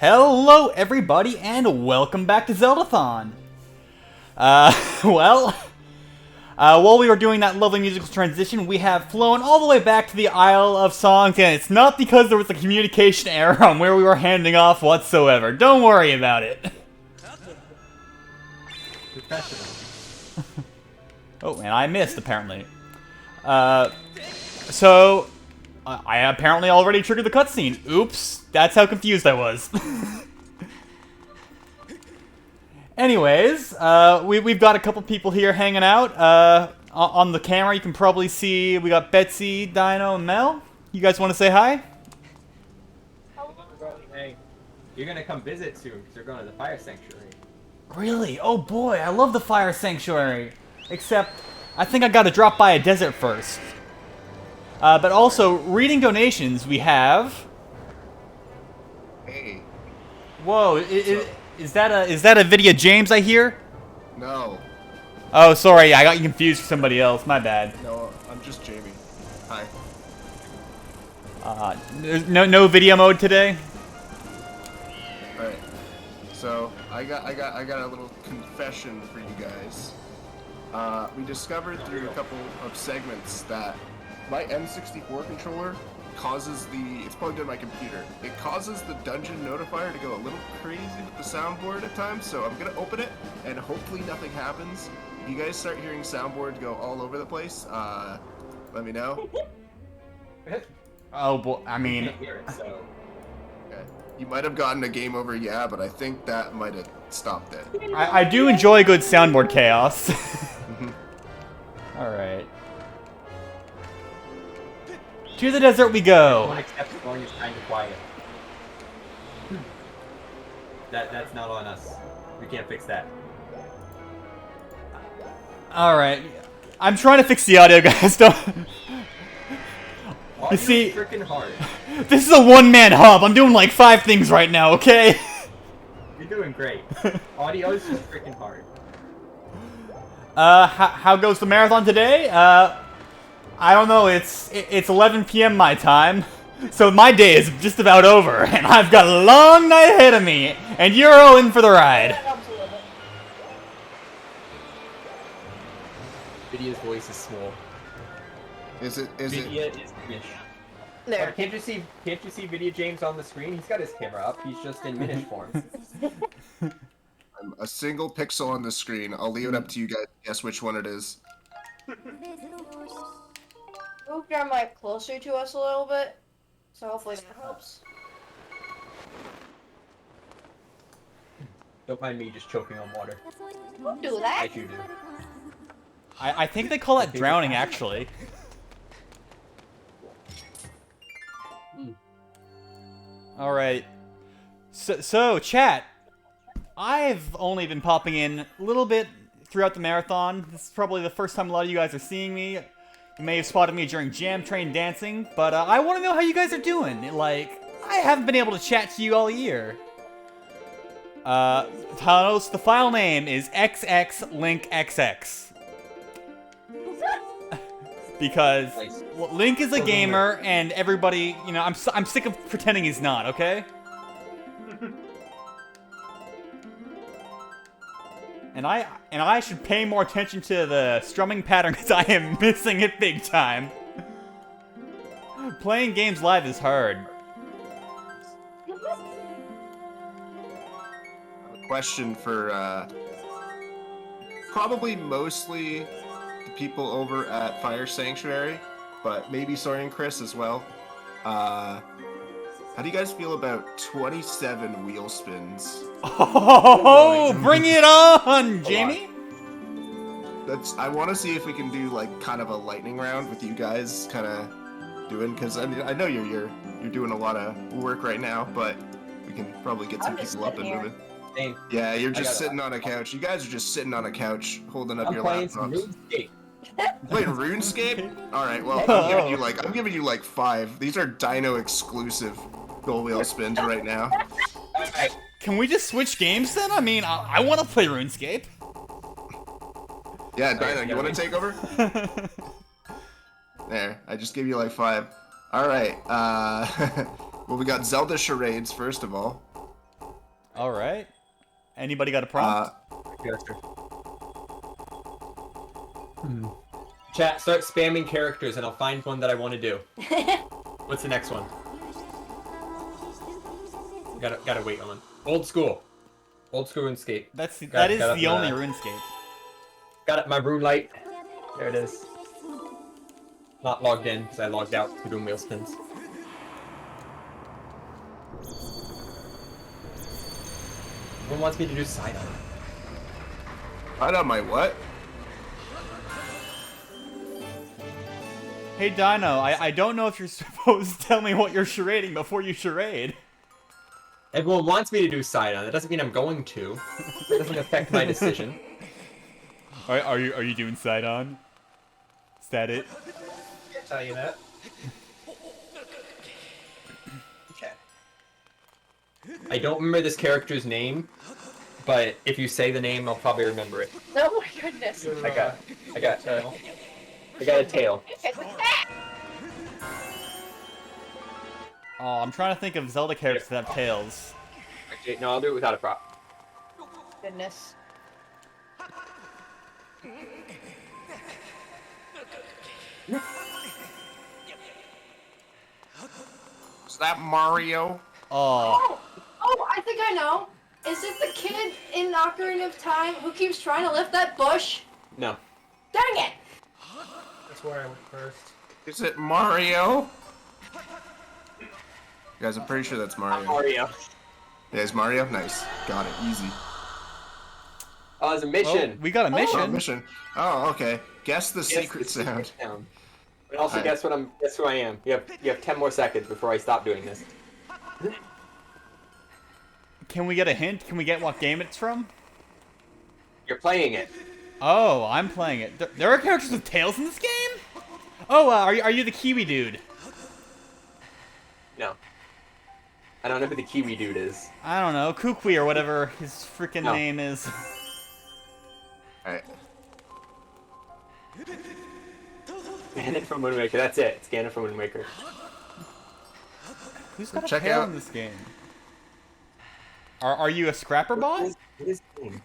Hello everybody and welcome back to Zeldathon! While we were doing that lovely musical transition, we have flown all the way back to the Isle of Songs, and it's not because there was a communication error on where we were handing off whatsoever. Don't worry about it. Oh, and I missed, apparently. I apparently already triggered the cutscene. Oops, that's how confused I was. Anyways, we've got a couple people here hanging out. On the camera, you can probably see we got Betsy, Dino, and Mel. You guys want to say hi? Hey, you're gonna come visit soon because you're going to the fire sanctuary. Really? Oh boy, I love the fire sanctuary. Except, I think I gotta drop by a desert first. But also, reading donations, we have... Hey. Whoa, is that a video James I hear? No. Oh, sorry, I got you confused with somebody else, my bad. No, I'm just Jamie. Hi. There's no video mode today? Alright. So, I got a little confession for you guys. We discovered through a couple of segments that my N64 controller causes it's plugged in my computer. It causes the dungeon notifier to go a little crazy with the soundboard at times, so I'm gonna open it, and hopefully nothing happens. If you guys start hearing soundboard go all over the place, let me know. Oh, boy, I mean... Can't hear it, so... Okay. You might have gotten a game over, yeah, but I think that might have stopped it. I do enjoy good soundboard chaos. Alright. To the desert we go! One except going is kind of quiet. That's not on us. We can't fix that. Alright. I'm trying to fix the audio, guys. Don't... You see, freaking hard. This is a one-man hub. I'm doing like 5 things right now, okay? You're doing great. Audio is just freaking hard. How goes the marathon today? I don't know, it's 11 p.m. my time, so my day is just about over, and I've got a long night ahead of me, and you're all in for the ride. Vidya's voice is small. Is it? Vidya is Minish. There. Can't you see Vidya James on the screen? He's got his camera up. He's just in Minish form. I'm a single pixel on the screen. I'll leave it up to you guys to guess which one it is. Move your mic closer to us a little bit, so hopefully that helps. Don't mind me just choking on water. Don't do that. As you do. I think they call that drowning, actually. Alright. So, chat. I've only been popping in a little bit throughout the marathon. This is probably the first time a lot of you guys are seeing me. You may have spotted me during Jam Train dancing, but I want to know how you guys are doing. Like, I haven't been able to chat to you all year. Thanos, the file name is XXLinkXX. Because Link is a gamer, and everybody, you know, I'm sick of pretending he's not, okay? And I should pay more attention to the strumming pattern because I am missing it big time. Playing games live is hard. A question for probably mostly the people over at Fire Sanctuary, but maybe Soren and Chris as well. How do you guys feel about 27 wheel spins? Oh, bring it on, Jamie! I want to see if we can do like kind of a lightning round with you guys, kind of doing, because I mean I know you're doing a lot of work right now, but we can probably get some people up and moving. Same. Yeah, you're just sitting on a couch. You guys are just sitting on a couch, holding up your playing laptops. RuneScape. Playing RuneScape? All right, well I'm giving you like 5. These are Dino exclusive gold wheel spins right now. Alright. Can we just switch games then? I mean, I want to play RuneScape. Yeah, Dino, you want to take over? There, I just gave you like 5. All right. Well, we got Zelda charades first of all. All right. Anybody got a prompt? Chat, start spamming characters and I'll find one that I want to do. What's the next one? Gotta wait on. Old school. Old school RuneScape. that is got the up, only RuneScape. Got it, my rune light. There it is. Not logged in, because I logged out to doing wheel spins. Everyone wants me to do side-on. I know my what? Hey Dino, I don't know if you're supposed to tell me what you're charading before you charade. Everyone wants me to do side-on. That doesn't mean I'm going to. That doesn't affect my decision. Are you doing side on? Is that it? Can't tell you that. Okay. I don't remember this character's name, but if you say the name, I'll probably remember it. Oh my goodness. I got a tail. It's a cat! Oh, I'm trying to think of Zelda characters that have tails. Actually, no, I'll do it without a prop. Goodness. Is that Mario? Oh, Oh, I think I know. Is it the kid in Ocarina of Time who keeps trying to lift that bush? No. Dang it! That's where I went first. Is it Mario? Guys, I'm pretty sure that's Mario. Mario. Yeah, it's Mario? Nice. Got it. Easy. Oh, it's a oh, mission. we got a Oh, mission. mission. Oh, okay. Guess the Guess secret the sound. secret sound. But also Hi. guess who I am. You have 10 more seconds before I stop doing this. Can we get a hint? Can we get what game it's from? You're playing it. Oh, I'm playing it. There are characters with tails in this game? Oh, are you the Kiwi dude? No. I don't know who the Kiwi dude is. I don't know, Kukui or whatever his freaking No. name is. Alright. Ganon from Wind Waker. That's it. It's Ganon from Wind Waker. Who's got a Check tail out- in this game? Are you a scrapper bot? What is his name?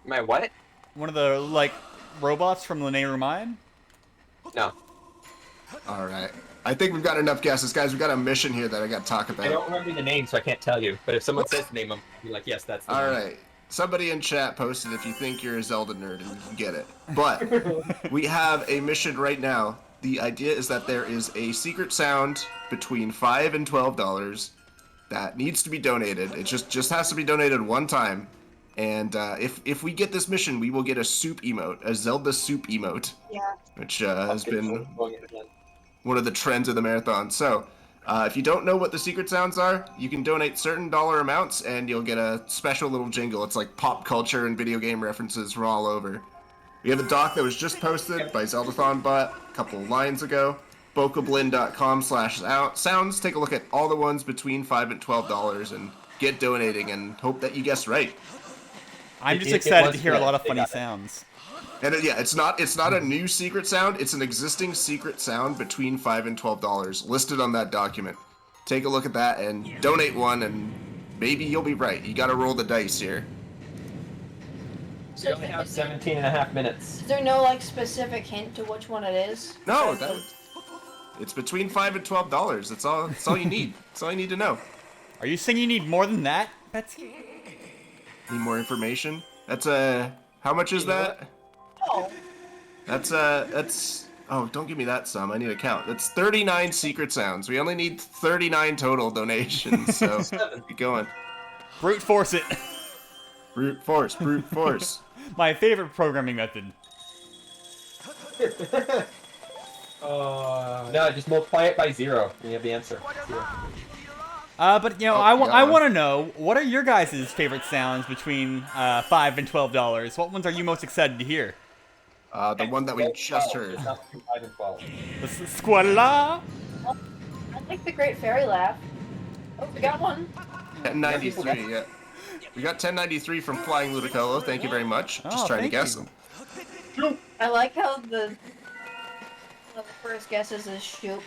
Am I what? One of the like robots from Linear Mine? No. Alright. I think we've got enough guesses. Guys, we've got a mission here that I got to talk I about. don't remember the name, so I can't tell you. But if someone says the name, I'll be like, yes, that's the name. Alright. Somebody in chat posted if you think you're a Zelda nerd and you can get it. But we have a mission right now. The idea is that there is a secret sound between $5 and $12 that needs to be donated. It just has to be donated one time. And if we get this mission, we will get a soup emote, a Zelda soup emote, Yeah. which has been one of the trends of the marathon. So, if you don't know what the secret sounds are, you can donate certain dollar amounts and you'll get a special little jingle. It's like pop culture and video game references from all over. We have a doc that was just posted by Zeldathon Bot a couple lines ago. bokoblin.com/sounds. Take a look at all the ones between $5 and $12 and get donating and hope that you guess right. I'm just It excited was to hear a good. lot of They funny got it. sounds. And yeah, it's not a new secret sound. It's an existing secret sound between $5 and $12 listed on that document. Take a look at that and donate one, and maybe you'll be right. You got to roll the dice here. We only have 17 and a half minutes. Is there no like specific hint to which one it is? No, Besides it's between $5 and $12. That's all. That's all you need. That's all you need to know. Are you saying you need more than that, Betsy? Need more information? That's a. How much is that? Oh, That's oh, don't give me that sum. I need a count. That's 39 secret sounds. We only need 39 total donations. So keep going. Brute force it. Brute force. Brute force. My favorite programming method. No, just multiply it by 0, and you have the answer. 0. But you know, Oh, I yeah. want to know, what are your guys' favorite sounds between $5 and $12? What ones are you most excited to hear? The one that we just heard. It's not between 5 and 12. The Squala. I like the Great Fairy Laugh. Oh, we got one. 1093. Yeah. We got 1093 from Flying Ludicolo. Thank you very much. Oh, Just trying to thank guess you. them. I like how the first guesses is shoot.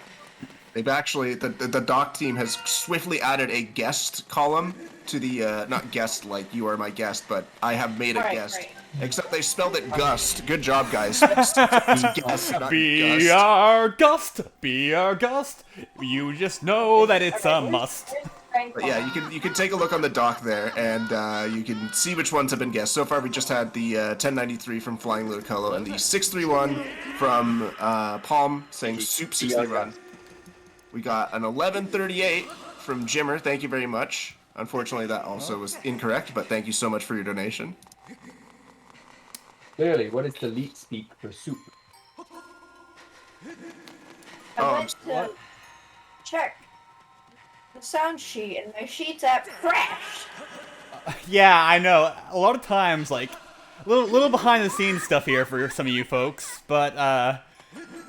They've actually the doc team has swiftly added a guest column to the not guest like you are my guest, but I have made a Right, guest. right. Except they spelled it Gust. Good job, guys. Guest, not Be Gust. our gust, be our gust. You just know that it's a must. But yeah, you can take a look on the dock there, and you can see which ones have been guessed. So far, we just had the 1093 from Flying Ludicolo and the 631 from Palm saying Soup 60 Run. We got an 1138 from Jimmer. Thank you very much. Unfortunately, that also was incorrect, but thank you so much for your donation. Clearly, what is the leet speak for soup? I went to check the sound sheet, and my sheets app crashed. Yeah, I know. A lot of times, like, little behind the scenes stuff here for some of you folks, but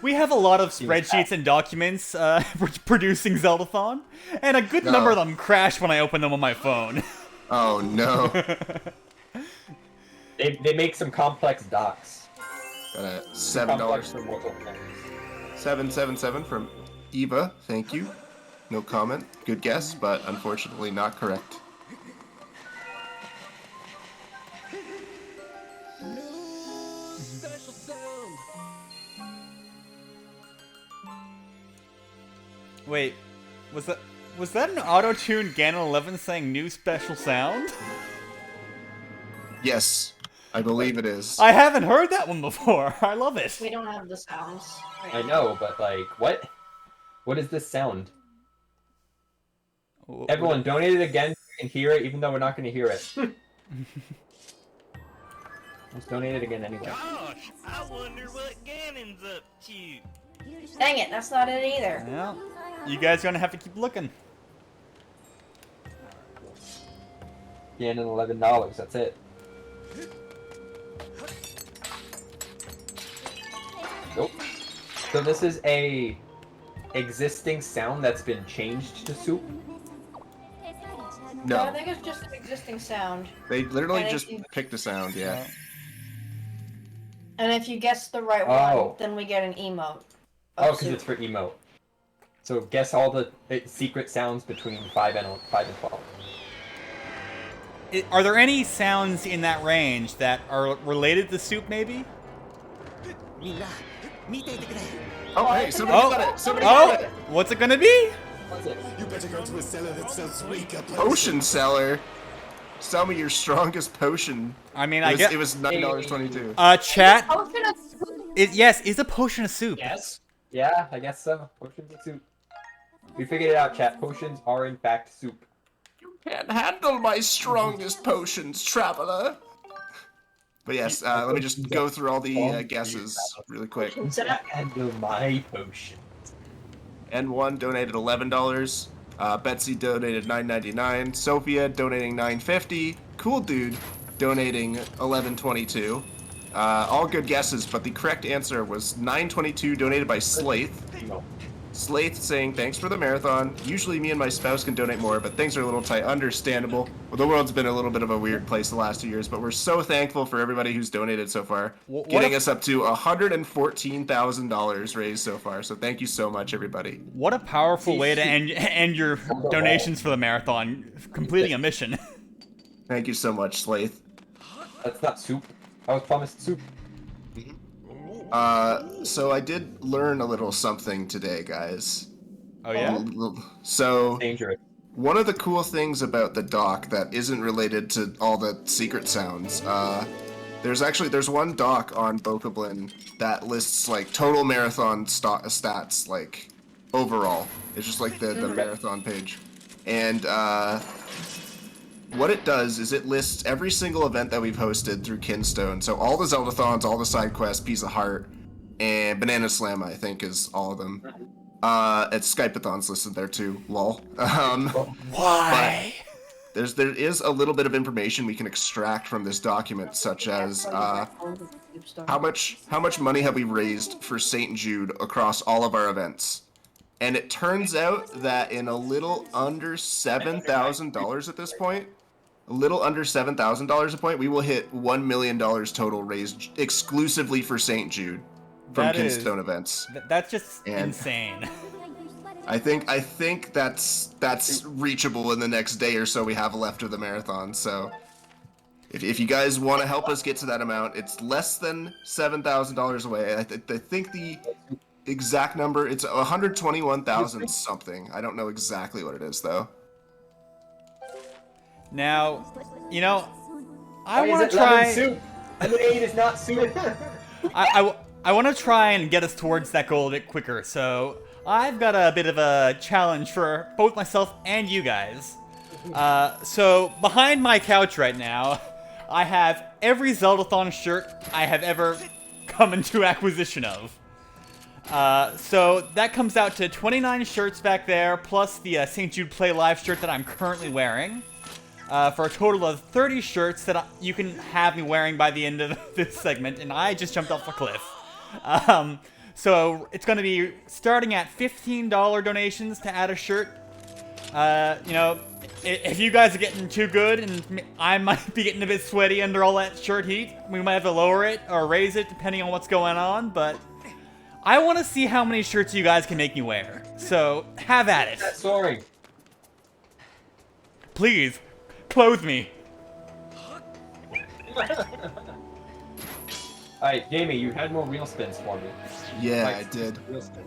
we have a lot of spreadsheets and documents producing Zeldathon, and a good number of them crash when I open them on my phone. Oh no. They make some complex docs. Got a Complex $7. for multiple things. 777 from Eva. Thank you. No comment. Good guess, but unfortunately not correct. Wait, was that an auto-tuned Ganon 11 saying new special sound? Yes, I believe it is. I haven't heard that one before. I love it. We don't have the sounds. Right. I know, but like, what? What is this sound? Everyone, donate it again so you can hear it, even though we're not going to hear it. Let's donate it again anyway. Gosh, I wonder what Ganon's up to. Dang it, that's not it either. Well, you guys are gonna have to keep looking. Ganon $11, that's it. Nope. So this is a existing sound that's been changed to soup? I No, think it's just an existing sound. they literally And if just you- picked a sound, yeah. And if you guess the right Oh. one, then we get an emote. Oh, of because soup. it's for emote. So guess all the secret sounds between 5 and 12. Are there any sounds in that range that are related to soup, maybe? Oh, hey, somebody Oh. got it! Somebody got Oh, it! what's it gonna be? What's it? You better go to a cellar that sells weaker Potion seller. Sell me your strongest potion. I mean, I It get. was $9.22. Chat. Potion of soup. Yes, is a potion of soup. Yes. Yeah, I guess so. Potions of soup. We figured it out, chat. Potions are in fact soup. Can't handle my strongest potions, traveler. But yes, let me just go through all the guesses really quick. Handle my potion. N1 donated $11. Betsy donated $9.99. Sophia donating $9.50. Cool Dude donating $11.22. All good guesses, but the correct answer was $9.22 donated by Slaith. Slaith saying, thanks for the marathon. Usually me and my spouse can donate more, but things are a little tight. Understandable. Well, the world's been a little bit of a weird place the last 2 years, but we're so thankful for everybody who's donated so far. Getting us up to $114,000 raised so far, so thank you so much, everybody. What a powerful way to end your donations for the marathon, completing a mission. Thank you so much, Slaith. That's not soup. I was promised soup. So I did learn a little something today, guys. Oh yeah? So, Dangerous. one of the cool things about the dock that isn't related to all the secret sounds, there's one dock on Bokoblin that lists like total marathon stats, like overall. It's just like the marathon page. And what it does is it lists every single event that we've hosted through Kinstone. So all the Zeldathons, all the side quests, Piece of Heart, and Banana Slam, I think, is all of them. It's Skype-a-thons listed there too, lol. Why? There is a little bit of information we can extract from this document, such as how much money have we raised for St. Jude across all of our events. And it turns out that in a little under $7,000 at this point, we will hit $1 million total raised exclusively for St. Jude from That Kinstone is- events. That's just And- insane. I think that's reachable in the next day or so we have left of the marathon. So if you guys want to help us get to that amount, it's less than $7,000 away. I think the exact number, it's 121,000 something. I don't know exactly what it is though. Now, you know, I Why want is to it lemon try. soup? Lemonade is not soup. I want to try and get us towards that goal a bit quicker. So I've got a bit of a challenge for both myself and you guys. So behind my couch right now, I have every Zeldathon shirt I have ever come into acquisition of. So that comes out to 29 shirts back there, plus the St. Jude Play Live shirt that I'm currently wearing. For a total of 30 shirts that you can have me wearing by the end of this segment, and I just jumped off a cliff. So it's going to be starting at $15 donations to add a shirt. You know, if you guys are getting too good, and I might be getting a bit sweaty under all that shirt heat, we might have to lower it or raise it depending on what's going on, but I want to see how many shirts you guys can make me wear. So have at it. That's soaring. Please, clothe me. Alright, Jamie, you had more wheel spins for me. Yeah, Like, I did. wheel spin.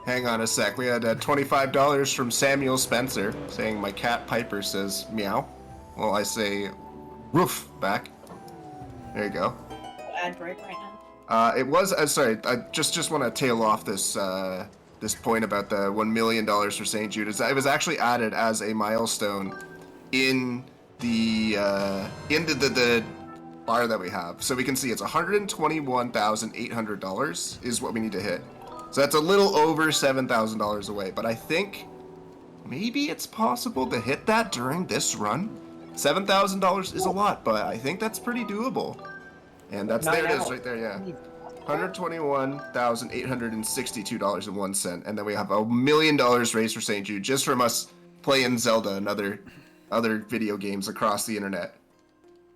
Hang on a sec. We had $25 from Samuel Spencer saying my cat Piper says meow. Well, I say roof back. There you go. Ad break right now. It was. Sorry, I just want to tail off this this point about the $1 million for St. Jude. It was actually added as a milestone in the bar that we have, so we can see it's $121,800 is what we need to hit. So that's a little over $7,000 away. But I think maybe it's possible to hit that during this run. $7,000 is a lot, but I think that's pretty doable. And that's there it is right there, yeah. $121,862.01, and then we have $1 million raised for St. Jude just from us playing Zelda and other video games across the internet.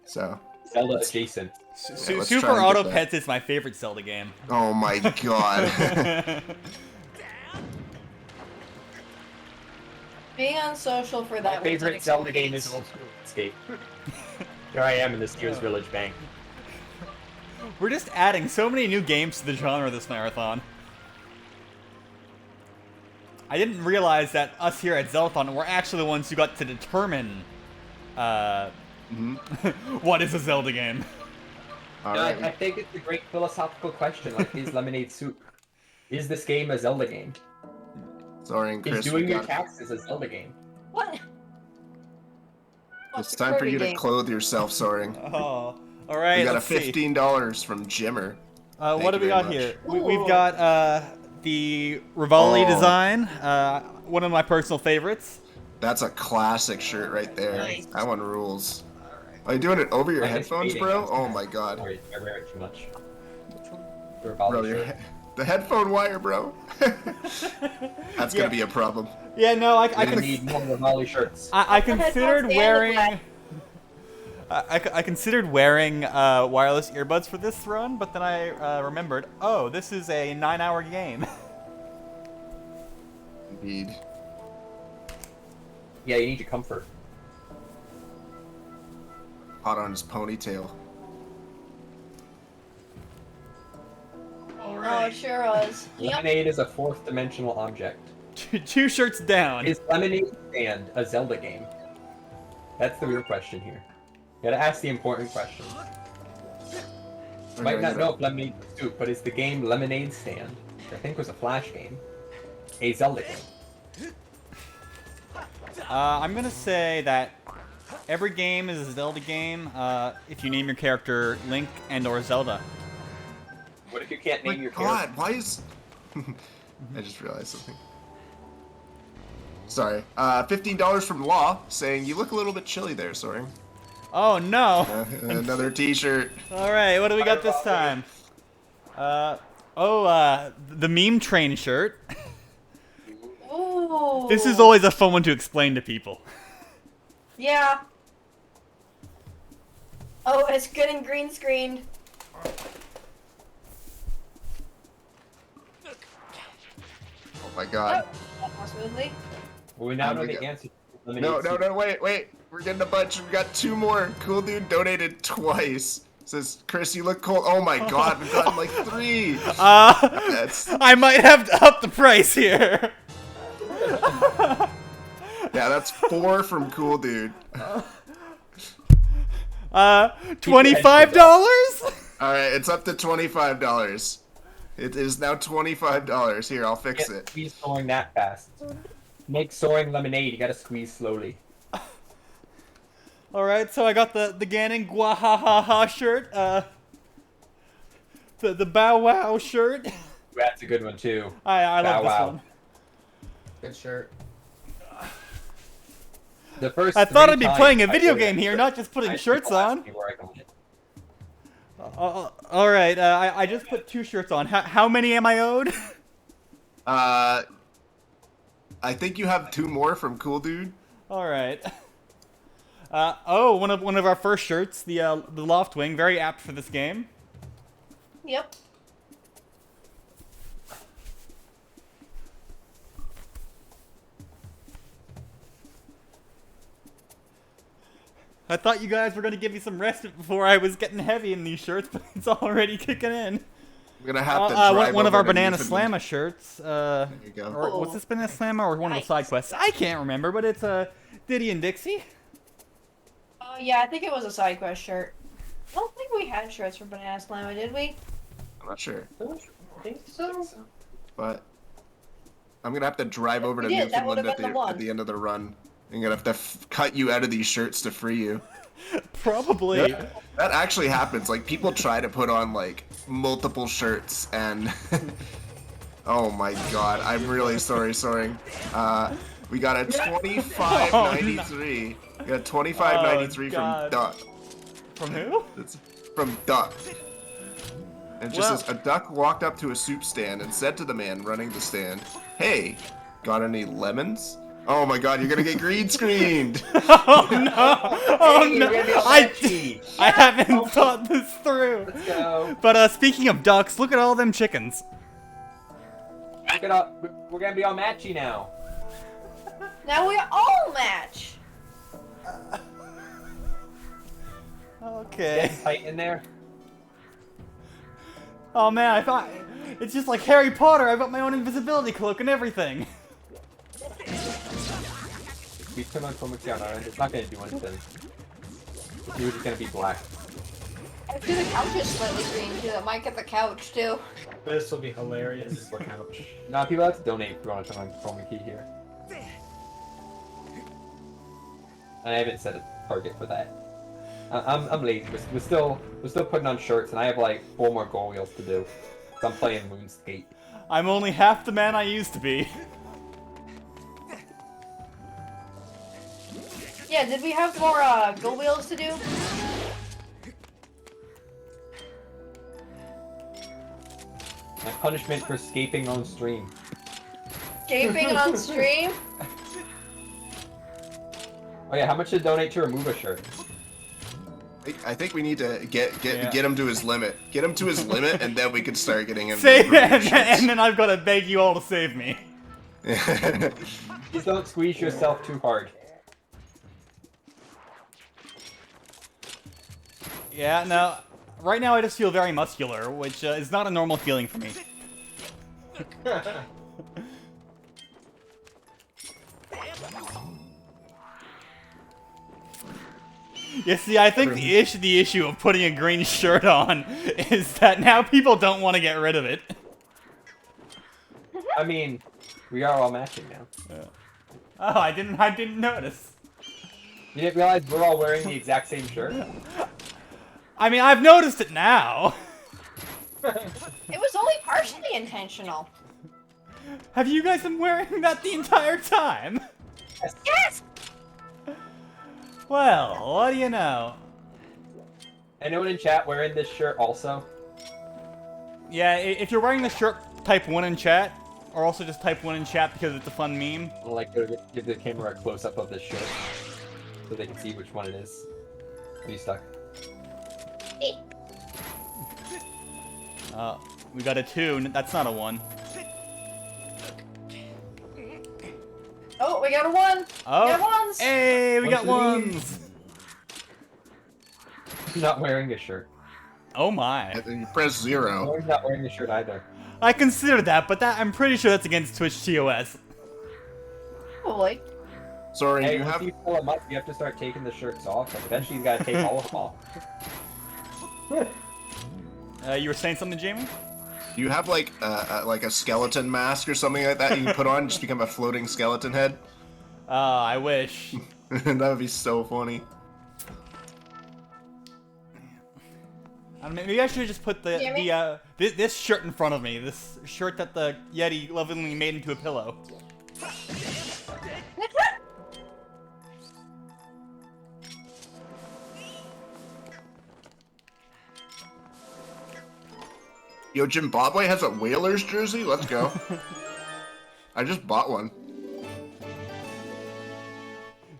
So Zelda adjacent. let's Super try and Auto get that. Pets is my favorite Zelda game. Oh my god. Being unsocial for My that. favorite Zelda game is Old School Escape. Here I am in this Tears Village Bank. We're just adding so many new games to the genre this marathon. I didn't realize that us here at Zeldathon were actually the ones who got to determine what is a Zelda game. All No, right. I think it's a great philosophical question, like, is lemonade soup? Is this game a Zelda game? Sorry, and Is Chris, we doing your got taxes a Zelda game? What? it's time for you to clothe yourself, Soaring. Oh, all right. We got a let's see. $15 from Jimmer. What do you we very got much. here? We've got the Rivali Oh. design, one of my personal favorites. That's a classic shirt right there. Nice. That one rules. Are you doing it over your Like it's headphones, fading. bro? Oh my god. Sorry, I wear it too much. Your Bro, Rivali your shirt. the headphone wire, bro. That's Yeah. gonna be a problem. Yeah, no, I I need more Rivali shirts. I The headphones considered and the wearing. black. I considered wearing wireless earbuds for this run, but then I remembered, oh, this is a 9-hour game. Indeed. Yeah, you need your comfort. Hot on his ponytail. Oh, it sure was. Yep. Lemonade is a fourth dimensional object. Two shirts down. Is Lemonade Stand a Zelda game? That's the real question here. You gotta ask the important question. You might not know if Lemonade was soup, but is the game Lemonade Stand, which I think was a Flash game, a Zelda game? I'm gonna say that every game is a Zelda game if you name your character Link and/or Zelda. What if you can't name your God, character? why is... I just realized something. Sorry. $15 from Law, saying you look a little bit chilly there, Soaring. Oh no! Another t-shirt. All right, what do we got this time? The meme train shirt. Ooh. This is always a fun one to explain to people. Yeah. Oh, it's good and green screened. Oh my god. smoothly. Well, we now Oh know my the God. answer. No, wait. We're getting a bunch. We got 2 more. Cool dude donated twice. Says, Chris, you look cold. Oh my god, we've gotten like 3. That's, I might have to up the price here. yeah, that's 4 from Cool Dude. $25? Alright, it's up to $25. It is now $25. Here, I'll fix it. Squeeze soaring that fast. Make soaring lemonade. You gotta squeeze slowly. Alright, so I got the Ganon Gwahahaha shirt, the Bow Wow shirt. That's a good one too. I love this one. Good shirt. The first I thought 3 I'd be times playing a I video ordered game that here, shirt, not just putting I shirts people ask on. me where I got it. Alright, I just put 2 shirts on. How many am I owed? I think you have 2 more from Cool Dude. Alright. Oh, one of our first shirts, the Loftwing, very apt for this game. Yep. I thought you guys were gonna give me some rest before I was getting heavy in these shirts, but it's already kicking in. We're gonna have to drive one of over our to Banana Newfoundland. Slamma shirts. There you go. Or what's this, Banana Slamma, or one of the side quests? I can't remember, but it's Diddy and Dixie. Yeah, I think it was a side quest shirt. I don't think we had shirts for Banana Slamma, did we? I'm not sure, I think so. but I'm gonna have to drive over to we did, that Newfoundland would've been the one. at the end of the run. I'm gonna have to cut you out of these shirts to free you. Probably. That actually happens. Like, people try to put on, like, multiple shirts, and... oh my god, I'm really sorry. We got a 25.93. We got a 25.93 from Duck. From who? It's from Duck. And it just Well- says, a duck walked up to a soup stand and said to the man running the stand, "Hey, got any lemons?" Oh my god, you're gonna get green screened! Oh no! Oh Hey, no! we're gonna be all I matchy. haven't thought this through. Let's go. But speaking of ducks, look at all them chickens. We're gonna be all matchy now. Now we all match. Okay. Get tight in there. Oh man, I thought it's just like Harry Potter. I've got my own invisibility cloak and everything. We turn on chroma key on our end. It's not gonna do anything. You're just gonna be black. Actually, the couch is slightly green too. That might get the couch too. This will be hilarious. Nah, people have to donate if you want to turn on chroma key here. And I haven't set a target for that. I'm lazy. We're still putting on shirts, and I have like 4 more goal wheels to do. So I'm playing Moonskate. I'm only half the man I used to be. Yeah, did we have more go wheels to do? My punishment for escaping on stream. Escaping on stream? Oh yeah, how much to donate to remove a shirt? I think we need to get him to his limit. Get him to his limit, and then we can start getting him. Save, to and then I've got to beg you all to save me. Just don't squeeze yourself too hard. Yeah, no. Right now I just feel very muscular, which is not a normal feeling for me. You see, I think the issue of putting a green shirt on is that now people don't want to get rid of it. I mean, we are all matching now. Oh, I didn't notice. You didn't realize we're all wearing the exact same shirt? I mean, I've noticed it now. It was only partially intentional. Have you guys been wearing that the entire time? Yes! Well, what do you know? Anyone in chat wearing this shirt also? Yeah, if you're wearing the shirt, type 1 in chat. Or also just type 1 in chat because it's a fun meme. I'll like give the camera a close-up of this shirt so they can see which one it is. Are you stuck? We got a 2. That's not a 1. we got a one. Oh, We got ones. hey, we got One for the ones. Not wearing a shirt. Oh my. You press 0. Lauren's not wearing a shirt either. I considered that, but I'm pretty sure that's against Twitch TOS. Probably. Sorry, Hey, you once have you pull them up, you have to start taking the shirts off. Like, eventually, you gotta take all of them off. You were saying something, Jamie? like a skeleton mask or something like that you can put on, just become a floating skeleton head. I wish. That would be so funny. Maybe I should just put Jamie? this shirt in front of me. This shirt that the Yeti lovingly made into a pillow. Yo, Zimbabwe has a Whalers jersey? Let's go. I just bought one.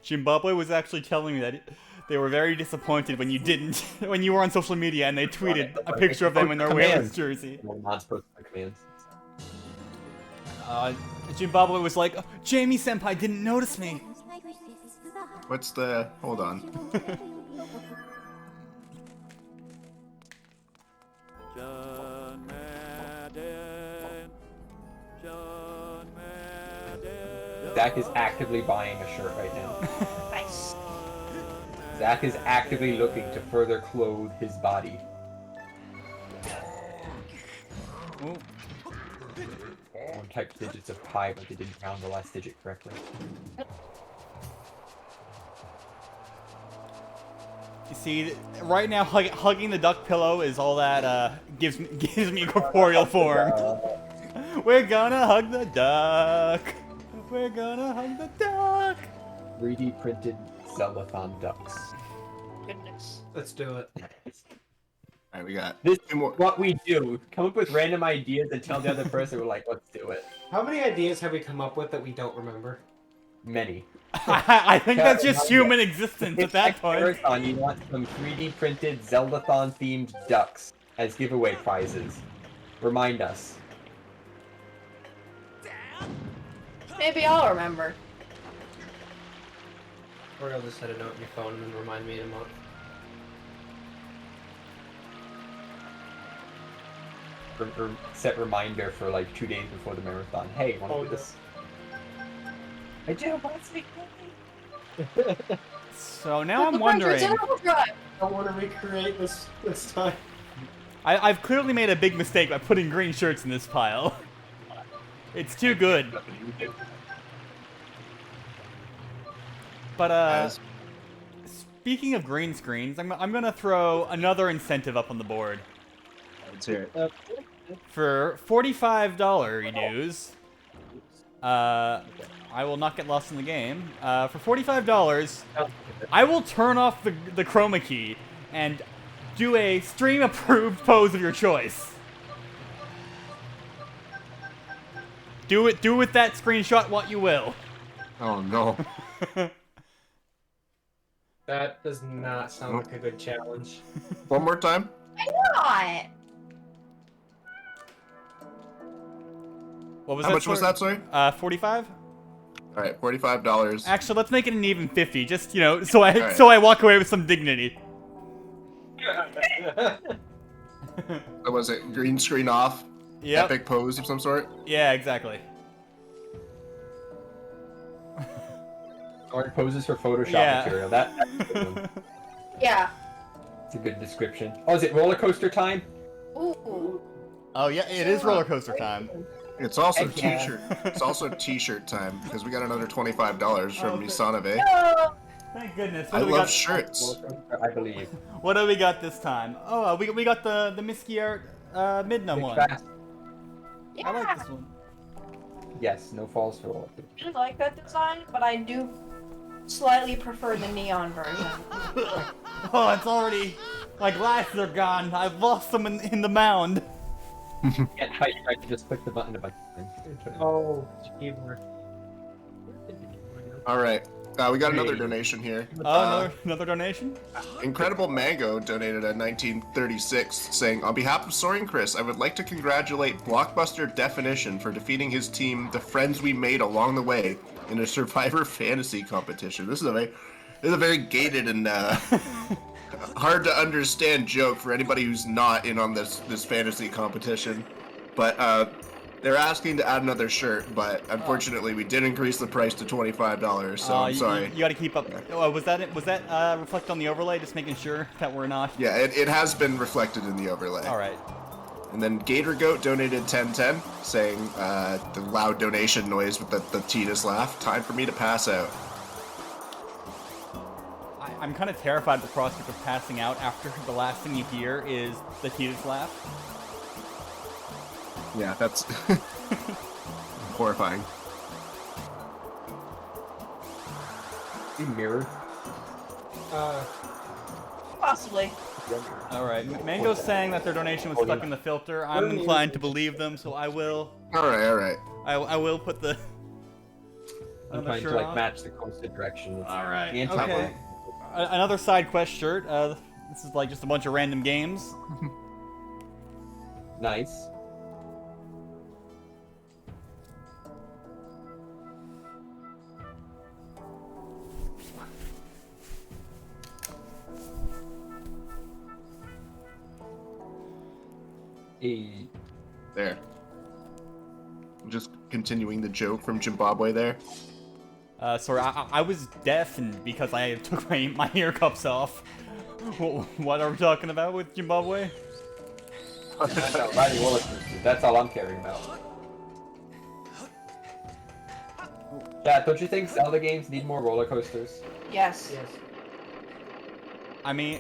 Zimbabwe was actually telling me that they were very disappointed when you didn't, when you were on social media and they tweeted a picture of them in their Whalers jersey. Well, not supposed to put commands. Zimbabwe was like, Jamie Senpai didn't notice me. What's the... Hold on. Zach is actively buying a shirt right now. Nice. Zach is actively looking to further clothe his body. Ooh. One typed digits of pi, but they didn't round the last digit correctly. You see, right now hugging the duck pillow is all that gives me corporeal form. We're gonna hug the duck. We're gonna hug the duck. 3D printed Zeldathon ducks. Goodness. Let's do it. Alright, we got This two is more. what we do. Come up with random ideas and tell the other person we're like, let's do it. How many ideas have we come up with that we don't remember? Many. I think that's just human existence at It's that next point. marathon, you want some 3D printed Zeldathon themed ducks as giveaway prizes. Remind us. Maybe I'll remember. Or you'll just set a note in your phone and then remind me in a month. Or set reminder for like 2 days before the marathon. Hey, wanna do this? I do, let's be So now I'm The wondering. Printer's Overdrive. I want to recreate this time. I've clearly made a big mistake by putting green shirts in this pile. It's too good. But As- speaking of green screens, I'm gonna throw another incentive up on the board. Let's hear it. For $45 dues, I will not get lost in the game. For $45, I will turn off the chroma key and do a stream-approved pose of your choice. Do with that screenshot what you will. Oh no. That does not sound like a good challenge. One more time. Not. What was How that? much was that, sorry? 45. Alright, $45. Actually, let's make it an even 50. Just so I Alright. so I walk away with some dignity. What was it? Green screen off? Yep. Epic pose of some sort? Yeah, exactly. Or poses for Photoshop Yeah. material. That's a good one. Yeah. It's a good description. Oh, is it roller coaster time? Ooh. Oh yeah, it is roller coaster time. It's also Heck yeah. t-shirt. It's also t-shirt time because we got another $25 from Okay. Misanave. Oh, Thank goodness. I What do we love got? shirts. Roller coaster, I believe. What do we got this time? Oh, we got the Misky Art Midna Big one. fast. yeah. I like this one. Yes, no falls for roller coaster. I do like that design, but I do slightly prefer the neon version. Oh, it's already. My glasses are gone. I've lost them in the mound. Can't hide, you tried to just click the button a bunch of times. Oh, keyboard. Alright. We got another donation here. Oh, another donation? Incredible Mango donated at 1936, saying, on behalf of Soaring Chris, I would like to congratulate Blockbuster Definition for defeating his team, The Friends We Made Along the Way, in a Survivor fantasy competition. This is a very gated and hard to understand joke for anybody who's not in on this fantasy competition. But they're asking to add another shirt, but unfortunately we did increase the price to $25, so I'm sorry. You got to keep up. Oh, was that reflected on the overlay? Just making sure that we're not. Yeah, it has been reflected in the overlay. All right. And then Gator Goat donated 1010, saying the loud donation noise with the Titus laugh. Time for me to pass out. I'm kind of terrified of the prospect of passing out after the last thing you hear is the Titus laugh. Yeah, that's horrifying. You mirrored. Possibly. All right. Mango's saying that their donation was stuck in the filter. I'm inclined to believe them, so I will. All right. I will put the. I'm trying to like match the constant direction. All right. Anti-work. Okay. Another side quest shirt. This is like just a bunch of random games. Nice. There. I'm just continuing the joke from Zimbabwe there. Sorry, I was deaf and because I took my ear cups off. What are we talking about with Zimbabwe? Riding roller coasters. That's all I'm caring about. Yeah, don't you think Zelda games need more roller coasters? Yes. I mean,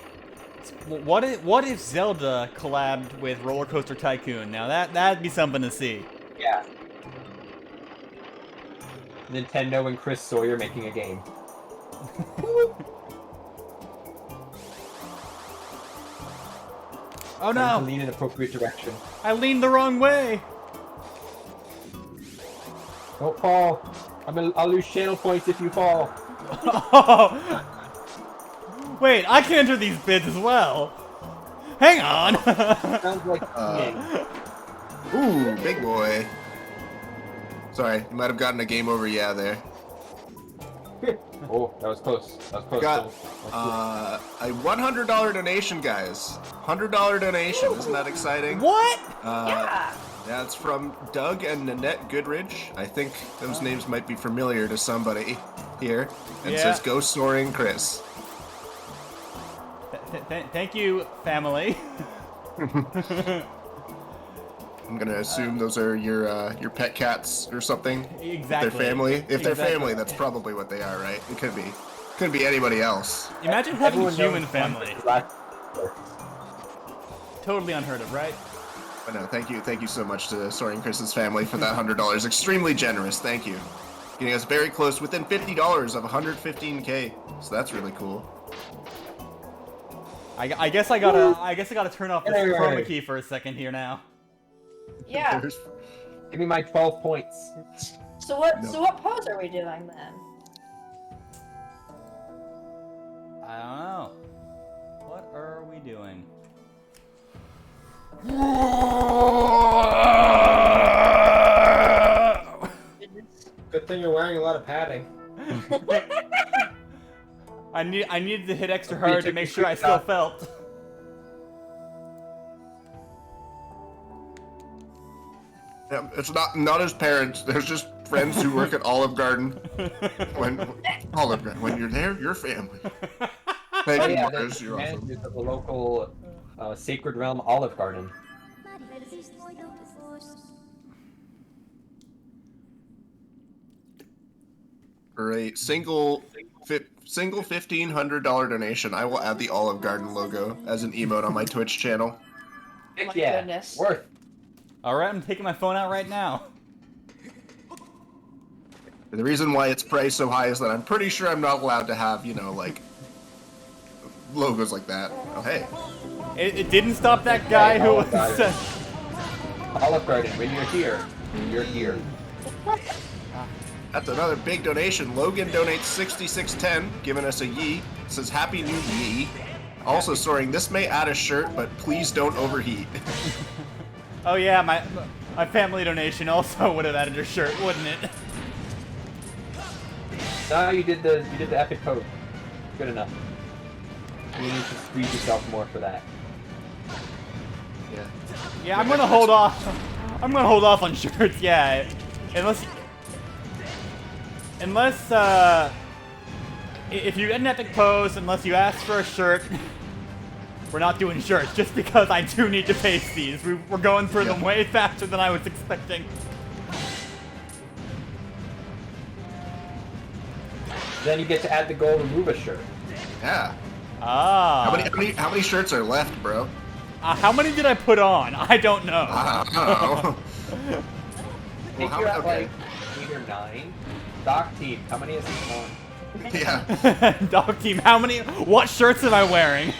what if Zelda collabed with Roller Coaster Tycoon? Now that'd be something to see. Yeah. Nintendo and Chris Sawyer making a game. Oh Trying no! to lean in appropriate direction. I leaned the wrong way. Don't fall. I'll lose channel points if you fall. Wait, I can enter these bids as well. Hang on. Sounds like Ooh, big boy. Sorry, you might have gotten a game over yeah there. Oh, that was close. That was close. Got a $100 donation, guys. $100 donation. Isn't that exciting? What? Yeah. Yeah, it's from Doug and Nanette Goodridge. I think those names might be familiar to somebody here. And it Yeah. says, "Go soaring, Chris." Thank you, family. I'm gonna assume those are your pet cats or something. Exactly. If they're family. If they're Exactly. family, that's probably what they are, right? It could be. Couldn't be anybody else. Imagine having a Everyone human knows family. last- Totally unheard of, right? But no, thank you so much to Soaring Chris's family for that $100. Extremely generous, thank you. Getting us very close, within $50 of 115K. So that's really cool. I guess I gotta turn off this chroma key for a second here now. Yeah. Give me my 12 points. So what pose are we doing then? I don't know. What are we doing? Good thing you're wearing a lot of padding. I needed to hit extra hard to make sure I still felt. Yeah, it's not his parents. There's just friends who work at Olive Garden. When you're there, your family. Thank Oh you, yeah, Chris. the You're awesome. managers of the local Sacred Realm Olive Garden. For a single $1,500 donation, I will add the Olive Garden logo as an emote on my Twitch channel. Heck my yeah, goodness. worth. Alright, I'm taking my phone out right now. The reason why it's priced so high is that I'm pretty sure I'm not allowed to have, like, logos like that. Oh, hey. It didn't stop that guy who Olive was... Garden. Olive Garden, when you're here. That's another big donation. Logan donates 6610, giving us a yee. It says, "Happy New Yee." Also, Soaring, this may add a shirt, but please don't overheat. Oh yeah, my family donation also would have added a shirt, wouldn't it? No, you did the epic pose. Good enough. You need to squeeze yourself more for that. Yeah. Yeah, I'm gonna hold off. I'm gonna hold off on shirts. Yeah, unless if you get an epic pose, unless you ask for a shirt, we're not doing shirts. Just because I do need to pace these. We're going through them way faster than I was expecting. Then you get to add the goal, remove a shirt. Yeah. Ah. How many shirts are left, bro? How many did I put on? I don't know. I don't know. I think Well, you're at okay. like 8 or 9. Doc team, how many has he on? Yeah. Dog team, how many? What shirts am I wearing?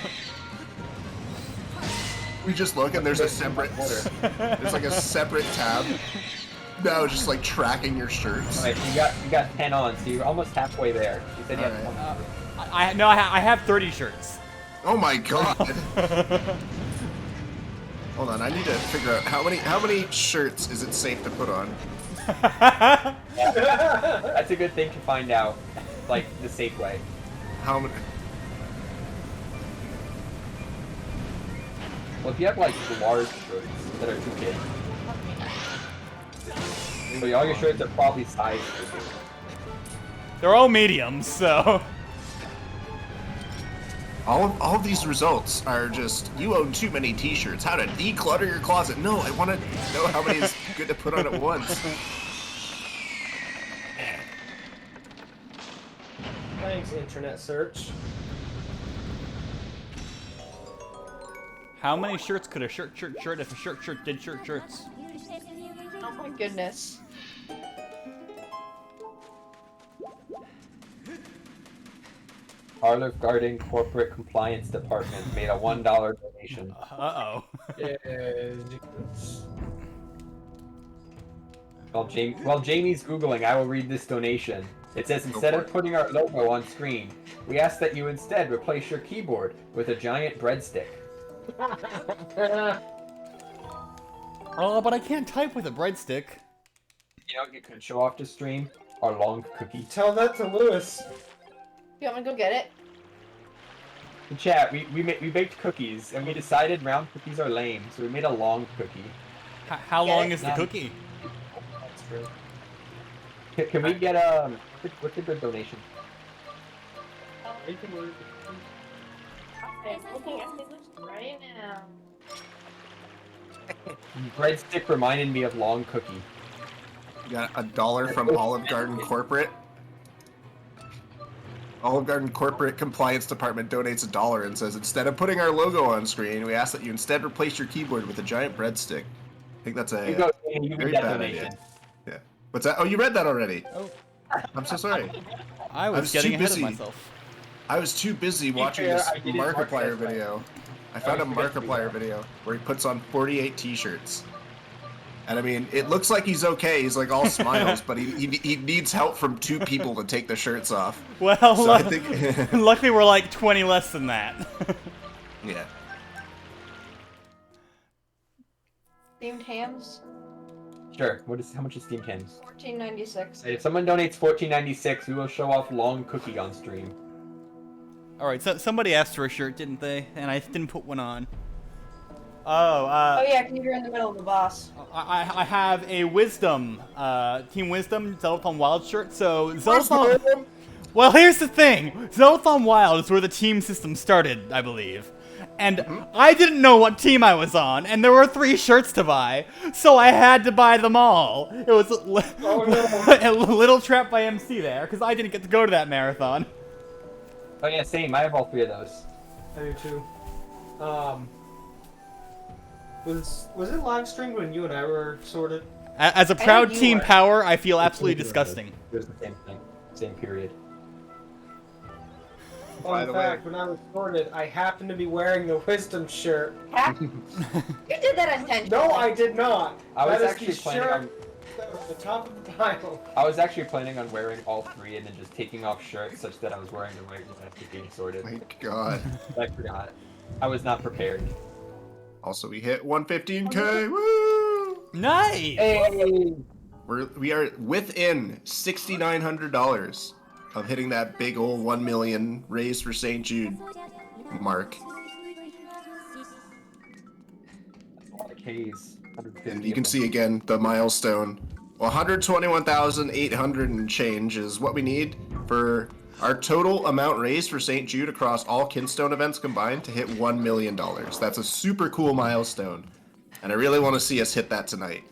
We just look and there's a separate. There's like a separate tab. No, just like tracking your shirts. Alright, you got 10 on, so you're almost halfway there. You said you had Alright. 20. I have 30 shirts. Oh my god. Hold on, I need to figure out how many shirts is it safe to put on? That's a good thing to find out, like the safe way. How many? Well, if you have like large shirts that are too big, so all your shirts are probably sized for you. They're all mediums, so. All of these results are just you own too many T-shirts. How to declutter your closet? No, I want to know how many is good to put on at once. Thanks, internet search. How many shirts could a shirt if a shirt did shirts? Oh my goodness. Olive Garden Corporate Compliance Department made a $1 donation. Uh-oh. Yeah. While Jamie's Googling, I will read this donation. It says, instead of putting our logo on screen, we ask that you instead replace your keyboard with a giant breadstick. Oh, but I can't type with a breadstick. You know what you can show off to stream? Our long cookie. Tell that to Lewis. You want me to go get it? In chat, we baked cookies, and we decided round cookies are lame, so we made a long cookie. How Get long it? is the cookie? That's true. Can we get what's a good donation? Okay, looking at this right now. Breadstick reminded me of long cookie. You got $1 from Olive Garden Corporate. Olive Garden Corporate Compliance Department donates $1 and says, instead of putting our logo on screen, we ask that you instead replace your keyboard with a giant breadstick. I think that's a You go, you very read that bad donation. idea. Yeah. What's that? Oh, you read that already. Oh. I'm so sorry. I was was getting too ahead busy. of myself. I was too busy watching fair, this I didn't mark Markiplier that, right? video. I found a was forgetting to do Markiplier that. video where he puts on 48 T-shirts. And I mean, it looks like he's okay. He's like all smiles, but he needs help from 2 people to take the shirts off. Well, So I think, luckily we're like 20 less than that. yeah. Themed hams, Sure. How much is Steam Cans? $14.96. If someone donates $14.96, we will show off long cookie on stream. Alright, so somebody asked for a shirt, didn't they? And I didn't put one on. Oh, Oh yeah, because you're in the middle of the boss. I have a Wisdom, Team Wisdom Zeldathon Wild shirt, so Zeldathon... Well, here's the thing. Zeldathon Wild is where the team system started, I believe. And I didn't know what team I was on, and there were 3 shirts to buy, so I had to buy them all. It was a little trap by MC there, because I didn't get to go to that marathon. Oh yeah, same. I have all 3 of those. I do too. Was it live streamed when you and I were sorted? As a proud you team were. power, I feel absolutely disgusting. It was the same thing. Same period. By Fun the fact, when I was sorted, I happened to be wearing the Wisdom shirt. Hack? You did that intentionally. No, I did not. I was That is actually the planning shirt on. that was the top of the pile. I was actually planning on wearing all 3 and then just taking off shirts such that I was wearing the right one after being sorted. My God. I forgot. I was not prepared. Also, we hit 115K. Woo! Nice! Hey! We are within $6,900. of hitting that big old 1 million raise for St. Jude mark. A lot of Ks. 150 And you can of them. see again the milestone. 121,800 and change is what we need for our total amount raised for St. Jude across all Kinstone events combined to hit $1 million. That's a super cool milestone. And I really want to see us hit that tonight.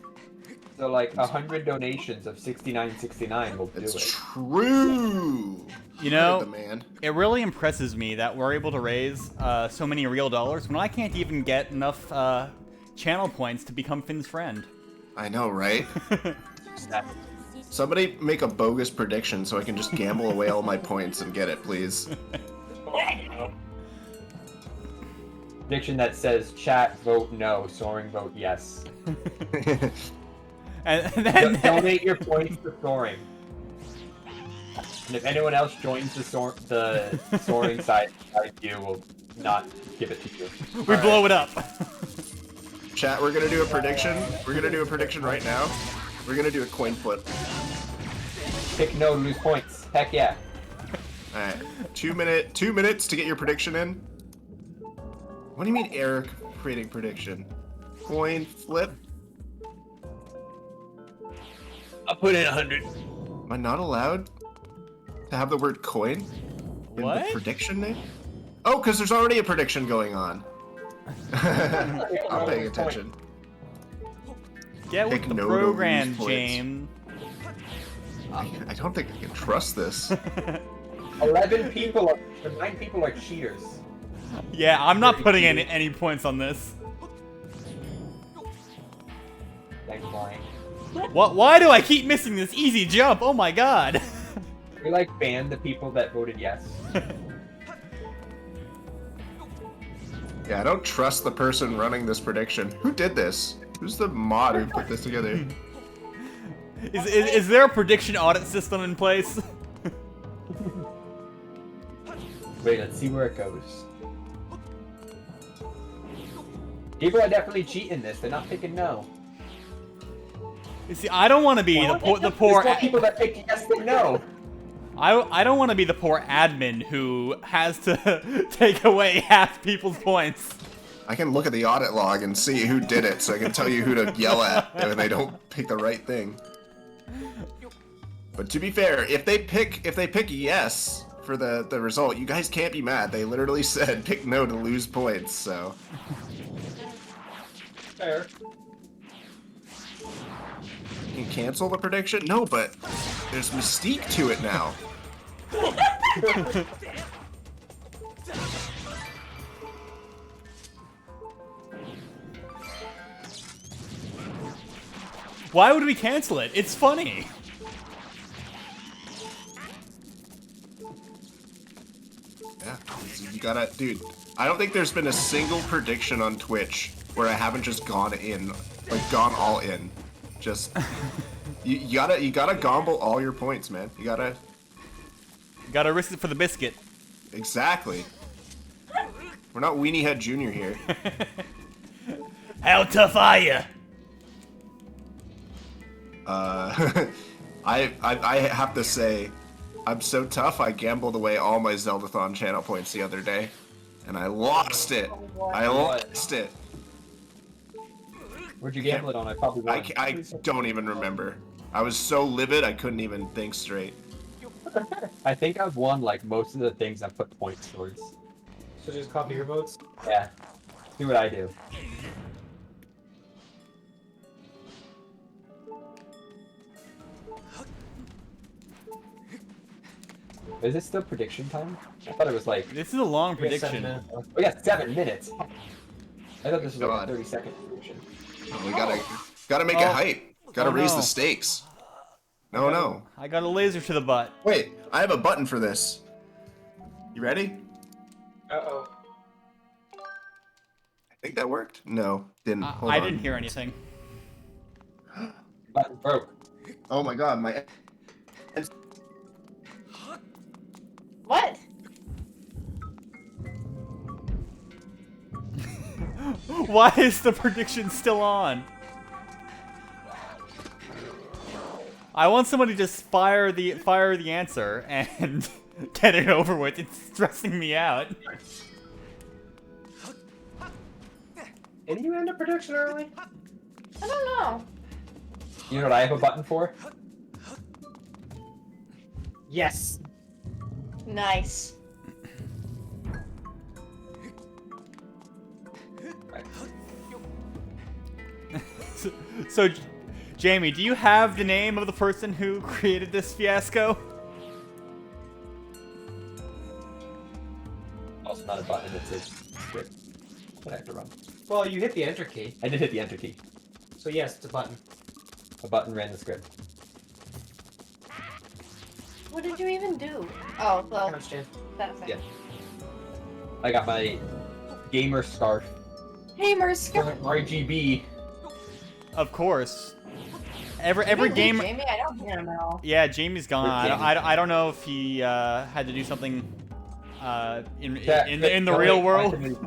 So like 100 donations of 69.69 will do It's it. true. You know, The man. it really impresses me that we're able to raise so many real dollars when I can't even get enough channel points to become Finn's friend. I know, right? Somebody make a bogus prediction so I can just gamble away all my points and get it, please. Prediction that says chat vote no, soaring vote yes. And then Donate your points to soaring. And if anyone else joins the soaring side, you will not give it to you. we blow it up. Chat, we're gonna do a prediction. We're gonna do a prediction right now. We're gonna do a coin flip. Pick no, lose points. Heck yeah. Alright. 2 minutes to get your prediction in. What do you mean Eric creating prediction? Coin flip? I'll put in 100. Am I not allowed to have the word coin in What? the prediction name? Oh, because there's already a prediction going on. I'm paying attention. Get with Pick the no to lose program, points. James. I don't think I can trust this. 9 people are cheaters. Yeah, I'm not putting any points on this. Thanks, flying. What? Why do I keep missing this easy jump? Oh my god. We like banned the people that voted yes. Yeah, I don't trust the person running this prediction. Who did this? Who's the mod who put this together? Is there a prediction audit system in place? Wait, let's see where it goes. People are definitely cheating this. They're not picking no. You see, I don't want to be the poor. There's more people that pick yes than no. I don't want to be the poor admin who has to take away half people's points. I can look at the audit log and see who did it, so I can tell you who to yell at when they don't pick the right thing. But to be fair, if they pick yes for the result, you guys can't be mad. They literally said pick no to lose points, so. Fair. You can cancel the prediction? No, but there's mystique to it now. Why would we cancel it? It's funny. Yeah, you gotta, dude. I don't think there's been a single prediction on Twitch where I haven't just gone all in. Just you gotta gamble all your points, man. You gotta risk it for the biscuit. exactly. We're not Weenie Head Jr. here. How tough are you? I have to say, I'm so tough. I gambled away all my Zeldathon channel points the other day, and I lost it. I lost it. Where'd you gamble it on? I probably won. I don't even remember. I was so livid I couldn't even think straight. I think I've won like most of the things I put points towards. So just copy your votes. Yeah. Do what I do. Is this still prediction time? I thought it was like... This is a long We got 7 prediction. minutes. We got 7 minutes. I thought this was like God. a 30-second prediction. We gotta make it hype. Gotta Oh, raise no. the stakes. No. I got a laser to the butt. Wait, I have a button for this. You ready? Uh-oh. I think that worked. No, didn't. Hold I on. didn't hear anything. Button broke. Oh my god, my. What? Why is the prediction still on? I want somebody to just fire the answer and get it over with. It's stressing me out. Did you end up production early? I don't know. You know what I have a button for? Yes. Nice. So, Jamie, do you have the name of the person who created this fiasco? Also not a button, it's a script that I have to run. Well, you hit the enter key, I did hit the enter key. so yes, it's a button. A button ran the script. What did you even do? Oh, well, Couch jam. that thing. Yeah. I got my gamer scarf. Gamer scarf. RGB. Of course. Every game. Jamie, I don't hear him now. Yeah, Jamie's gone. Where's Jamie? I don't know if he had to do something in the Donate real my world. time.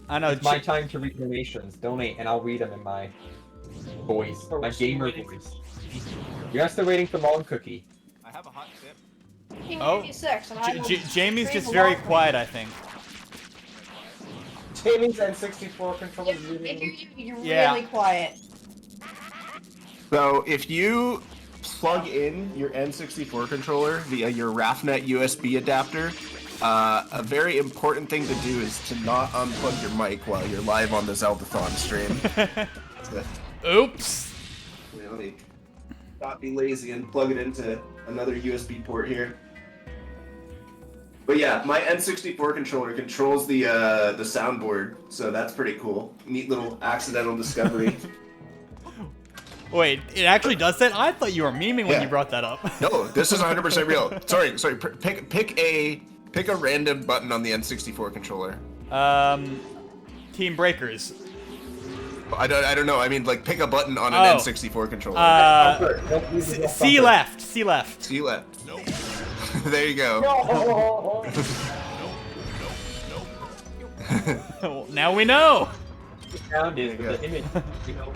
I know. It's my time to read donations. Donate, and I'll read them in my voice, Oh, my we're still gamer waiting. voice. We are still waiting for Long Cookie. I have a hot tip. King Oh. 86, and I Jamie's just very quiet, I think. Jamie's N64 controller is You're Yeah. really quiet. So if you plug in your N64 controller via your RAFnet USB adapter, a very important thing to do is to not unplug your mic while you're live on the Zeldathon stream. Oops. Wait, let me not be lazy and plug it into another USB port here. But yeah, my N64 controller controls the soundboard, so that's pretty cool. Neat little accidental discovery. Wait, it actually does that? I thought you were memeing when Yeah. you brought that up. No, this is 100% real. Sorry. Pick a random button on the N64 controller. Team Breakers. I don't know. I mean, like, pick a button on an Oh. N64 controller. C left. C left. See you left. There you go. Well, now we know. Sound is There you the image. You know.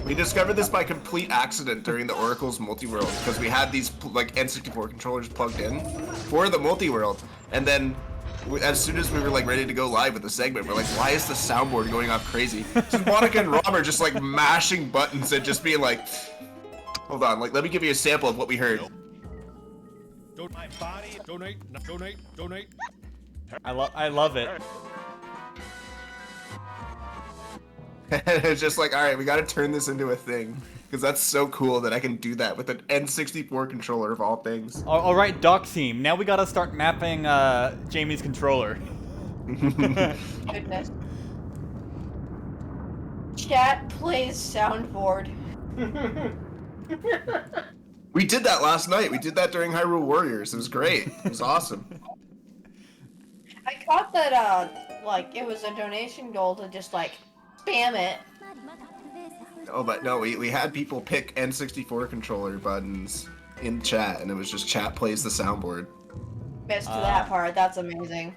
We discovered this by complete accident during the Oracle's multi-world because we had these like N64 controllers plugged in for the multi-world, and then as soon as we were like ready to go live with the segment, we're like, why is the soundboard going off crazy? Just Monica and Rob are just like mashing buttons and just being like, hold on, like let me give you a sample of what we heard. Donate my body. Donate. I love it. It's just like, all right, we got to turn this into a thing because that's so cool that I can do that with an N64 controller of all things. All right, Doc team. Now we gotta start mapping Jamie's controller. Goodness. Chat plays soundboard. We did that last night. We did that during Hyrule Warriors. It was great. It was awesome. I caught that, like, it was a donation goal to just, like, spam it. Oh, but no, we had people pick N64 controller buttons in chat, and it was just chat plays the soundboard. Missed that part. That's amazing.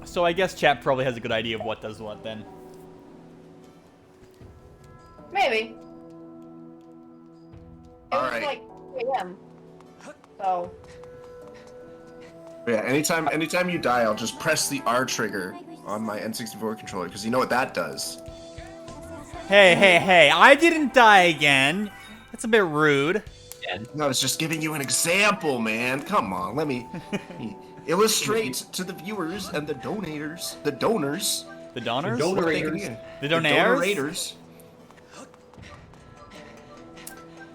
So I guess chat probably has a good idea of what does what then. Maybe. It was Alright. like 2 a.m. So, But yeah, anytime you die, I'll just press the R trigger on my N64 controller, because you know what that does. Hey, I didn't die again. That's a bit rude. No, I was just giving you an example, man. Come on, let me illustrate to the viewers and the donors. The donors? Donarators. The The donaires? donarators.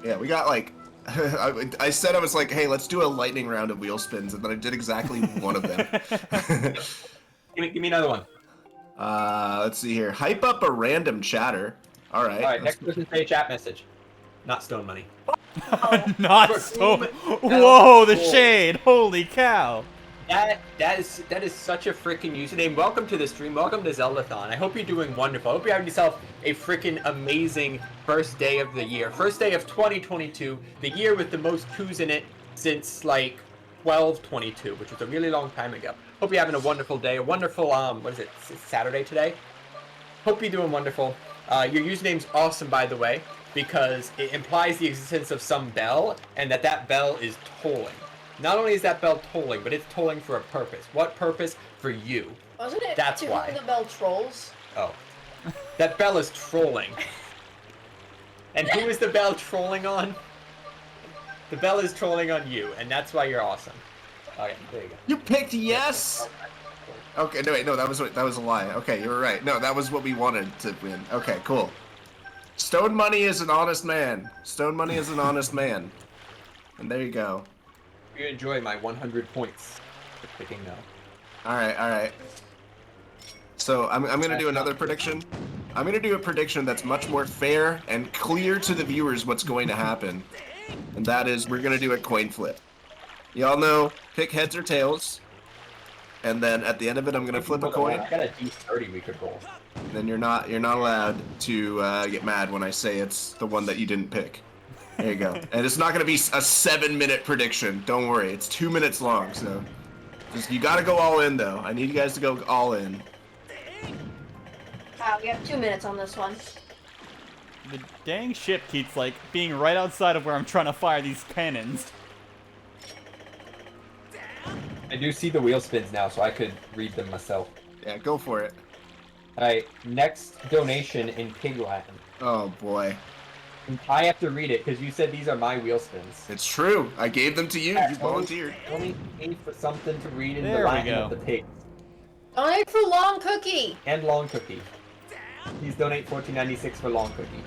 Yeah, we got like I said I was like, hey, let's do a lightning round of wheel spins, and then I did exactly one of them. Give me another one. Let's see here. Hype up a random chatter. All right. All right, next person say chat message. Not Stone Money. Not so. Whoa, the shade! Holy cow! That is such a freaking username. Welcome to the stream. Welcome to Zeldathon. I hope you're doing wonderful. I hope you're having yourself a freaking amazing first day of the year. First day of 2022. The year with the most coups in it since like 1222, which was a really long time ago. Hope you're having a wonderful day. A wonderful what is it? It's Saturday today. Hope you're doing wonderful. Your username's awesome, by the way, because it implies the existence of some bell, and that bell is tolling. Not only is that bell tolling, but it's tolling for a purpose. What purpose? For you. Wasn't it That's to why. whom the bell trolls? Oh. That bell is trolling. And who is the bell trolling on? The bell is trolling on you, and that's why you're awesome. Okay, there you go. You picked yes. Okay, no wait, no, that was a lie. Okay, you were right. No, that was what we wanted to win. Okay, cool. Stone Money is an honest man. Stone Money is an honest man. And there you go. You enjoy my 100 points for picking no. All right. So I'm gonna do another prediction. I'm gonna do a prediction that's much more fair and clear to the viewers what's going to happen, and that is we're gonna do a coin flip. Y'all know, pick heads or tails, and then at the end of it, I'm gonna flip a coin. I got a D30 we could roll. Then you're not allowed to get mad when I say it's the one that you didn't pick. There you go. And it's not gonna be a 7-minute prediction. Don't worry, it's 2 minutes long. So, just you gotta go all in though. I need you guys to go all in. We have 2 minutes on this one. The dang ship keeps, like, being right outside of where I'm trying to fire these cannons. I do see the wheel spins now, so I could read them myself. Yeah, go for it. Alright, next donation in Pig Latin. Oh boy. I have to read it, because you said these are my wheel spins. It's true. I gave them to you. You volunteered. Only paid for something to read in There the we Latin go. of the pig. Donate for Long Cookie! And Long Cookie. Please donate $14.96 for Long Cookie.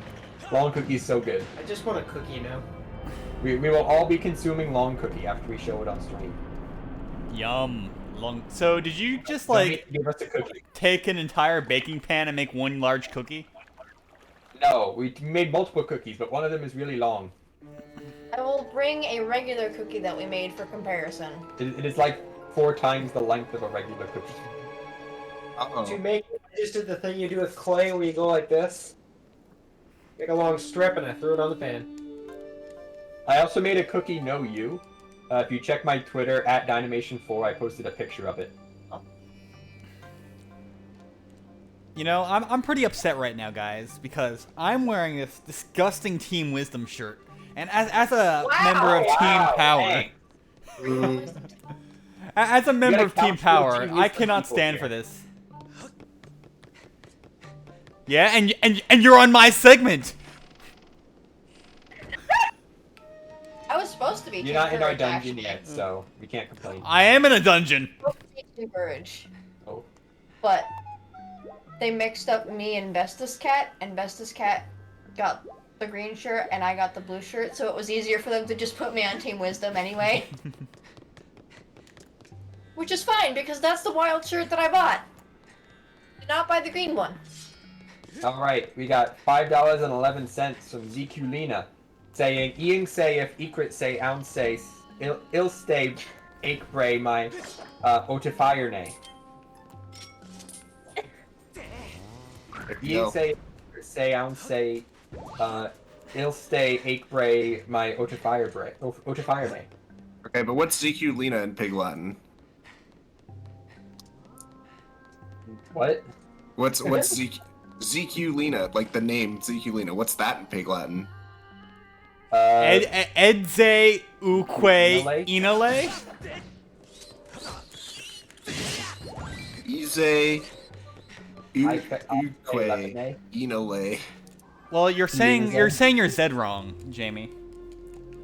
Long Cookie's so good. I just want a cookie now. We will all be consuming Long Cookie after we show it on stream. Yum. So did you just, like, Give us a cookie. take an entire baking pan and make one large cookie? No, we made multiple cookies, but one of them is really long. I will bring a regular cookie that we made for comparison. It is like 4 times the length of a regular cookie. Did you make it? I just did the thing you do with clay where you go like this. Make a long strip and I threw it on the pan. I also made a cookie no you. If you check my Twitter at Dynamation4, I posted a picture of it. You know, I'm pretty upset right now, guys, because I'm wearing this disgusting Team Wisdom shirt. And as a member of Team Power... Dang. As a member of Team couch full of Power, Team I Wisdom cannot people stand here. for this. Yeah, and you're on my segment! I was supposed to be You're not in our Courage, dungeon actually. yet, so we can't complain. I am in a dungeon! Supposed to be Team Courage. Oh. But they mixed up me and Vestas Cat, and Vestas Cat got the green shirt and I got the blue shirt, so it was easier for them to just put me on Team Wisdom anyway. Which is fine, because that's the wild shirt that I bought. Did not buy the green one. Alright, we got $5.11 from ZQ Lena saying, Iing say if Ikrit say ounce say il stay ake bray my otifire nay. Iing say ounce say il stay ake bray my otifire nay. Okay, but what's ZQ Lena in Pig Latin? What? What's ZQ Lena, like the name ZQ Lena? What's that in Pig Latin? Edze Ukwe Inale? Ize Ukwe Lepine. Inale. Well, you're saying you're Zed wrong, Jamie.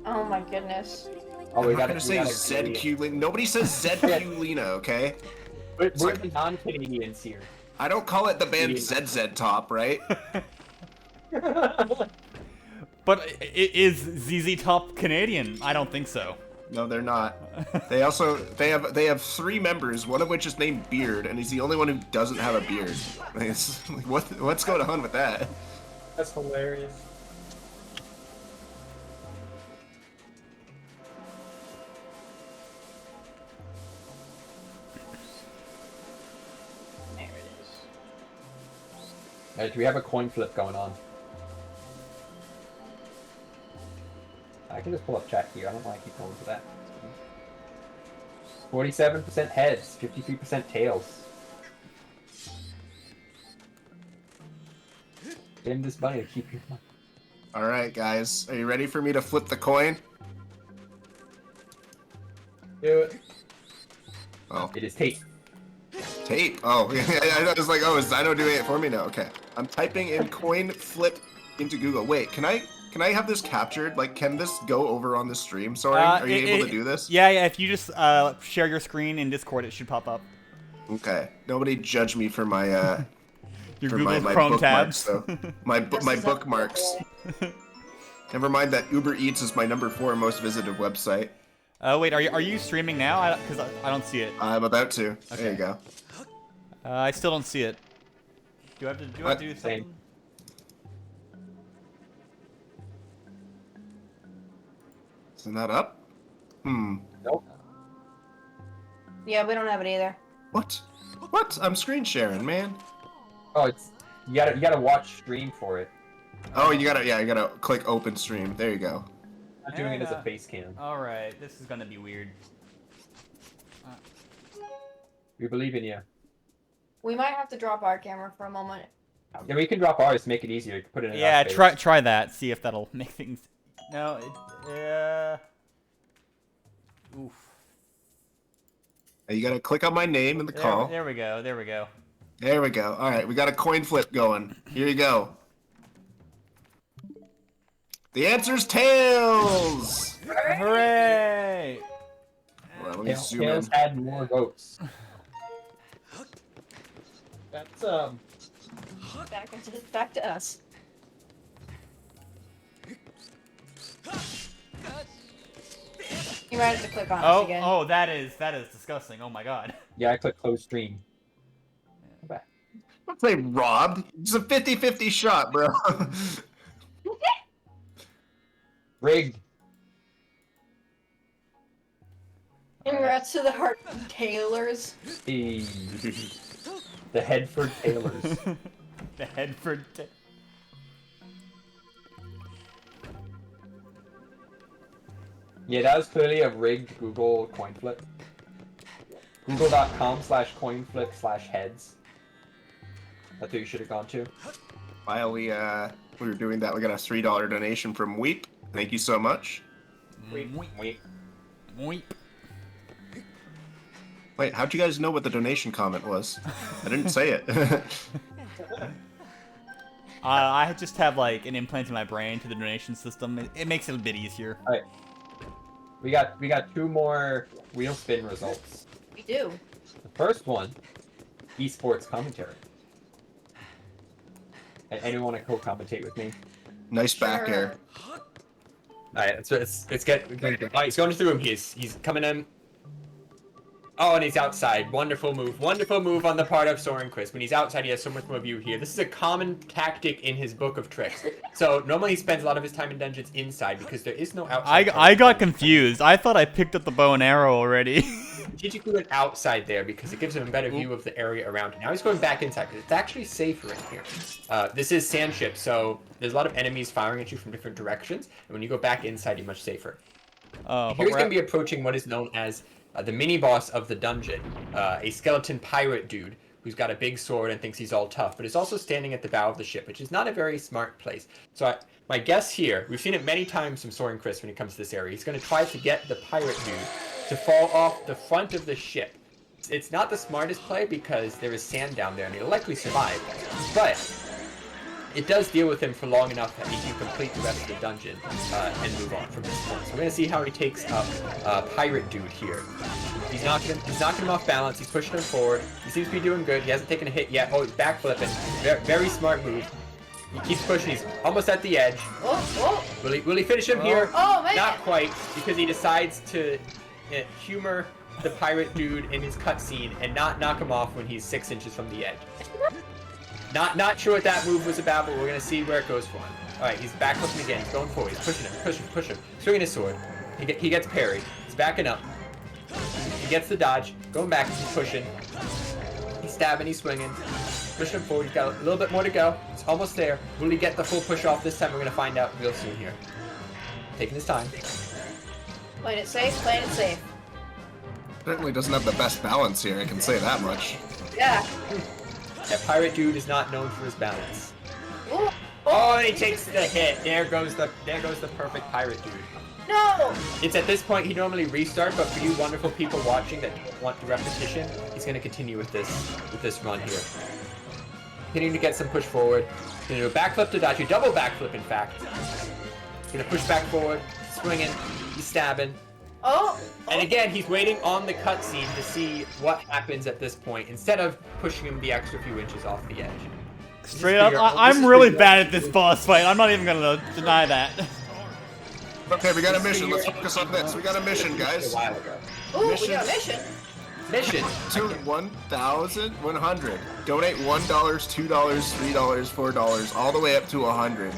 Oh my goodness. Oh, I'm we not got gonna say ZQ Lena. Nobody says ZQ Lena, okay? We're the non-Canadians here. I don't call it the band ZZ Top, right? But is ZZ Top Canadian? I don't think so. No, they're not. They have 3 members, one of which is named Beard, and he's the only one who doesn't have a beard. Like, it's, like, what's going on with that? That's hilarious. There it is. Alright, do we have a coin flip going on? I can just pull up chat here. I don't want to keep going for that. 47% heads, 53% tails. Spin this money to keep your money. All right, guys, are you ready for me to flip the coin? Do it. Oh, It is tape. tape. Oh, I was like, oh, is Zino doing it for me now? Okay, I'm typing in coin flip into Google. Wait, can I have this captured? Like, can this go over on the stream? Sorry, are you able to do this? Yeah, if you just share your screen in Discord, it should pop up. Okay. Nobody judge me for my Your for Google my Chrome bookmarks, tabs. though. My bookmarks. Never mind that Uber Eats is my #4 most visited website. Wait, are you streaming now? Because I don't see it. I'm about to. Okay. There you go. I still don't see it. Do I have to do something? Same. Isn't that up? Nope. Yeah, we don't have it either. What? What? I'm screen sharing, man. Oh, it's you gotta watch stream for it. Oh, you gotta click open stream. There you go. I'm doing it as a face cam. Alright, this is gonna be weird. We believe in you. We might have to drop our camera for a moment. Yeah, we can drop ours to make it easier. Put it in. Yeah, our face. try that. See if that'll make things. No, oof. You gotta click on my name in the call. There we go. There we go. There we go. All right, we got a coin flip going. Here you go. The answer's tails. Hooray! Well, let me zoom in. Tails had more votes. That's Back to us. You might have to click on us again. Oh, that is disgusting. Oh my god. Yeah, I click close stream. Don't say robbed. It's a 50-50 shot, bro. Rigged. Congrats to the Hartford Taylors. The Headford Taylors. The Headford. Yeah, that was clearly a rigged Google coin flip. Google.com/coinflip/heads. That's what you should have gone to. While we were doing that, we got a $3 donation from Weep. Thank you so much. Wait. Wait, how'd you guys know what the donation comment was? I didn't say it. I just have like an implant in my brain to the donation system. It makes it a bit easier. All right. We got 2 more wheel spin results. We do. The first one, esports commentary. And anyone want to co-commentate with me? Nice back Sure. air. All right, so it's he's going through him. He's coming in. Oh, and he's outside. Wonderful move on the part of Sorenquist. When he's outside, he has so much more view here. This is a common tactic in his book of tricks. So normally he spends a lot of his time in dungeons inside because there is no outside. I got confused. I thought I picked up the bow and arrow already. Strategically went outside there because it gives him a better view of the area around him. Now he's going back inside because it's actually safer in here. This is Sandship, so there's a lot of enemies firing at you from different directions. And when you go back inside, you're much safer. Oh, Here he's going to be approaching what is known as the mini-boss of the dungeon, a skeleton pirate dude who's got a big sword and thinks he's all tough, but is also standing at the bow of the ship, which is not a very smart place. So my guess here, we've seen it many times from Soren Chris when it comes to this area, he's going to try to get the pirate dude to fall off the front of the ship. It's not the smartest play because there is sand down there and he'll likely survive, but it does deal with him for long enough that he can complete the rest of the dungeon and move on from this point. So we're going to see how he takes up Pirate Dude here. He's knocking him off balance. He's pushing him forward. He seems to be doing good. He hasn't taken a hit yet. Oh, he's backflipping. Very smart move. He keeps pushing. He's almost at the edge. Oh. Will he finish him here? Oh, man. Not quite, because he decides to humor the pirate dude in his cutscene and not knock him off when he's 6 inches from the edge. Not sure what that move was about, but we're gonna see where it goes for him. All right, he's backflipping again. He's going forward. He's pushing him. Swinging his sword. He gets parried. He's backing up. He gets the dodge. Going back. He's pushing. He's stabbing. He's swinging. Pushing him forward. He's got a little bit more to go. It's almost there. Will he get the full push off this time? We're gonna find out real soon here. Taking his time. Playing it safe. Certainly doesn't have the best balance here, I can say that much. Yeah. That pirate dude is not known for his balance. Ooh. Oh, and he takes the hit. There goes the perfect pirate dude. No! It's at this point he normally restart, but for you wonderful people watching that don't want the repetition, he's gonna continue with this run here. Continuing to get some push forward. Gonna do a backflip to dodge, a double backflip in fact. Gonna push back forward, swinging, he's stabbing. Oh! And again, he's waiting on the cutscene to see what happens at this point, instead of pushing him the extra few inches off the edge. Straight up, I'm really bad at this boss fight. I'm not even gonna deny that. Okay, we got a mission. Let's focus on this. We got a mission, guys. A while ago. Ooh, we got a mission. Mission. To 1,100. Donate $1, $2, $3, $4, all the way up to 100.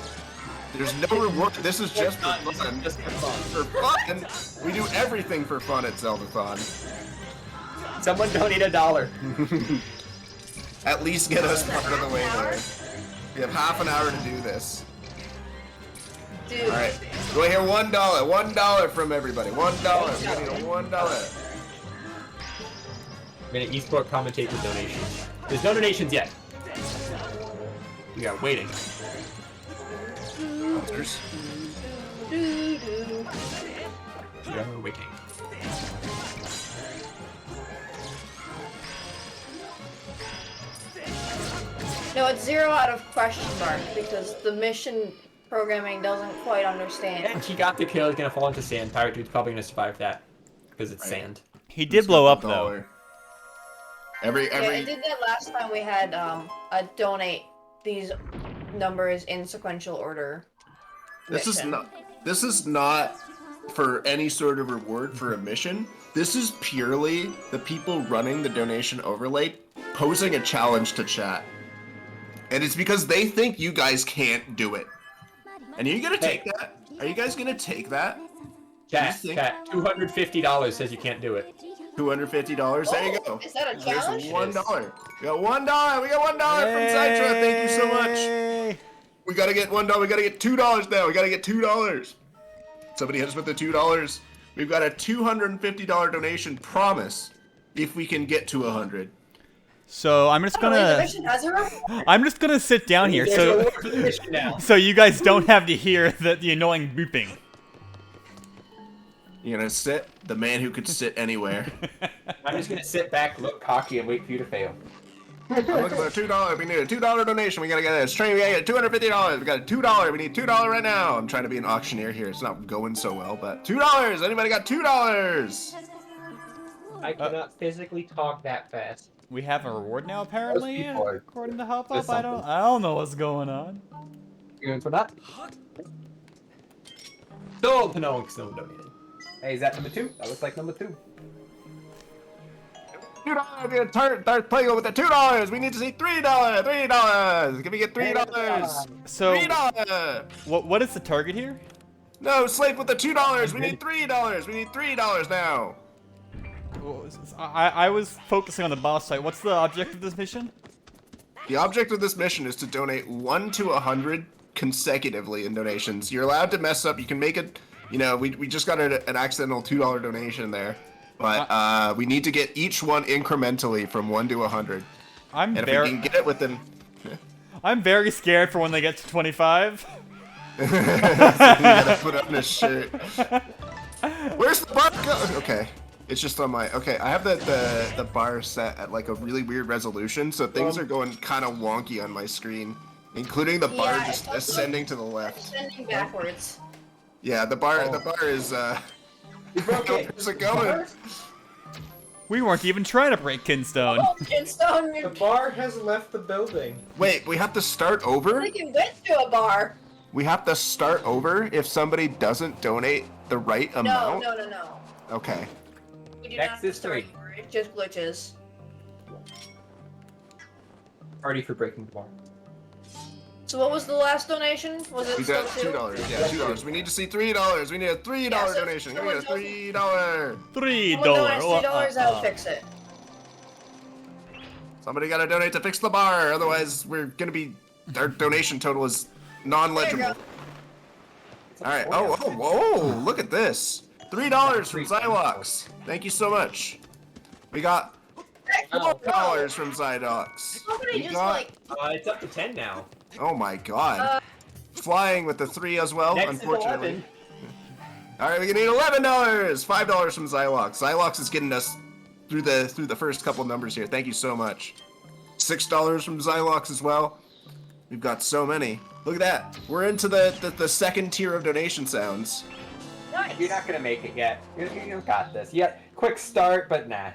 There's no reward. This is just for fun. Just for fun. For fun. We do everything for fun at Zeldathon. Someone donate $1. At least get us part of the way there. We have half an hour to do this. Dude. All right. Do I hear $1? $1 from everybody. $1. We need a $1. I'm gonna esport commentate the donations. There's no donations yet. We are waiting. There's We are waiting. No, it's 0 out of question mark because the mission programming doesn't quite understand. And he got the kill. He's gonna fall into sand. Pirate dude's probably gonna survive that because it's sand. He did blow up though. $1. Every Yeah, it did that last time we had a donate these numbers in sequential order. This is mission. not for any sort of reward for a mission. This is purely the people running the donation overlay posing a challenge to chat. And it's because they think you guys can't do it. And are you gonna take that? Are you guys gonna take that? Chat, $250 says you can't do it. $250. There you go. Is that a There's challenge? $1. We got $1. We got $1 from Citra. Thank you so much. Yay! We gotta get $1. We gotta get $2 now. We gotta get $2. Somebody hit us with the $2. We've got a $250 donation promise if we can get to 100. So I'm just Oh, the gonna mission has a reward. I'm just gonna sit down here There's a so reward for the mission now. so you guys don't have to hear the annoying booping. You're gonna sit, the man who could sit anywhere. I'm just gonna sit back, look cocky, and wait for you to fail. I'm looking for $2. We need a $2 donation. We gotta get this. Train. We gotta get $250. We got a $2. We need $2 right now. I'm trying to be an auctioneer here. It's not going so well, but $2. Anybody got $2? I cannot physically talk that fast. We have a reward now apparently, people are- according to Hop there's Up. I don't know what's going on. You going for that? Sold to no one donated. Hey, is that number 2? That looks like number 2. $2. Start playing with the $2. We need to see $3. $3. Can we get $3? So $3. what is the target here? No, Slate with the $2. We need $3. We need $3 now. I was focusing on the boss fight. What's the object of this mission? The object of this mission is to donate 1 to 100 consecutively in donations. You're allowed to mess up. You can make it. You know, we just got an accidental $2 donation there, but we need to get each one incrementally from 1 to 100. And if we can get it within. I'm very scared for when they get to 25. You gotta put on this shirt. Where's the bar go? Okay. It's just on my, okay, I have the bar set at like a really weird resolution, so things are going kind of wonky on my screen, including the bar Yeah, just ascending to the left. Ascending backwards. Yeah, the bar is, where's it going? We weren't even trying to break Kinstone. Oh, Kinstone, The bar has left the building. Wait, we have to start over? we can get to a bar. We have to start over if somebody doesn't donate the right No, amount? no. Okay. We do Next not have to is start 3. over. It just glitches. Party for breaking the bar. So what was the last donation? Was it We still got two? $2. Yeah, $2. We need to see $3. We need a $3 Yeah, so donation. Give me a someone $3. $3. Someone donates $3, I'll fix it. Somebody gotta donate to fix the bar, otherwise we're gonna be, our donation total is non-legible. There you Alright, whoa, look at this. $3 from Zylox. Thank you so much. We got $4 from Zydox. Somebody We just got, like It's up to 10 now. oh my god. flying with the 3 as well, Next is unfortunately. 11. All right, we need $11. $5 from Zylox. Zylox is getting us through the first couple numbers here. Thank you so much. $6 from Zylox as well. We've got so many. Look at that. We're into the second tier of donation sounds. Nice. You're not gonna make it yet. You got this. Yeah, quick start, but nah.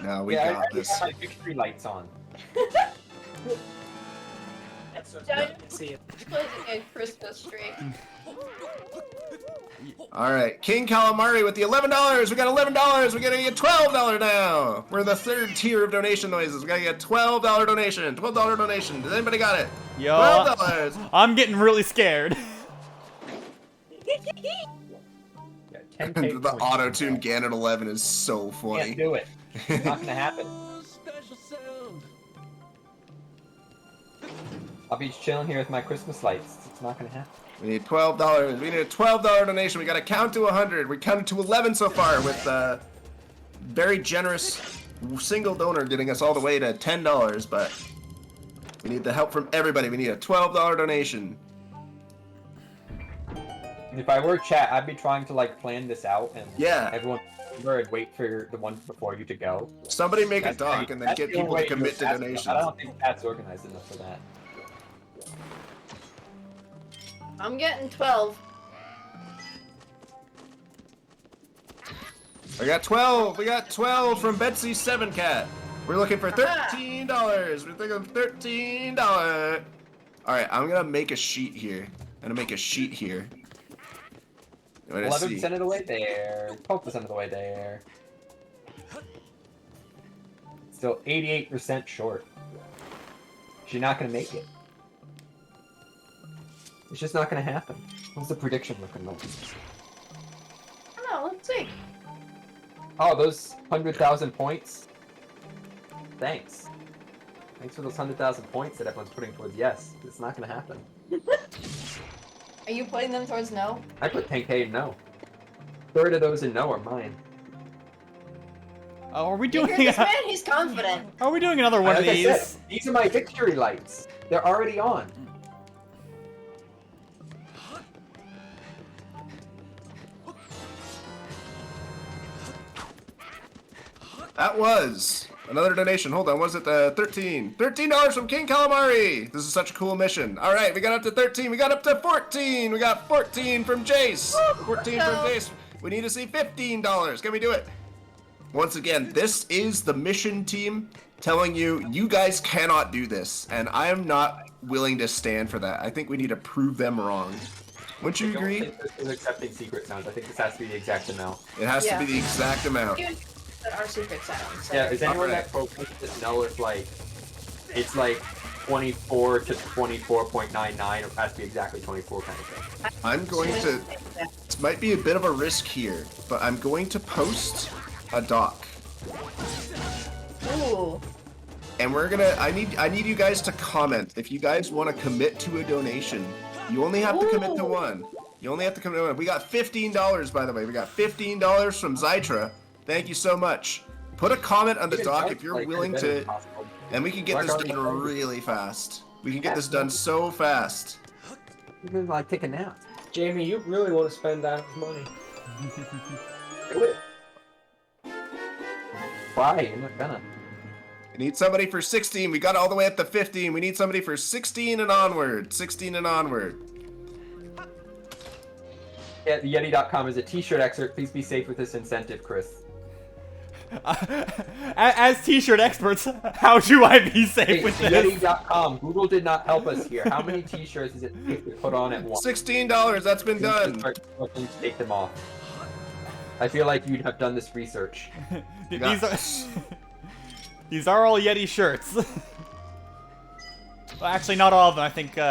No, we I got already this. have my victory lights on. See it. Closing a Christmas tree. All right, King Calamari with the $11. We got $11. We gotta get $12 now. We're in the third tier of donation noises. We gotta get $12 donation. $12 donation. Does anybody got it? Yo, $12. I'm getting really scared. Yeah, 10K The points. auto-tune Ganon 11 is so funny. Can't do it. It's not gonna happen. I'll be chilling here with my Christmas lights. It's not gonna happen. We need $12. We need a $12 donation. We gotta count to 100. We counted to 11 so far with very generous single donor getting us all the way to $10, but we need the help from everybody. We need a $12 donation. If I were chat, I'd be trying to like plan this out and Yeah. everyone would wait for the one before you to go. Somebody make a That's doc the- and then that's get the only people way to commit to that's- donations. I don't think that's organized enough for that. I'm getting 12. We got 12. We got 12 from Betsy 7 Cat. We're looking for $13. We're thinking $13. All right, I'm gonna make a sheet here. I'm gonna make a sheet here. Let's see. 11% of the way there. 12% of the way there. Still 88% short. She's not gonna make it. It's just not gonna happen. What's the prediction looking like? I don't know, let's see. Oh, those 100,000 points. Thanks. Thanks for those 100,000 points that everyone's putting towards yes. It's not gonna happen. Are you putting them towards no? I put 10K in no. Third of those in no are mine. Oh, are we You doing? hear this man? He's confident. Are we doing another one of Like I these? said, these are my victory lights. They're already on. That was another donation. Hold on, was it the 13? $13 from King Calamari. This is such a cool mission. All right, we got up to 13. We got up to 14. We got 14 from Jace. 14 from Jace. We need to see $15. Can we do it? Once again, this is the mission team telling you, you guys cannot do this. And I am not willing to stand for that. I think we need to prove them wrong. Wouldn't you I don't agree? think this is accepting secret sounds. I think this has to be the exact amount. It has to Yeah. be the exact amount. Even that our secret sounds. Yeah, is anyone Alright. that focused to know if like it's like 24 to 24.99 or it has to be exactly 24 kind of thing? I'm going to... This might be a bit of a risk here, but I'm going to post a doc. Ooh. And we're gonna... I need you guys to comment. If you guys want to commit to a donation, you only have to commit to Ooh. one. You only have to commit to one. We got $15, by the way. We got $15 from Zytra. Thank you so much. Put a comment on the doc if you're Like, willing better to... than possible. And we can get Like this already done done. really fast. We can get this done so fast. You can like take a nap. Jamie, you really want to spend that money. Do it. Why? You're not gonna. We need somebody for 16. We got all the way up to 15. We need somebody for 16 and onward. 16 and onward. Yeah, the Yeti.com is a t-shirt excerpt. Please be safe with this incentive, Chris. As t-shirt experts, how do I be safe Hey, with this? Yeti.com. Google did not help us here. How many t-shirts is it safe to put on at once? $16. That's been done. Please take them off. I feel like you'd have done this research. These are these are all Yeti shirts. Well, actually, not all of them. I think two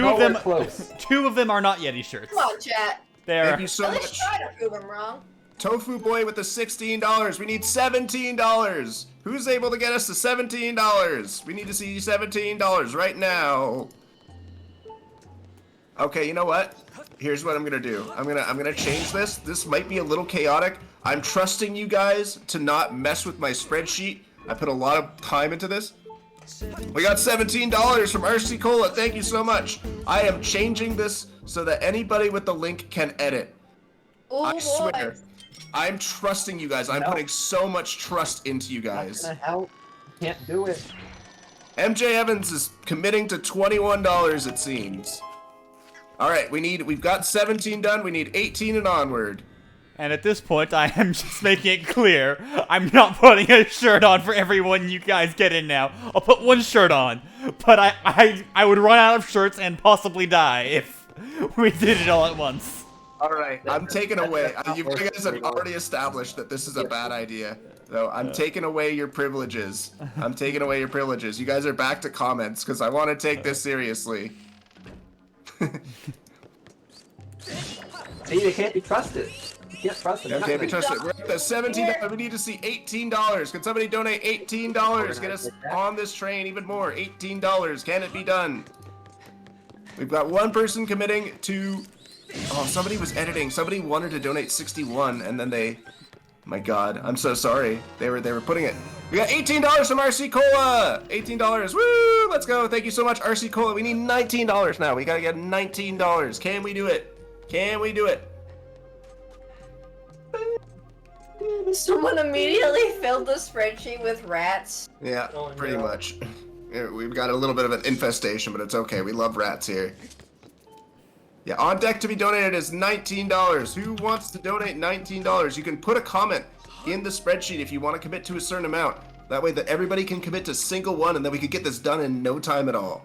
of them. Close. 2 of them are not Yeti shirts. Come on, chat. They're Thank you so At least much. try to prove him wrong. Tofu Boy with the $16. We need $17. Who's able to get us to $17? We need to see $17 right now. Okay, you know what? Here's what I'm gonna do. I'm gonna change this. This might be a little chaotic. I'm trusting you guys to not mess with my spreadsheet. I put a lot of time into this. We got $17 from RC Cola. Thank you so much. I am changing this so that anybody with the link can edit. Oh I boy. swear. I'm trusting you guys. I'm putting so much trust into you guys. Not gonna help. Can't do it. MJ Evans is committing to $21, it seems. All right, we've got 17 done. We need 18 and onward. And at this point, I am just making it clear, I'm not putting a shirt on for everyone you guys get in now. I'll put one shirt on, but I would run out of shirts and possibly die if we did it all at once. All right, I'm taking away. You guys have already established that this is a bad idea. So I'm taking away your privileges. I'm taking away your privileges. You guys are back to comments because I want to take this seriously. See, they can't be trusted. You can't trust them. Yeah, can't be trusted. We're at the $17. We need to see $18. Can somebody donate $18? Get us on this train even more. $18. Can it be done? We've got one person committing to. Oh, somebody was editing. Somebody wanted to donate 61, and then they. My God, I'm so sorry. They were putting it. We got $18 from RC Cola. $18. Woo! Let's go. Thank you so much, RC Cola. We need $19 now. We gotta get $19. Can we do it? Can we do it? Someone immediately filled the spreadsheet with rats. Yeah, Oh, pretty no. much. Yeah, we've got a little bit of an infestation, but it's okay. We love rats here. Yeah, on deck to be donated is $19. Who wants to donate $19? You can put a comment in the spreadsheet if you want to commit to a certain amount. That way that everybody can commit to single one, and then we could get this done in no time at all.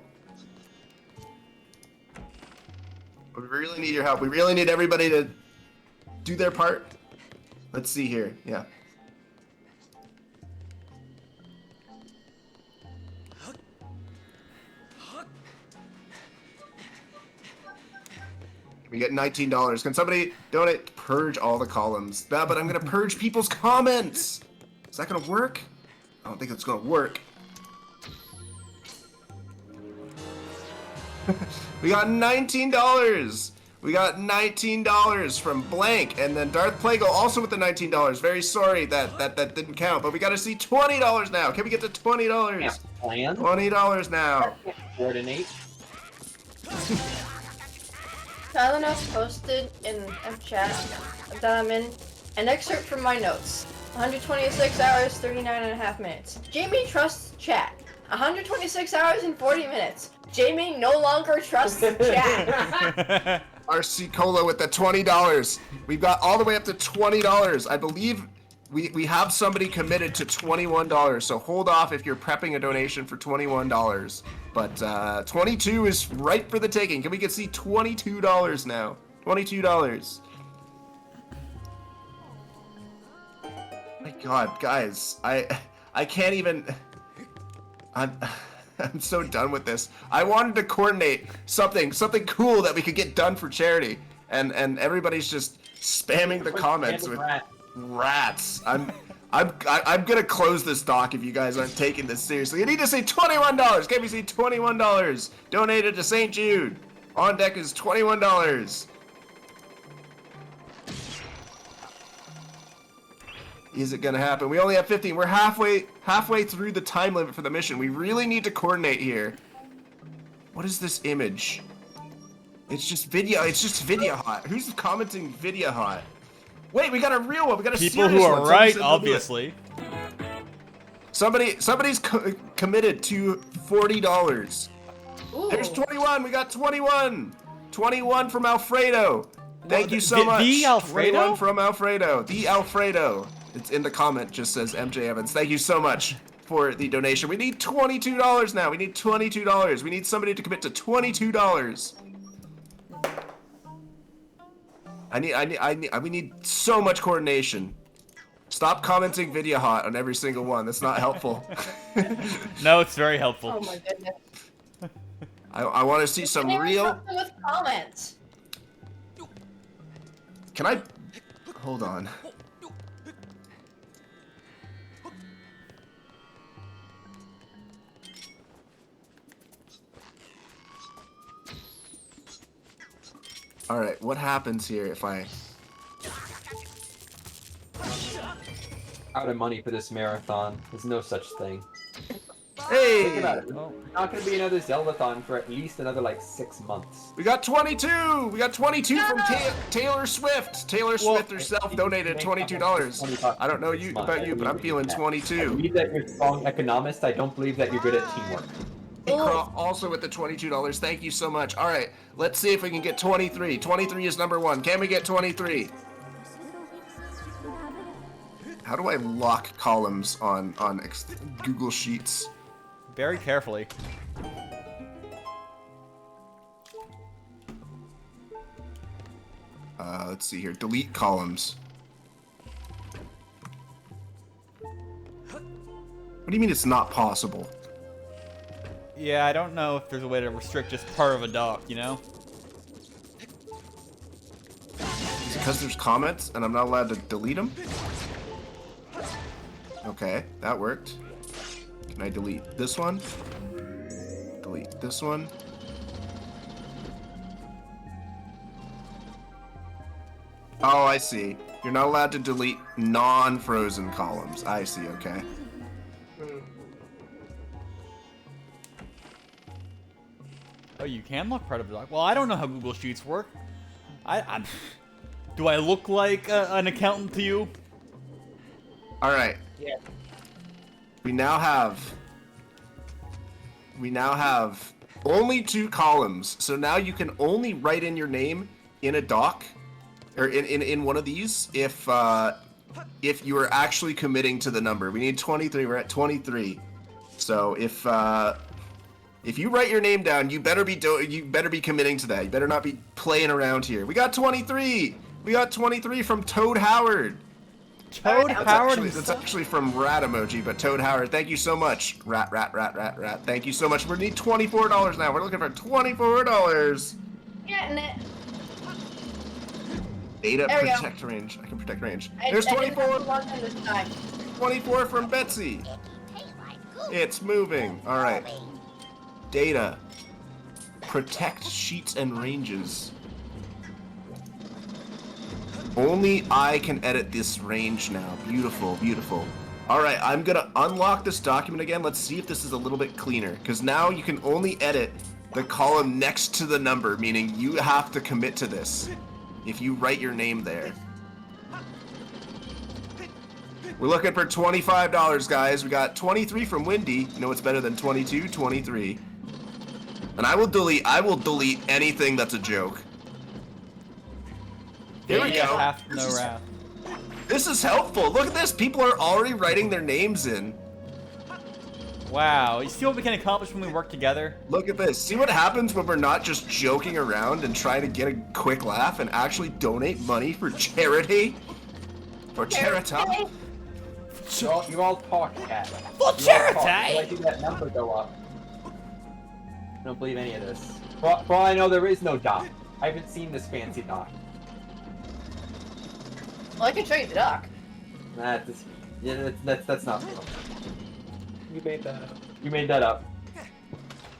We really need your help. We really need everybody to do their part. Let's see here. Yeah. We get $19. Can somebody donate? Purge all the columns. Nah, but I'm gonna purge people's comments. Is that gonna work? I don't think it's gonna work. We got $19. We got $19 from Blank, and then Darth Plago also with the $19. Very sorry that didn't count, but we gotta see $20 now. Can we get to $20? Yeah, plan. $20 now. Coordinate. Tylenol posted in a chat that I'm in an excerpt from my notes. 126 hours, 39 and a half minutes. Jamie trusts chat. 126 hours and 40 minutes. Jamie no longer trusts chat. RC Cola with the $20. We've got all the way up to $20. I believe we have somebody committed to $21, so hold off if you're prepping a donation for $21. But 22 is right for the taking. Can we get see $22 now? $22. My God, guys, I can't even. I'm so done with this. I wanted to coordinate something cool that we could get done for charity, and everybody's just spamming the comments with rats. I'm gonna close this doc if you guys aren't taking this seriously. I need to see $21. Can we see $21 donated to St. Jude? On deck is $21. Is it gonna happen? We only have 15. We're halfway through the time limit for the mission. We really need to coordinate here. What is this image? It's just video. It's just video hot. Who's commenting video hot? Wait, we got a real one. We got a People serious who one. are Somebody right, said they'll do it. obviously. Somebody's committed to $40. Ooh. There's 21. We got 21. 21 from Alfredo. Thank you so much. The Alfredo? 21 from Alfredo. The Alfredo. It's in the comment. Just says MJ Evans. Thank you so much for the donation. We need $22 now. We need $22. We need somebody to commit to $22. We need so much coordination. Stop commenting video hot on every single one. That's not helpful. No, it's very helpful. Oh my goodness. I want to see some Can't even real. trust them with comments. Can I? Hold on. All right, what happens here if I? Out of money for this marathon. There's no such thing. Think about Hey! it. There's not going to be another Zeldathon for at least another like 6 months. We got 22! We got 22 from Taylor Swift. Taylor Swift herself donated $22. I don't know about you, but I'm feeling I 22. believe that you're a strong economist. I don't believe that you're good at teamwork. Also with the $22. Thank you so much. All right, let's see if we can get 23. 23 is number 1. Can we get 23? How do I lock columns on Google Sheets? Very carefully. Let's see here. Delete columns. What do you mean it's not possible? Yeah, I don't know if there's a way to restrict just part of a doc, you know? Is it because there's comments and I'm not allowed to delete them? Okay, that worked. Can I delete this one? Delete this one. Oh, I see. You're not allowed to delete non-frozen columns. I see, okay. Oh, you can lock part of a doc. Well, I don't know how Google Sheets work. I'm do I look like an accountant to you? All right. Yeah. We now have only 2 columns. So now you can only write in your name in a doc or in one of these if you are actually committing to the number. We need 23. We're at 23. So if you write your name down, you better be committing to that. You better not be playing around here. We got 23. We got 23 from Toad Howard. Toad Howard. That's actually from Rat Emoji, but Toad Howard, thank you so much. Rat. Thank you so much. We need $24 now. We're looking for $24. Getting it. Data There we go. protect range. I can protect range. I There's didn't have 24. to log in this time. 24 from Betsy. It's moving. All right. Data. Protect sheets and ranges. Only I can edit this range now. Beautiful, beautiful. All right, I'm gonna unlock this document again. Let's see if this is a little bit cleaner, because now you can only edit the column next to the number, meaning you have to commit to this if you write your name there. We're looking for $25, guys. We got 23 from Wendy. You know what's better than 22? 23. And I will delete anything that's a joke. Here we go. Half, no wrath. This is helpful. Look at this. People are already writing their names in. Wow, you see what we can accomplish when we work together? Look at this. See what happens when we're not just joking around and trying to get a quick laugh and actually donate money for charity? For charity? You all talk, Cat. For charity? I see that number go up. I don't believe any of this. For all I know, there is no doc. I haven't seen this fancy doc. Well, I can show you the doc. That's not real. You made that up. You made that up.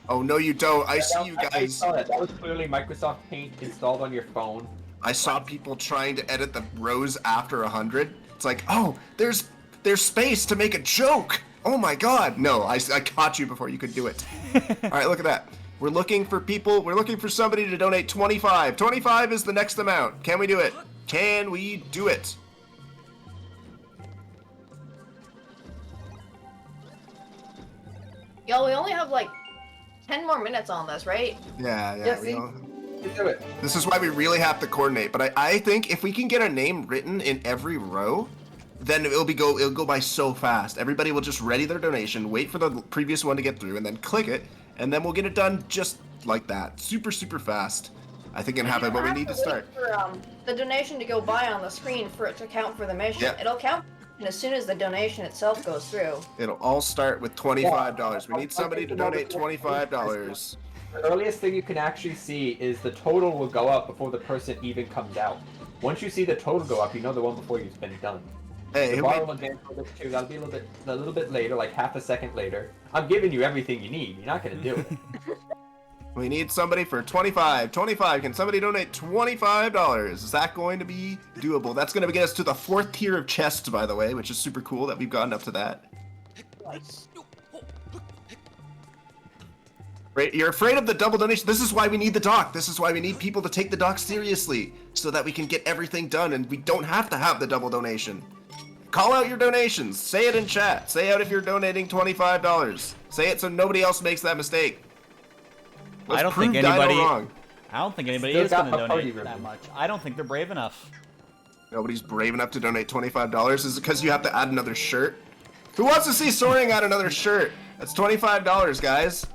Oh, no, you don't. I see you I guys. saw that. That was clearly Microsoft Paint installed on your phone. I saw people trying to edit the rows after 100. It's like, oh, there's space to make a joke. Oh my God. No, I caught you before you could do it. All right, look at that. We're looking for people. We're looking for somebody to donate 25. 25 is the next amount. Can we do it? Can we do it? Yo, we only have like 10 more minutes on this, right? Yeah. Yes, we see? don't- You do it. This is why we really have to coordinate. But I think if we can get a name written in every row, then it'll go by so fast. Everybody will just ready their donation, wait for the previous one to get through, and then click it, and then we'll get it done just like that. Super, super fast. I think it can happen, but we need to start. For the donation to go by on the screen for it to count for the mission. Yeah. It'll count as soon as the donation itself goes through. It'll all start with $25. We need somebody to donate $25. The earliest thing you can actually see is the total will go up before the person even comes out. Once you see the total go up, you know the one before you's been done. Hey, The who bar made- will advance a little bit too. That'll be a little bit later, like half a second later. I'm giving you everything you need. You're not gonna do it. we need somebody for 25. 25. Can somebody donate $25? Is that going to be doable? That's going to get us to the 4th tier of chests, by the way, which is super cool that we've gotten up to that. Nice. You're afraid of the double donation. This is why we need the doc. This is why we need people to take the doc seriously, so that we can get everything done and we don't have to have the double donation. Call out your donations. Say it in chat. Say out if you're donating $25. Say it so nobody else makes that mistake. Let's I don't prove think Dino anybody. wrong. I don't think anybody Still is got going to my party donate ribbon. that much. I don't think they're brave enough. Nobody's brave enough to donate $25. Is it because you have to add another shirt? Who wants to see Soaring add another shirt? That's $25, guys.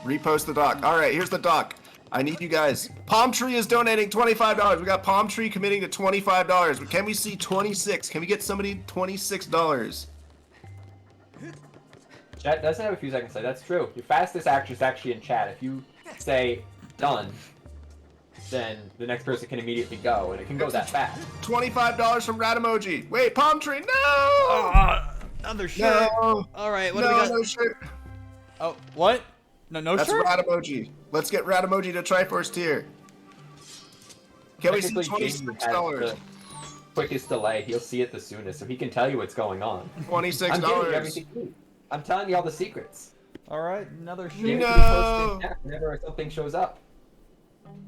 Repost the doc. All right, here's the doc. I need you guys. Palm Tree is donating $25. We got Palm Tree committing to $25. Can we see 26? Can we get somebody $26? Chat doesn't have a few seconds to say. That's true. Your fastest action is actually in chat. If you say done, then the next person can immediately go, and it can go that fast. $25 from Ratamoji. Wait, Palm Tree, no! Another shirt. No. All right, what do No, we got? no shirt. Oh, what? No That's shirt? Ratamoji. Let's get Ratamoji to Triforce tier. Can we see Technically, James has $26? the quickest delay. He'll see it the soonest, so he can tell you what's going on. I'm giving you $26. everything you need. I'm telling you all the secrets. All right, another shirt. James No. will be posting in chat whenever something shows up.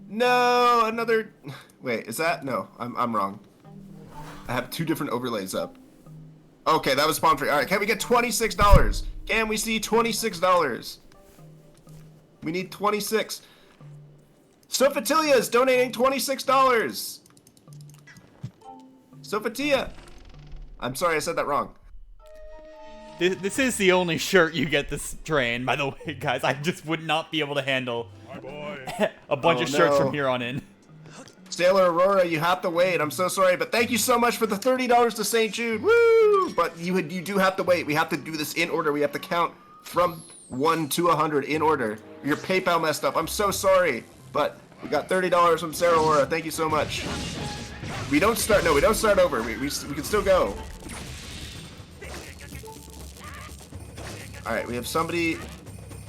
No, another. Wait, is that? No, I'm wrong. I have two different overlays up. Okay, that was Palm Tree. All right, can we get $26? Can we see $26? We need 26. Sophatia is donating $26. Sophatia. I'm sorry, I said that wrong. This is the only shirt you get this train, by the way, guys. I just would not be able to handle a bunch Oh, of shirts no. from here on in. Sailor Aurora, you have to wait. I'm so sorry, but thank you so much for the $30 to St. Jude. Woo! But you do have to wait. We have to do this in order. We have to count from 1 to 100 in order. Your PayPal messed up. I'm so sorry, but we got $30 from Sarah Aurora. Thank you so much. We don't start. No, we don't start over. We can still go. All right, we have somebody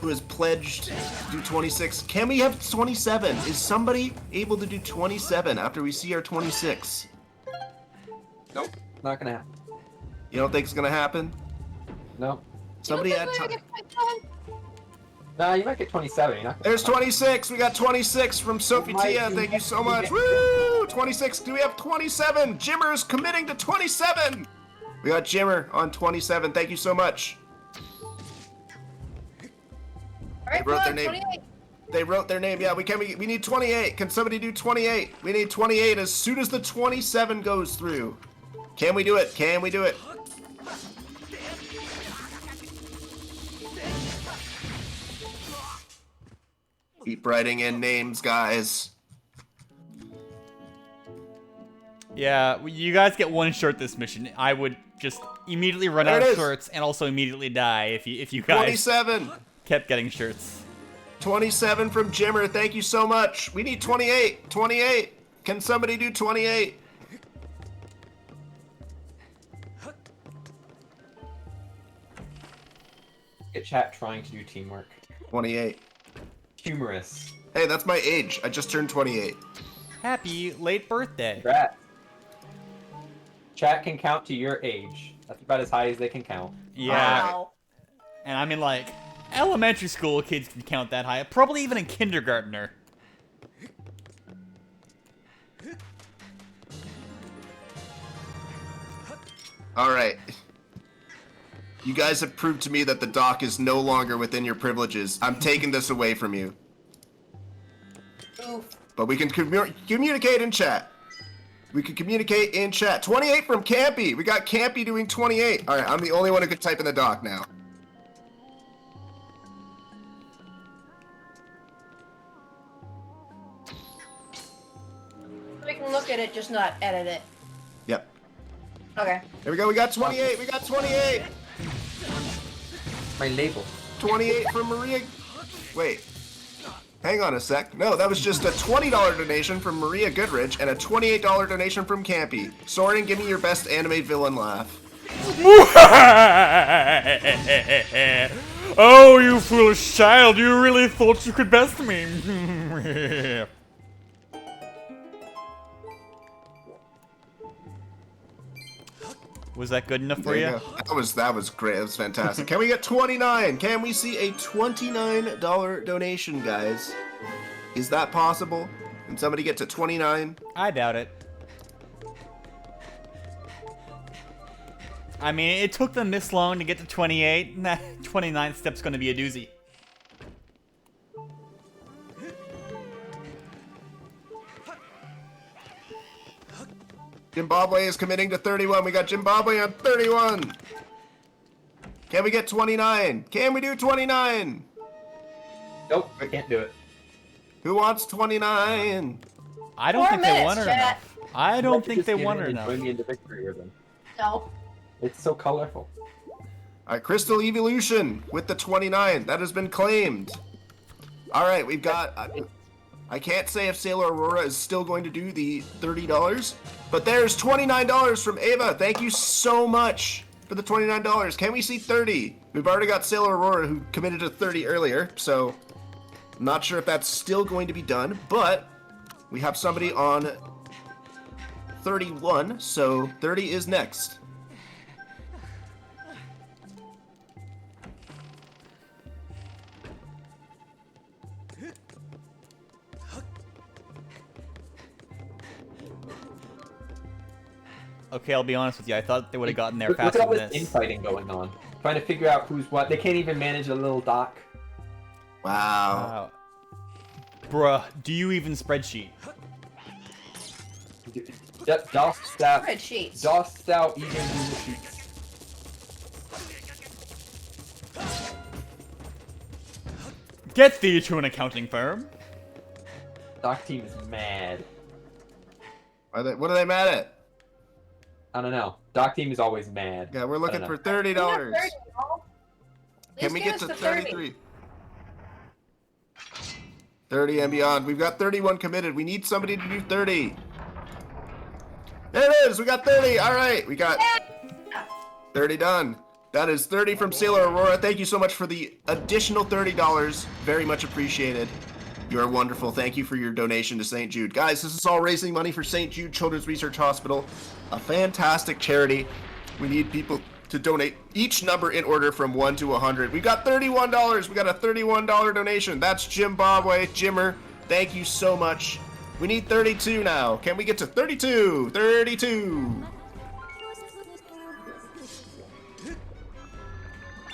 who has pledged to do 26. Can we have 27? Is somebody able to do 27 after we see our 26? Nope, not gonna happen. You don't think it's gonna happen? No. Somebody You had don't think time. we're gonna get 27? Nah, you might get 27. You're not gonna There's 26. We got 26 from Sophie Tia. Thank you so much. Woo! 26. Do we have 27? Jimmer's committing to 27. We got Jimmer on 27. Thank you so much. Alright, wrote come their on, name. 28. They wrote their name. Yeah, we need 28. Can somebody do 28? We need 28 as soon as the 27 goes through. Can we do it? Can we do it? Keep writing in names, guys. Yeah, you guys get one shirt this mission. I would just immediately run There out it of is. shirts and also immediately die if you guys 27. kept getting shirts. 27 from Jimmer. Thank you so much. We need 28. 28. Can somebody do 28? get chat trying to do teamwork. 28. Humorous. Hey, that's my age. I just turned 28. Happy late birthday. Congrats. Chat can count to your age. That's about as high as they can count. Yeah. Wow. And I mean, like, elementary school kids can count that high. Probably even a kindergartner. Alright. You guys have proved to me that the doc is no longer within your privileges. I'm taking this away from you. Oof. But we can communicate in chat. We can communicate in chat. 28 from Campy. We got Campy doing 28. Alright, I'm the only one who could type in the doc now. We can look at it, just not edit it. Yep. Okay. There we go. We got 28. We got 28. My label. 28 from Maria. Wait. Hang on a sec. No, that was just a $20 donation from Maria Goodrich and a $28 donation from Campy. Soren, give me your best anime villain laugh. Oh, you foolish child! You really thought you could best me? Was that good enough for There you? you go. That was great. That was fantastic. Can we get 29? Can we see a $29 donation, guys? Is that possible? Can somebody get to 29? I doubt it. I mean, it took them this long to get to 28, and that 29th step's gonna be a doozy. Zimbabwe is committing to 31. We got Zimbabwe on 31. Can we get 29? Can we do 29? Nope, I can't do it. Who wants 29? I don't 4 think they minutes, want her chat. enough. I don't think Just they get want in her and enough. join me in the victory ribbon. No. It's so colorful. All right, Crystal Evolution with the 29. That has been claimed. All right, we've got... I can't say if Sailor Aurora is still going to do the $30, but there's $29 from Ava. Thank you so much for the $29. Can we see 30? We've already got Sailor Aurora who committed to 30 earlier, so I'm not sure if that's still going to be done, but we have somebody on 31, so 30 is next. Okay, I'll be honest with you. I thought they would have gotten there Look faster at all than this this. infighting going on. Trying to figure out who's what. They can't even manage a little dock. Wow. Wow. Bruh, do you even spreadsheet? Dost out. Spreadsheets. Dost out even Google Sheets. Get thee to an accounting firm. Doc team is mad. What are they mad at? I don't know. Doc team is always mad. Yeah, we're I looking don't for know. $30. Can we Please get to give us the 33? 30 and beyond. We've got 31 committed. We need somebody to do 30. There it is. We got 30. All right. We got 30 done. That is 30 from Sailor Aurora. Thank you so much for the additional $30. Very much appreciated. You are wonderful. Thank you for your donation to St. Jude. Guys, this is all raising money for St. Jude Children's Research Hospital, a fantastic charity. We need people to donate each number in order from 1 to 100. We got $31. We got a $31 donation. That's Zimbabwe. Jimmer, thank you so much. We need 32 now. Can we get to 32? 32.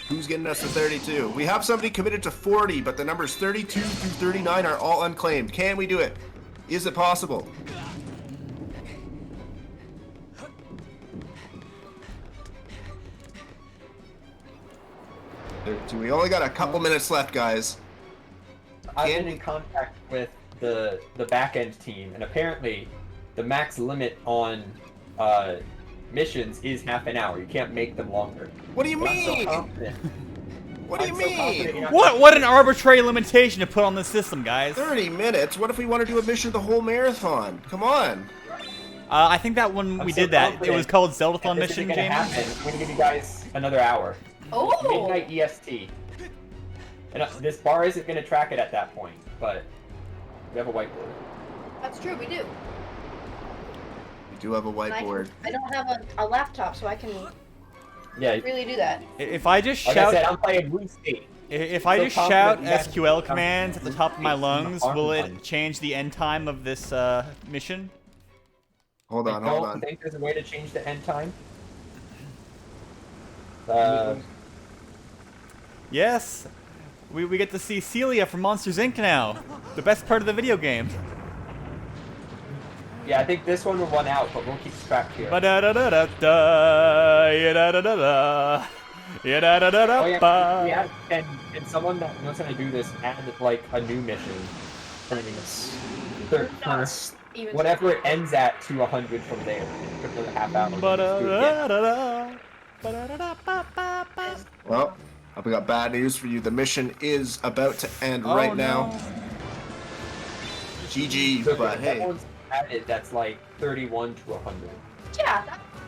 Who's getting us to 32? We have somebody committed to 40, but the numbers 32 through 39 are all unclaimed. Can we do it? Is it possible? We only got a couple minutes left, guys. I've been in contact with the back end team, and apparently the max limit on missions is half an hour. You can't make them longer. What do you But I'm so mean? confident. What do you I'm so confident mean? you're not What an arbitrary limitation to put on the system, guys. 30 minutes? What if we want to do a mission the whole marathon? Come on. I think that when I'm we so did that, it confident was called Zeldathon that this Mission, isn't gonna James. happen. I'm gonna give you guys another hour. Oh. Midnight EST. And this bar isn't gonna track it at that point, but we have a whiteboard. That's true, we do. We do have a whiteboard. I don't have a laptop, so I can Yeah. really do that. If I just Like I shout, said, I'm playing Wii State. if I so just shout confident you guys SQL can commands at the top of my lungs, arm will one. it change the end time of this mission? Hold I on, hold don't on. think there's a way to change the end time. Yes. We get to see Celia from Monsters Inc. now. The best part of the video game. Yeah, I think this one will run out, but we'll keep track here. Ba-da-da-da-da, ya-da-da-da-da, ya-da-da-da-da, Oh yeah, ba. we had, and someone that knows how to do this added like a new mission. Even Whatever it ends at to 100 from there. Took another half hour. Ba-da-da-da-da, ba-da-da-da-ba-ba-ba. Well, we got bad news for you. The mission is about to end Oh, right now. no. GG, So but hey. that one's added, that's like 31 to 100. Yeah,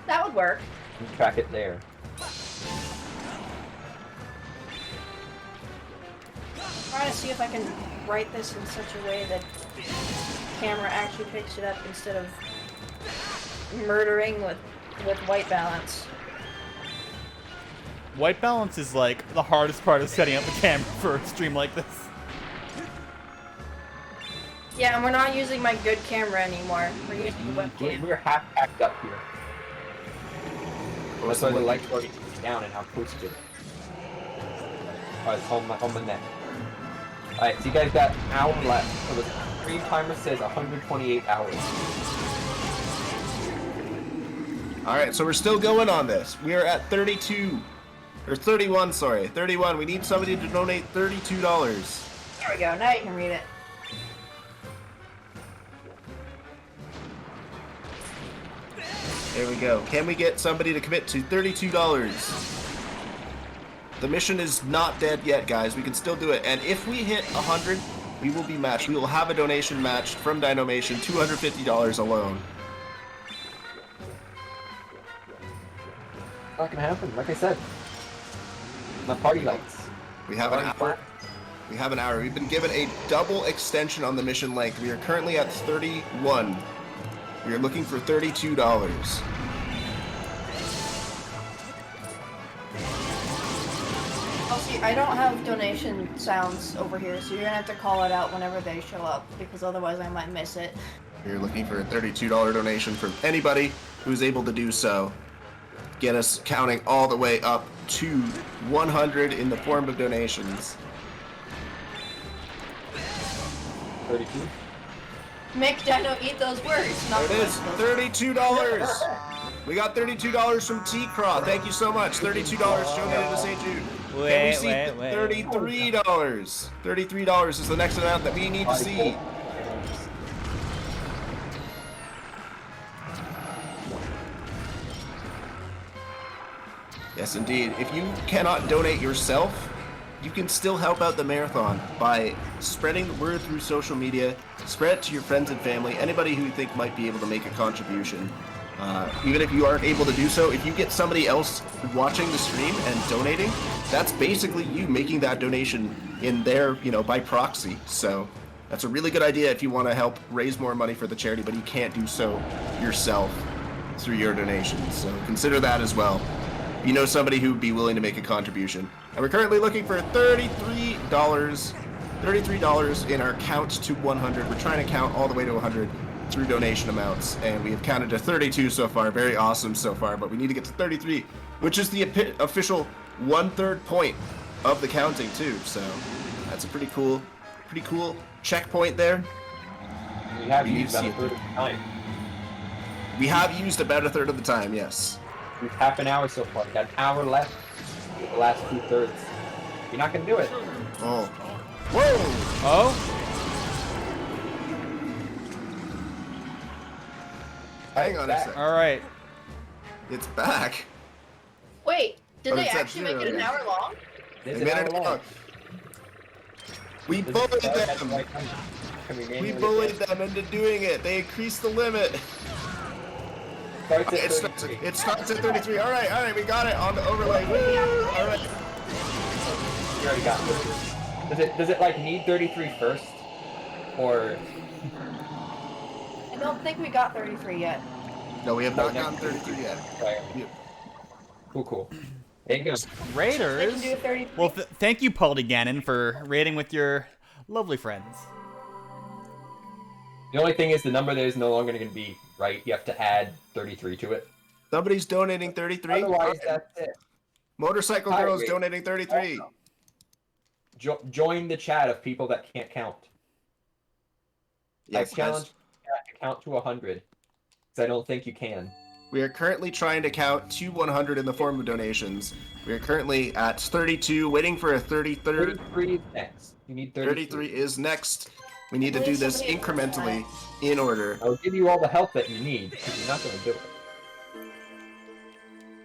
that would work. You can track it there. Try to see if I can write this in such a way that the camera actually picks it up instead of murdering with white balance. White balance is like the hardest part of setting up a camera for a stream like this. Yeah, and we're not using my good camera anymore. We're using the webcam. We're half packed up here. That's why the light quality is down and how close to it. Alright, it's on my neck. Alright, so you guys got an hour left. So the stream timer says 128 hours. Alright, so we're still going on this. We are at 32. Or 31, sorry. 31. We need somebody to donate $32. There we go, now you can read it. There we go. Can we get somebody to commit to $32? The mission is not dead yet, guys. We can still do it. And if we hit 100, we will be matched. We will have a donation matched from Dinomation, $250 alone. Not gonna happen, like I said. My party lights. We have an hour. We have an hour. We've been given a double extension on the mission length. We are currently at 31. We are looking for $32. Oh, see, I don't have donation sounds over here, so you're gonna have to call it out whenever they show up, because otherwise I might miss it. We are looking for a $32 donation from anybody who's able to do so. Get us counting all the way up to 100 in the form of donations. 32. Make Dino eat those words. Not There it is, $32. We got $32 from T-Craw. Thank you so much. $32 donated to St. Jude. Can we see $33? $33 is the next amount that we need to see. Yes, indeed. If you cannot donate yourself, you can still help out the marathon by spreading the word through social media. Spread it to your friends and family, anybody who you think might be able to make a contribution. Even if you aren't able to do so, if you get somebody else watching the stream and donating, that's basically you making that donation in their, by proxy. So that's a really good idea if you want to help raise more money for the charity, but you can't do so yourself through your donations. So consider that as well. If you know somebody who would be willing to make a contribution. And we're currently looking for $33 in our count to 100. We're trying to count all the way to 100 through donation amounts, and we have counted to 32 so far. Very awesome so far, but we need to get to 33, which is the official 1/3 point of the counting too. So that's a pretty cool checkpoint there. We have used about a third of the time. We have used about a third of the time, yes. We've half an hour so far. We got an hour left. The last 2/3. You're not gonna do it. Oh. Whoa! Oh? Hang on a second. Alright. It's back. Wait, did Oh, they it's at actually make it zero an again. hour long? It's They an made hour it long. out. We bullied them. We bullied them into doing it. They increased the limit. It starts at 33. All right, we got it on the overlay. Woo! All right. You already got 33. Does it like need 33 first? Or I don't think we got 33 yet. No, we have not gotten 33 yet. right. Cool. There you go. They Raiders? can do 33. Well, thank you, Paul Gannon, for raiding with your lovely friends. The only thing is the number there is no longer going to be right. You have to add 33 to it. Somebody's donating 33. Otherwise, that's it. Motorcycle Hi, Girl's wait. donating 33. Join the chat of people that can't count. Yes, I challenge chat to count to 100. Because I don't think you can. we are currently trying to count to 100 in the form of donations. We are currently at 32, waiting for a 33rd. 33 is next. You need 33. 33 is next. We need to do this incrementally in order. I'll give you all the help that you need, because you're not going to do it.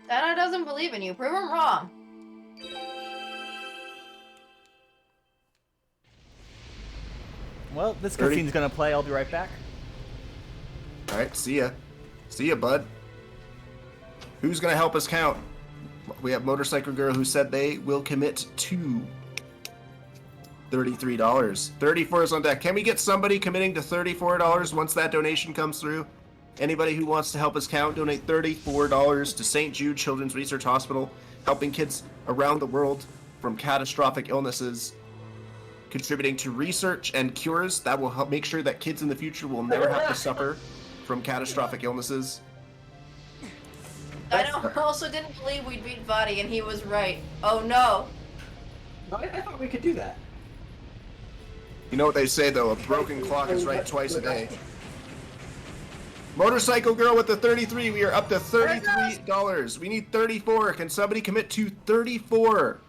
Dino doesn't believe in you. Prove him wrong. Well, this 30. cutscene's gonna play. I'll be right back. All right, see ya. See ya, bud. Who's gonna help us count? We have Motorcycle Girl who said they will commit to $33. 34 is on deck. Can we get somebody committing to $34 once that donation comes through? Anybody who wants to help us count, donate $34 to St. Jude Children's Research Hospital. helping kids around the world from catastrophic illnesses, contributing to research and cures that will help make sure that kids in the future will never have to suffer from catastrophic illnesses. I also didn't believe we'd beat Vadi, and he was right. Oh no. I thought we could do that. You know what they say though, a broken clock is right twice a day. Motorcycle Girl with the 33, we are up to $33. We need 34. Can somebody commit to 34?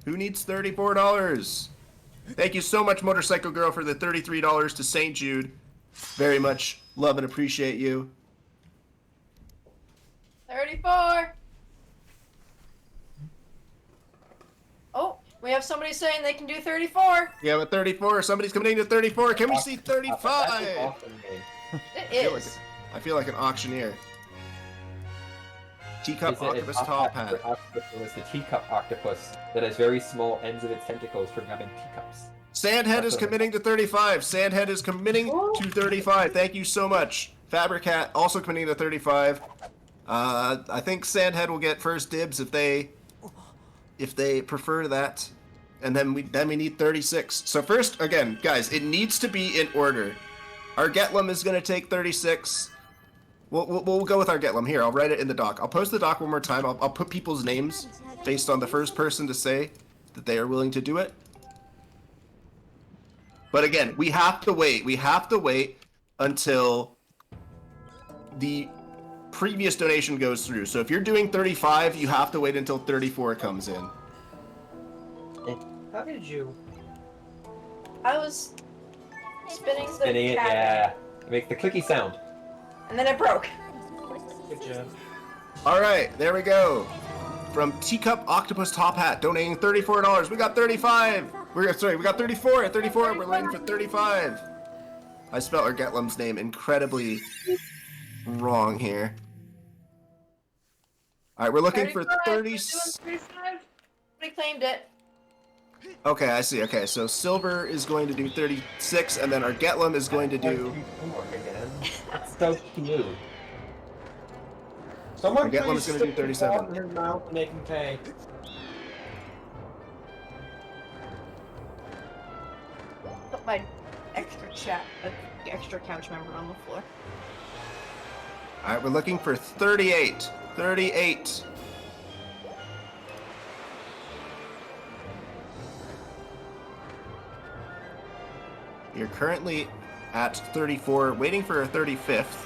Who needs $34? Thank you so much, Motorcycle Girl, for the $33 to St. Jude. Very much love and appreciate you. 34. Oh, we have somebody saying they can do 34. Yeah, with 34, somebody's committing to 34. Can we see That's an 35? awesome game. It is. I feel like an auctioneer. Teacup Is it octopus an top hat. octopus? It was the teacup octopus that has very small ends of its tentacles for grabbing teacups. Sandhead is committing to 35. Sandhead is committing to 35. Thank you so much. Fabricat also committing to 35. I think Sandhead will get first dibs if they prefer that. And then we need 36. So first, again, guys, it needs to be in order. Our Getlum is going to take 36. We'll go with our Getlum. Here, I'll write it in the doc. I'll post the doc one more time. I'll put people's names based on the first person to say that they are willing to do it. But again, we have to wait. We have to wait until the previous donation goes through. So if you're doing 35, you have to wait until 34 comes in. How did you? I was spinning the Spinning it, cabinet, yeah. It makes the clicky sound. and then it broke. Good job. All right, there we go. From Teacup Octopus Top Hat, donating $34. We got 35. We got 34. At 34, we're waiting for 35. I spelled our Getlum's name incredibly wrong here. All right, we're looking for 30. 35. Somebody claimed it. Okay, I see. Okay, so Silver is going to do 36, and then our Getlum is going to do. It's so cute. Someone Get one please is gonna do stick the 37. ball in his mouth and make him pay. Put my extra couch member on the floor. All right, we're looking for 38. 38. You're currently at 34, waiting for a 35th.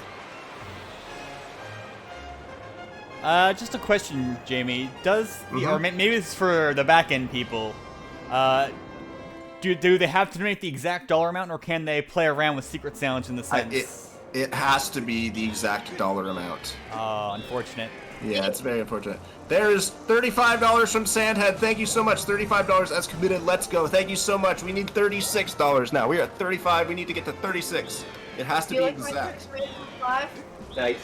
Just a question, Jamie. Does or maybe it's for the back end people? Do they have to donate the exact dollar amount, or can they play around with secret sounds in the sense? It has to be the exact dollar amount. Unfortunate. Yeah, it's very unfortunate. There's $35 from Sandhead. Thank you so much. $35 as committed. Let's go. Thank you so much. We need $36 now. We are at 35. We need to get to 36. It has to be exact. Nice.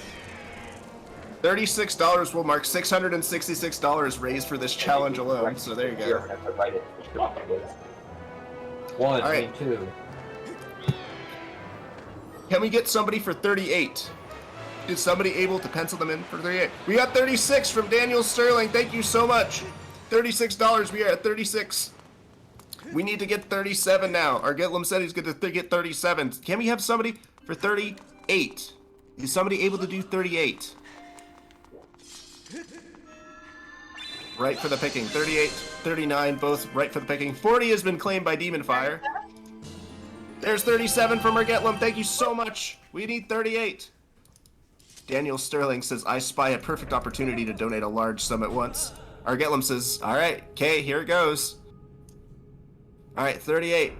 $36 will mark $666 raised for this challenge alone. So there you Here, go. I have to write it. One, All right. 2. Can we get somebody for 38? Is somebody able to pencil them in for 38? We got 36 from Daniel Sterling. Thank you so much. $36. We are at 36. We need to get 37 now. Our Gitlum said he's going to get 37. Can we have somebody for 38? Is somebody able to do 38? Right for the picking. 38, 39, both right for the picking. 40 has been claimed by Demon Fire. There's 37 from our Getlum. Thank you so much. We need 38. Daniel Sterling says, I spy a perfect opportunity to donate a large sum at once. Our Getlum says, all right, okay, here it goes. All right, 38.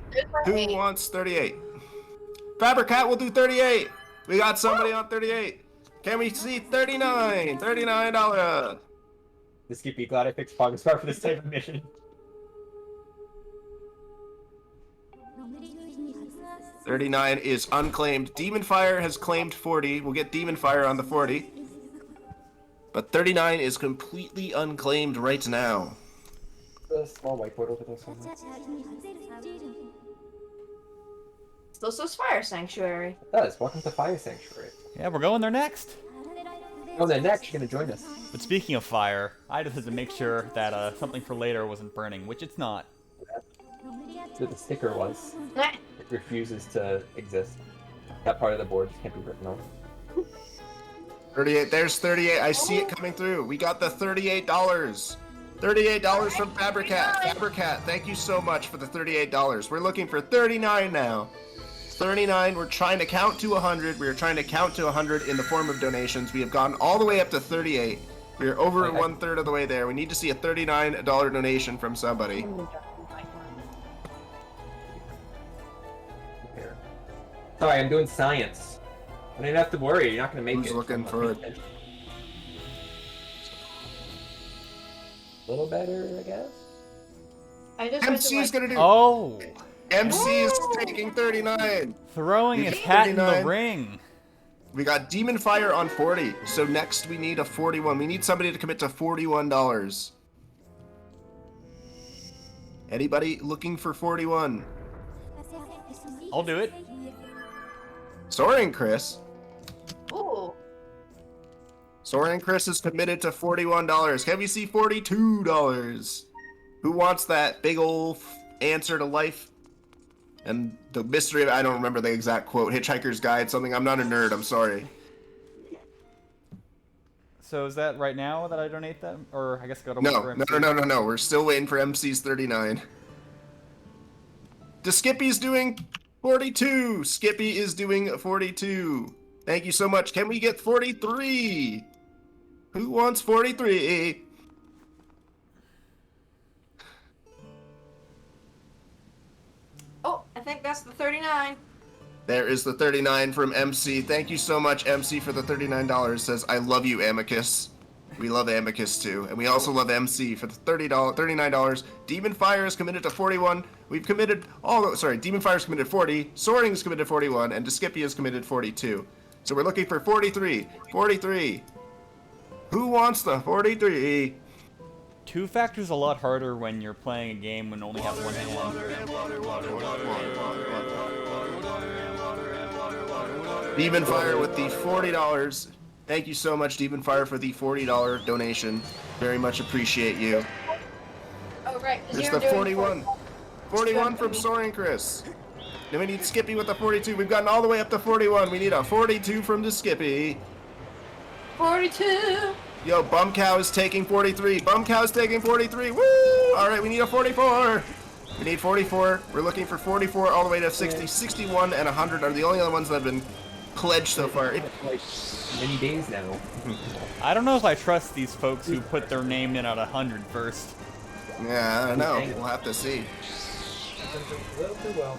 Who wants 38? Fabricat will do 38. We got somebody on 38. Can we see 39? $39. This could be glad I fixed Progress Bar for this type of mission. 39 is unclaimed. Demon Fire has claimed 40. We'll get Demon Fire on the 40. But 39 is completely unclaimed right now. The small whiteboard over there somewhere. This is Fire Sanctuary. It does. Welcome to Fire Sanctuary. Yeah, we're going there next. Oh, then next you're gonna join us. But speaking of fire, I just had to make sure that something for later wasn't burning, which it's not. So the sticker was. Nah. It refuses to exist. That part of the board just can't be written on. 38. There's 38. I see it coming through. We got the $38. $38 from Fabricat. Fabricat, thank you so much for the $38. We're looking for 39 now. 39. We're trying to count to 100. We are trying to count to 100 in the form of donations. We have gone all the way up to 38. We are over 1/3 of the way there. We need to see a $39 donation from somebody. Sorry, I'm doing science. I don't have to worry. You're not gonna make it. Who's looking for it? A little better, I guess. I just MC is gonna do. Oh! MC is taking 39. Throwing You his get hat in the 39. ring. We got Demon Fire on 40. So next we need a 41. We need somebody to commit to $41. Anybody looking for 41? I'll do it. Soaring Chris. Ooh. Soaring Chris is committed to $41. Can we see $42? Who wants that big old answer to life? And the mystery of I don't remember the exact quote. Hitchhiker's Guide, something. I'm not a nerd. I'm sorry. So is that right now that I donate them? Or I guess I gotta wait No, for no, MC? no. We're still waiting for MC's 39. Skippy's doing 42. Skippy is doing 42. Thank you so much. Can we get 43? Who wants 43? Oh, I think that's the 39. There is the 39 from MC. Thank you so much, MC, for the $39. Says, I love you, Amicus. We love Amicus, too. And we also love MC for the $39. Demon Fire is committed to 41. We've committed Demon Fire is committed 40. Soaring is committed 41. And Skippy is committed 42. So we're looking for 43. 43. Who wants the 43? Two factors a lot harder when you're playing a game when you only have one hand. Demon Fire with the $40. Thank you so much, Demon Fire, for the $40 donation. Very much appreciate you. Oh, right. 'cause There's you were the doing 41. 41 from Soaring Chris. Then we need Skippy with the 42. We've gotten all the way up to 41. We need a 42 from the Skippy. 42. Yo, Bum Cow is taking 43. Bum Cow's taking 43. Woo! Alright, we need a 44. We need 44. We're looking for 44 all the way to 60. 61 and 100 are the only other ones that have been pledged so far. Like many days now. I don't know if I trust these folks who put their name in at 100 first. Yeah, I don't know. We'll have to see. Well, too well.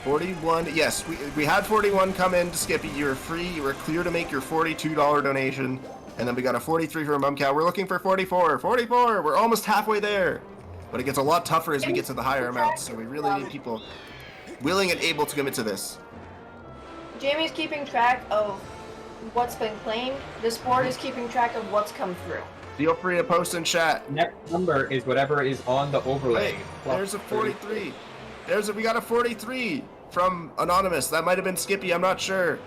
41. Yes, we had 41 come in to Skippy. You were free. You were clear to make your $42 donation. And then we got a 43 from Bum Cow. We're looking for 44. 44! We're almost halfway there. But it gets a lot tougher as we get to the higher amounts. So we really need people willing and able to commit to this. Jamie's keeping track of what's been claimed. This board is keeping track of what's come through. Feel free to post in chat. Next number is whatever is on the overlay. Wait, there's a 43. We got a 43 from Anonymous. That might have been Skippy, I'm not sure.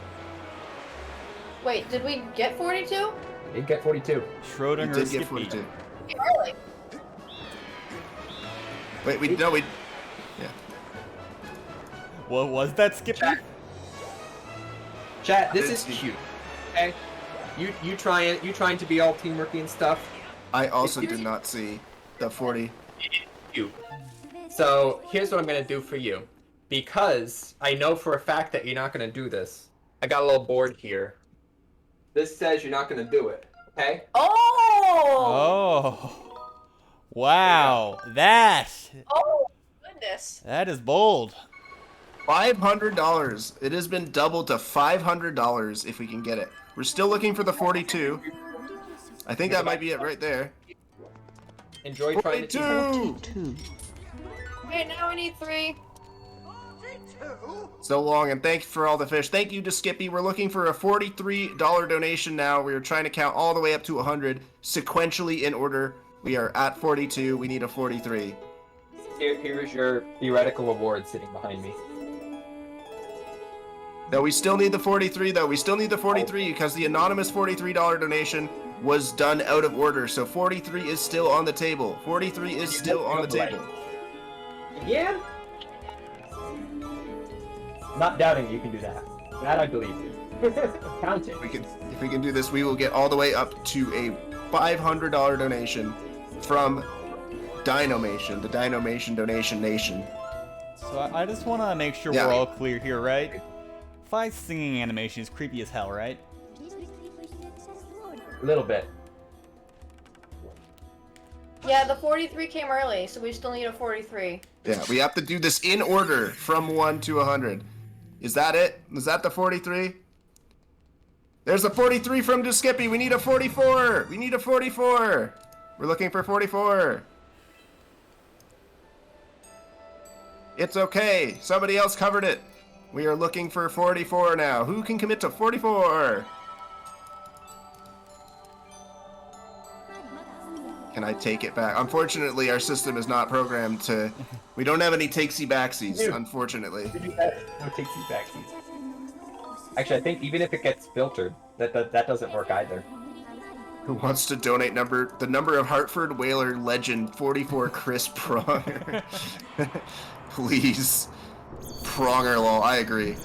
Wait, did we get 42? You get 42. We Schrodinger did Skippy. get 42. Early. Wait, yeah. What was that, Skippy? Chat, this is It's- cute. Okay? You trying to be all teamworky and stuff. I also did not see the 40. Cute. So here's what I'm gonna do for you. Because I know for a fact that you're not gonna do this. I got a little board here. This says you're not gonna do it. Okay? Oh! Oh. Wow. That Oh, goodness. is bold. $500. It has been doubled to $500 if we can get it. We're still looking for the 42. I think that might be it right there. Enjoy trying to 42! Okay, now we need 3. So long, and thanks for all the fish. Thank you to Skippy. We're looking for a $43 donation now. We are trying to count all the way up to 100 sequentially in order. We are at 42. We need a 43. Here is your theoretical reward sitting behind me. No, we still need the 43 though. We still need the 43 because the anonymous $43 donation was done out of order. So 43 is still on the table. 43 is still on the table. Again? Not doubting you can do that. That I believe you. Count it. If we can do this, we will get all the way up to a $500 donation from Dinomation, the Dinomation Donation Nation. So I just want to make sure Yeah. we're all clear here, right? Fi's singing animation is creepy as hell, right? A little bit. Yeah, the 43 came early, so we still need a 43. Yeah, we have to do this in order from 1 to 100. Is that it? Is that the 43? There's a 43 from Skippy. We need a 44. We need a 44. We're looking for 44. It's okay. Somebody else covered it. We are looking for 44 now. Who can commit to 44? Can I take it back? Unfortunately, our system is not programmed to... We don't have any takesy-backsies, unfortunately. No takesy backsies. Actually, I think even if it gets filtered, that doesn't work either. Who wants to donate the number of Hartford Whaler legend 44 Chris Pronger? Please. Pronger lol, I agree.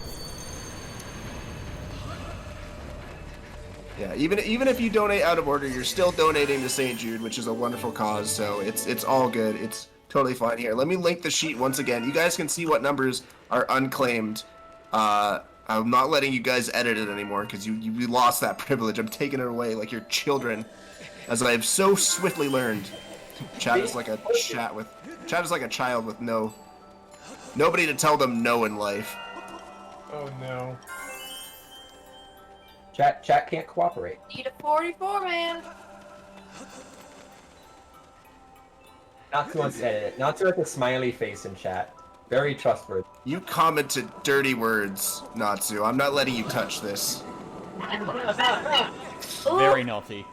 Yeah, even if you donate out of order, you're still donating to St. Jude, which is a wonderful cause, so it's all good. It's totally fine here. Let me link the sheet once again. You guys can see what numbers are unclaimed. I'm not letting you guys edit it anymore because you lost that privilege. I'm taking it away like your children, as I have so swiftly learned. Chat is like a child with nobody to tell them no in life. Oh no. Chat can't cooperate. Need a 44, man. Natsu wants to edit it. Natsu has a smiley face in chat. Very trustworthy. You commented dirty words, Natsu. I'm not letting you touch this. Very naughty.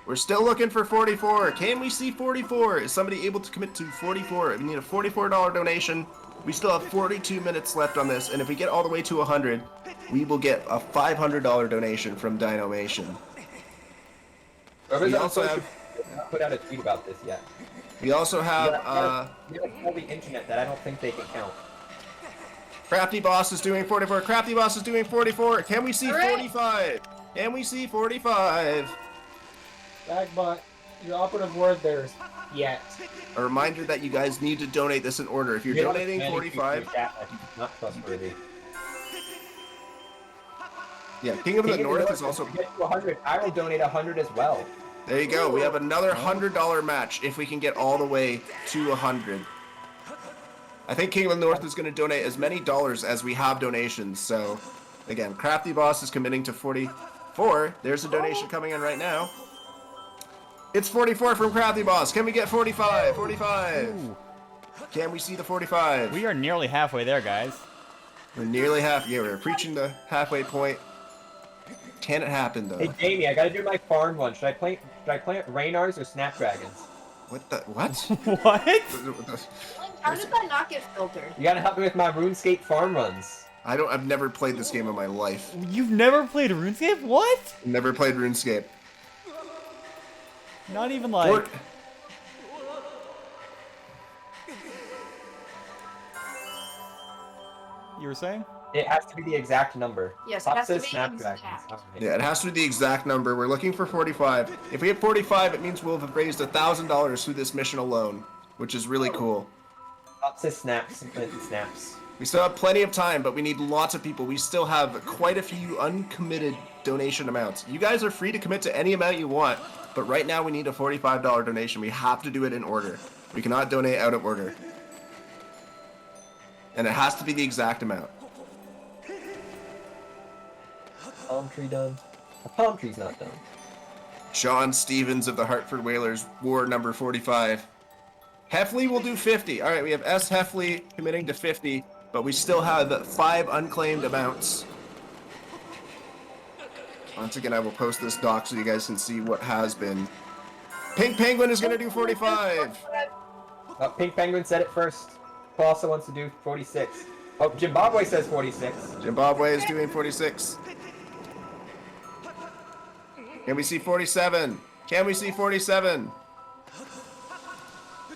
We're still looking for 44. Can we see 44? Is somebody able to commit to 44? We need a $44 donation. We still have 42 minutes left on this, and if we get all the way to 100, we will get a $500 donation from Dinomation. We also have... not put out a tweet about this yet. We also have... We have all the internet that I don't think they can count. Crafty Boss is doing 44. Crafty Boss is doing 44. Can we see All right. 45? Can we see 45? Bagbot, your operative word there is yet. A reminder that you guys need to donate this in order. If you're donating 45... Not trustworthy. Yeah, King of the North is also... If we get to 100, I will donate 100 as well. There you go. We have another $100 match if we can get all the way to 100. I think King of the North is going to donate as many dollars as we have donations. So, again, Crafty Boss is committing to 44. There's a donation coming in right now. It's 44 from Crafty Boss. Can we get 45? 45. Ooh. Can we see the 45? We are nearly halfway there, guys. We're nearly half. Yeah, we're preaching the halfway point. Can it happen though? Hey Jamie, I gotta do my farm one. Should I plant Raynars or Snapdragons? What the what? What? How did that not get filtered? You gotta help me with my RuneScape farm runs. I've never played this game in my life. You've never played RuneScape? What? Never played RuneScape. Not even like... You were saying? It has to be the exact number. Yes, Top it has to says be Snapdragons. exact. Alright. Yeah, it has to be the exact number. We're looking for 45. If we have 45, it means we'll have raised $1,000 through this mission alone, which is really cool. Top says snaps and snaps. We still have plenty of time, but we need lots of people. We still have quite a few uncommitted donation amounts. You guys are free to commit to any amount you want, but right now we need a $45 donation. We have to do it in order. We cannot donate out of order. And it has to be the exact amount. Palm tree done? A palm tree's not done. Sean Stevens of the Hartford Whalers, war number 45. Heffley will do 50. Alright, we have S. Heffley committing to 50, but we still have 5 unclaimed amounts. Once again, I will post this doc so you guys can see what has been. Pink Penguin is going to do 45. Pink Penguin said it first. Colossal wants to do 46. Oh, Zimbabwe says 46. Zimbabwe is doing 46. Can we see 47? Can we see 47?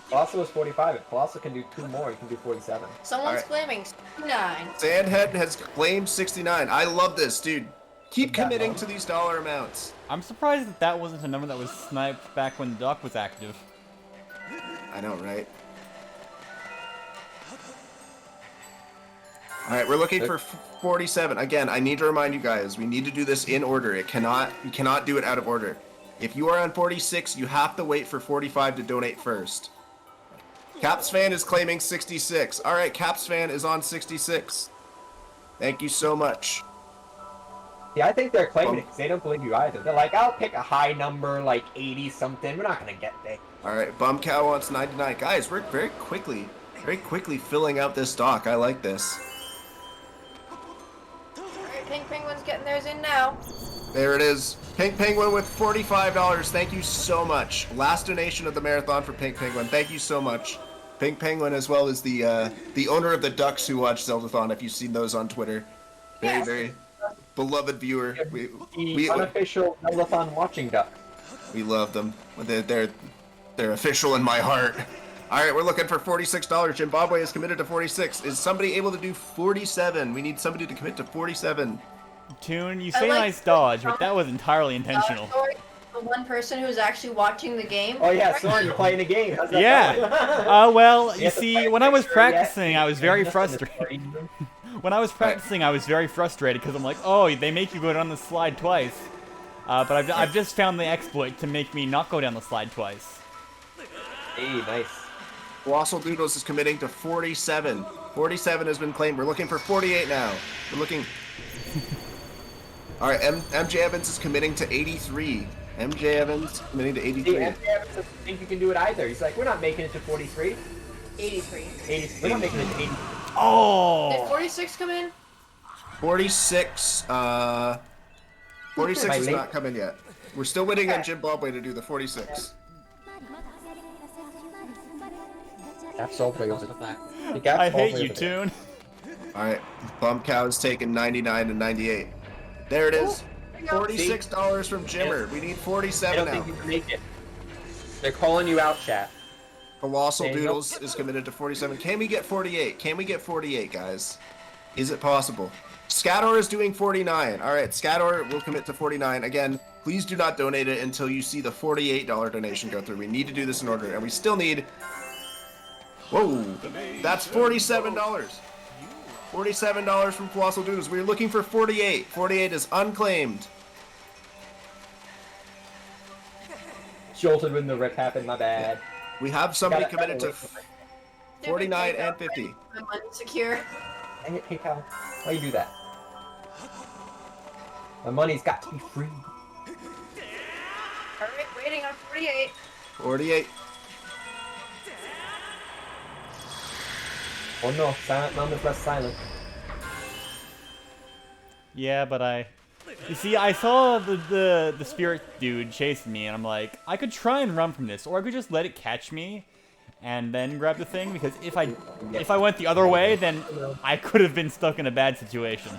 Colossal is 45. If Colossal can do 2 more, he can do 47. Someone's Alright. claiming 69. Sandhead has claimed 69. I love this, dude. Keep committing to these dollar amounts. I'm surprised that that wasn't a number that was sniped back when Duck was active. I know, right? Alright, we're looking for 47. Again, I need to remind you guys, we need to do this in order. You cannot do it out of order. If you are on 46, you have to wait for 45 to donate first. Caps Fan is claiming 66. Alright, Caps Fan is on 66. Thank you so much. Yeah, I think they're claiming it because they don't believe you either. They're like, I'll pick a high number, like 80 something. We're not gonna get there. Alright, Bum Cow wants 99. Guys, we're very quickly filling out this dock. I like this. Alright, Pink Penguin's getting theirs in now. There it is. Pink Penguin with $45. Thank you so much. Last donation of the marathon for Pink Penguin. Thank you so much. Pink Penguin, as well as the owner of the ducks who watch Zeldathon, if you've seen those on Twitter. Very, Yes. very beloved viewer. The unofficial Zeldathon watching duck. We love them. They're official in my heart. All right, we're looking for $46. Zimbabwe is committed to 46. Is somebody able to do 47? We need somebody to commit to 47. Toon, you I say like nice dodge, but that was entirely intentional. Sorry, the one person who's actually watching the game. Oh yeah, sorry, you're playing a game. How's that Yeah. going? Well, you have to see, fight when I was Victor yet. practicing, I was very Nothing to frustrated. party. When I was practicing, I was very frustrated because I'm like, oh, they make you go down the slide twice. But I've just found the exploit to make me not go down the slide twice. Hey, nice. Colossal Doodles is committing to 47. 47 has been claimed. We're looking for 48 now. We're looking... All right, MJ Evans is committing to 83. MJ Evans committing to 83. See, MJ Evans doesn't think you can do it either. He's like, we're not making it to 43. 83. 80. We're not making it to 80. Did Oh! 46 come in? 46, 46 My has late- not come in yet. We're still waiting on Zimbabwe to do the 46. That's all players at the fact. I hate you, Toon. All right, Bum Cow's taking 99 and 98. There it is. $46 from Jimmer. We need I 47 don't now. think you can make it. They're calling you out, chat. Colossal Daniel. Doodles is committed to 47. Can we get 48? Can we get 48, guys? Is it possible? Scador is doing 49. All right, Scador will commit to 49. Again, please do not donate it until you see the $48 donation go through. We need to do this in order, and we still need... Whoa, that's $47. $47 from Colossal Doodles. We're looking for 48. 48 is unclaimed. Jolted when the rip happened, my bad. We have somebody Gotta- committed to gotta 49 and 50. I'm unsecure. Dang it, PayPal. Why you do that? My money's got to be free. Alright, waiting on 48. 48. Oh no, silent moment less silent. Yeah, but you see, I saw the spirit dude chasing me, and I'm like, I could try and run from this, or I could just let it catch me, and then grab the thing. Because if I went the other way, then I could have been stuck in a bad situation.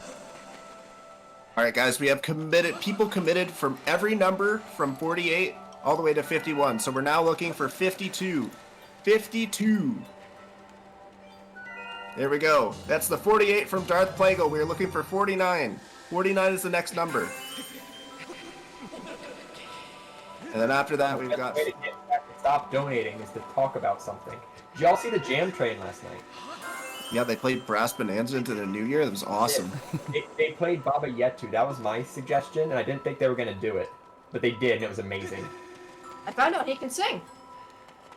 All right, guys, we have people committed from every number from 48 all the way to 51. So we're now looking for 52. 52. There we go. That's the 48 from Darth Plague. We're looking for 49. 49 is the next number. And then after that, we've got... The way to get back to stop donating is to talk about something. Did y'all see the Jam Train last night? Yeah, they played Brass Bonanza into the new year. That was awesome. They played Baba Yetu. That was my suggestion, and I didn't think they were going to do it. But they did, and it was amazing. I found out he can sing.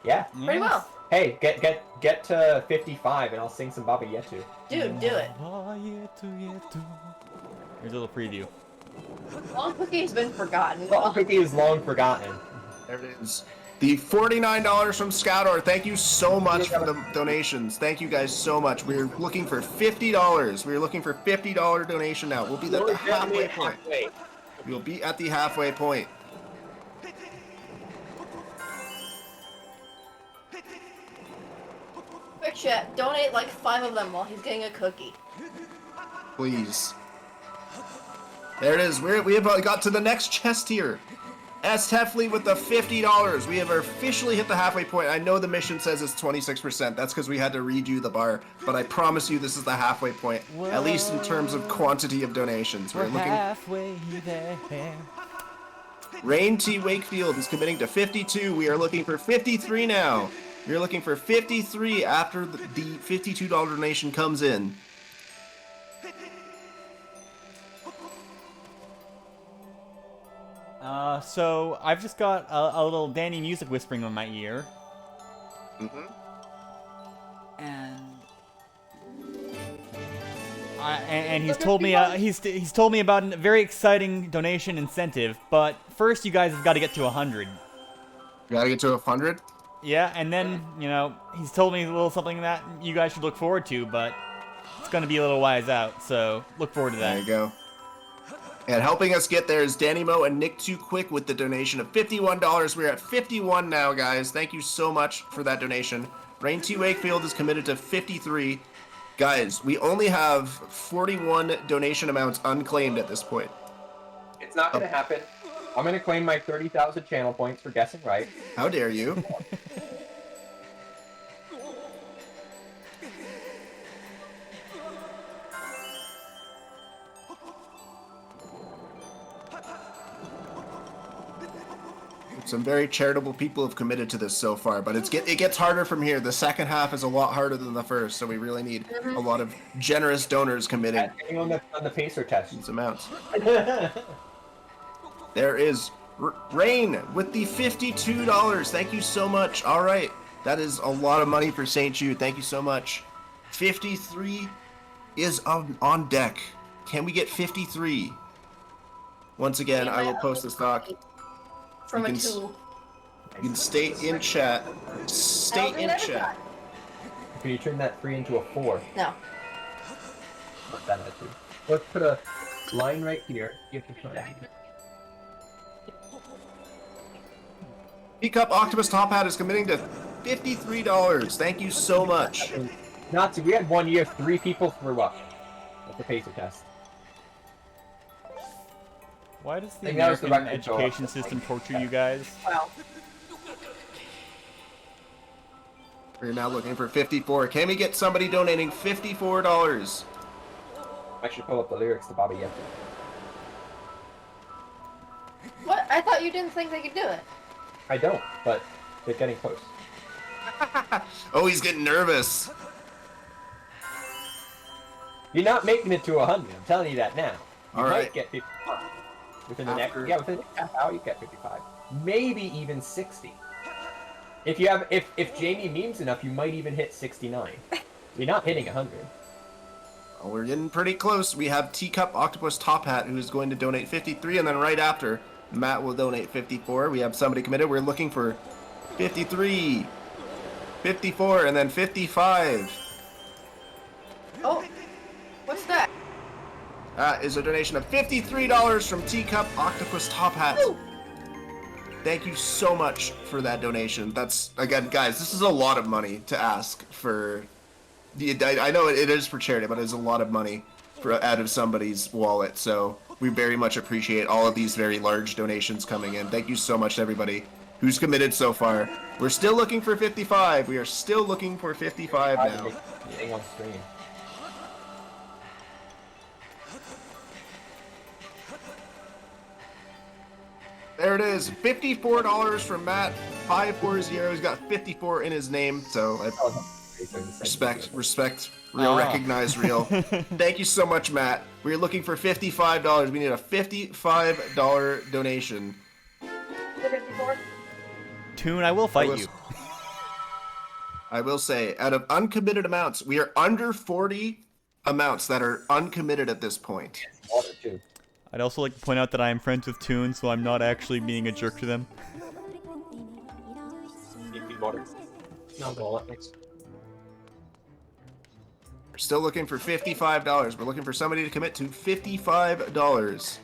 Yeah. Pretty well. Hey, get to 55, and I'll sing some Baba Yetu. Dude, do it. Here's a little preview. Long Cookie has been forgotten. Long Cookie is long forgotten. There it is. The $49 from Scoutor. Thank you so much for the donations. Thank you guys so much. We're looking for $50. We're looking for $50 donation now. We'll be at the halfway point. We'll be at the halfway point. Chat, donate like 5 of them while he's getting a cookie. Please. There it is. We have got to the next chest here. S. Heffley with the $50. We have officially hit the halfway point. I know the mission says it's 26%. That's because we had to redo the bar. But I promise you this is the halfway point. Whoa. At least in terms of quantity of donations. We're looking halfway there. Rain T. Wakefield is committing to 52. We are looking for 53 now. We're looking for 53 after the $52 donation comes in. So I've just got a little Danny music whispering in my ear. Mm-hmm. And he's told me he's told me about a very exciting donation incentive. But first, you guys have got to get to 100. You gotta get to 100. Yeah, and then he's told me a little something that you guys should look forward to, but it's gonna be a little wise out. So look forward to that. There you go. And helping us get there is Danny Mo and Nick Too Quick with the donation of $51. We're at 51 now, guys. Thank you so much for that donation. Rain T. Wakefield is committed to 53. Guys, we only have 41 donation amounts unclaimed at this point. It's not going to happen. I'm going to claim my 30,000 channel points for guessing right. How dare you? Some very charitable people have committed to this so far, but it gets harder from here. The second half is a lot harder than the first, so we really need a lot of generous donors committing. On the pacer test. These amounts. There is Rain with the $52. Thank you so much. All right, that is a lot of money for St. Jude. Thank you so much. 53 is on deck. Can we get 53? Once again, I will post this doc. From you can stay in chat. Stay in chat. Can you turn that 3 into a 4? No. What's that at 2? Let's put a line right here. You have to put that. Teacup Octopus Top Hat is committing to $53. Thank you so much. Nazi, we had 1 year, 3 people threw up. That's a pacer test. Why does the American education system torture you guys? Wow. We're now looking for 54. Can we get somebody donating $54? I should pull up the lyrics to Baba Yaga. What? I thought you didn't think they could do it. I don't, but they're getting close. Oh, he's getting nervous. You're not making it to 100. I'm telling you that now. You All right. might get 55. Within the next half hour, you get 55. Maybe even 60. If Jamie memes enough, you might even hit 69. You're not hitting 100. Well, we're getting pretty close. We have Teacup Octopus Top Hat who is going to donate 53, and then right after, Matt will donate 54. We have somebody committed. We're looking for 53, 54, and then 55. Oh, what's that? That is a donation of $53 from Teacup Octopus Top Hat. Ooh. Thank you so much for that donation. That's, again, guys, this is a lot of money to ask for. I know it is for charity, but it's a lot of money out of somebody's wallet. So we very much appreciate all of these very large donations coming in. Thank you so much to everybody who's committed so far. We're still looking for 55. We are still looking for 55 now. Staying on stream. There it is, $54 from Matt. 540. He's got 54 in his name, so respect, real, recognize real. Thank you so much, Matt. We're looking for $55. We need a $55 donation. 54? Toon, I will fight you. I will say, out of uncommitted amounts, we are under 40 amounts that are uncommitted at this point. I'd also like to point out that I am friends with Toon, so I'm not actually being a jerk to them. We're still looking for $55. We're looking for somebody to commit to $55.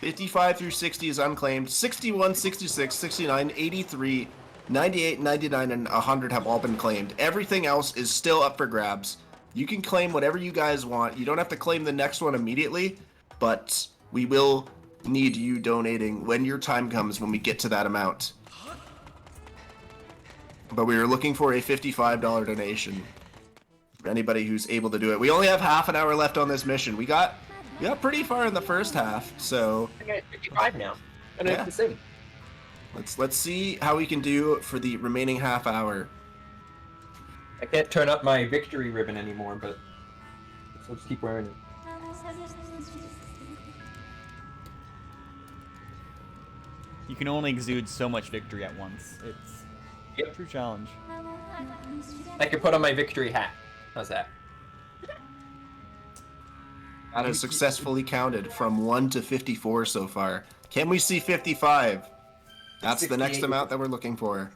55 through 60 is unclaimed. 61, 66, 69, 83, 98, 99, and 100 have all been claimed. Everything else is still up for grabs. You can claim whatever you guys want. You don't have to claim the next one immediately, but we will need you donating when your time comes when we get to that amount. But we are looking for a $55 donation for anybody who's able to do it. We only have half an hour left on this mission. We got pretty far in the first half, so I got 55 now. And Yeah. it's the same. let's see how we can do for the remaining half hour. I can't turn up my victory ribbon anymore, but so just keep wearing it. You can only exude so much victory at once. It's a true challenge. I can put on my victory hat. How's that? That is successfully counted from 1 to 54 so far. Can we see 55? That's the next 68. amount that we're looking for.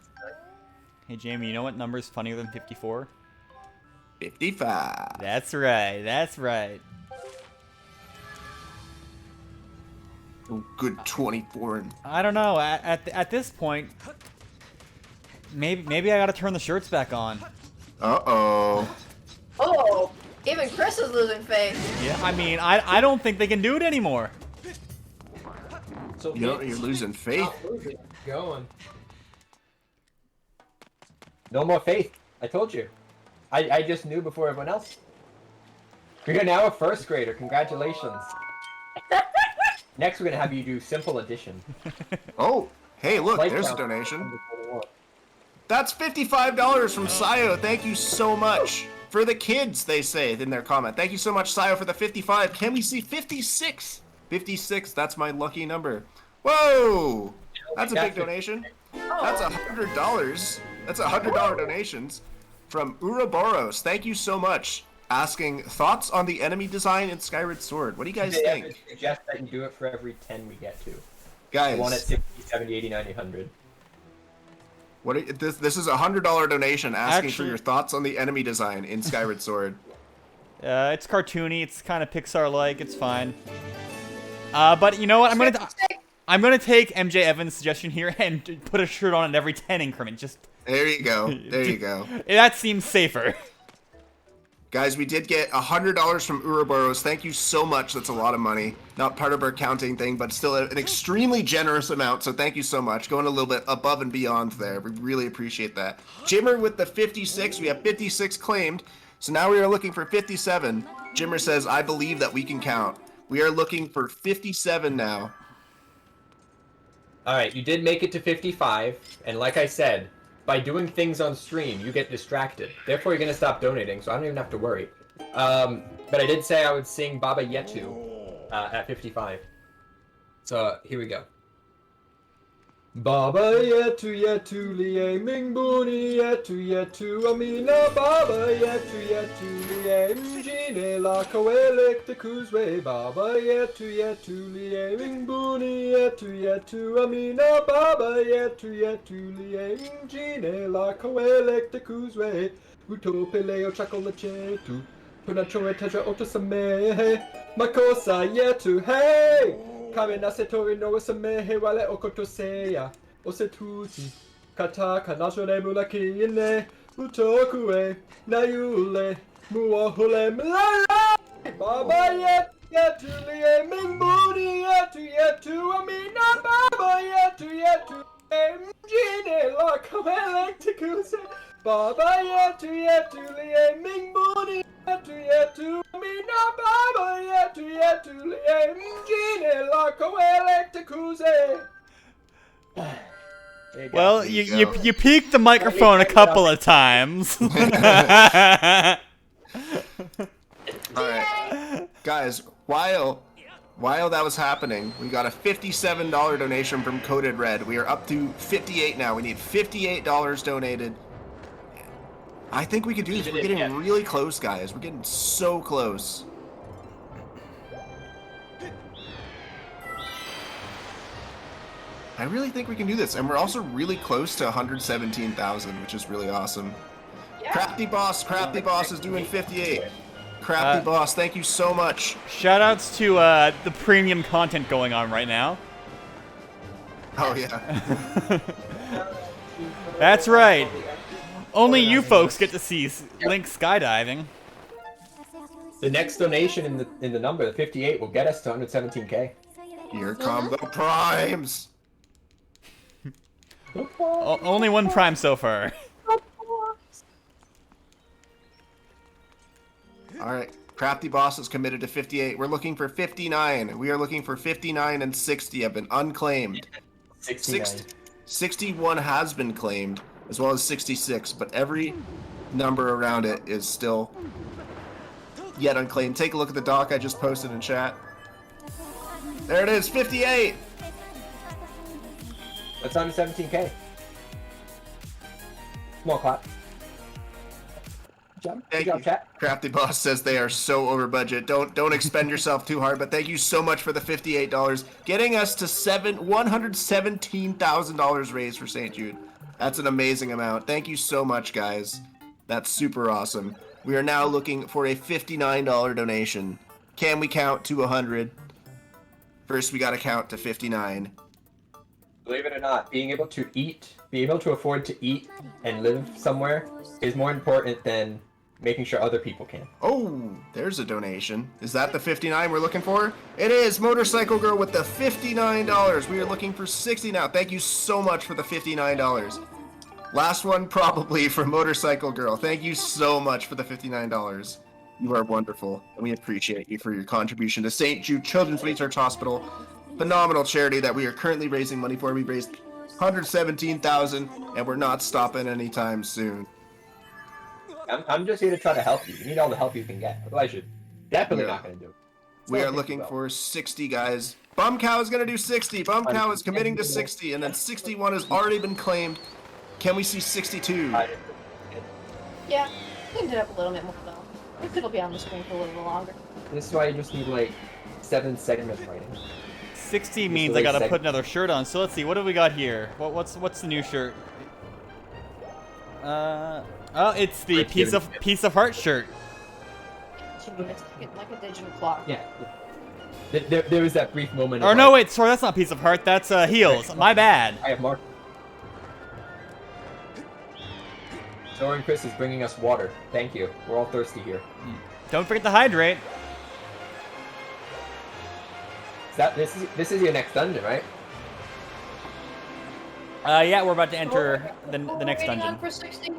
Hey, Jamie, you know what number is funnier than 54? 55. That's right. That's right. Oh, good 24. I don't know. At this point, maybe I gotta turn the shirts back on. Uh-oh. Oh, even Chris is losing faith. Yeah, I mean, I don't think they can do it anymore. So You're losing faith. Going. No more faith. I told you. I just knew before everyone else. You're now a first grader. Congratulations. Next, we're gonna have you do simple addition. Oh, hey, look, Light there's a count. donation. That's $55 from Sayo. Thank you so much. For the kids, they say in their comment. Thank you so much, Sayo, for the 55. Can we see 56? 56, that's my lucky number. Whoa! That's a big donation. That's $100. That's $100 donations from Ouroboros. Thank you so much. Asking thoughts on the enemy design in Skyward Sword. What do you guys I think? suggest that you do it for every 10 we get to. Guys, One at 60, 70, 80, 90, 100. this is a $100 donation asking for Actually- your thoughts on the enemy design in Skyward Sword. It's cartoony. It's kind of Pixar-like. It's fine. But you know what? I'm gonna take MJ Evans' suggestion here and put a shirt on at every 10 increment. Just There you go. There you go. that seems safer. Guys, we did get $100 from Ouroboros. Thank you so much. That's a lot of money. Not part of our counting thing, but still an extremely generous amount. So thank you so much. Going a little bit above and beyond there. We really appreciate that. Jimmer with the 56. We have 56 claimed. So now we are looking for 57. Jimmer says, I believe that we can count. We are looking for 57 now. Alright, you did make it to 55, and like I said, by doing things on stream, you get distracted. Therefore, you're gonna stop donating, so I don't even have to worry. But I did say I would sing Baba Yetu at 55. So, here we go. Baba Yetu Yetu Liye Mingbuni Yetu Yetu Amina Baba Yetu Yetu Liye Mjine La Kawelek the Kuzwe Baba Yetu Yetu Liye Mingbuni Yetu Yetu Amina Baba Yetu Yetu Liye Mjine La Kawelek the Kuzwe Utopeleo Chakolachetu Punacho Tetra Otosame Makosa Yetu Hey! Kamena setori no samehe wale okotoseya osetuti kataka nashone mulaki ine utokue nayule muahule mlara baba yetu liye mingbuni yetu amina baba yetu mjine la kamele tikuse baba yetu liye mingbuni yetu amina baba yetu liye mjine la kamele tikuse. Well, you you go. peaked the microphone a couple of times. All right, guys. While that was happening, we got a $57 donation from Coded Red. We are up to 58 now. We need $58 donated. I think we could do this. We're getting really close, guys. We're getting so close. I really think we can do this, and we're also really close to 117,000, which is really awesome. Yeah. Crafty Boss is doing 58. Crafty Boss, thank you so much. Shoutouts to the premium content going on right now. Oh yeah. That's right. Only you folks get to see Link skydiving. The next donation in the number, the 58, will get us to 117k. Here come the primes. Only one prime so far. All right, Crafty Boss is committed to 58. We're looking for 59. We are looking for 59 and 60 have been unclaimed. 69. 61 has been claimed, as well as 66, but every number around it is still yet unclaimed. Take a look at the doc I just posted in chat. There it is, 58! That's 117k. Small clap. Thank Good job, you. chat. Crafty Boss says they are so over budget. Don't expend yourself too hard, but thank you so much for the $58, getting us to $117,000 raised for St. Jude. That's an amazing amount. Thank you so much, guys. That's super awesome. We are now looking for a $59 donation. Can we count to 100? First, we gotta count to 59. Believe it or not, being able to eat, being able to afford to eat and live somewhere is more important than making sure other people can. Oh, there's a donation. Is that the 59 we're looking for? It is! Motorcycle Girl with the $59. We are looking for 60 now. Thank you so much for the $59. Last one probably for Motorcycle Girl. Thank you so much for the $59. You are wonderful, and we appreciate you for your contribution to St. Jude Children's Research Hospital. Phenomenal charity that we are currently raising money for. We raised $117,000, and we're not stopping anytime soon. I'm just here to try to help you. You need all the help you can get. Otherwise, you're definitely not going to do it. We are looking for 60, guys. Bum Cow is going to do 60. Bum Cow is committing to 60, and then 61 has already been claimed. Can we see 62? Yeah, cleaned it up a little bit more though. I think it'll be on the screen for a little bit longer. This is why you just need like 7 segments writing. 60 means I gotta put another shirt on. So let's see, what do we got here? What's the new shirt? Oh, it's the piece of heart shirt. It's like a digital clock. Yeah. There was that brief moment. Or no, wait, sorry, that's not piece of heart. That's heels. My bad. I have Mark. Soren Chris is bringing us water. Thank you. We're all thirsty here. Don't forget to hydrate. This is your next dungeon, right? Yeah, we're about to enter the next Waiting dungeon. on for 60.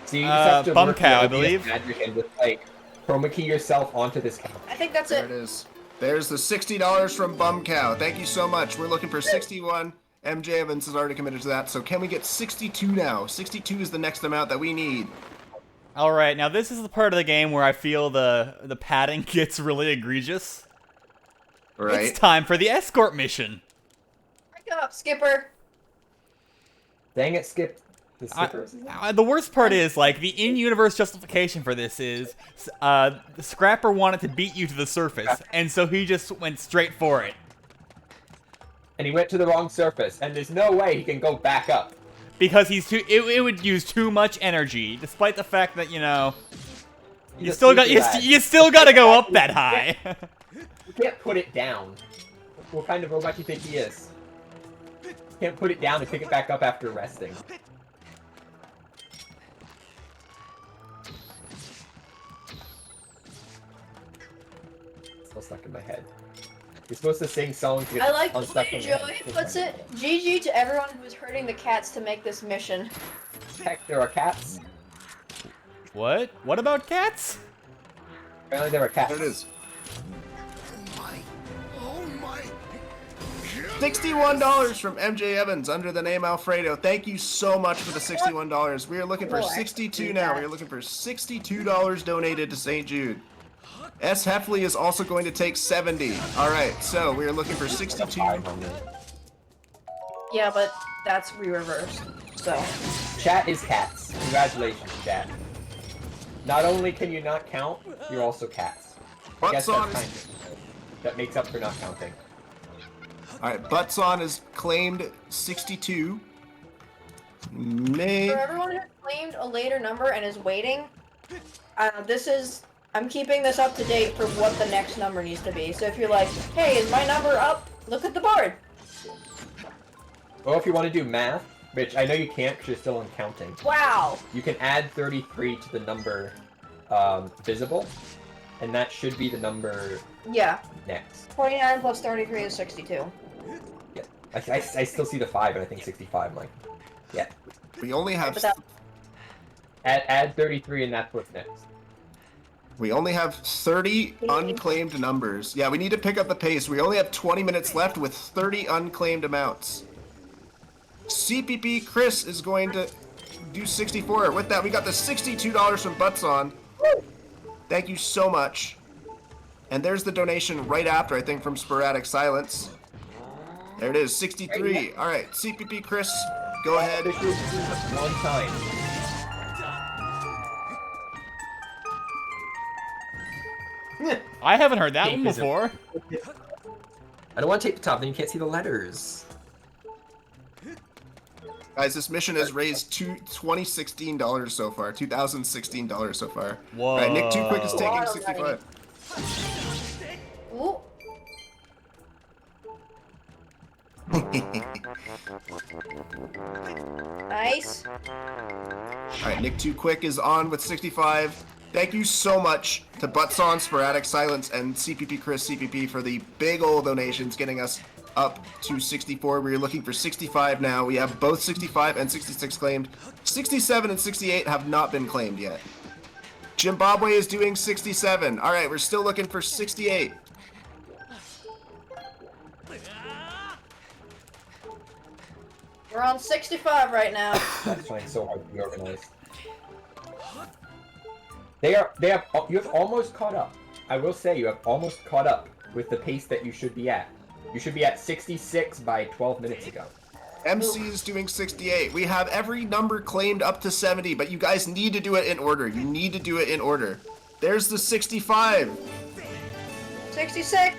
So you just have to Bum work Cow, your I believe. magic and just like chroma key yourself onto this cow. I think that's There it. it is. There's the $60 from Bum Cow. Thank you so much. We're looking for 61. MJ Evans has already committed to that. So can we get 62 now? 62 is the next amount that we need. All right, now this is the part of the game where I feel the padding gets really egregious. Right. It's time for the escort mission. Wake up, Skipper. Dang it, Skip. The worst part is, like, the in-universe justification for this is the Scrapper wanted to beat you to the surface, and so he just went straight for it. And he went to the wrong surface, and there's no way he can go back up. Because it would use too much energy, despite the fact that, you know, you still got to go up that high. You can't put it down. What kind of robot do you think he is? You can't put it down and pick it back up after resting. Still stuck in my head. You're supposed to sing songs to get I like the unstuck way in your Joey head. puts it. GG to everyone who is hurting the cats to make this mission. Heck, there are cats. What? What about cats? Apparently there are cats. There it is. $61 from MJ Evans under the name Alfredo. Thank you so much for the $61. We are looking for 62 now. We are looking for $62 donated to St. Jude. S. Heffley is also going to take 70. All right, so we are looking for 62. Yeah, but that's re-reversed. So. Chat is cats. Congratulations, chat. Not only can you not count, you're also cats. I guess that's kind of, that makes up for not counting. All right, Butson is claimed 62. For everyone who claimed a later number and is waiting, I'm keeping this up to date for what the next number needs to be. So if you're like, hey, is my number up? Look at the board. Or if you want to do math, Mitch, I know you can't because you're still in counting. Wow. You can add 33 to the number visible, and that should be the number Yeah. next. 29 plus 33 is 62. Yeah, I still see the 5, and I think 65, Mike. Yeah. We only have But that- Add 33, and that's what's next. we only have 30 unclaimed numbers. Yeah, we need to pick up the pace. We only have 20 minutes left with 30 unclaimed amounts. CPP Chris is going to do 64. With that, we got the $62 from Butson. Thank you so much. And there's the donation right after, I think, from Sporadic Silence. There it is, 63. All right, CPP Chris, go ahead. This is one time. I haven't heard that Tape one isn't- before. I don't want to tape the top, then you can't see the letters. Guys, this mission has raised $2016 so far. $2016 so far. Whoa. All right, Nick Too Quick is taking Wow. 65. Ooh. Nice. All right, Nick Too Quick is on with 65. Thank you so much to Butson, Sporadic Silence, and CPP Chris CPP for the big old donations, getting us up to 64. We're looking for 65 now. We have both 65 and 66 claimed. 67 and 68 have not been claimed yet. Zimbabwe is doing 67. All right, we're still looking for 68. We're on 65 right now. That's trying so hard to be organized. You have almost caught up. I will say you have almost caught up with the pace that you should be at. You should be at 66 by 12 minutes ago. MC is doing 68. We have every number claimed up to 70, but you guys need to do it in order. You need to do it in order. There's the 65. 66.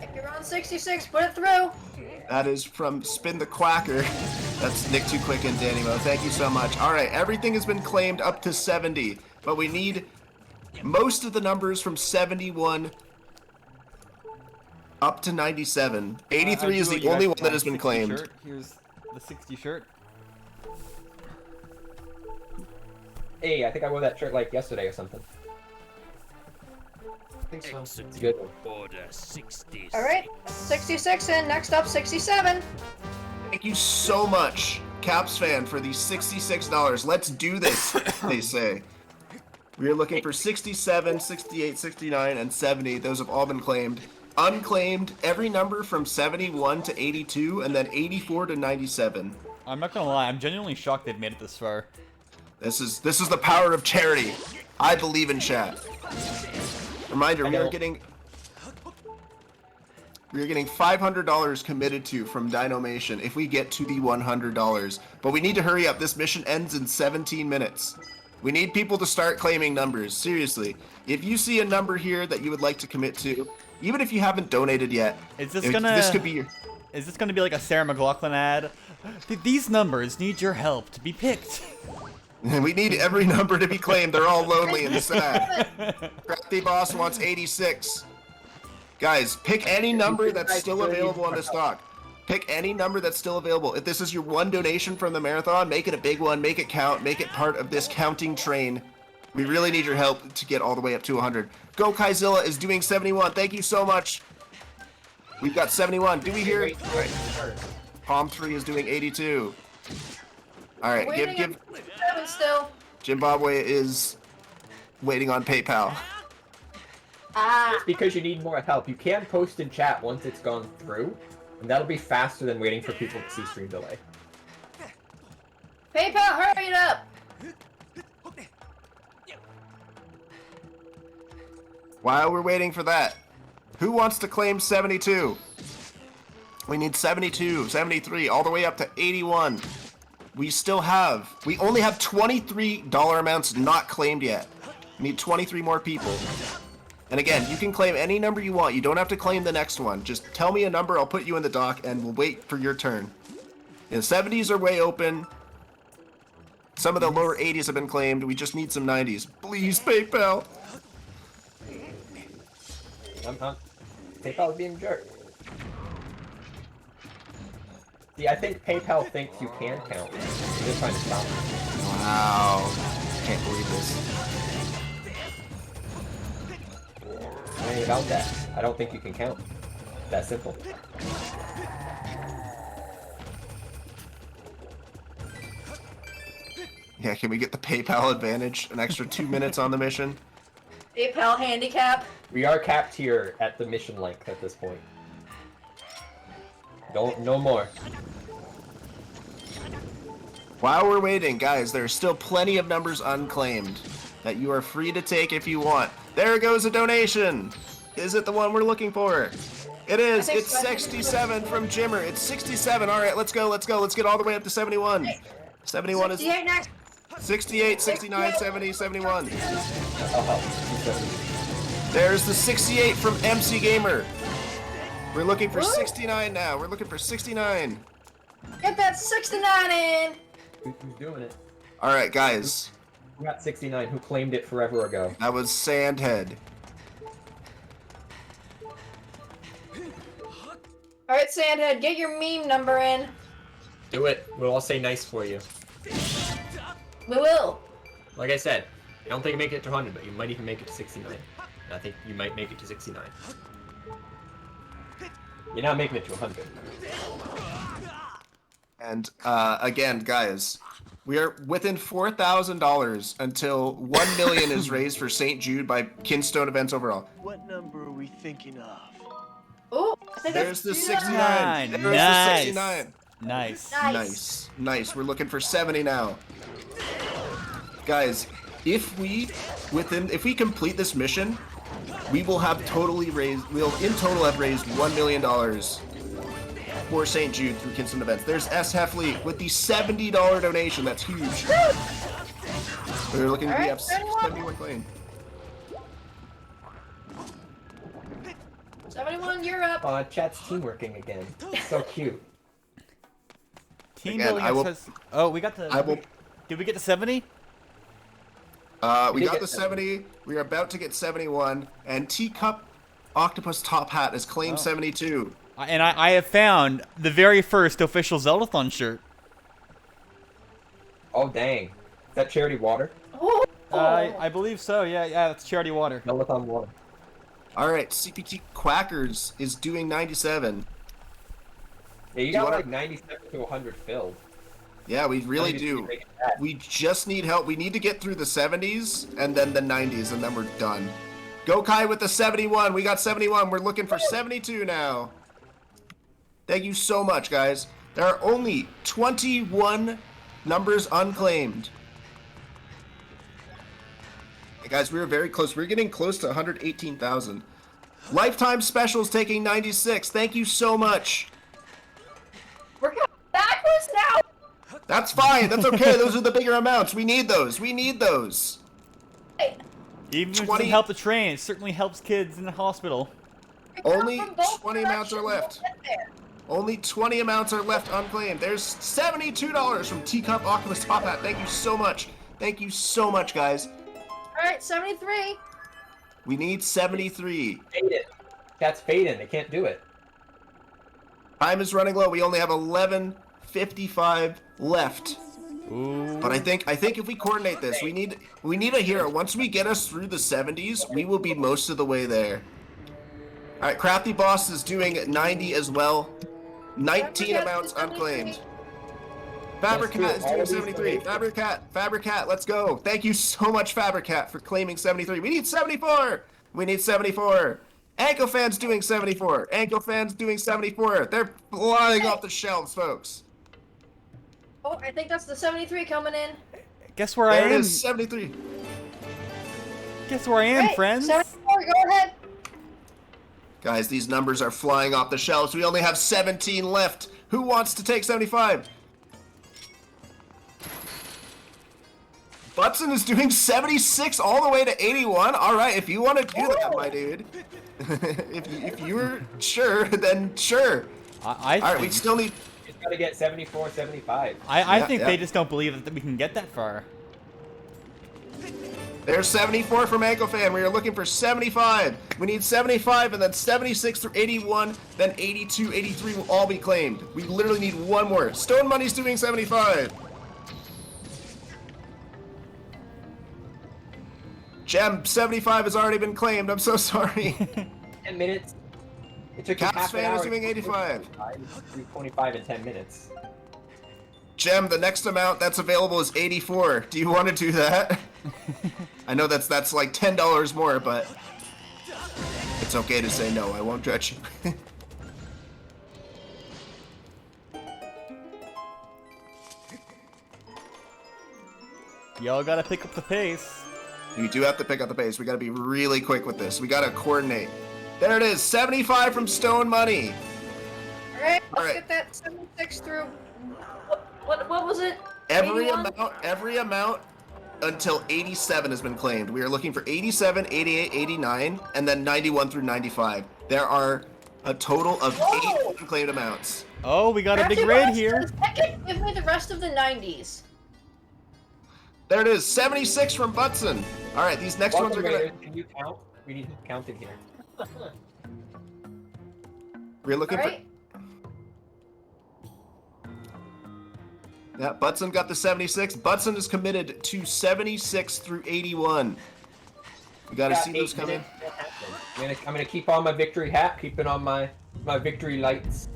If you're on 66, put it through. That is from Spin the Quacker. That's Nick Too Quick and Danny Mo. Thank you so much. All right, everything has been claimed up to 70, but we need most of the numbers from 71 up to 97. 83 is the only one that has been claimed. Shirt. Here's the 60 shirt. Hey, I think I wore that shirt like yesterday or something. I think so. Execute Good. Order 66. All right, 66 and next up 67. Thank you so much, Caps fan, for the $66. Let's do this, they say. We are looking for 67, 68, 69, and 70. Those have all been claimed. Unclaimed, every number from 71 to 82, and then 84 to 97. I'm not gonna lie, I'm genuinely shocked they've made it this far. This is the power of charity. I believe in chat. Reminder, we are getting $500 committed to from Dinomation if we get to the $100. But we need to hurry up. This mission ends in 17 minutes. We need people to start claiming numbers. Seriously. If you see a number here that you would like to commit to, even if you haven't donated yet, Is this this could be your... Is this gonna be like a Sarah McLachlan ad? These numbers need your help to be picked. We need every number to be claimed. They're all lonely and sad. Crafty Boss wants 86. Guys, pick any number that's still available on the stock. Pick any number that's still available. If this is your one donation from the marathon, make it a big one, make it count, make it part of this counting train. We really need your help to get all the way up to 100. Go Kaizilla is doing 71. Thank you so much. We've got 71. Do we hear? Palm 3 is doing 82. All right, Waiting give. on 7 still. Zimbabwe is waiting on PayPal. Ah. It's because you need more help. You can post in chat once it's gone through, and that'll be faster than waiting for people to see stream delay. PayPal, hurry it up. While we're waiting for that, who wants to claim 72? We need 72, 73, all the way up to 81. We only have $23 amounts not claimed yet. We need 23 more people. And again, you can claim any number you want. You don't have to claim the next one. Just tell me a number, I'll put you in the dock, and we'll wait for your turn. The 70s are way open. Some of the lower 80s have been claimed. We just need some 90s. Please, PayPal. PayPal's being a jerk. See, I think PayPal thinks you can count. They're trying to stop you. Wow. Can't believe this. It ain't about that. I don't think you can count. That simple. Yeah, can we get the PayPal advantage? An extra 2 minutes on the mission? PayPal handicap. We are capped here at the mission length at this point. No more. While we're waiting, guys, there's still plenty of numbers unclaimed that you are free to take if you want. There goes a donation! Is it the one we're looking for? It is! It's 67 from Jimmer. It's 67. Alright, let's go. Let's get all the way up to 71. 71 is 68 next. 68, 69, 70, 71. Oh, There's the 68 from MC Gamer. We're looking for 69 now. We're looking for 69. Get that 69 in. who's doing it? Alright, guys. Who got 69? Who claimed it forever ago? That was Sandhead. Alright, Sandhead, get your meme number in. Do it. We'll all say nice for you. We will. Like I said, I don't think you make it to 100, but you might even make it to 69. And I think you might make it to 69. You're not making it to 100. And again, guys, we are within $4,000 until 1 million is raised for St. Jude by Kinstone Events overall. What number are we thinking of? Oh, I think There's the that's 69. There's the Nice. 69. Nice. Nice. We're looking for 70 now. Guys, if we complete this mission, we will have we'll in total have raised $1 million for St. Jude through Kinston Events. There's S. Heffley with the $70 donation. That's huge. We're looking to be up 71 claim. 71, you're up. Chat's teamworking again. So cute. Team Again, building I will- says, oh, we got the. I will- Did we get to 70? We did got get the 70. We are about to get 71. And Teacup Octopus Top Hat has claimed 72. And I have found the very first official Zeldathon shirt. Oh, dang. Is that charity water? Oh. I believe so. Yeah, it's charity water. Zeldathon water. All right, CPT Quackers is doing 97. Yeah, you Do got you wanna- like 97 to 100 filled. Yeah, we really I need to do. make it back. We just need help. We need to get through the 70s and then the 90s, and then we're done. Go Kai with the 71. We got 71. We're looking for 72 now. Thank you so much, guys. There are only 21 numbers unclaimed. Hey, guys, we were very close. We're getting close to 118,000. Lifetime Specials taking 96. Thank you so much. We're coming backwards now. That's fine. That's okay. Those are the bigger amounts. We need those. We need those. Even if it 20 doesn't help the train, it certainly helps kids in the hospital. Only From both 20 amounts are directions, left. we'll get there. Only 20 amounts are left unclaimed. There's $72 from Teacup Octopus Top Hat. Thank you so much. Thank you so much, guys. Alright, 73. We need 73. Fading. Chat's fading. They can't do it. Time is running low. We only have 11:55 left. Ooh. But I think if we coordinate this, we need a hero. Once we get us through the 70s, we will be most of the way there. All right, Crafty Boss is doing 90 as well. 19 amounts unclaimed. Fabricat is doing 73. Fabricat, let's go. Thank you so much, Fabricat, for claiming 73. We need 74. We need 74. Ankle Fan's doing 74. Ankle Fan's doing 74. They're flying off the shelves, folks. Oh, I think that's the 73 coming in. Guess where There I it am. is, 73. Guess where I am, Right, friends. 74, go ahead. Guys, these numbers are flying off the shelves. We only have 17 left. Who wants to take 75? Butson is doing 76 all the way to 81. All right, if you want to do that, my dude. if you're sure, then sure. I All right, we think, still need... It's got to get 74, 75. I Yeah, think yeah. they just don't believe that we can get that far. There's 74 from Anchofan. We are looking for 75. We need 75, and then 76 through 81, then 82, 83 will all be claimed. We literally need one more. Stone Money's doing 75. Gem, 75 has already been claimed. I'm so sorry. 10 minutes. It took you Caps half an fan hour. is doing 85. 25 in 10 minutes. Gem, the next amount that's available is 84. Do you want to do that? I know that's like $10 more, but it's okay to say no. I won't judge you. Y'all gotta pick up the pace. You do have to pick up the pace. We gotta be really quick with this. We gotta coordinate. There it is, 75 from Stone Money. Alright, let's Alright. get that 76 through. What was it? Every 81? amount until 87 has been claimed. We are looking for 87, 88, 89, and then 91 through 95. There are a total of 8 unclaimed amounts. Oh, we got a big Actually, raid let's here. do a second. Give me the rest of the 90s. There it is, 76 from Butson. All right, these next ones are gonna. Raiders, can you count? We need to count it here. We're looking Alright? Yeah, Butson got the 76. Butson is committed to 76 through 81. We gotta Got see those 8 come in. minutes. I'm gonna keep on my victory hat, keep it on my victory lights,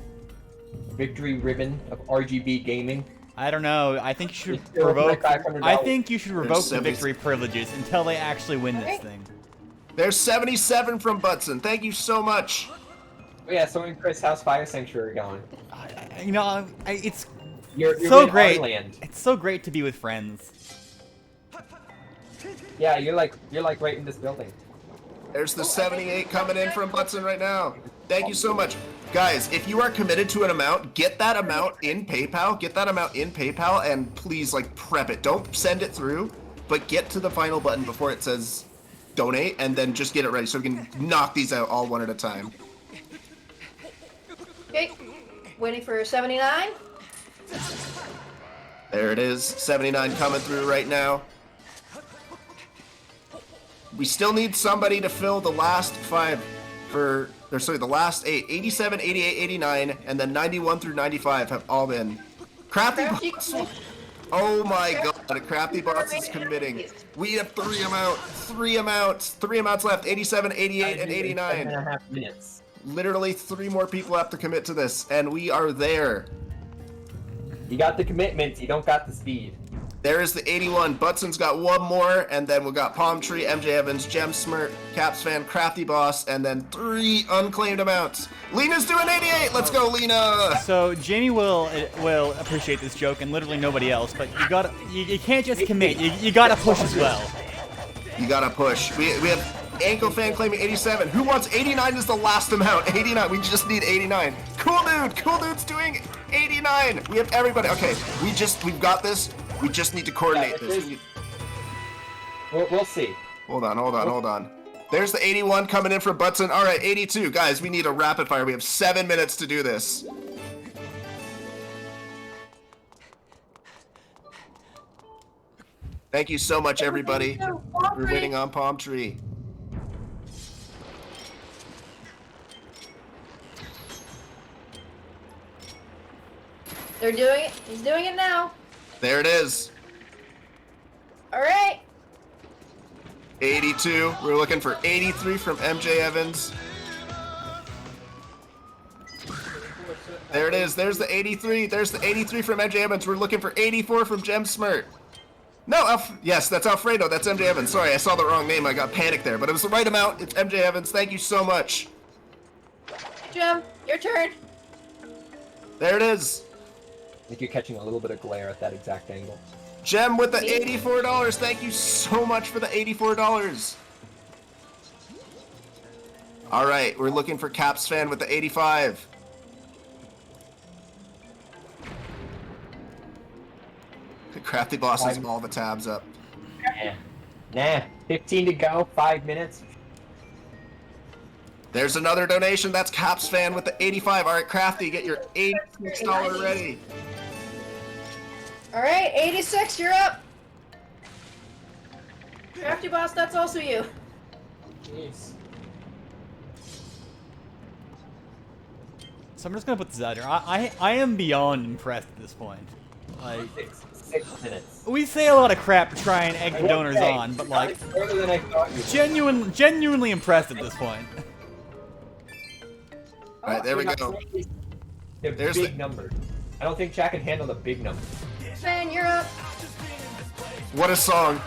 victory ribbon of RGB gaming. I don't know. I think you should It's still revoke. $500. I think you should revoke the 70. victory privileges until they actually win this thing. There's 77 from Butson. Thank you so much. Oh yeah, so in Chris, how's Fire Sanctuary going? You know, it's You're so in great. Heartland. It's so great to be with friends. Yeah, you're like right in this building. There's the 78 coming in from Butson right now. Thank you so much. Guys, if you are committed to an amount, get that amount in PayPal. Get that amount in PayPal and please, like, prep it. Don't send it through, but get to the final button before it says donate and then just get it ready so we can knock these out all one at a time. Okay. Waiting for 79. There it is. 79 coming through right now. We still need somebody to fill the last 5 for, or sorry, the last 8. 87, 88, 89, and then 91 through 95 have all been. Crafty Bots. Oh my god, Crafty Bots is committing. We have 3 amounts left. 87, 88, and 89. 7.5 minutes. Literally 3 more people have to commit to this, and we are there. You got the commitment, you don't got the speed. There is the 81. Butson's got 1 more, and then we got Palm Tree, MJ Evans, Gem Smirt, Caps Fan, Crafty Boss, and then 3 unclaimed amounts. Lena's doing 88. Let's go, Lena. So Jamie will appreciate this joke, and literally nobody else. But you can't just commit. You gotta push as well. You gotta push. We have Ankle Fan claiming 87. Who wants 89 is the last amount. 89. We just need 89. Cool dude. Cool dude's doing 89. We have everybody. Okay. We've got this. We just need to coordinate this. We'll see. Hold on. There's the 81 coming in from Butson. All right, 82. Guys, we need a rapid fire. We have 7 minutes to do this. Thank you so much, everybody. We're waiting on Palm Tree. They're doing it. He's doing it now. There it is. Alright. 82. We're looking for 83 from MJ Evans. There it is. There's the 83. There's the 83 from MJ Evans. We're looking for 84 from Gem Smirt. No, yes, that's Alfredo. That's MJ Evans. Sorry, I saw the wrong name. I got panicked there, but it was the right amount. It's MJ Evans. Thank you so much. Jim, your turn. There it is. I think you're catching a little bit of glare at that exact angle. Gem with the $84. Thank you so much for the $84. All right, we're looking for Caps Fan with the 85. The Crafty Boss has all the tabs up. Nah, 15 to go, 5 minutes. There's another donation. That's Caps Fan with the 85. All right, Crafty, get your $86 ready. Alright, 86, you're up. Crafty boss, that's also you. Jeez. So I'm just gonna put this out here. I am beyond impressed at this point. Like, 6 minutes. we say a lot of crap to try and egg the donors Okay, on, but like, further than I thought you would. genuinely impressed at this point. All right, there we go. They're There's big the- numbers. I don't think chat can handle the big numbers. Fan, you're up. What a song.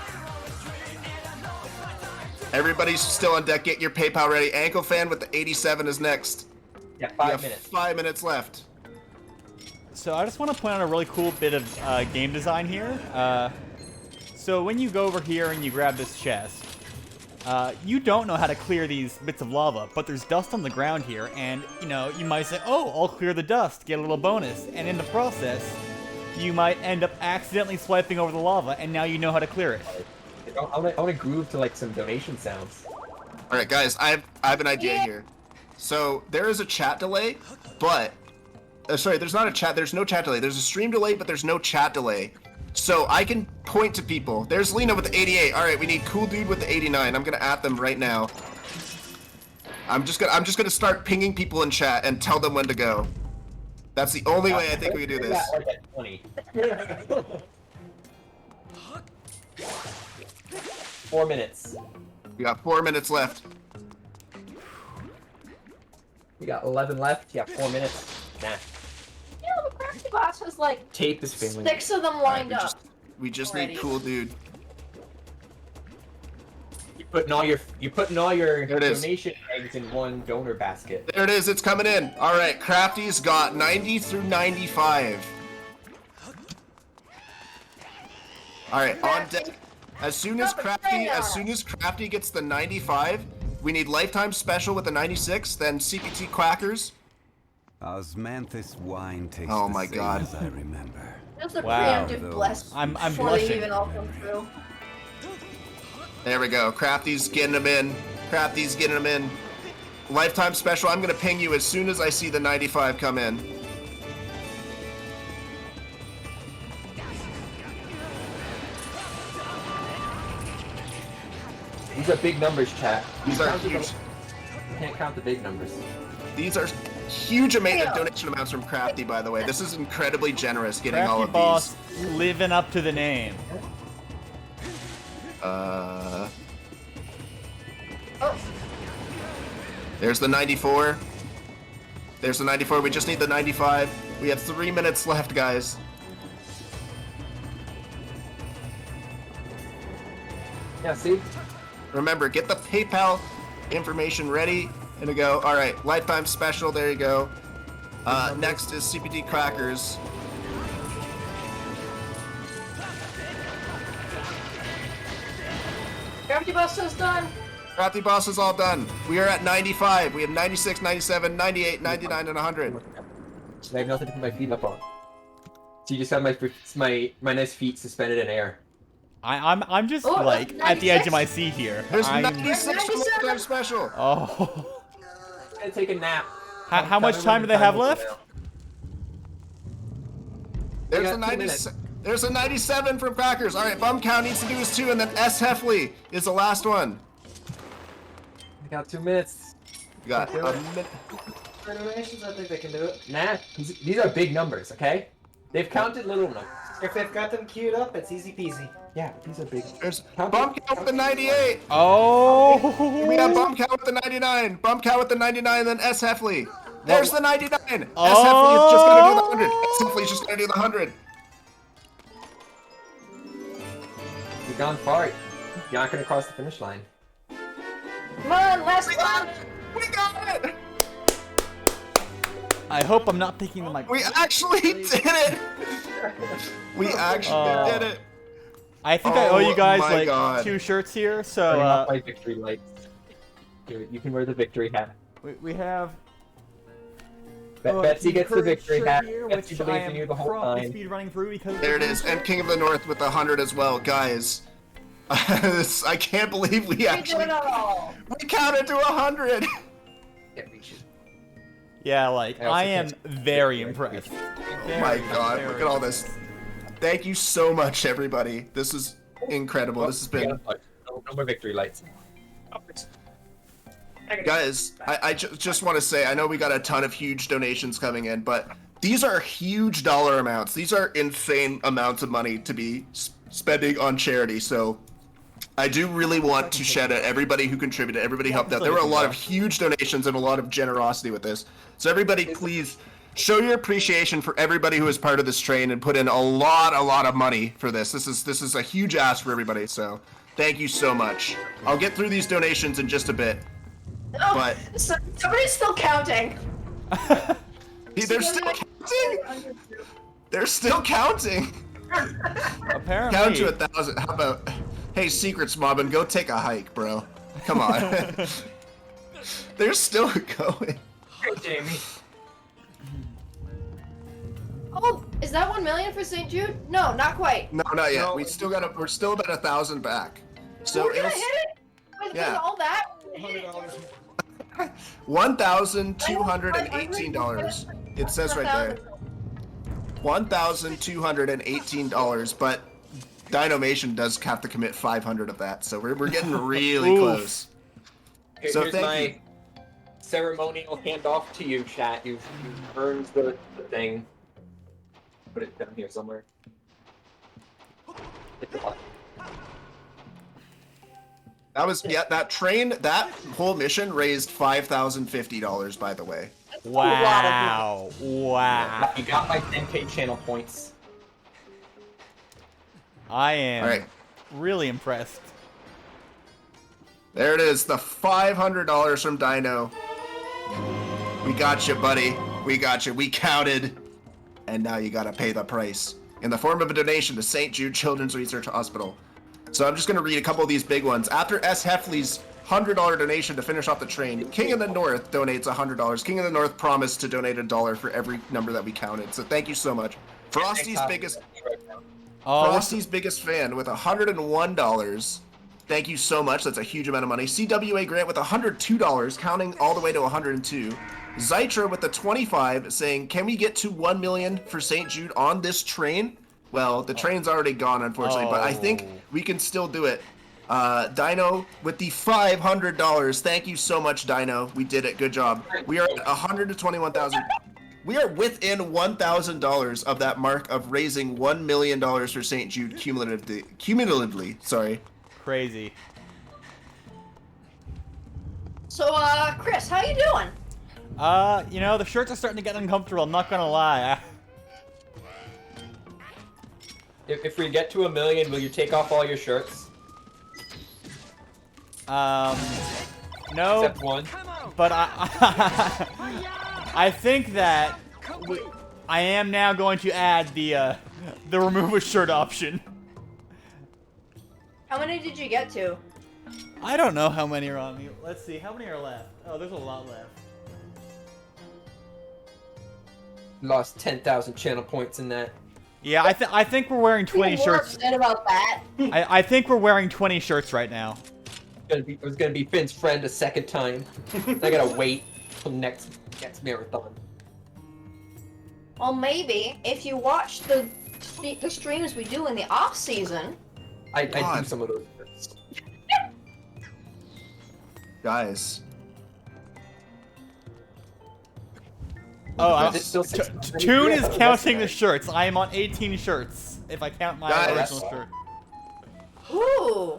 Everybody's still on deck. Get your PayPal ready. Ankle Fan with the 87 is next. Yeah, We 5 have minutes. 5 minutes left. So I just want to point out a really cool bit of game design here. So when you go over here and you grab this chest, you don't know how to clear these bits of lava, but there's dust on the ground here, and you know, you might say, oh, I'll clear the dust, get a little bonus, and in the process, you might end up accidentally swiping over the lava, and now you know how to clear it. I want to groove to like some donation sounds. All right, guys, I have an idea here. So there is a chat delay, but sorry, there's not a chat. There's no chat delay. There's a stream delay, but there's no chat delay. So I can point to people. There's Lena with the 88. All right, we need Cool Dude with the 89. I'm gonna at them right now. I'm just gonna start pinging people in chat and tell them when to go. That's the only way I think we can do this. Like at 20. 4 minutes. We got 4 minutes left. We got 11 left. Yeah, 4 minutes. Nah. You know, the crafty boss has like Tape is failing. 6 of them lined up. We just Already. need Cool Dude. You're putting all your There it is. donation eggs in one donor basket. There it is. It's coming in. All right, Crafty's got 90 through 95. All right, on deck. As soon as Crafty gets the 95, we need Lifetime Special with the 96, then CPT Quackers. Osmanthus wine tastes Oh the my same God. as I remember. Just a Wow. preemptive bless I'm before blushing. they even all come through. There we go. Crafty's getting them in. Crafty's getting them in. Lifetime Special, I'm going to ping you as soon as I see the 95 come in. These are big numbers, chat. These are Count the- huge. You can't count the big numbers. These are huge donation amounts from Crafty, by the way. This is incredibly generous getting all Crafty of boss living up to the name. these. Oh, There's the 94. There's the 94. We just need the 95. We have 3 minutes left, guys. Yeah, see? Remember, get the PayPal information ready and to go. All right, Lifetime Special. There you go. Next is CPT Crackers. crafty boss is done. Crafty Boss is all done. We are at 95. We have 96, 97, 98, 99, and 100. I have nothing to put my feet up on. So you just have my nice feet suspended in air. I'm just Oh, like that's at the edge of 96. my seat here. There's I'm- 96 from 97. Lifetime Special. Oh. I'm gonna take a nap. How much time do they have left? There's got a 2 90. minutes. There's a 97 from Crackers. All right, Bum Cow needs to do his 2, and then S Heffley is the last one. I got 2 minutes. You got Do a it. minute. For donations, I think they can do it. Nah, these are big numbers, okay? They've counted little numbers. If they've got them queued up, it's easy peasy. Yeah, these are big. There's Count Bum it. Cow with the 98. Oh. We have Bum Cow with the 99. Bum Cow with the 99, then S Heffley. There's the 99. S Heffley is just gonna do the 100. S Heffley's just gonna do the 100. You've gone far. You're not gonna cross the finish line. Come on, last one. We got it. I hope I'm not picking the mic. We actually did it. We actually did it. I think I owe you guys Oh my like God. 2 shirts here. Turning So off my victory lights. Here, you can wear the victory hat. we have. Betsy gets the victory shirt hat. here, Betsy which I believes in am you the whole probably time. speed running through because There it is, and King of the North with the 100 as well, guys. I can't believe we We did actually it all. we counted to 100. Yeah, we should. Yeah, like I also I am can't- very impressed. Oh my God! Look at all this. Thank you so much, everybody. This is incredible. This has been No more victory lights. Guys, I just want to say, I know we got a ton of huge donations coming in, but these are huge dollar amounts. These are insane amounts of money to be spending on charity. So I do really want to shout out everybody who contributed, everybody helped out. There were a lot of huge donations and a lot of generosity with this. So everybody, please show your appreciation for everybody who was part of this train and put in a lot of money for this. This is a huge ask for everybody. So thank you so much. I'll get through these donations in just a bit. Oh, But somebody's still counting. they're still counting. They're still counting. Apparently. Count to 1,000. How about, hey, Secrets Mobbin, go take a hike, bro. Come on. They're still going. Hey, Jamie. Oh, is that 1 million for St. Jude? No, not quite. No, not yet. No. We're still about 1,000 back. So We're gonna it's hit it with yeah. all that. $1,218. It says right there. $1,218, but Dinomation does have to commit 500 of that, so we're getting really Oof. close. So Here's thank my you. ceremonial handoff to you, chat. You've earned the thing. Put it down here somewhere. Hit the button. That was that train. That whole mission raised $5,050. By the way. Wow. Wow. You got my 10K channel points. I am All right, really impressed. there it is. The $500 from Dino. We got you, buddy. We got you. We counted, and now you gotta pay the price in the form of a donation to St. Jude Children's Research Hospital. So I'm just gonna read a couple of these big ones. After S. Heffley's $100 donation to finish off the train, King of the North donates $100. King of the North promised to donate $1 for every number that we counted. So thank you so much. Frosty's biggest fan with $101. Thank you so much. That's a huge amount of money. CWA Grant with $102, counting all the way to 102. Zytra with the 25, saying, "Can we get to 1 million for St. Jude on this train?" Well, the train's already gone, unfortunately, but I think we can still do it. Dino with the $500. Thank you so much, Dino. We did it. Good job. We are at 121,000. We are within $1,000 of that mark of raising $1 million for St. Jude cumulatively. Sorry. Crazy. So, Chris, how you doing? You know, the shirts are starting to get uncomfortable, I'm not gonna lie. If we get to 1 million, will you take off all your shirts? No, Except one. but I think that I am now going to add the remove a shirt option. How many did you get to? I don't know how many are on me. Let's see, how many are left? Oh, there's a lot left. Lost 10,000 channel points in that. Yeah, I think we're wearing 20 More shirts. upset about that. I think we're wearing 20 shirts right now. It was gonna be Finn's friend a second time. I gotta wait till next marathon. Well, maybe if you watch the streams we do in the off season. I do some of those. Guys. Oh, Is it still Toon is counting the shirts. I am on 18 shirts, if I count my original shirt. Ooh.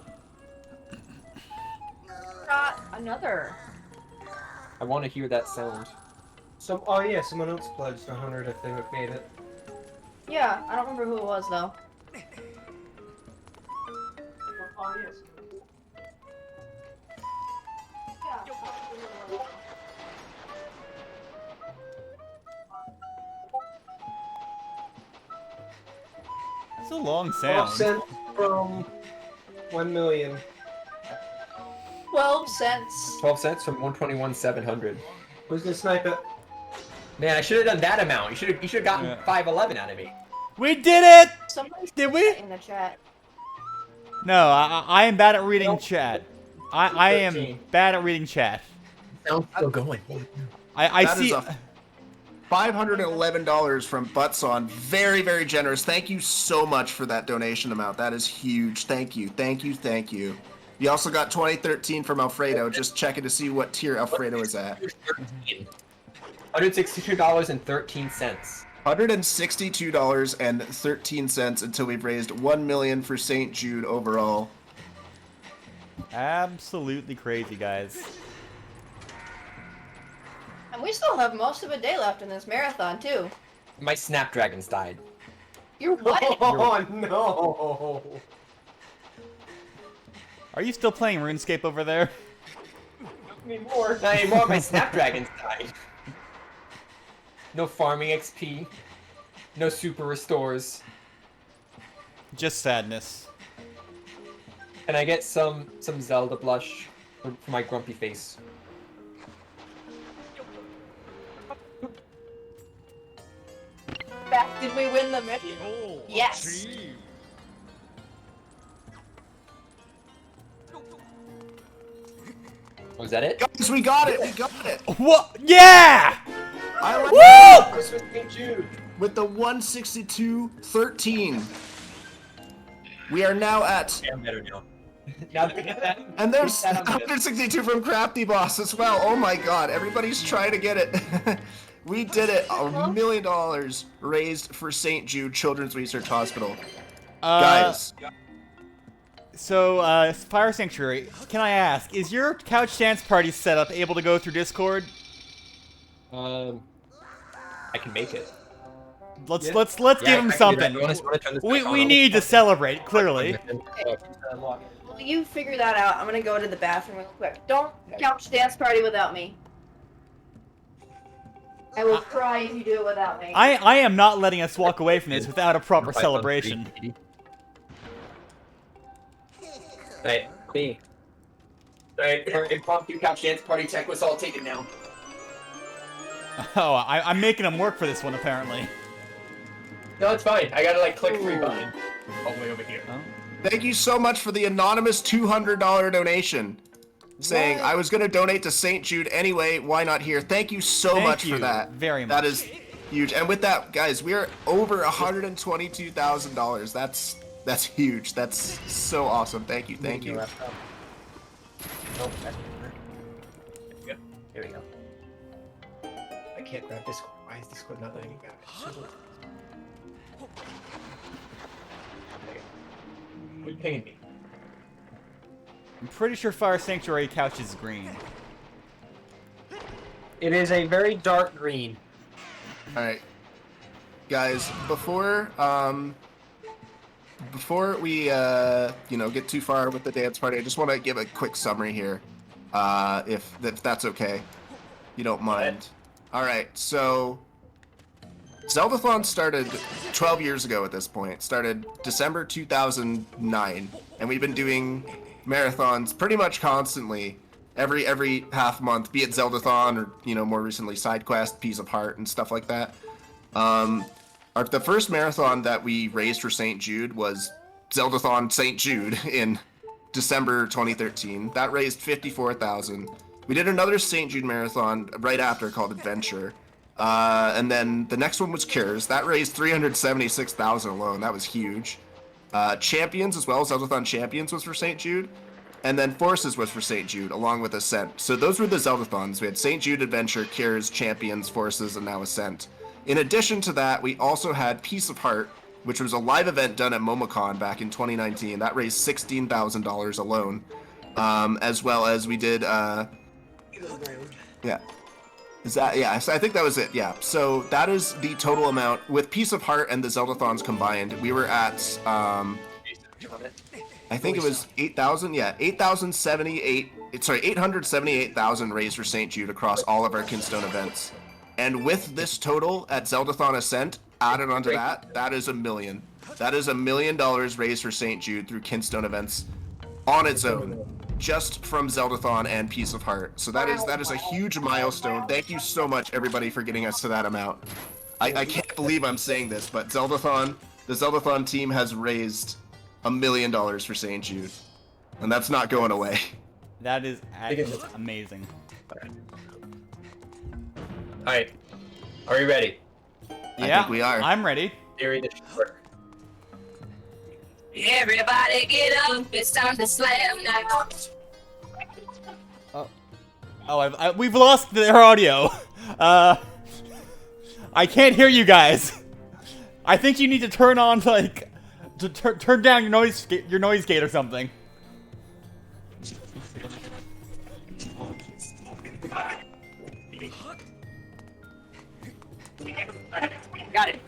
Got another. I want to hear that sound. Oh yeah, someone else pledged 100 if they made it. Yeah, I don't remember who it was though. Oh yes. It's a long sound. Sent from 1 million. 12 cents. 12 cents from 121,700. Who's gonna snipe it? Man, I should have done that amount. You should have gotten 511 out of me. We did it! Somebody Did we? in the chat. No, I am bad at reading chat. I am bad at reading chat. Sound's still going. I That see. is $511 from Butson. Very, very generous. Thank you so much for that donation amount. That is huge. Thank you. Thank you. Thank you. You also got 2013 from Alfredo. Just checking to see what tier Alfredo is at. $162.13. $162.13 until we've raised $1 million for St. Jude overall. Absolutely crazy, guys. And we still have most of a day left in this marathon, too. My Snapdragons died. You're what? Oh no! Are you still playing RuneScape over there? Not anymore. Not anymore. My Snapdragons died. No farming XP. No super restores. Just sadness. Can I get some Zelda blush for my grumpy face? Back, did we win the mission? Yes. Was that it? Guys, we got it! We got it! What? Yeah! I like Woo! Christmas St. Jude. with the 162.13. We are now at... I'm better now. Now that we get that. And there's Get that on the- 162 from Crafty Boss as well. Oh my god, everybody's trying to get it. We did it. $1 million raised for St. Jude Children's Research Hospital. Guys. So, Fire Sanctuary, can I ask, is your couch dance party setup able to go through Discord? I can make it. Let's Yeah. give him I can do something. that. Wanna turn this We back on? we need to celebrate, clearly. Well, you figure that out. I'm gonna go to the bathroom real quick. Don't couch dance party without me. I will cry if you do it without me. I am not letting us walk away from this without a proper celebration. Right, me. Alright, our impromptu couch dance party tech was all taken now. Oh, I'm making him work for this one, apparently. No, it's fine. I gotta click free button. All the way over here. Oh. Thank you so much for the anonymous $200 donation. Saying, I was going to donate to St. Jude anyway, why not here? Thank you so Thank much you for that. very That much. is huge. And with that, guys, we are over $122,000. That's huge. That's so awesome. Thank you. Thank you. Here we go. I can't grab Discord. Why is Discord not letting me grab it? Quit pinging me. I'm pretty sure Fire Sanctuary couch is green. It is a very dark green. Alright. Guys, before we get too far with the dance party, I just want to give a quick summary here. If that's okay. You don't mind. Alright, so Zeldathon started 12 years ago at this point. Started December 2009, and we've been doing marathons pretty much constantly, every half month, be it Zeldathon or more recently side quest, Piece of Heart, and stuff like that. The first marathon that we raised for St. Jude was Zeldathon St. Jude in December 2013. That raised $54,000. We did another St. Jude marathon right after called Adventure. And then the next one was Cures. That raised $376,000 alone. That was huge. Champions as well, Zeldathon Champions was for St. Jude. And then Forces was for St. Jude, along with Ascent. So those were the Zeldathons. We had St. Jude, Adventure, Cures, Champions, Forces, and now Ascent. In addition to that, we also had Piece of Heart, which was a live event done at MomoCon back in 2019. That raised $16,000 alone. As well as we did, yeah. So I think that was it, yeah. So that is the total amount. With Piece of Heart and the Zeldathons combined, we were at, I think it was 8,000, yeah, 878,000 raised for St. Jude across all of our Kinstone events. And with this total at Zeldathon Ascent, added onto that, that is $1 million. That is $1 million raised for St. Jude through Kinstone events on its own, just from Zeldathon and Piece of Heart. So that is a huge milestone. Thank you so much, everybody, for getting us to that amount. I can't believe I'm saying this, but the Zeldathon team has raised $1 million for St. Jude, and that's not going away. That is amazing. Alright. Are you ready? Yeah, think we are. I'm ready. Theory that should work. Everybody get up, it's time to slam now. We've lost their audio. I can't hear you guys. I think you need to turn on turn down your noise gate or something. Got it.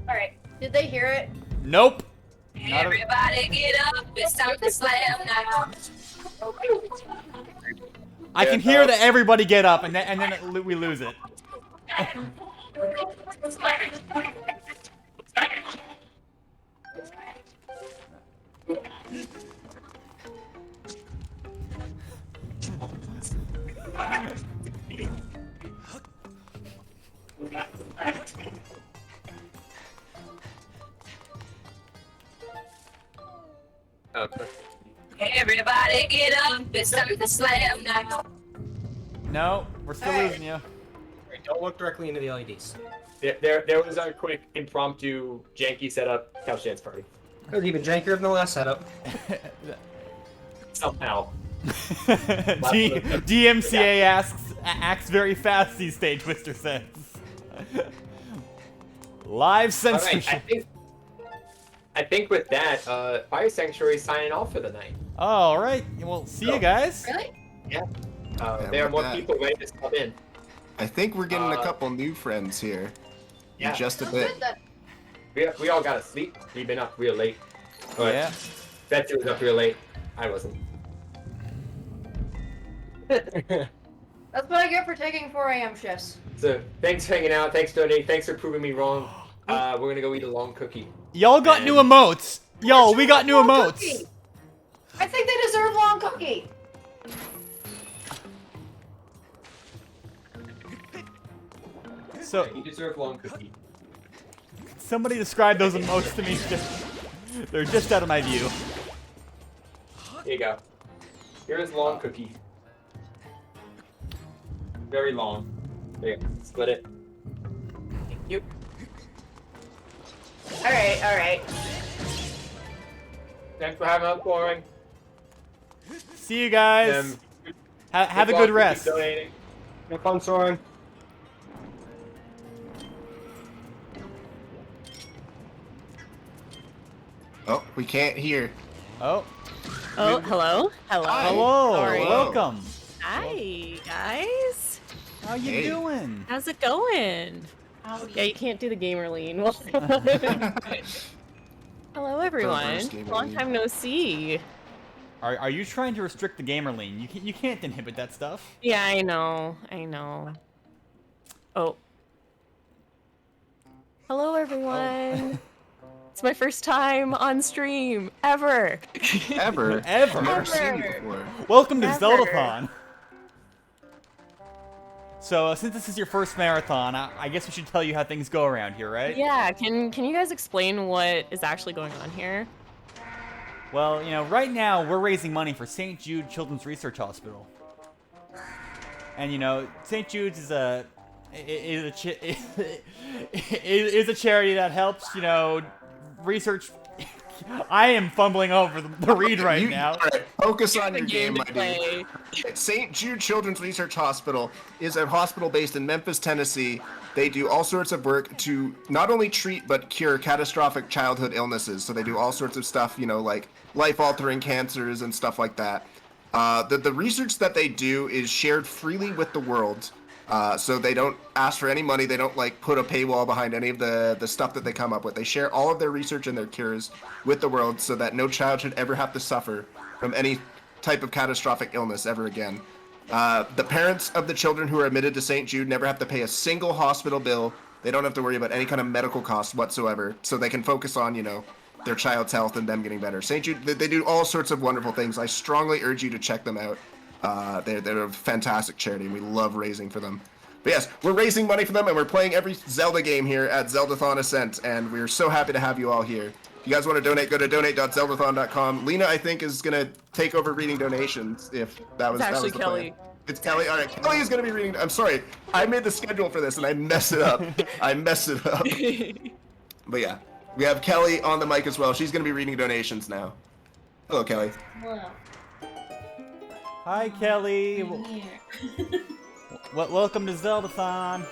Alright. Did they hear it? Nope. Everybody get up, it's time to slam now. I can hear that everybody get up, and then we lose it. Okay. Everybody get up, it's time to slam now. No, we're still losing you. Don't look directly into the LEDs. There was a quick impromptu janky setup couch dance party. It was even jankier than the last setup. Somehow. DMCA acts very fast these days, Twister says. Live censorship. Alright, I think with that, Fire Sanctuary is signing off for the night. All right. Well, see you guys. Really? Yeah. Yeah, There are with more that- people ready to stop in. I think we're getting a couple new friends here. Yeah. In just a Sounds bit. good then. We all gotta sleep. We've been up real late. But Yeah. Betsy was up real late. I wasn't. That's what I get for taking 4 a.m. shifts. So thanks for hanging out. Thanks for donating. Thanks for proving me wrong. We're gonna go eat a long cookie. Y'all got new emotes. Yo, we got new Long emotes. cookie. I think they deserve long cookie. So You deserve long cookie. somebody describe those emotes to me. They're just out of my view. Here you go. Here's long cookie. Very long. There you go. Split it. Thank you. Alright, alright. Thanks for having us, Boring. See you guys. Have a good rest. No fun, Soren. Oh, we can't hear. Oh. Oh, hello? Hello? Hello. Sorry. Welcome. Hi, guys. How you doing? How's it going? Yeah, you can't do the gamer lean. Hello, everyone. gamer Long lean. time no see. Are you trying to restrict the gamer lean? You can't inhibit that stuff. Yeah, I know. I know. Oh. Hello, everyone. It's my first time on stream ever. Ever? Ever. I've never seen you before. Welcome to Ever. Zeldathon. So, since this is your first marathon, I guess we should tell you how things go around here, right? Yeah, can you guys explain what is actually going on here? Well, you know, right now we're raising money for St. Jude Children's Research Hospital. And you know, St. Jude's is a charity that helps, you know, research. I am fumbling over the read right now. Alright, focus on your The game, my play. dude. St. Jude Children's Research Hospital is a hospital based in Memphis, Tennessee. They do all sorts of work to not only treat but cure catastrophic childhood illnesses. So they do all sorts of stuff, you know, like life-altering cancers and stuff like that. The research that they do is shared freely with the world. So they don't ask for any money. They don't like put a paywall behind any of the stuff that they come up with. They share all of their research and their cures with the world so that no child should ever have to suffer from any type of catastrophic illness ever again. The parents of the children who are admitted to St. Jude never have to pay a single hospital bill. They don't have to worry about any kind of medical costs whatsoever. So they can focus on, you know, their child's health and them getting better. St. Jude, they do all sorts of wonderful things. I strongly urge you to check them out. They're a fantastic charity, and we love raising for them. But yes, we're raising money for them, and we're playing every Zelda game here at Zeldathon Ascent, and we're so happy to have you all here. If you guys want to donate, go to donate.zeldathon.com. Lena, I think, is going to take over reading donations, if that was, It's that was actually the Kelly. plan. It's Kelly. All right, Kelly is going to be reading. I'm sorry. I made the schedule for this, and I messed it up. But yeah, we have Kelly on the mic as well. She's gonna be reading donations now. Hello, Kelly. Hello. Hi, Kelly. I'm here. Welcome to Zeldathon.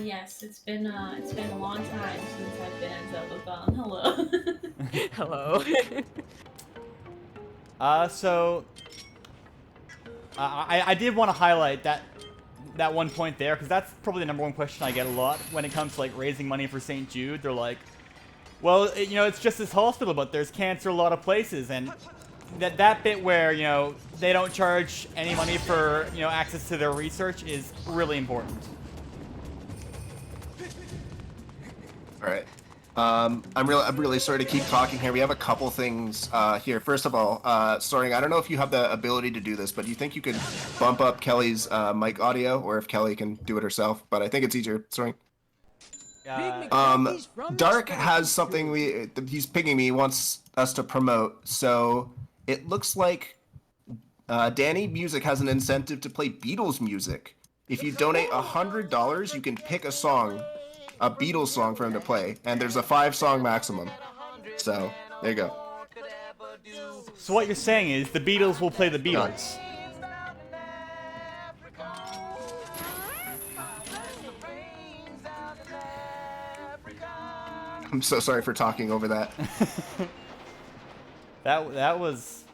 Yes, it's been a long time since I've been at Zeldathon. Hello. Hello. So I did want to highlight that one point there, because that's probably the number one question I get a lot when it comes to like raising money for St. Jude. They're like, well, it's just this hospital, but there's cancer a lot of places, and that bit where they don't charge any money for access to their research is really important. All right. I'm really sorry to keep talking here. We have a couple things here. First of all, Soaring, I don't know if you have the ability to do this, but do you think you could bump up Kelly's mic audio, or if Kelly can do it herself? But I think it's easier. Soaring. Dark has something he's pinging me. He wants us to promote. So it looks like Danny Music has an incentive to play Beatles music. If you donate $100, you can pick a song. A Beatles song for him to play, and there's a 5-song maximum. So, there you go. So what you're saying is the Beatles will play the Beatles. I'm so sorry for talking over that. That was...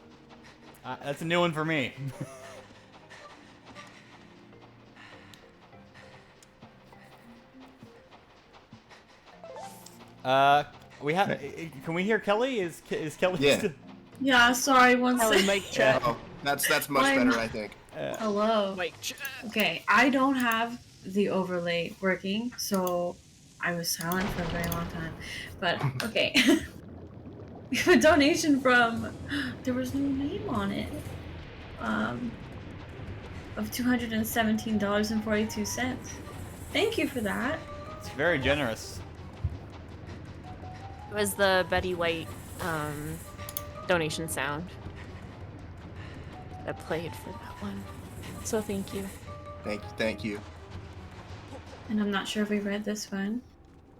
that's a new one for me. We have. Can we hear Kelly? Is Kelly? Yeah. Still... Yeah, sorry, one Kelly, second. mic check. Oh, that's much better, I think. Hello. Mic check. Okay, I don't have the overlay working, so I was silent for a very long time. But okay, we have a donation from. There was no name on it. Of $217.42. Thank you for that. It's very generous. It was the Betty White donation sound that played for that one. So thank you. Thank you. And I'm not sure if we read this one,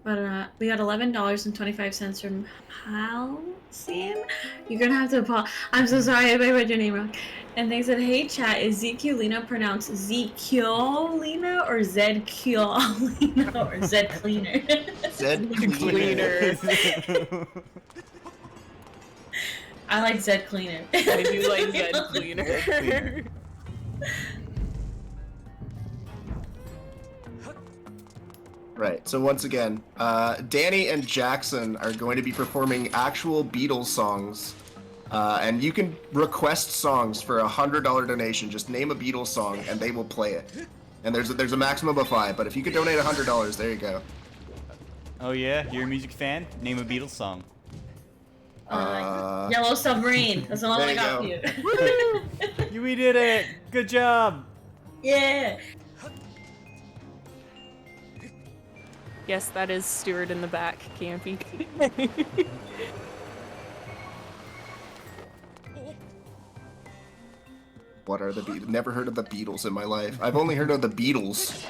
but we got $11.25 from Halcyon. You're gonna have to apologize. I'm so sorry if I read your name wrong. And they said, "Hey chat, is Zekiolina pronounced Zekiolina or Zedkiolina or Zed Cleaner?" Zed Cleaner. I like Zed Cleaner. I do like Zed Cleaner. Right, so once again, Danny and Jackson are going to be performing actual Beatles songs. And you can request songs for a $100 donation. Just name a Beatles song and they will play it. And there's a maximum of 5, but if you could donate $100, there you go. Oh yeah, you're a music fan? Name a Beatles song. Yellow Submarine. That's the one I got for you. We did it! Good job! Yeah. Yes, that is Stuart in the back, camping. What are the Beatles? Never heard of the Beatles in my life. I've only heard of the Beatles.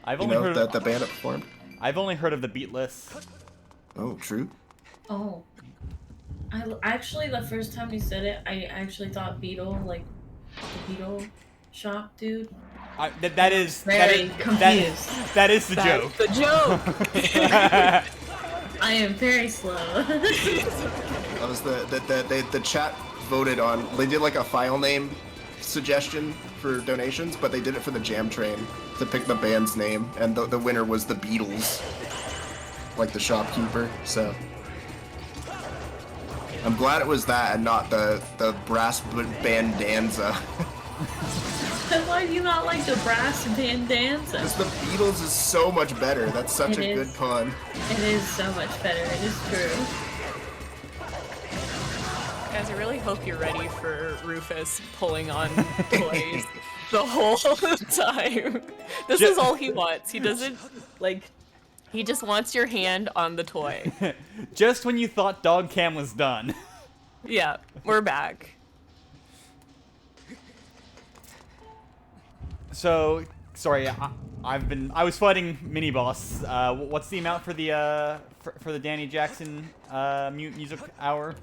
I've only heard of the band that performed. I've only heard of the Beatless. Oh, true. Oh. I actually, the first time you said it, I actually thought Beetle, like the Beetle shop dude. That is confused. That is the joke. The joke. I am very slow. That was the chat voted on. They did like a file name suggestion for donations, but they did it for the Jam Train to pick the band's name, and the winner was the Beatles, like the shopkeeper. So I'm glad it was that and not the brass bandanza. Why do you not like the brass bandanza? Because the Beatles is so much better. That's such a good pun. It is so much better. It is true. Guys, I really hope you're ready for Rufus pulling on toys the whole time. This is all he wants. He doesn't, he just wants your hand on the toy. Just when you thought Dog Cam was done. Yeah, we're back. So, sorry, I was fighting mini boss. What's the amount for the Danny Jackson music hour?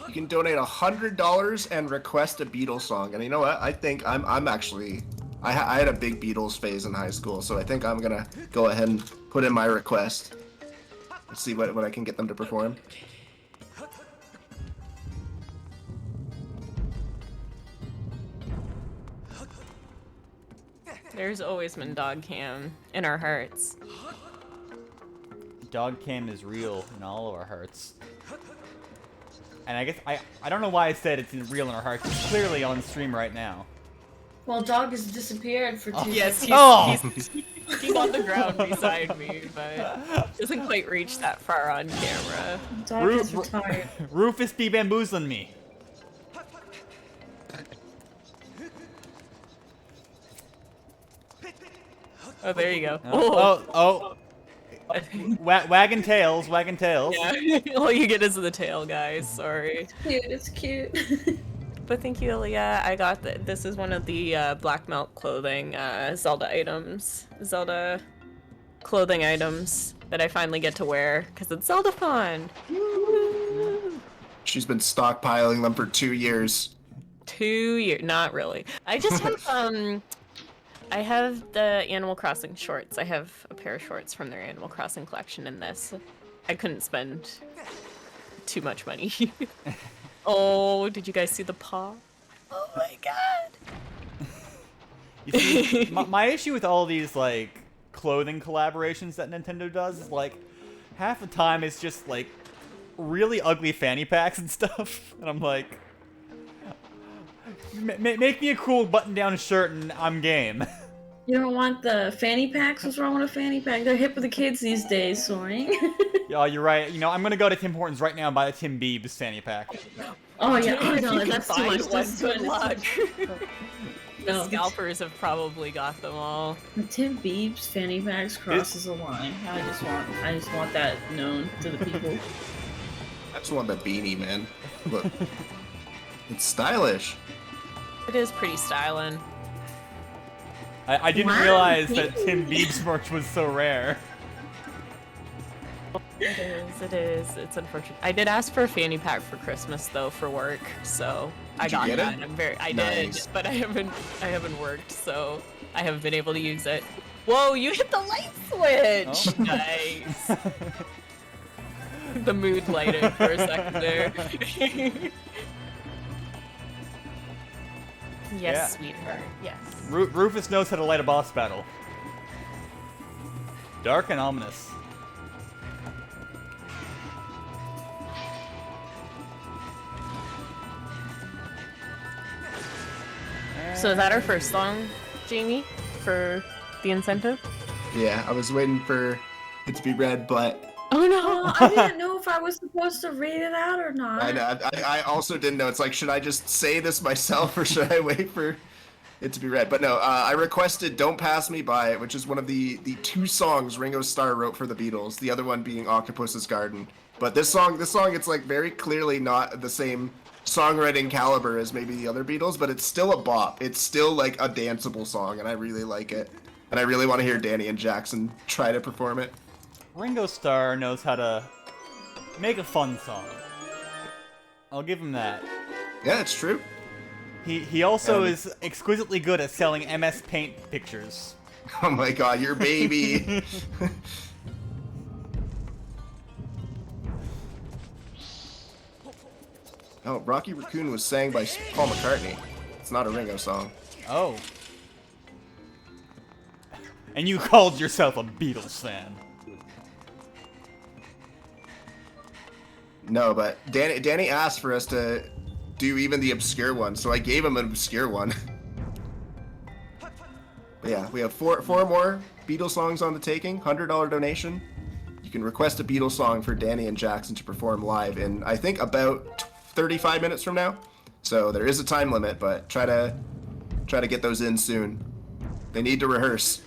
You can donate $100 and request a Beatles song. And you know what? I think I'm actually I had a big Beatles phase in high school, so I think I'm gonna go ahead and put in my request. Let's see what I can get them to perform. There's always been dog cam in our hearts. Dog cam is real in all of our hearts. And I guess I don't know why I said it's real in our hearts. It's clearly on stream right now. Well, dog has disappeared for 2 Yes, days. he's on the ground beside me, but doesn't quite reach that far on camera. Dog is retired. Rufus be bamboozling me. Oh, there you go. Oh. Wagging tails, wagging tails. Yeah, all you get is the tail, guys. Sorry. It's cute. But thank you, Ilya. I got this is one of the black melt clothing Zelda items. Zelda clothing items that I finally get to wear because it's Zeldathon. She's been stockpiling them for 2 years. 2 years? Not really. I just have I have the Animal Crossing shorts. I have a pair of shorts from their Animal Crossing collection in this. I couldn't spend too much money. Oh, did you guys see the paw? Oh my god! You see, my issue with all these like clothing collaborations that Nintendo does is like half the time it's just like really ugly fanny packs and stuff, and I'm like, make me a cool button-down shirt and I'm game. You don't want the fanny packs? What's wrong with a fanny pack? They're hip with the kids these days, Soaring. Yeah, you're right. You know, I'm gonna go to Tim Hortons right now and buy a Tim Biebs fanny pack. Oh yeah, oh no, You that's can too find much. one, That's good luck. No. Scalpers have probably got them all. The Tim Biebs fanny packs crosses a line. I just want that known to the people. I just want the beanie, man. Look, it's stylish. It is pretty styling. I didn't realize that Tim Biebs merch was so rare. It is. It's unfortunate. I did ask for a fanny pack for Christmas though for work, so I got that. I did, but I haven't worked, so I haven't been able to use it. Whoa, you hit the light switch! Oh. Nice. The mood lighted for a second there. Yes, Yeah. sweetheart. Yes. Rufus knows how to light a boss battle. Dark and ominous. So is that our first song, Jamie, for the incentive? Yeah, I was waiting for it to be read, but Oh no! I didn't know if I was supposed to read it out or not. I know. I also didn't know. It's like, should I just say this myself or should I wait for it to be read? But no, I requested "Don't Pass Me By," which is one of the 2 songs Ringo Starr wrote for the Beatles. The other one being "Octopus's Garden." But this song, it's like very clearly not the same songwriting caliber as maybe the other Beatles, but it's still a bop. It's still like a danceable song, and I really like it. And I really want to hear Danny and Jackson try to perform it. Ringo Starr knows how to make a fun song. I'll give him that. Yeah, it's true. He also is exquisitely good at selling MS Paint pictures. Oh my god, your baby! Oh, Rocky Raccoon was sang by Paul McCartney. It's not a Ringo song. Oh. And you called yourself a Beatles fan. No, but Danny asked for us to do even the obscure one, so I gave him an obscure one. But yeah, we have four more Beatles songs on the taking, $100 donation. You can request a Beatles song for Danny and Jackson to perform live in, I think, about 35 minutes from now. So there is a time limit, but try to get those in soon. They need to rehearse.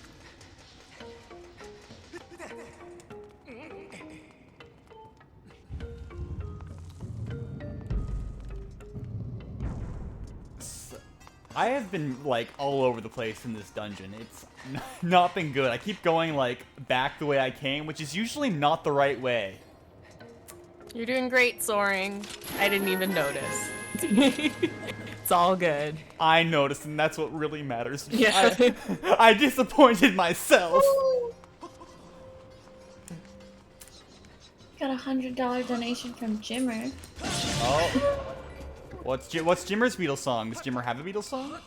I have been like all over the place in this dungeon. It's not been good. I keep going like back the way I came, which is usually not the right way. You're doing great, Soaring. I didn't even notice. It's all good. I noticed, and that's what really matters. Yeah. I disappointed myself. Got a $100 donation from Jimmer. Oh. What's Jimmer's Beatles song? Does Jimmer have a Beatles song?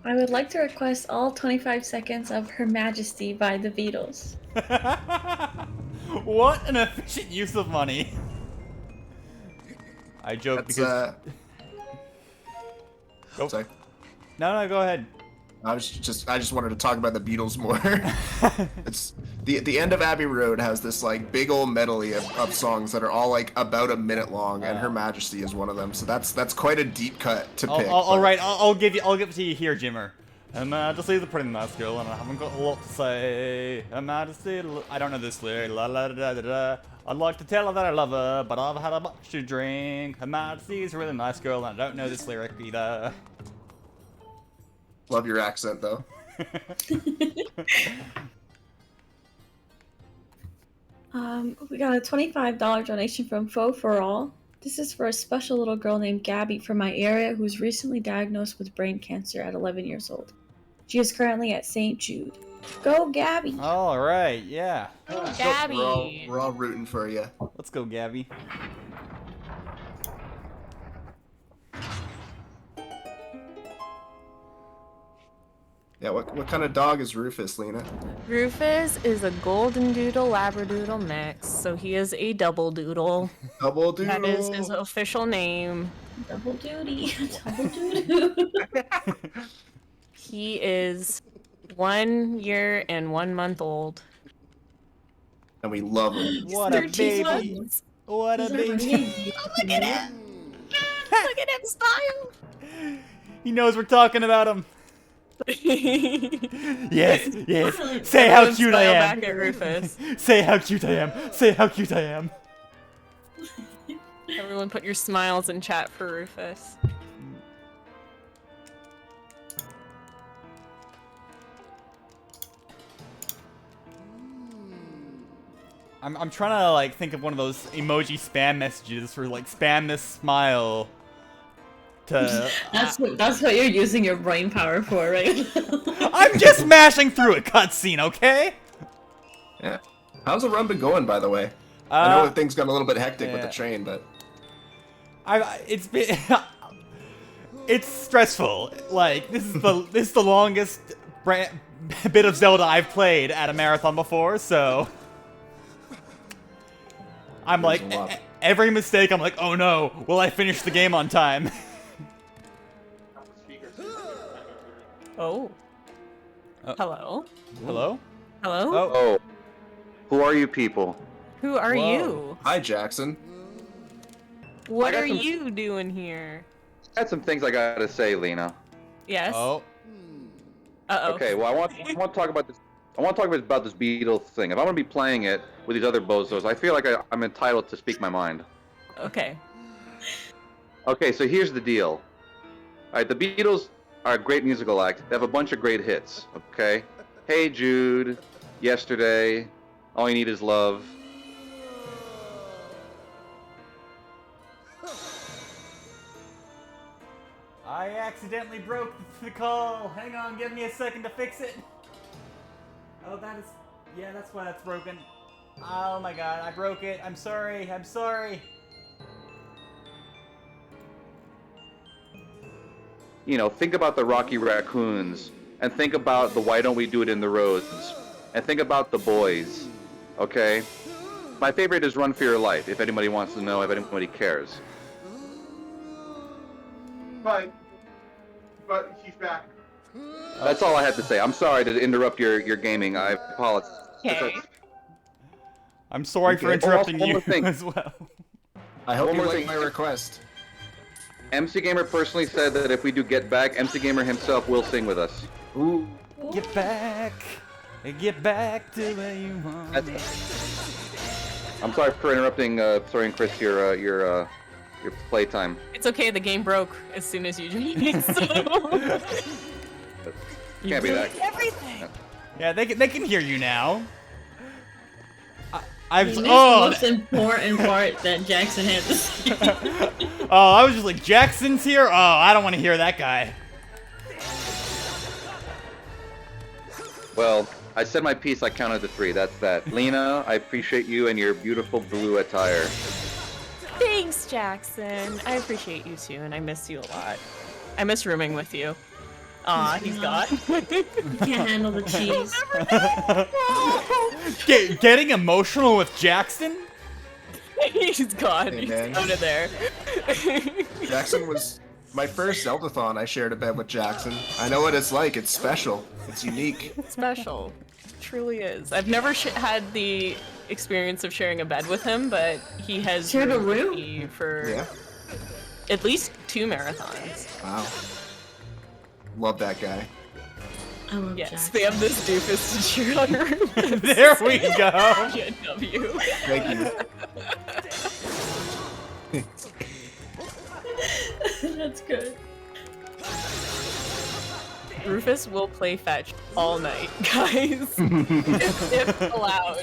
I would like to request all 25 seconds of Her Majesty by the Beatles. What an efficient use of money. I joke because... Oh, sorry. No, go ahead. I just wanted to talk about the Beatles more. It's the end of Abbey Road has this like big old medley of songs that are all like about a minute long, and Her Majesty is one of them. So that's quite a deep cut to pick. All right, I'll give it to you here, Jimmer. Her Majesty is a pretty nice girl, and I haven't got a lot to say. Her Majesty, I don't know this lyric. La la da da da. I'd like to tell her that I love her, but I've had a much to drink. Her Majesty is a really nice girl, and I don't know this lyric either. Love your accent, though. We got a $25 donation from Faux for All. This is for a special little girl named Gabby from my area who's recently diagnosed with brain cancer at 11 years old. She is currently at St. Jude. Go, Gabby! All right, yeah. Go, Gabby! We're all rooting for you. Let's go, Gabby. Yeah, what kind of dog is Rufus, Lena? Rufus is a golden doodle labradoodle mix, so he is a double doodle. Double doodle. That is his official name. Double duty. Double doo-doo. He is 1 year and 1 month old. And we love him. What a baby. What a baby. Oh, look at him. Look at him style. He knows we're talking about him. Yes. Say how cute I am. Back at Rufus. Say how cute I am. Say how cute I am. Everyone put your smiles in chat for Rufus. I'm trying to like think of one of those emoji spam messages for like spam this smile. That's what you're using your brain power for, right? I'm just mashing through a cutscene, okay? Yeah. How's the run been going, by the way? I know that things got a little bit hectic with the train, but it's been it's stressful. Like this is the longest bit of Zelda I've played at a marathon before, so I'm like every mistake. I'm like, oh no, will I finish the game on time? Oh. Hello. Hello? Hello? Oh. Who are you people? Who are you? Hi, Jackson. What are you doing here? I had some things I gotta say, Lena. Yes. Oh. Uh-oh. Okay, well I want to talk about this. I want to talk about this Beatles thing. If I'm gonna be playing it with these other bozos, I feel like I'm entitled to speak my mind. Okay. Okay, so here's the deal. Alright, the Beatles are a great musical act. They have a bunch of great hits, okay? Hey Jude, Yesterday, All You Need Is Love. I accidentally broke the call. Hang on, give me a second to fix it. Oh, that's why that's broken. Oh my god, I broke it. I'm sorry. You know, think about the Rocky Raccoons, and think about the Why Don't We Do It in the Roads, and think about the Boys, okay? My favorite is Run for Your Life, if anybody wants to know, if anybody cares. But he's back. That's all I had to say. I'm sorry to interrupt your gaming. I apologize. Okay. I'm sorry for interrupting you as well. I hope One you more like thing. my request. MC Gamer personally said that if we do Get Back, MC Gamer himself will sing with us. Ooh. Get back to where you want. I'm sorry for interrupting, sorry, and Chris, your your playtime. It's okay. The game broke as soon as you joined. So. Can't be that. Everything. Yeah, they can hear you now. I've The most important part that Jackson had to say. Oh, I was just like, Jackson's here? Oh, I don't want to hear that guy. Well, I said my piece. I counted to 3. That's that. Lena, I appreciate you and your beautiful blue attire. Thanks, Jackson. I appreciate you too, and I miss you a lot. I miss rooming with you. Aw, he's gone. You can't handle the cheese. Getting emotional with Jackson? He's gone. Hey, He's man. out of there. Jackson was my first Zeldathon. I shared a bed with Jackson. I know what it's like. It's special. It's unique. Special. Truly is. I've never had the experience of sharing a bed with him, but he has Shared a roomed with room? me for Yeah. at least 2 marathons. Wow. Love that guy. I love Yes, Jackson. they have this doofus to cheer on her. There we go. GNW. Thank you. That's good. Rufus will play fetch all night, guys. if allowed.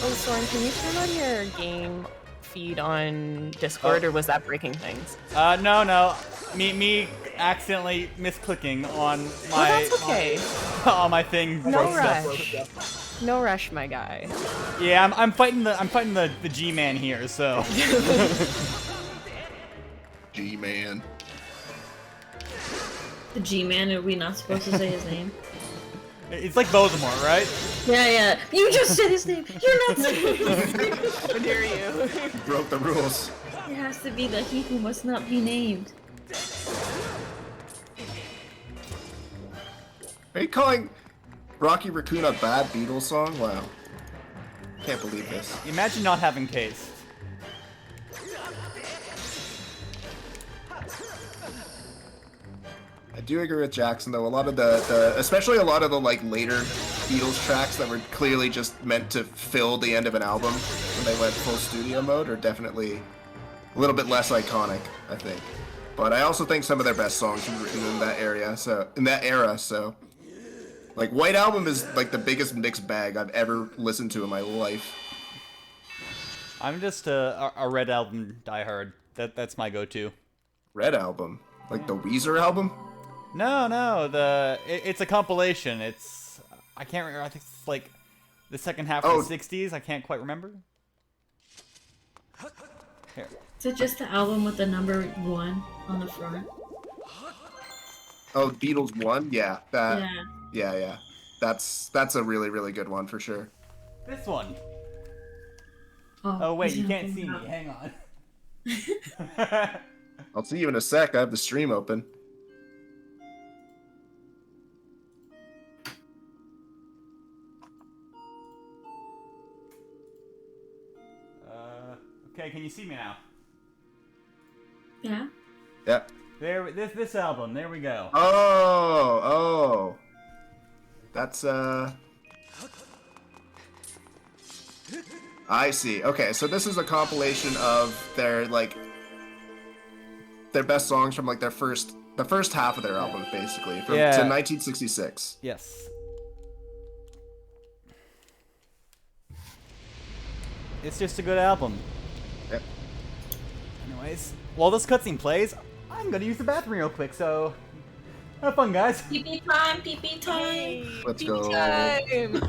Oh, Soren, can you turn on your game feed on Discord, or was that breaking things? No. Me accidentally misclicking on my that's okay. on my thing. No broke rush. stuff. No rush, my guy. Yeah, I'm fighting the G-man here, so. G-man. The G-man, are we not supposed to say his name? It's like Voldemort, right? Yeah. You just said his name. You're not saying his name. How dare you? Broke the rules. It has to be the he who must not be named. Are you calling Rocky Raccoon a bad Beatles song? Wow. Can't believe this. Imagine not having taste. I do agree with Jackson though. A lot of the especially a lot of the like later Beatles tracks that were clearly just meant to fill the end of an album when they went full studio mode are definitely a little bit less iconic, I think. But I also think some of their best songs were written in that era. So like White Album is like the biggest mixed bag I've ever listened to in my life. I'm just a Red Album diehard. That's my go-to. Red Album, like the Weezer album. No, it's a compilation. I can't remember. I think it's like the second half of the '60s. I can't quite remember. Here. Is it just the album with the number 1 on the front? Oh, Beatles 1? Yeah. That. Yeah. Yeah. That's a really, really good one for sure. This one. Oh, wait, you he's can't looking see me. up. Hang on. I'll see you in a sec. I have the stream open. Okay, can you see me now? Yeah. Yeah. There, this album. There we go. Oh. That's I see. Okay, so this is a compilation of their best songs from like the first half of their album, basically, to 1966. Yes. It's just a good album. Yep. Anyways, while this cutscene plays, I'm gonna use the bathroom real quick, so have fun, guys. Pee-pee time, pee-pee time. Let's Pee-pee go. time.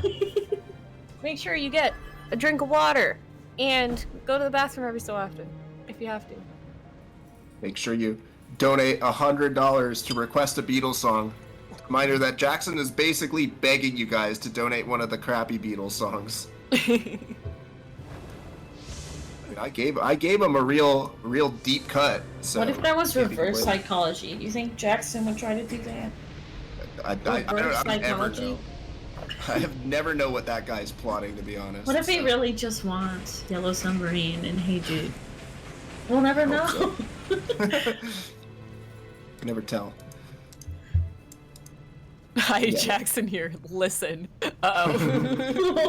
Make sure you get a drink of water and go to the bathroom every so often, if you have to. Make sure you donate $100 to request a Beatles song. Reminder that Jackson is basically begging you guys to donate one of the crappy Beatles songs. I gave him a real deep cut. So What if that was can't be reverse complaining. psychology? Do you think Jackson would try to do that? I don't ever psychology? know. I have never know what that guy's plotting, to be honest. What if he so. really just wants Yellow Submarine and Hey Jude? We'll never know. So. You never tell. Hi, Yeah. Jackson here. Listen. Uh-oh.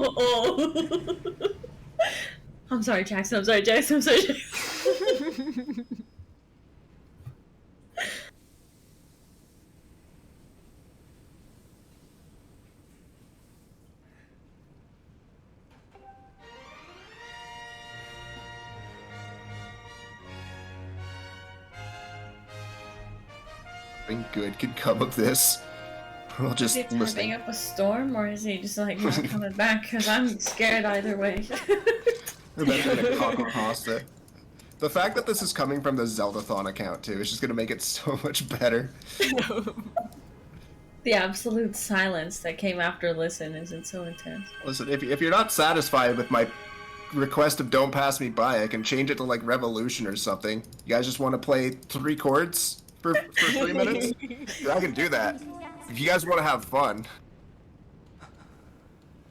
I'm sorry, Jackson. I'm sorry, Jackson. Nothing good could come of this. We'll just Is he listen. typing up a storm, or is he just like not coming back? Because I'm scared either way. The fact that this is coming from the Zeldathon account too is just gonna make it so much better. The absolute silence that came after listen isn't so intense. Listen, if you're not satisfied with my request of "Don't Pass Me By," I can change it to like Revolution or something. You guys just want to play 3 chords for 3 minutes? I can do that. If you guys want to have fun.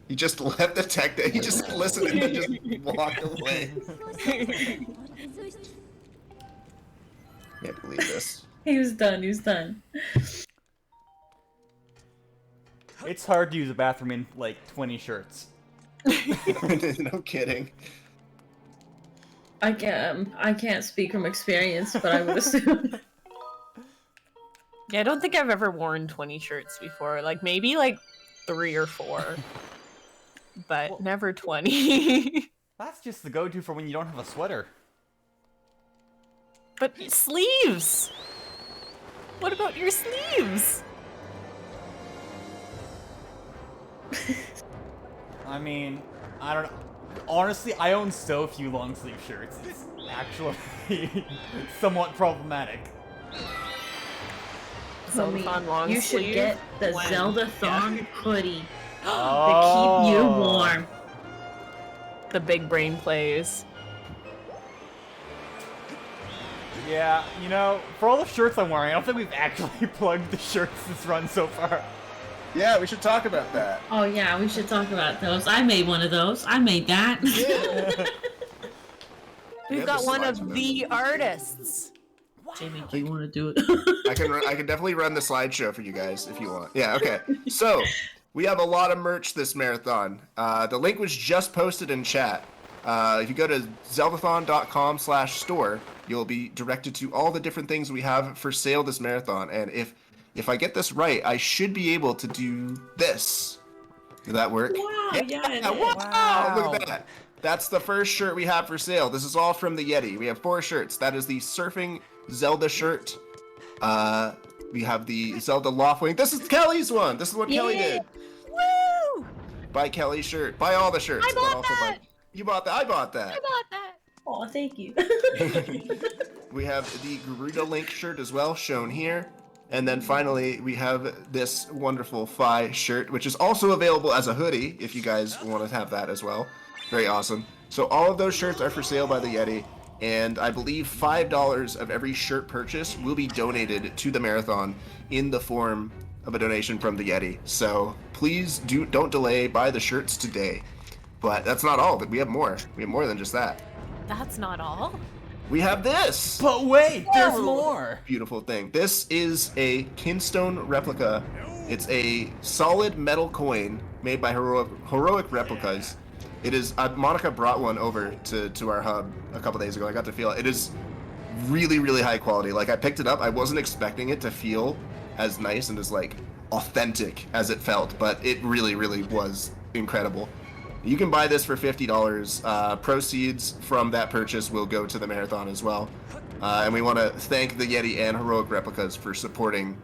He just left the tech day. He just listened and then just walked away. Can't believe this. He was done. He was done. It's hard to use a bathroom in like 20 shirts. No kidding. I can't speak from experience, but I would assume. Yeah, I don't think I've ever worn 20 shirts before. Like maybe like 3 or 4. But never 20. That's just the go-to for when you don't have a sweater. But sleeves! What about your sleeves? I mean, I don't know. Honestly, I own so few long sleeve shirts. It's actually somewhat problematic. Zeldathon long You should sleeve get the when- Zeldathon hoodie to Oh. keep you warm. The big brain plays. Yeah, you know, for all the shirts I'm wearing, I don't think we've actually plugged the shirts this run so far. Yeah, we should talk about that. Oh yeah, we should talk about those. I made one of those. I made that. We've got one of the artists. Jamie, do you want to do it? I can definitely run the slideshow for you guys if you want. Yeah, okay. So, we have a lot of merch this marathon. The link was just posted in chat. If you go to zeldathon.com/store, you'll be directed to all the different things we have for sale this marathon. And if I get this right, I should be able to do this. Did that work? Wow, yeah. Wow, look at that. That's the first shirt we have for sale. This is all from the Yeti. We have 4 shirts. That is the Surfing Zelda shirt. We have the Zelda Loftwing. This is Kelly's one. This is what Kelly did. Woo! Buy Kelly's shirt. Buy all the shirts. I bought that. You bought that. I bought that. I bought that. Oh, thank you. We have the Garuda Link shirt as well, shown here. And then finally, we have this wonderful Fi shirt, which is also available as a hoodie, if you guys want to have that as well. Very awesome. So all of those shirts are for sale by the Yeti, and I believe $5 of every shirt purchase will be donated to the marathon in the form of a donation from the Yeti. So please don't delay, buy the shirts today. But that's not all, but we have more. We have more than just that. That's not all. We have this! But wait, there's more! Beautiful thing. This is a Kinstone replica. It's a solid metal coin made by Heroic Replicas. It is, Monica brought one over to our hub a couple days ago. I got to feel it. It is really, really high quality. Like, I picked it up. I wasn't expecting it to feel as nice and as, like, authentic as it felt, but it really, really was incredible. You can buy this for $50. Proceeds from that purchase will go to the marathon as well. And we want to thank the Yeti and Heroic Replicas for supporting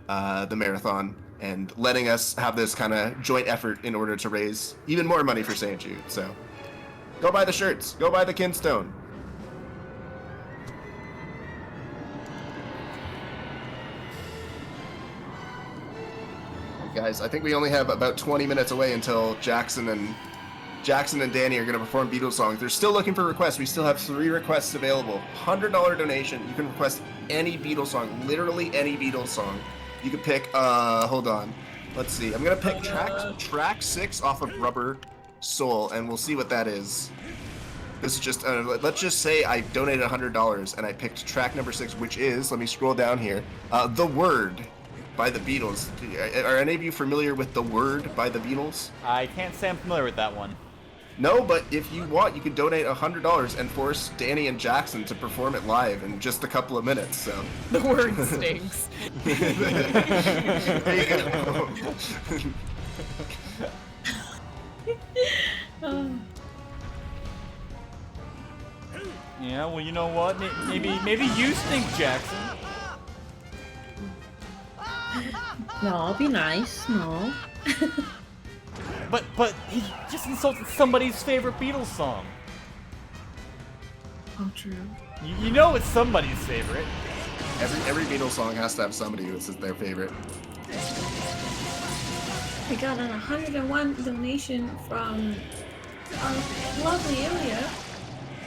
the marathon and letting us have this kind of joint effort in order to raise even more money for St. Jude. So go buy the shirts. Go buy the Kinstone. Guys, I think we only have about 20 minutes away until Jackson and Danny are going to perform Beatles songs. They're still looking for requests. We still have 3 requests available. $100 donation. You can request any Beatles song, literally any Beatles song. You can pick, hold on. Let's see. I'm going to pick track 6 off of Rubber Soul, and we'll see what that is. This is just, let's just say I donated $100, and I picked track number 6, which is, let me scroll down here, The Word by the Beatles. Are any of you familiar with The Word by the Beatles? I can't say I'm familiar with that one. No, but if you want, you can donate $100 and force Danny and Jackson to perform it live in just a couple of minutes. So The word stinks. There you go. Oh. Yeah, well, you know what? Maybe you stink, Jackson. No, be nice. No. But he just insulted somebody's favorite Beatles song. Oh, true. You know it's somebody's favorite. Every Beatles song has to have somebody who says their favorite. We got an 101 donation from our lovely Ilya.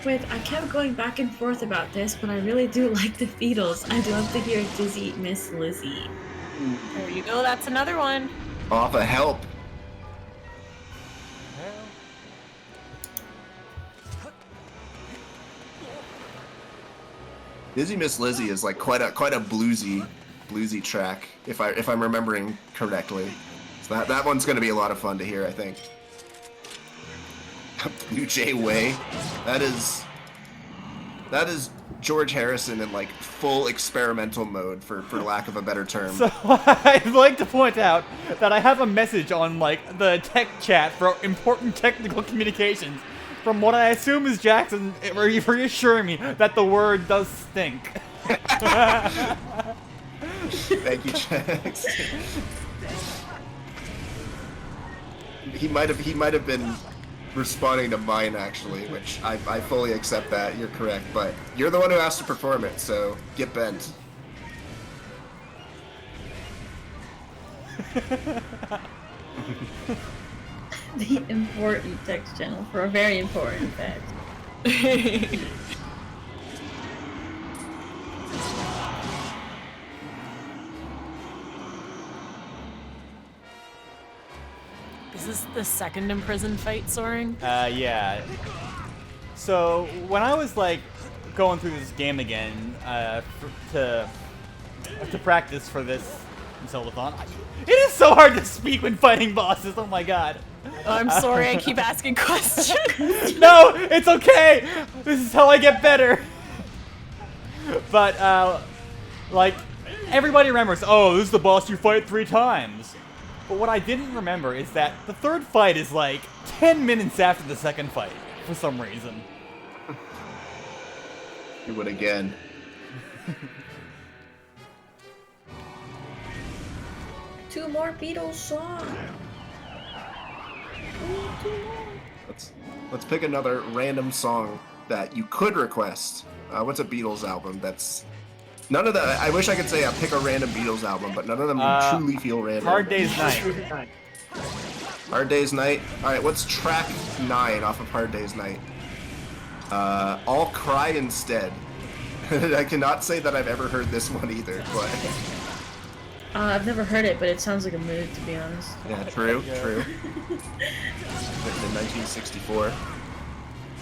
With, I kept going back and forth about this, but I really do like the Beatles. I'd love to hear Dizzy Miss Lizzie. There you go, that's another one. Off a help. Dizzy Miss Lizzie is like quite a bluesy track, if I'm remembering correctly. So that one's gonna be a lot of fun to hear, I think. Blue Jay Way. That is George Harrison in like full experimental mode, for lack of a better term. So I'd like to point out that I have a message on like the tech chat for important technical communications from what I assume is Jackson reassuring me that the word does stink. Thank you, Jax. He might have been responding to mine, actually, which I fully accept that. You're correct, but you're the one who has to perform it, so get bent. The important text channel for a very important fact. Is this the second imprisoned fight, Soaring? Yeah. So when I was like going through this game again to practice for this Zeldathon, it is so hard to speak when fighting bosses. Oh my god. Oh, I'm sorry, I keep asking questions. No, it's okay. This is how I get better. But like everybody remembers, oh, this is the boss you fight 3 times. But what I didn't remember is that the third fight is like 10 minutes after the second fight, for some reason. Do it again. Two more Beatles songs. Let's pick another random song that you could request. What's a Beatles album that's... None of that. I wish I could say I pick a random Beatles album, but none of them truly feel random. Hard Day's Night. Hard Day's Night. All right, what's track 9 off of Hard Day's Night? I'll Cry Instead. I cannot say that I've ever heard this one either, but... I've never heard it, but it sounds like a mood, to be honest. Yeah, true. Written in 1964.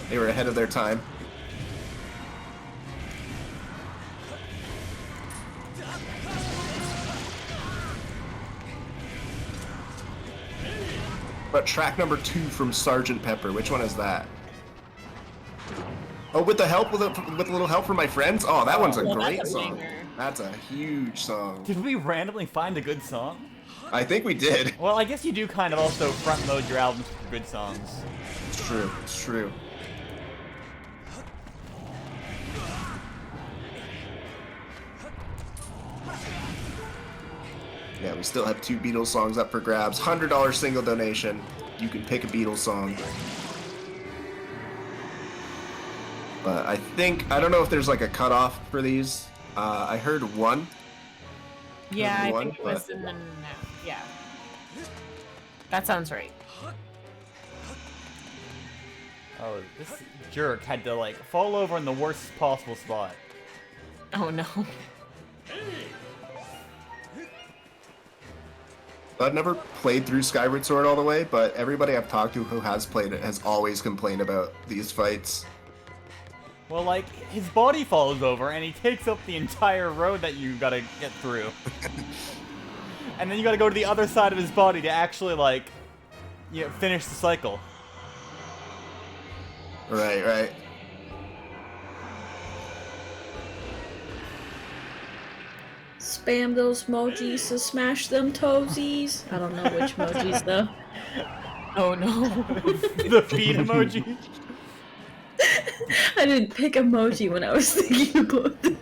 They were ahead of their time. But track number 2 from Sgt. Pepper, which one is that? Oh, with a little help from my friends? Oh, that one's a great song. That's a huge song. Did we randomly find a good song? I think we did. Well, I guess you do kind of also front load your albums for good songs. It's true. It's true. Yeah, we still have 2 Beatles songs up for grabs. $100 single donation. You can pick a Beatles song. But I don't know if there's like a cutoff for these. I heard 1. Yeah, I think it was in the... Yeah. That sounds right. Oh, this jerk had to like fall over in the worst possible spot. Oh no. I've never played through Skyward Sword all the way, but everybody I've talked to who has played it has always complained about these fights. Well, like, his body falls over, and he takes up the entire road that you gotta get through. And then you gotta go to the other side of his body to actually, like, finish the cycle. Right. Spam those emojis to smash them toesies. I don't know which emojis though. Oh no. The feet emoji. I didn't pick emoji when I was thinking about this.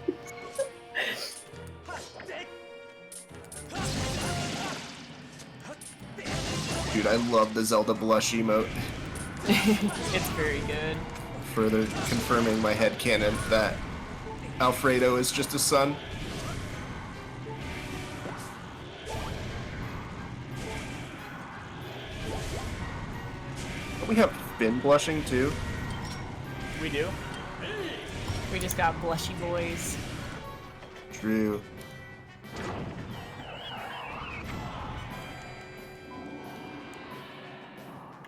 Dude, I love the Zelda blush emote. It's very good. Further confirming my headcanon that Alfredo is just a son. Don't we have Finn blushing too? We do. We just got blushy boys. True.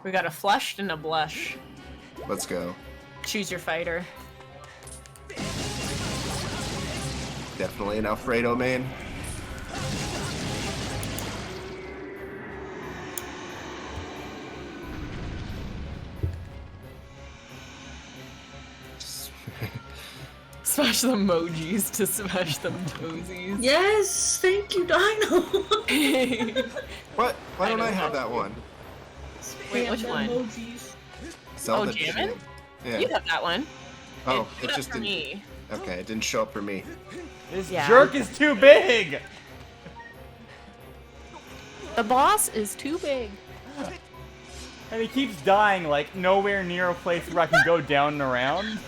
We got a flushed and a blush. Let's go. Choose your fighter. Definitely an Alfredo main. Smash the emojis to smash them toesies. Yes, thank you, Dino. What? Why don't I have that one? Wait, which one? Zelda Jammin'? Yeah. You have that one. Oh, It it showed just up for didn't. me. Okay, it didn't show up for me. This Yeah. jerk is too big. The boss is too big. And he keeps dying like nowhere near a place where I can go down and around.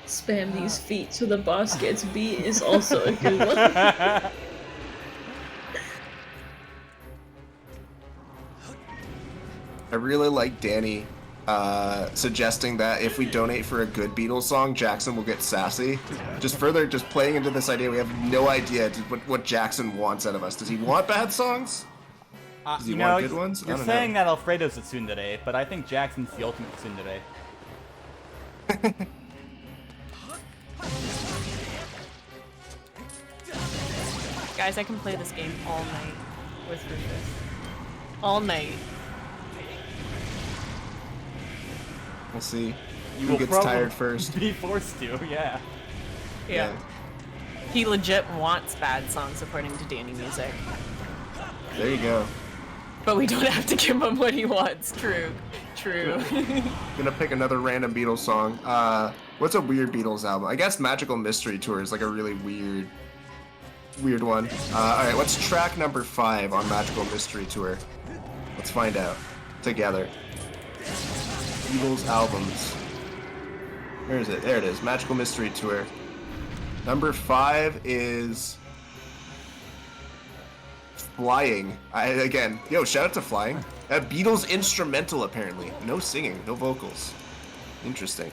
Spam these feet so the boss gets beat is also a good one. I really like Danny suggesting that if we donate for a good Beatles song, Jackson will get sassy. Just playing into this idea, we have no idea what Jackson wants out of us. Does he want bad songs? Does he want good ones? I You're don't saying know. that Alfredo's a tsundere, but I think Jackson's the ultimate tsundere. Guys, I can play this game all night with Rufus. All night. We'll see. You Who will gets probably tired first? Be forced to, yeah. Yeah. He legit wants bad songs according to Danny Music. There you go. But we don't have to give him what he wants. True. True. Gonna pick another random Beatles song. What's a weird Beatles album? I guess Magical Mystery Tour is like a really weird one. Alright, what's track number 5 on Magical Mystery Tour? Let's find out together. Beatles albums. Where is it? There it is. Magical Mystery Tour. Number 5 is Flying. Yo, shout out to Flying. A Beatles instrumental apparently. No singing, no vocals. Interesting.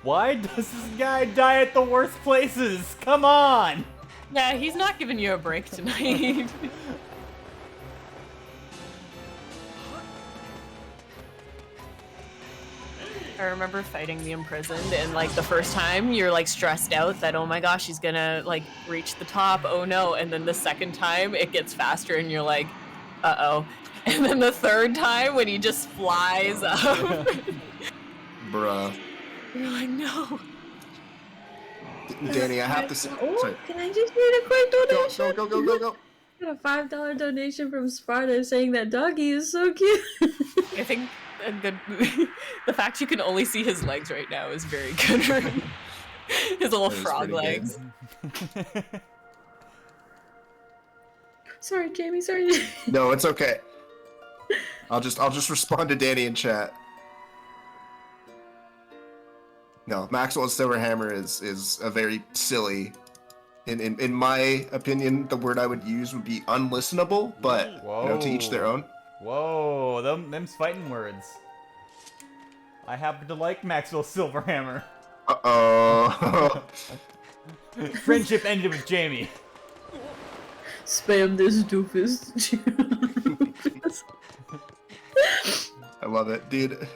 Why does this guy die at the worst places? Come on! Yeah, he's not giving you a break tonight. I remember fighting the imprisoned, and like the first time you're like stressed out that, oh my gosh, he's gonna like reach the top, oh no, and then the second time it gets faster and you're like, uh-oh. And then the third time when he just flies up. Bruh. You're like, no. Danny, I have to say. Oh, Sorry. can I just read a quick donation? Go. Got a $5 donation from Sparta saying that doggy is so cute. I think a good the fact you can only see his legs right now is very good for him. His little That is frog pretty legs. Sorry, Jamie. Sorry. No, it's okay. I'll just respond to Danny in chat. No, Maxwell's Silver Hammer is a very silly. In my opinion, the word I would use would be unlistenable, but you know, to each their own. Whoa, them's fighting words. I happen to like Maxwell Silverhammer. Uh-oh. Friendship ended with Jamie. Spam this doofus. I love it, dude.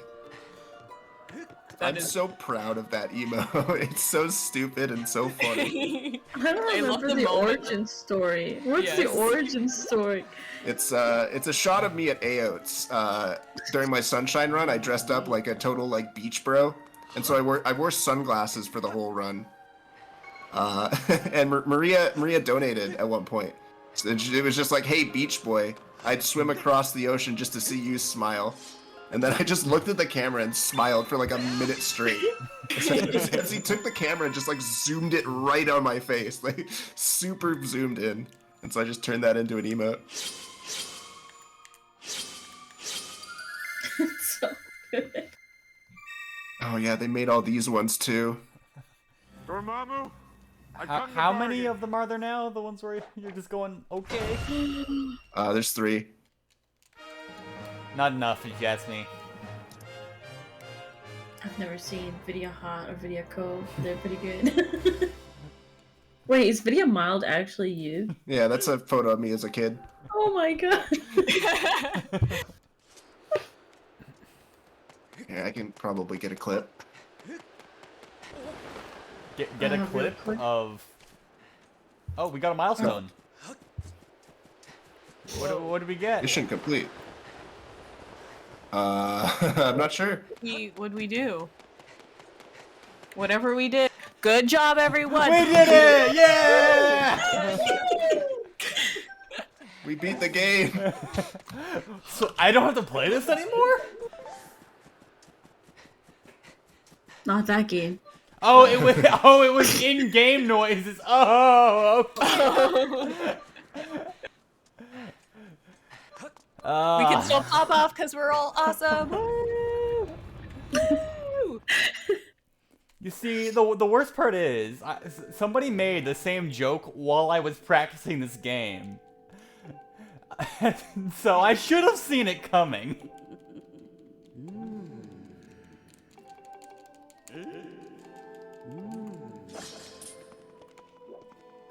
I'm so proud of that emo. It's so stupid and so funny. I don't remember the origin story. What's the origin story? It's a shot of me at Aotes. During my Sunshine run, I dressed up like a total like beach bro, and so I wore sunglasses for the whole run. And Maria donated at one point. It was just like, hey, beach boy, I'd swim across the ocean just to see you smile. And then I just looked at the camera and smiled for like a minute straight. As he took the camera and just like zoomed it right on my face, like super zoomed in. And so I just turned that into an emote. So good. Oh yeah, they made all these ones too. Dormammu? How many of them are there now? The ones where you're just going, okay? There's 3. Not enough, if you ask me. I've never seen Video Hot or Video Co. They're pretty good. Wait, is Video Mild actually you? Yeah, that's a photo of me as a kid. Oh my god. Yeah, I can probably get a clip. Get a clip of... Oh, we got a milestone. What did we get? Mission complete. I'm not sure. What'd we do? Whatever we did. Good job, everyone! We did it! Yeah! We beat the game. So I don't have to play this anymore? Not that game. Oh, it was in-game noises. Oh, okay. We can still pop off because we're all awesome. Woo! Woo! You see, the worst part is, somebody made the same joke while I was practicing this game. So I should have seen it coming.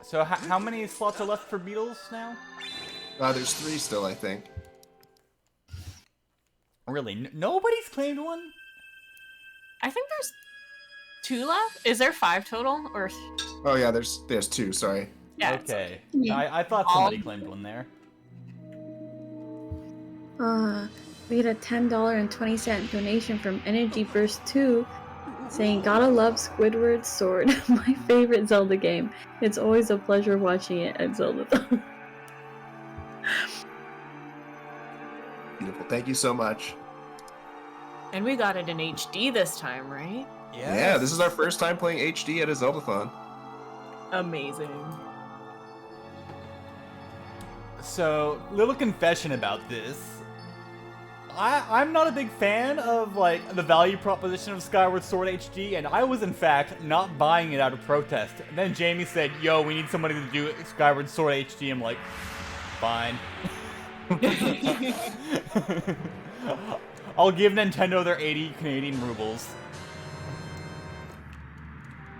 So how many slots are left for Beatles now? There's 3 still, I think. Really? Nobody's claimed one? I think there's 2 left. Is there 5 total, or? Oh yeah, there's 2. Sorry. Yeah. Okay. I thought somebody claimed one there. We get a $10.20 donation from Energy Burst 2 saying, "Gotta love Squidward's sword, my favorite Zelda game. It's always a pleasure watching it at Zeldathon." Beautiful. Thank you so much. And we got it in HD this time, right? Yeah, this is our first time playing HD at a Zeldathon. Amazing. So, little confession about this. I'm not a big fan of, like, the value proposition of Skyward Sword HD, and I was, in fact, not buying it out of protest. And then Jamie said, yo, we need somebody to do Skyward Sword HD. I'm like, fine. I'll give Nintendo their 80 Canadian rubles.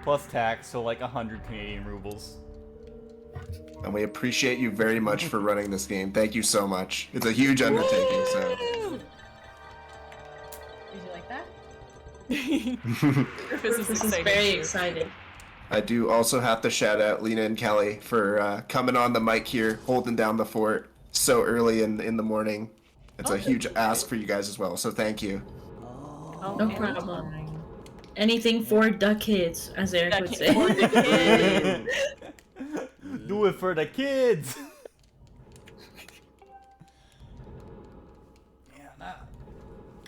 Plus tax, so like 100 Canadian rubles. And we appreciate you very much for running this game. Thank you so much. It's a huge undertaking, so. Did you like that? This is very exciting. I do also have to shout out Lena and Kelly for coming on the mic here, holding down the fort so early in the morning. It's a huge ask for you guys as well, so thank you. No problem. Anything for the kids, as Eric would say. Do it for the kids!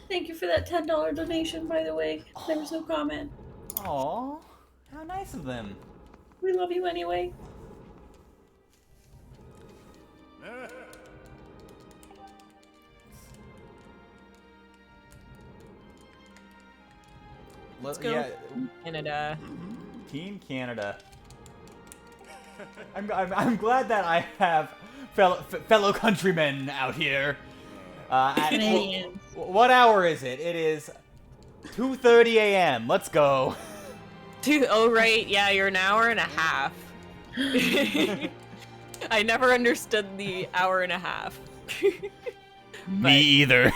Thank you for that $10 donation, by the way. There was no comment. Aw, how nice of them. We love you anyway. Let's go. Yeah. Canada. Team Canada. I'm glad that I have fellow countrymen out here. Canadians. What hour is it? It is 2:30 a.m. Let's go. Oh right, yeah, you're an hour and a half. I never understood the hour and a half. Me either.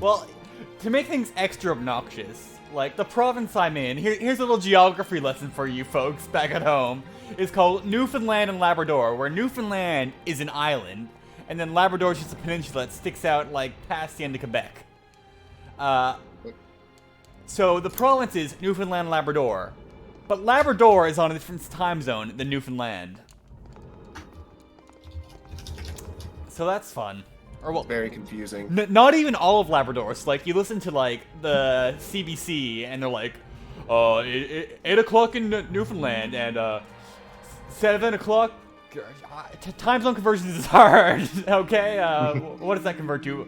Well, to make things extra obnoxious, like the province I'm in, here's a little geography lesson for you folks back at home. It's called Newfoundland and Labrador, where Newfoundland is an island, and then Labrador is just a peninsula that sticks out like past the end of Quebec. So the province is Newfoundland and Labrador, but Labrador is on a different time zone than Newfoundland. So that's fun. Or well, very confusing. Not even all of Labrador. So, like, you listen to like the CBC, and they're like, 8 o'clock in Newfoundland and 7 o'clock. Time zone conversions is hard. Okay, what does that convert to?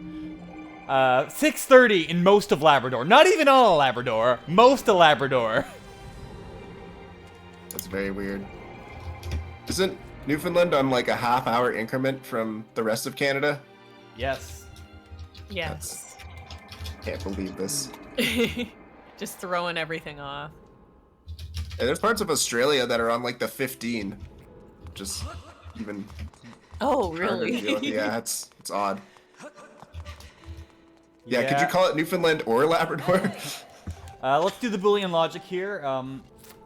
6:30 in most of Labrador. Not even all of Labrador. Most of Labrador. That's very weird. Isn't Newfoundland on like a half-hour increment from the rest of Canada? Yes. Yes. Can't believe this. Just throwing everything off. And there's parts of Australia that are on like the 15. Just even. Oh, really? Yeah, it's odd. Yeah, could you call it Newfoundland or Labrador? Let's do the Boolean logic here.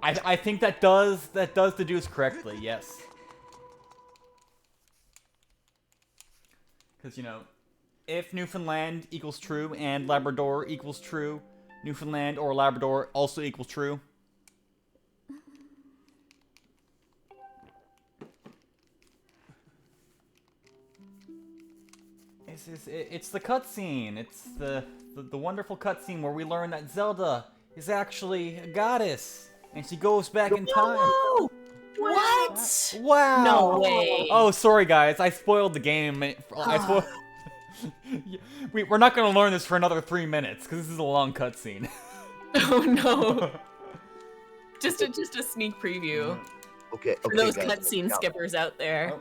I think that does deduce correctly. Yes. Because, you know, if Newfoundland equals true and Labrador equals true, Newfoundland or Labrador also equals true. It's the cutscene. It's the wonderful cutscene where we learn that Zelda is actually a goddess, and she goes back in time. What? Wow! No way. Oh, sorry guys, I spoiled the game. We're not gonna learn this for another 3 minutes because this is a long cutscene. Oh no! just a sneak preview. Okay. For those guys, cutscene skippers out there.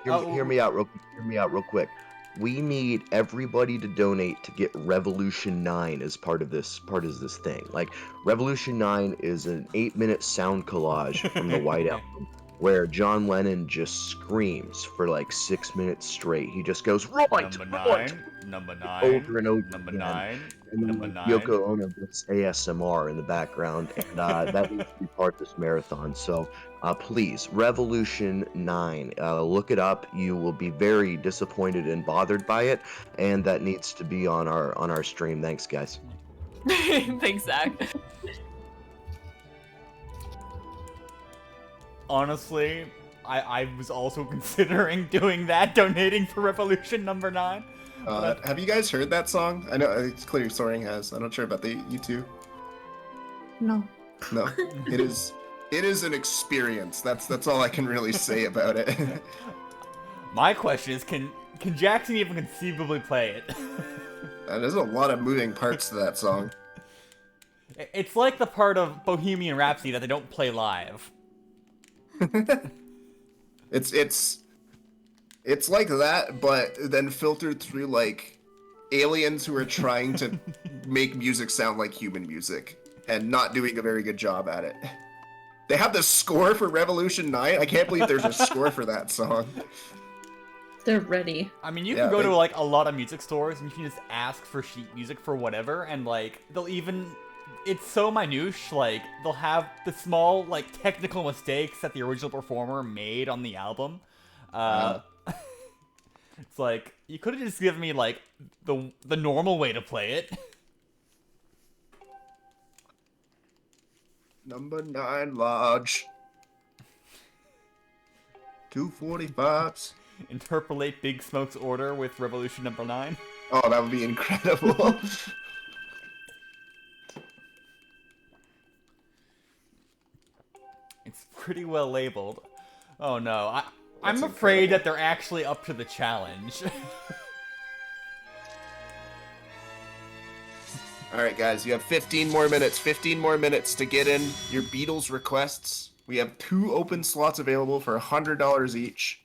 Hear me out real quick. We need everybody to donate to get Revolution 9 as part of this thing. Like, Revolution 9 is an 8-minute sound collage from the White Album where John Lennon just screams for like 6 minutes straight. He just goes, right, number 9, over and over number again. 9, And number then 9. Yoko Ono does ASMR in the background, and that needs to be part of this marathon. So please, Revolution 9, look it up. You will be very disappointed and bothered by it, and that needs to be on our stream. Thanks, guys. Thanks, Zach. Honestly, I was also considering doing that, donating for Revolution number 9. Have you guys heard that song? I know it's clear Soaring has. I'm not sure about you two. No. No, it is an experience. That's all I can really say about it. My question is, can Jackson even conceivably play it? There's a lot of moving parts to that song. It's like the part of Bohemian Rhapsody that they don't play live. It's like that, but then filtered through like aliens who are trying to make music sound like human music and not doing a very good job at it. They have the score for Revolution 9. I can't believe there's a score for that song. They're ready. I mean, you can go to like a lot of music stores and you can just ask for sheet music for whatever, and like they'll even. It's so minute, like, they'll have the small, like, technical mistakes that the original performer made on the album. It's like, you could have just given me, like, the normal way to play it. Number 9 Lodge. 245s. Interpolate Big Smoke's order with Revolution number 9. Oh, that would be incredible. It's pretty well labeled. Oh no, I'm afraid that they're actually up to the challenge. Alright guys, you have 15 more minutes. 15 more minutes to get in your Beatles requests. We have 2 open slots available for $100 each.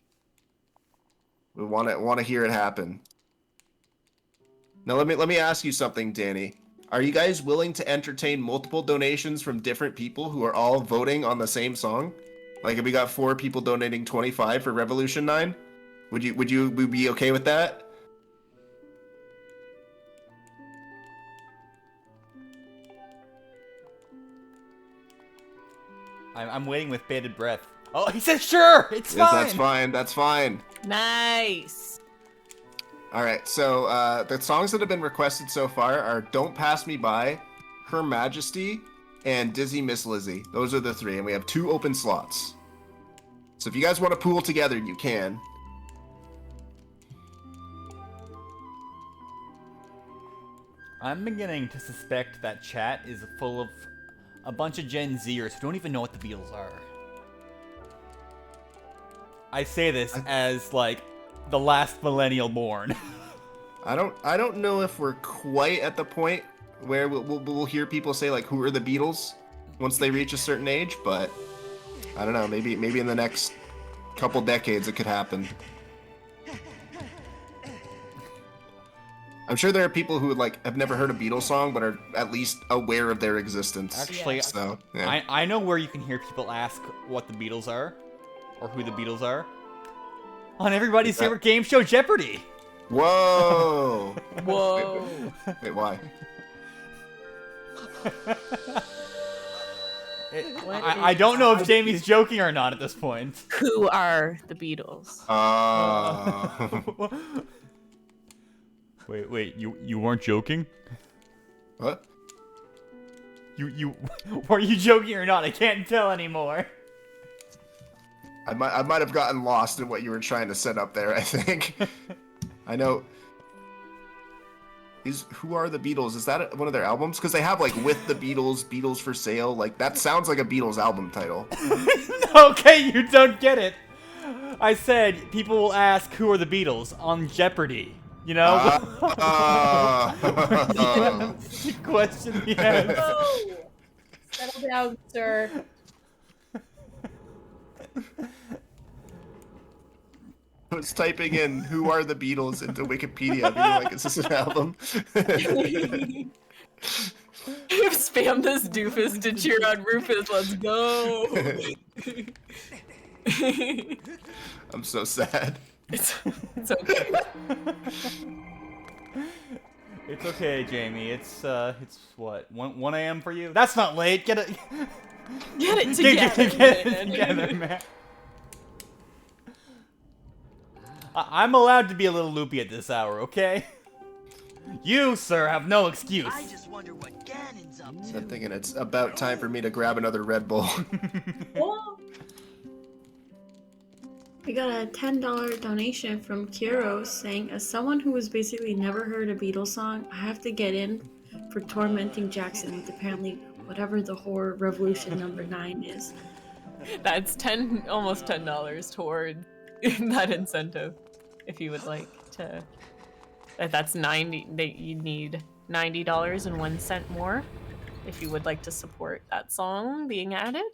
We want to hear it happen. Now let me ask you something, Danny. Are you guys willing to entertain multiple donations from different people who are all voting on the same song? Like if we got 4 people donating 25 for Revolution 9, would you be okay with that? I'm waiting with bated breath. Oh, he said sure! It's Yes, fine! that's fine, that's fine. Nice. Alright, so the songs that have been requested so far are Don't Pass Me By, Her Majesty, and Dizzy Miss Lizzie. Those are the 3, and we have 2 open slots. So if you guys want to pool together, you can. I'm beginning to suspect that chat is full of a bunch of Gen Zers who don't even know what the Beatles are. I say this as, like, the last millennial born. I don't know if we're quite at the point where we'll hear people say, like, who are the Beatles once they reach a certain age, but I don't know, maybe in the next couple decades it could happen. I'm sure there are people who like have never heard a Beatles song but are at least aware of their existence. Actually, so, yeah. I know where you can hear people ask what the Beatles are, or who the Beatles are. On everybody's favorite game show, Jeopardy! Whoa! Whoa! Wait, why? I don't know if Jamie's joking or not at this point. Who are the Beatles? Wait, you weren't joking? What? You were you joking or not? I can't tell anymore. I might have gotten lost in what you were trying to set up there, I think. I know. Who are the Beatles? Is that one of their albums? Because they have like With the Beatles, Beatles for Sale. Like that sounds like a Beatles album title. Okay, you don't get it. I said people will ask who are the Beatles on Jeopardy. You know? Question the answer. No! Settle down, sir. I was typing in "Who are the Beatles" into Wikipedia, being like, "Is this an album?" You've spammed this doofus to cheer on Rufus. Let's go. I'm so sad. It's okay. It's okay, Jamie. It's what 1 a.m. for you? That's not late. Get it. Get it together, get it together, man. I'm allowed to be a little loopy at this hour, okay? You, sir, have no excuse. I just wonder what Ganon's up to. I'm thinking it's about time for me to grab another Red Bull. We got a $10 donation from Kiro saying, as someone who has basically never heard a Beatles song, I have to get in for tormenting Jackson with apparently whatever the horror revolution number 9 is. That's almost $10 toward that incentive. If you would like to, that's 90. You need $90.01 more. If you would like to support that song being added.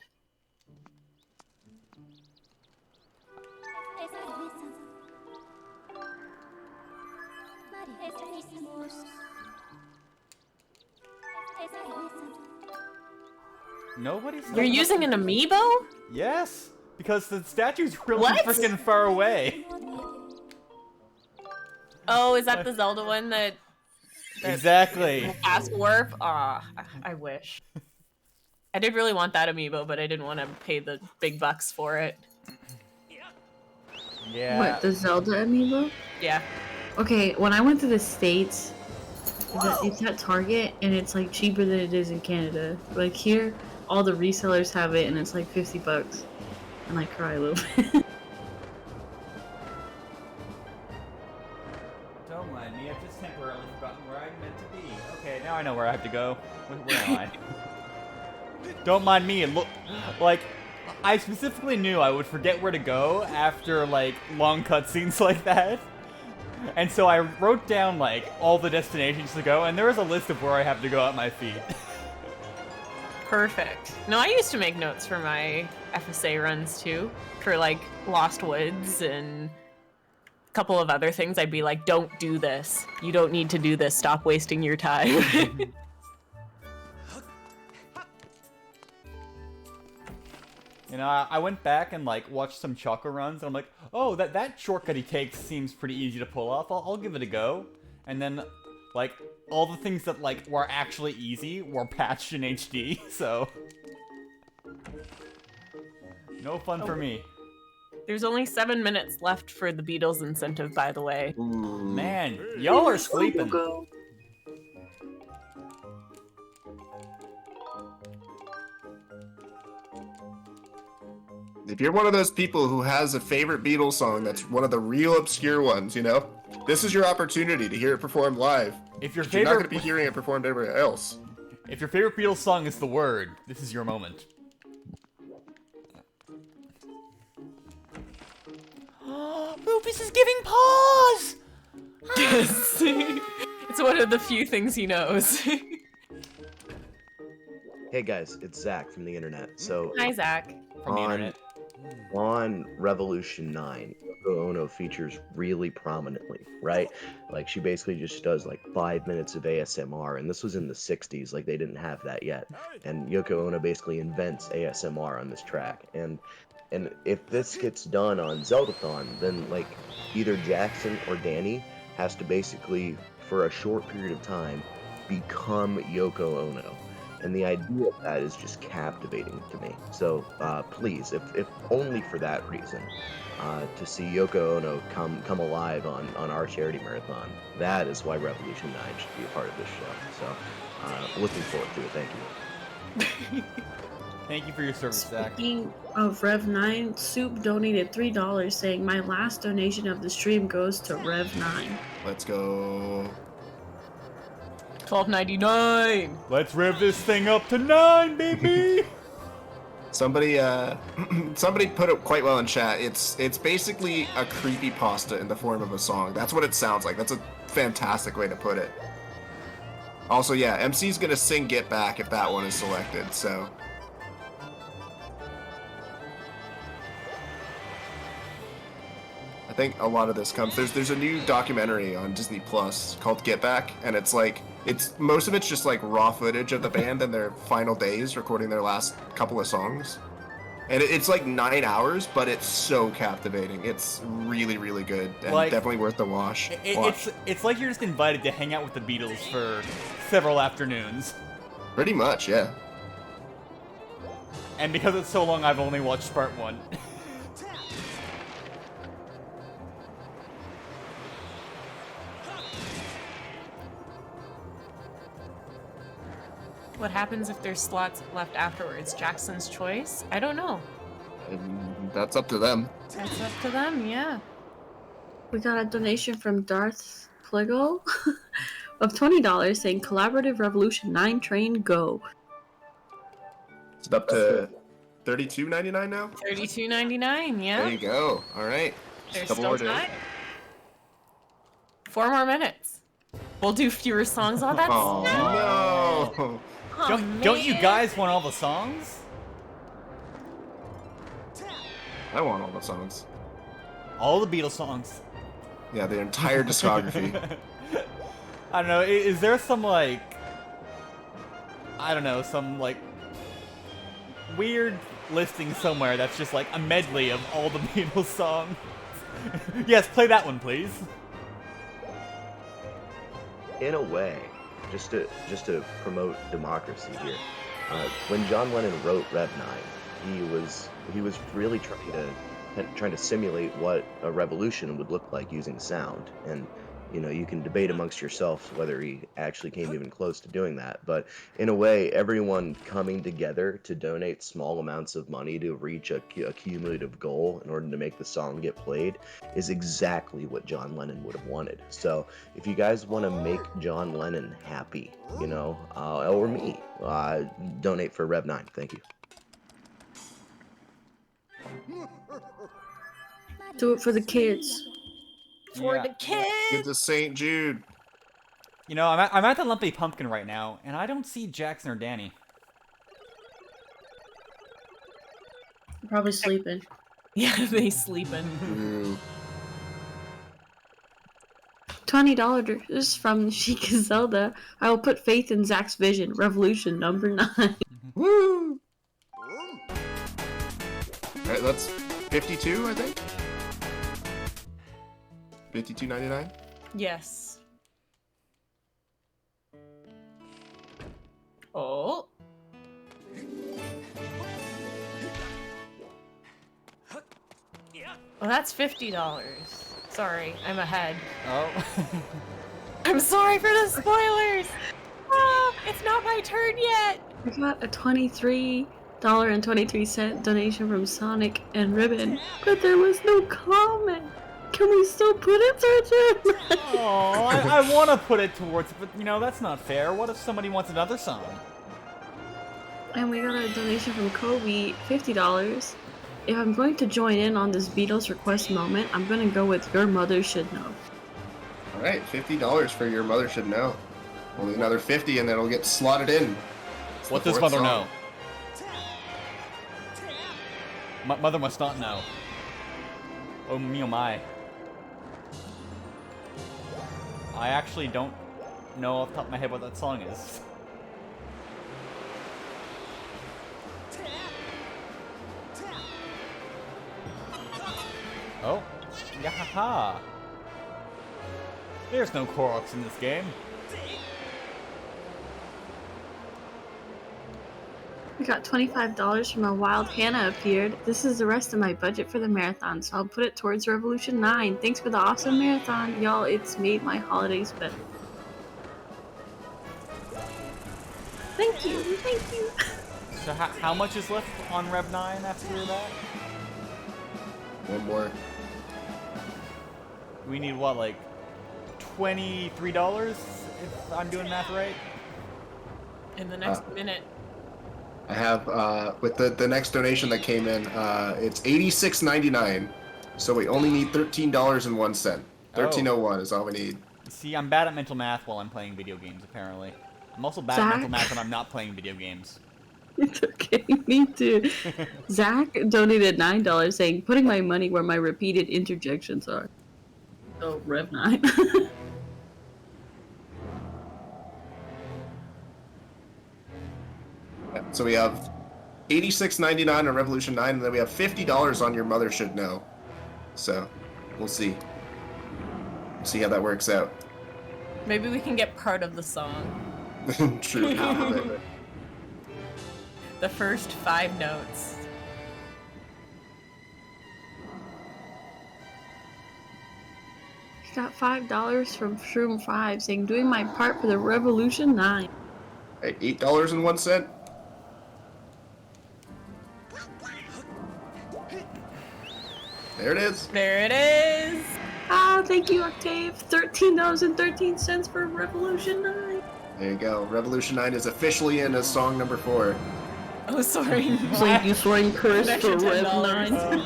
Nobody's. You're using an amiibo? Yes, because the statue's really What? freaking far away. Oh, is that the Zelda one that Exactly. Ask Warp? Ah, I wish. I did really want that amiibo, but I didn't want to pay the big bucks for it. Yeah. What, the Zelda amiibo? Yeah. Okay, when I went to the States, it's at Target, and it's like cheaper than it is in Canada. Like here, all the resellers have it, and it's like $50. And I cry a little bit. Don't mind me, I've just temporarily forgotten where I'm meant to be. Okay, now I know where I have to go. Where am I? Don't mind me, and look, like, I specifically knew I would forget where to go after, like, long cutscenes like that. And so I wrote down, like, all the destinations to go, and there was a list of where I have to go at my feet. Perfect. No, I used to make notes for my FSA runs too, for like Lost Woods and a couple of other things. I'd be like, don't do this. You don't need to do this. Stop wasting your time. You know, I went back and, like, watched some Choco runs, and I'm like, oh, that shortcut he takes seems pretty easy to pull off. I'll give it a go. And then, like, all the things that, like, were actually easy were patched in HD, so... No fun for me. There's only 7 minutes left for the Beatles incentive, by the way. Man, y'all are sleeping. If you're one of those people who has a favorite Beatles song that's one of the real obscure ones, you know, this is your opportunity to hear it performed live. If your You're not going favorite, to be hearing it performed everywhere else. if your favorite Beatles song is The Word, this is your moment. Rufus is giving pause! Yes. It's one of the few things he knows. Hey guys, it's Zach from the internet. So Hi, Zach. From the internet. On Revolution 9, Yoko Ono features really prominently, right? Like she basically just does like 5 minutes of ASMR, and this was in the 60s, like they didn't have that yet. And Yoko Ono basically invents ASMR on this track. And if this gets done on Zeldathon, then like either Jackson or Danny has to basically, for a short period of time, become Yoko Ono. And the idea of that is just captivating to me. So please, if only for that reason, to see Yoko Ono come alive on our charity marathon, that is why Revolution 9 should be a part of this show. So looking forward to it. Thank you. Thank you for your service, Zach. Speaking of Rev 9, Soup donated $3 saying my last donation of the stream goes to Rev 9. Let's go. $12.99. Let's rev this thing up to 9, baby. Somebody put it quite well in chat. It's basically a creepypasta in the form of a song. That's what it sounds like. That's a fantastic way to put it. Also, yeah, MC's gonna sing Get Back if that one is selected, so. I think a lot of this comes, there's a new documentary on Disney Plus called Get Back, and it's most of it's just like raw footage of the band and their final days recording their last couple of songs. And it's like 9 hours, but it's so captivating. It's really, really good and definitely worth the watch. It's like you're just invited to hang out with the Beatles for several afternoons. Pretty much, yeah. And because it's so long, I've only watched part 1. What happens if there's slots left afterwards? Jackson's choice? I don't know. That's up to them. That's up to them, yeah. We got a donation from Darth Pliggle of $20 saying Collaborative Revolution 9 train go. It's up to $32.99 now? $32.99, yeah. There you go. All right. There's Couple still more days. time. 4 more minutes. We'll do fewer songs. Oh, that's no. Don't you guys want all the songs? I want all the songs. All the Beatles songs. Yeah, the entire discography. I don't know, is there some like... I don't know, some like... weird listing somewhere that's just like a medley of all the Beatles songs? Yes, play that one, please. In a way, just to promote democracy here, when John Lennon wrote Rev 9, he was really trying to simulate what a revolution would look like using sound. And you know, you can debate amongst yourselves whether he actually came even close to doing that. But in a way, everyone coming together to donate small amounts of money to reach a cumulative goal in order to make the song get played is exactly what John Lennon would have wanted. So if you guys want to make John Lennon happy, you know, or me, donate for Rev 9. Thank you. Do it for the kids. For the kids. Get to St. Jude. You know, I'm at the Lumpy Pumpkin right now, and I don't see Jackson or Danny. Probably sleeping. Yeah, they sleeping. $20 from Sheikah Zelda. I will put faith in Zach's vision. Revolution number 9. Woo! Alright, that's 52, I think. $52.99? Yes. Oh. Well, that's $50. Sorry, I'm ahead. Oh. I'm sorry for the spoilers! Ah, it's not my turn yet! I got a $23.23 donation from Sonic and Ribbon, but there was no comment. Can we still put it towards it? Oh, I want to put it towards it, but you know, that's not fair. What if somebody wants another song? And we got a donation from Kobe, $50. If I'm going to join in on this Beatles request moment, I'm going to go with Your Mother Should Know. Alright, $50 for Your Mother Should Know. Only another 50 and then it'll get slotted in. It's What the does fourth mother song. know? Mother must not know. Oh me, oh my. I actually don't know off the top of my head what that song is. Oh, yahaha! There's no Koroks in this game. We got $25 from a Wild Hannah appeared. This is the rest of my budget for the marathon, so I'll put it towards Revolution 9. Thanks for the awesome marathon, y'all. It's made my holidays better. Thank you, thank you. So how much is left on Rev 9 after that? One more. We need what, like $23 if I'm doing math right? In the next minute. I have, with the next donation that came in, it's $86.99. So we only need $13.01. $13.01 is all we need. See, I'm bad at mental math while I'm playing video games, apparently. I'm also bad at mental math when I'm not playing video games. It's okay, me too. Zach donated $9 saying, putting my money where my repeated interjections are. So, Rev 9. So we have $86.99 on Revolution 9, and then we have $50 on Your Mother Should Know. So, we'll see. We'll see how that works out. Maybe we can get part of the song. True, half of it. The first 5 notes. Got $5 from Shroom5 saying, doing my part for the Revolution 9. Hey, $8.01. There it is. There it is. Ah, thank you, Octave. $13.13 for Revolution 9. There you go. Revolution 9 is officially in as song number 4. Oh, sorry. Thank you for encouraging for Rev 9.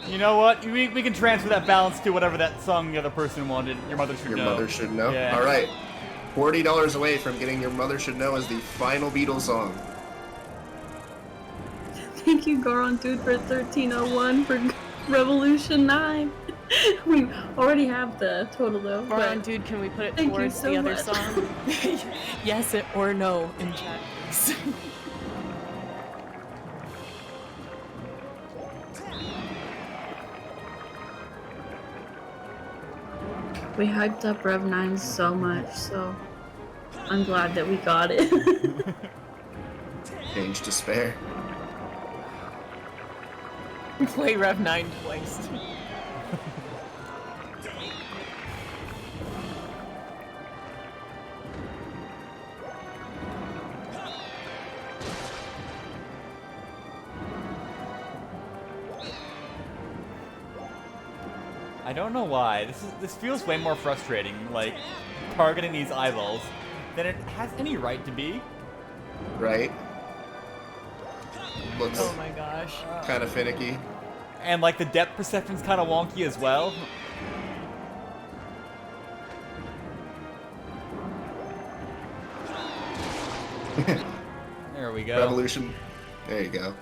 You know what? We can transfer that balance to whatever that song the other person wanted. Your Mother Should Know. Your Mother Should Know? Yeah. Alright. $40 away from getting Your Mother Should Know as the final Beatles song. Thank you, Goron Dude, for $13.01 for Revolution 9. We already have the total though. Goron Dude, can we put it Thank you towards so the other much. song? Yes or no in chat, please. We hyped up Rev 9 so much, so I'm glad that we got it. Change to spare. Play Rev 9 twice. I don't know why. This feels way more frustrating, like targeting these eyeballs, than it has any right to be. Right? Looks Oh my gosh. kind of finicky. And like the depth perception's kind of wonky as well. There we go. Revolution. There you go.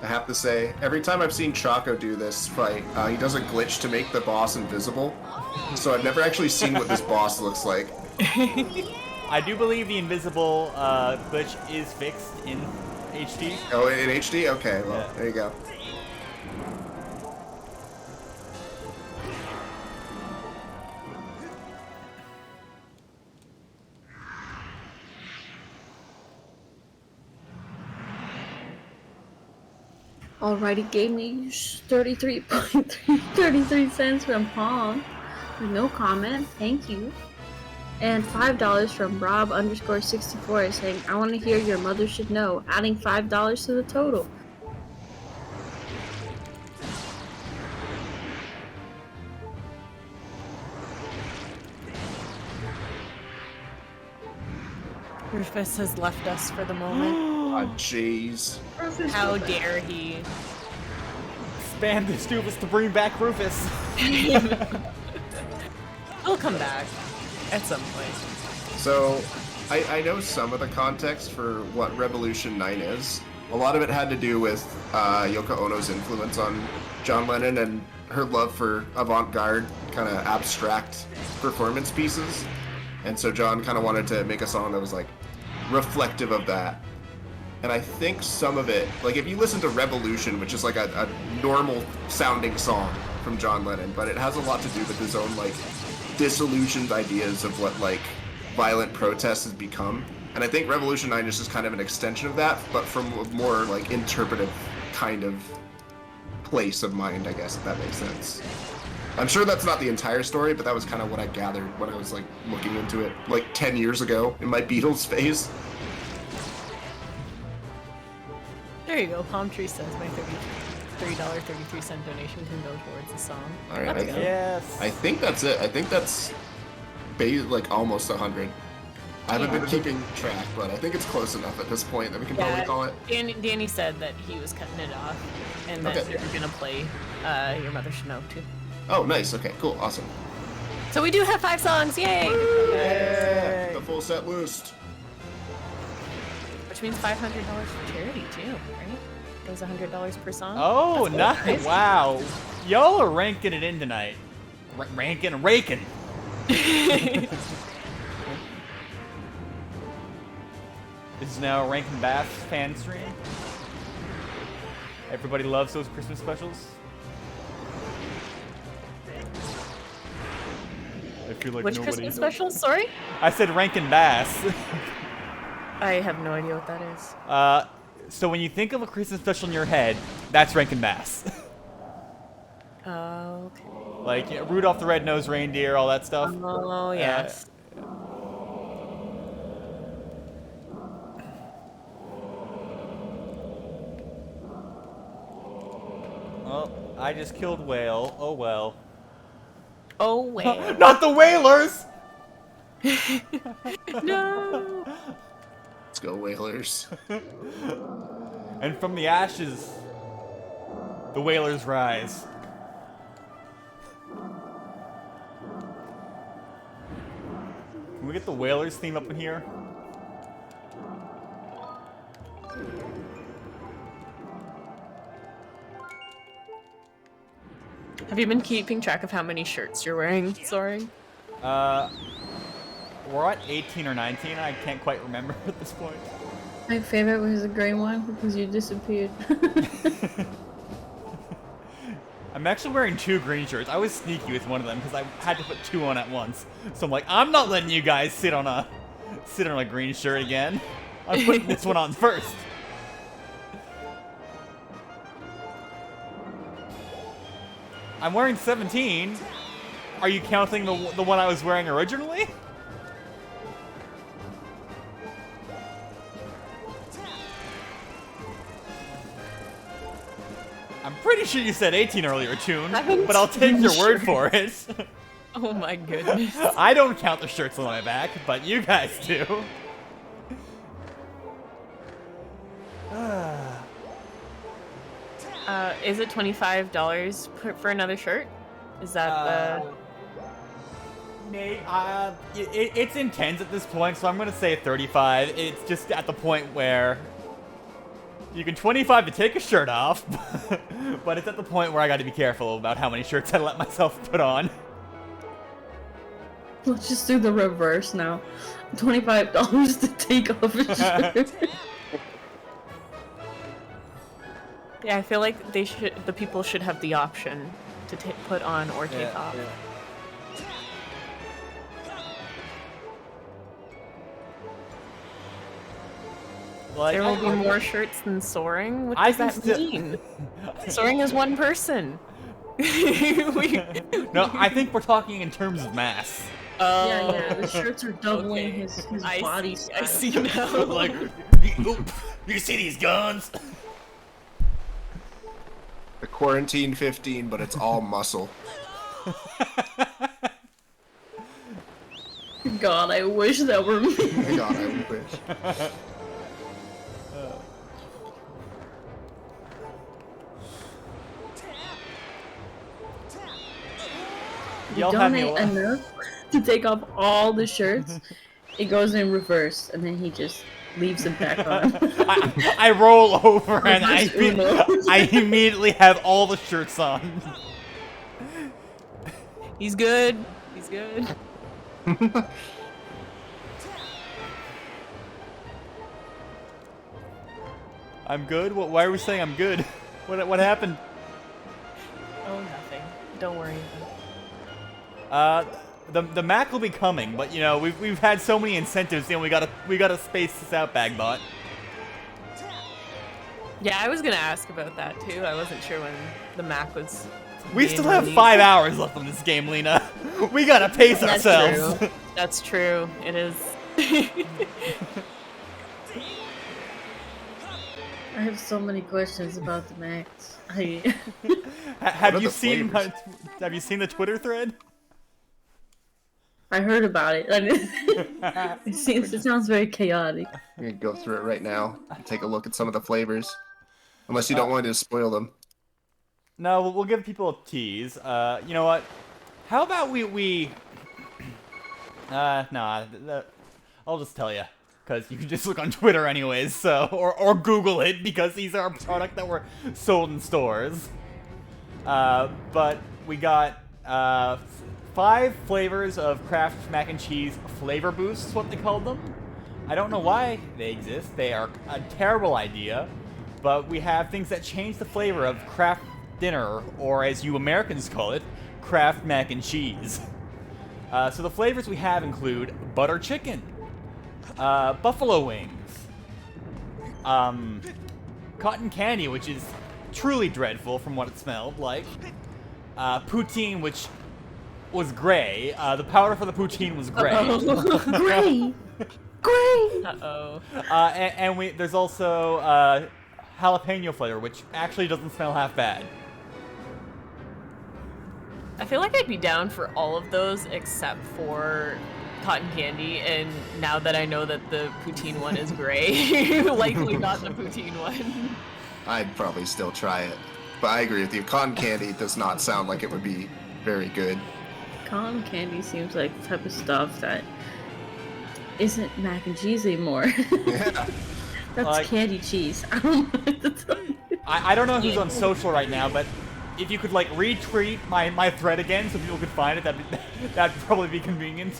I have to say, every time I've seen Chaco do this fight, he does a glitch to make the boss invisible. So I've never actually seen what this boss looks like. I do believe the invisible glitch is fixed in HD. Oh, in HD? Okay, well, Yeah. there you go. Alrighty, gave me 33 cents from Pong with no comment. Thank you. And $5 from Rob_64 saying, I want to hear your mother should know, adding $5 to the total. Rufus has left us for the moment. Oh, jeez. How dare he? Spam the Stupus to bring back Rufus. He'll come back at some point. So, I know some of the context for what Revolution 9 is. A lot of it had to do with Yoko Ono's influence on John Lennon and her love for avant-garde, kind of abstract performance pieces. And so John kind of wanted to make a song that was like reflective of that. And I think some of it, like if you listen to Revolution, which is like a normal sounding song from John Lennon, but it has a lot to do with his own like disillusioned ideas of what like violent protest has become. And I think Revolution 9 is just kind of an extension of that, but from a more like interpretive kind of place of mind, I guess, if that makes sense. I'm sure that's not the entire story, but that was kind of what I gathered when I was like looking into it like 10 years ago in my Beatles phase. There you go. Palm Tree says my $33.33 donation can go towards the song. All right, Yes. I think that's it. I think that's like almost 100. I haven't been keeping track, but I think it's close enough at this point that we can probably call it. Danny said that he was cutting it off, and that they were gonna play Your Mother Should Know too. Oh, nice. Okay, cool, awesome. So we do have 5 songs, yay! Yeah, the full set list. Which means $500 for charity too, right? It was $100 per song. Oh, That's nice. Wow. Y'all are ranking it in tonight. Raking. This is now a Rankin Bass fan stream. Everybody loves those Christmas specials. I feel like Which nobody Christmas knows. special? Sorry? I said Rankin Bass. I have no idea what that is. So when you think of a Christmas special in your head, that's Rankin Bass. Okay. Like Rudolph the Red-Nosed Reindeer, all that stuff. Oh, yes. Oh, I just killed Whale. Oh well. Oh well. Not the Whalers! No! Let's go, Whalers. And from the ashes, the Whalers rise. Can we get the Whalers theme up in here? Have you been keeping track of how many shirts you're wearing, Soaring? We're at 18 or 19. I can't quite remember at this point. My favorite was the gray one because you disappeared. I'm actually wearing 2 green shirts. I was sneaky with one of them because I had to put 2 on at once. So I'm like, I'm not letting you guys sit on a green shirt again. I'm putting this one on first. I'm wearing 17. Are you counting the one I was wearing originally? I'm pretty sure you said 18 earlier, Toon, but I'll take your word for it. Oh my goodness. I don't count the shirts on my back, but you guys do. Is it $25 for another shirt? Is that Nate, it's intense at this point, so I'm gonna say 35. It's just at the point where you can 25 to take a shirt off, but it's at the point where I got to be careful about how many shirts I let myself put on. Let's just do the reverse now. $25 to take off a shirt. Yeah, I feel like the people should have the option to put on or take off. Yeah. Like, There will be more shirts than Soaring? What I does can that mean? Soaring is one person. No, I think we're talking in terms of mass. Yeah, the shirts are doubling his body size. I see now. Like, you see these guns? The Quarantine 15, but it's all muscle. God, I wish that were me. God, I wish. You Y'all have me donate enough to take off all the shirts, it goes in reverse, and then he just leaves it back on. I roll over and I Uno. immediately have all the shirts on. He's good. He's good. I'm good? Why are we saying I'm good? What happened? Oh, nothing. Don't worry The Mac will be coming, but you know we've had so many incentives, you know we gotta space this out, Bagbot. Yeah, I was gonna ask about that too. I wasn't sure when the Mac was. We still have 5 hours left on this game, Lena. We gotta pace ourselves. True. That's true. It is. I have so many questions about the Max. Have you seen the Twitter thread? I heard about it. It sounds very chaotic. I'm gonna go through it right now and take a look at some of the flavors. Unless you don't want to spoil them. No, we'll give people a tease. You know what? How about I'll just tell you, because you can just look on Twitter anyways, so or Google it, because these are a product that were sold in stores. But we got 5 flavors of Kraft mac and cheese flavor boosts, what they called them. I don't know why they exist. They are a terrible idea, but we have things that change the flavor of Kraft dinner, or as you Americans call it, Kraft mac and cheese. So the flavors we have include butter chicken, buffalo wings, cotton candy, which is truly dreadful from what it smelled like, poutine, which was gray. The powder for the poutine was gray. Gray! Gray! Uh-oh. And there's also jalapeno flavor, which actually doesn't smell half bad. I feel like I'd be down for all of those except for cotton candy, and now that I know that the poutine one is gray, likely not the poutine one. I'd probably still try it. But I agree with you. Cotton candy does not sound like it would be very good. Cotton candy seems like the type of stuff that isn't mac and cheese anymore. Yeah. That's Like, candy cheese. I don't know what to tell you. I don't know who's on social right now, but if you could like retweet my thread again so people could find it, that'd probably be convenient.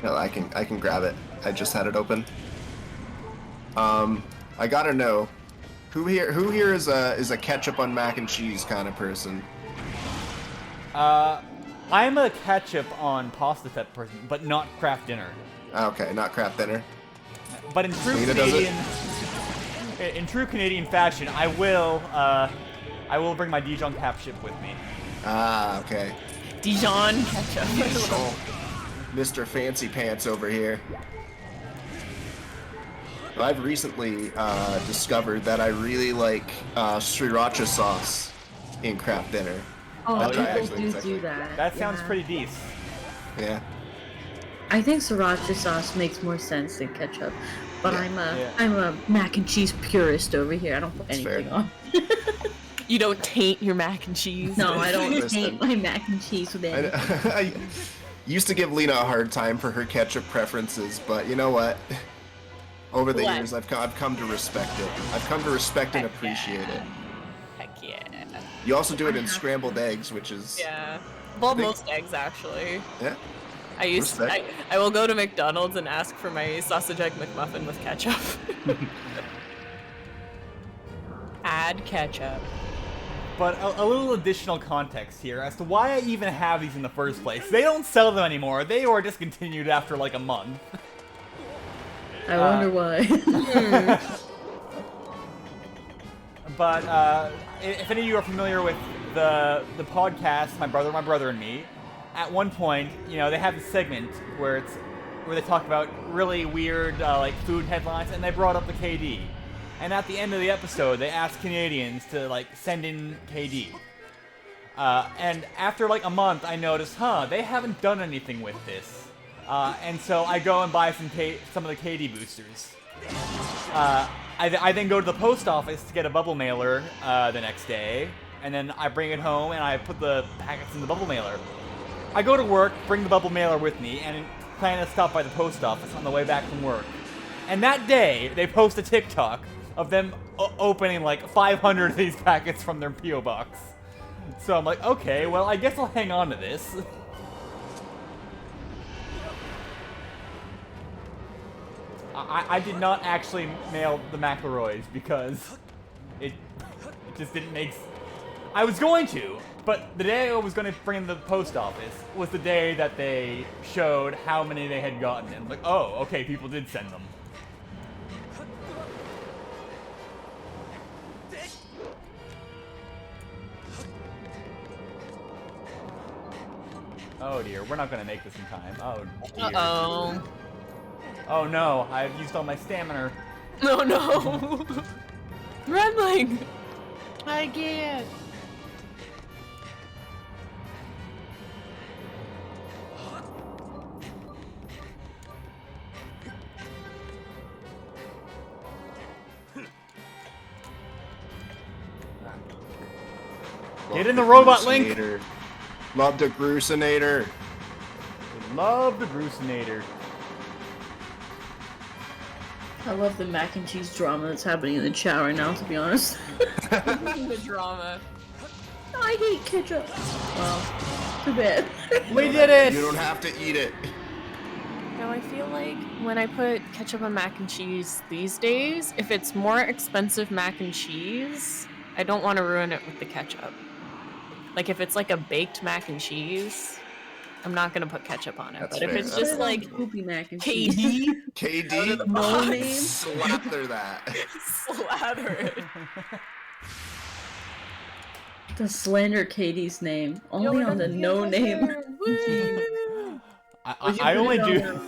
No, I can grab it. I just had it open. I gotta know, who here is a ketchup on mac and cheese kind of person? I'm a ketchup on pasta type of person, but not Kraft dinner. Okay, not Kraft dinner. But in true Lena does it? Canadian fashion, I will bring my Dijon ketchup with me. Ah, okay. Dijon ketchup. Oh, Mr. Fancy Pants over here. I've recently discovered that I really like sriracha sauce in Kraft dinner. Oh, That's people do that. That sounds pretty decent. Yeah. I think sriracha sauce makes more sense than ketchup, but I'm a mac and cheese purist over here. I don't put anything on. You don't taint your mac and cheese. No, I don't taint my mac and cheese with anything. I used to give Lena a hard time for her ketchup preferences, but you know what? Over the years, I've come to respect it. I've come to respect and appreciate it. Heck yeah. You also do it in scrambled eggs, which is... Yeah. Well, most eggs, actually. Yeah. I will go to McDonald's and ask for my sausage egg McMuffin with ketchup. Add ketchup. But a little additional context here as to why I even have these in the first place. They don't sell them anymore. They were discontinued after like a month. I wonder why. But if any of you are familiar with the podcast, My Brother and Me, at one point, you know, they have a segment where they talk about really weird like food headlines, and they brought up the KD. And at the end of the episode, they asked Canadians to like send in KD. And after like a month, I noticed, they haven't done anything with this. And so I go and buy some of the KD boosters. I then go to the post office to get a bubble mailer the next day, and then I bring it home and I put the packets in the bubble mailer. I go to work, bring the bubble mailer with me, and plan to stop by the post office on the way back from work. And that day, they post a TikTok of them opening like 500 of these packets from their P.O. box. So I'm like, okay, well, I guess I'll hang on to this. I did not actually mail the McElroys because it just didn't make I was going to, but the day I was going to bring in the post office was the day that they showed how many they had gotten. And I'm like, oh, okay, people did send them. Oh dear, we're not going to make this in time. Oh dear. Uh-oh. Oh no, I've used all my stamina. No, no. Redling. I get. Get in the robot, Link! Love the Grucinator. Love the Grucinator. I love the mac and cheese drama that's happening in the chat right now, to be honest. The drama. I hate ketchup. Well, too bad. We did it! You don't have to eat it. No, I feel like when I put ketchup on mac and cheese these days, if it's more expensive mac and cheese, I don't want to ruin it with the ketchup. Like if it's like a baked mac and cheese, I'm not gonna put ketchup on it. That's but fair. if it's just like poopy mac and KD, cheese. KD, No name. Slather that. Slather it. To slander Katie's name. Only on the no name. I only do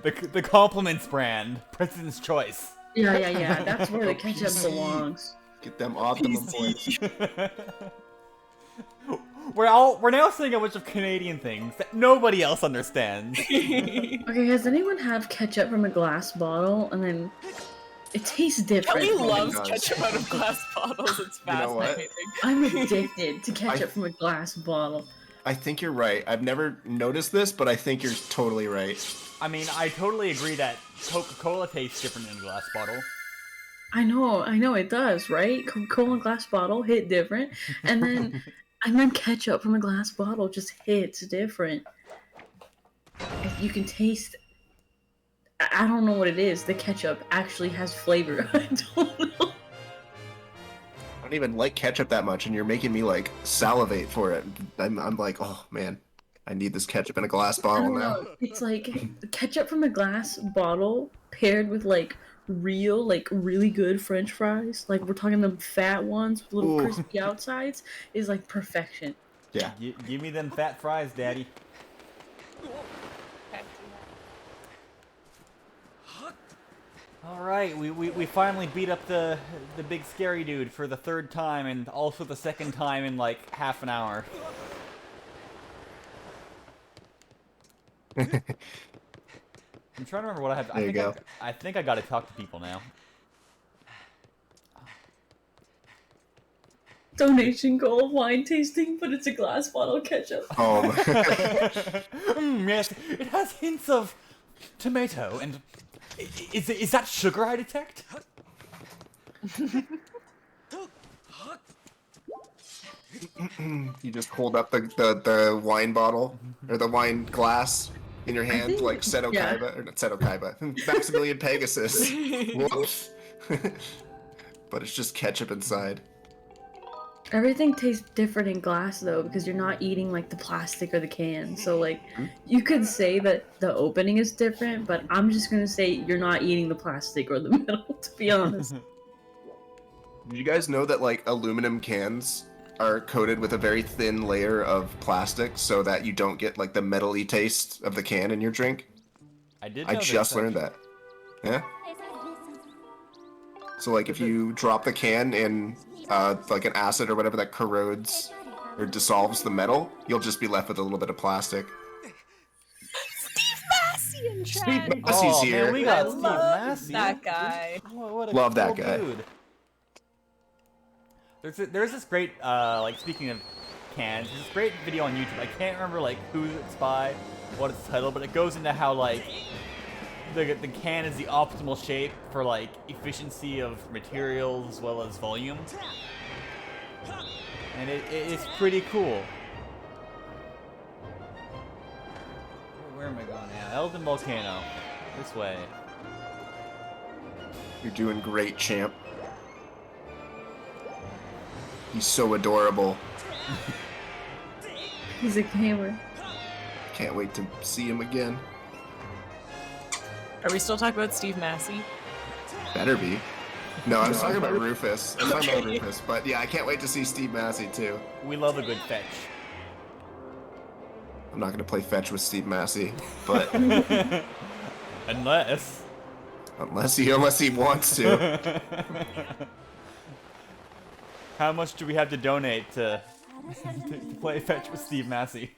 the compliments brand, President's Choice. Yeah. That's where the ketchup belongs. Get them optimum points. We're now saying a bunch of Canadian things that nobody else understands. Okay, does anyone have ketchup from a glass bottle and then it tastes different? Kelly loves ketchup out of glass bottles. It's You know what? fascinating. I'm addicted to ketchup from a glass bottle. I think you're right. I've never noticed this, but I think you're totally right. I mean, I totally agree that Coca-Cola tastes different in a glass bottle. I know it does, right? Coca-Cola glass bottle hit different, and then ketchup from a glass bottle just hits different. You can taste. I don't know what it is. The ketchup actually has flavor. I don't know. I don't even like ketchup that much, and you're making me like salivate for it. I'm like, oh man, I need this ketchup in a glass I bottle don't now. know. It's like ketchup from a glass bottle paired with like real, like really good French fries. Like we're talking the fat ones with little Ooh. crispy outsides is like perfection. Yeah. Give me them fat fries, Daddy. All right, we finally beat up the big scary dude for the third time, and also the second time in like half an hour. I'm trying to remember what I have. There you go. I think I got to talk to people now. Donation goal wine tasting, but it's a glass bottle of ketchup. Oh. Yes, it has hints of tomato and. Is that sugar I detect? You just hold up the wine bottle or the wine glass in your hand, like Seto Kaiba, or not Seto Kaiba, Maximilian Pegasus. Whoops. But it's just ketchup inside. Everything tastes different in glass though, because you're not eating like the plastic or the can. So like, you could say that the opening is different, but I'm just gonna say you're not eating the plastic or the metal, to be honest. Did you guys know that like aluminum cans are coated with a very thin layer of plastic so that you don't get like the metally taste of the can in your drink? I did. I know just this, learned that. Yeah. So like if you drop the can in like an acid or whatever that corrodes or dissolves the metal, you'll just be left with a little bit of plastic. Steve Massey in chat. Steve Massey's Oh here. man, we got I Steve love Massey. that guy. What a Love that cool guy. dude. There's this great like speaking of cans, there's this great video on YouTube. I can't remember like who it's by, what it's titled, but it goes into how like the can is the optimal shape for like efficiency of materials as well as volume, and it's pretty cool. Where am I going now? Elden Volcano. This way. You're doing great, champ. He's so adorable. He's a gamer. Can't wait to see him again. Are we still talking about Steve Massey? Better be. No, I was talking about Rufus. I was talking about Rufus, but yeah, I can't wait to see Steve Massey too. We love a good fetch. I'm not gonna play fetch with Steve Massey, but unless he wants to. How much do we have to donate to play fetch with Steve Massey?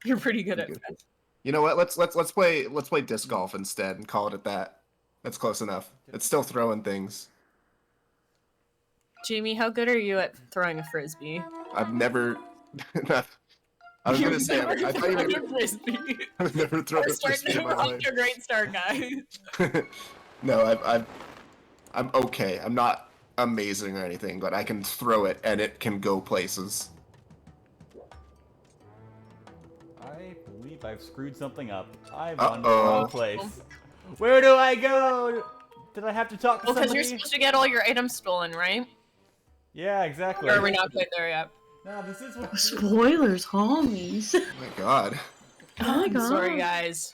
You're pretty good at fetch. You know what? Let's play disc golf instead and call it at that. That's close enough. It's still throwing things. Jamie, how good are you at throwing a frisbee? I've never. I was gonna say I thought you were. Frisbee. I've never thrown a frisbee in my Off life. to a great start, guys. No, I'm okay. I'm not amazing or anything, but I can throw it and it can go places. I believe I've screwed something up. I've gone to the wrong place. Where do I go? Did I have to talk to Well, because somebody? you're supposed to get all your items stolen, right? Yeah, exactly. Or are we not quite there yet? No, this is what. Spoilers, homies. Oh my god. Oh my I'm god. sorry, guys.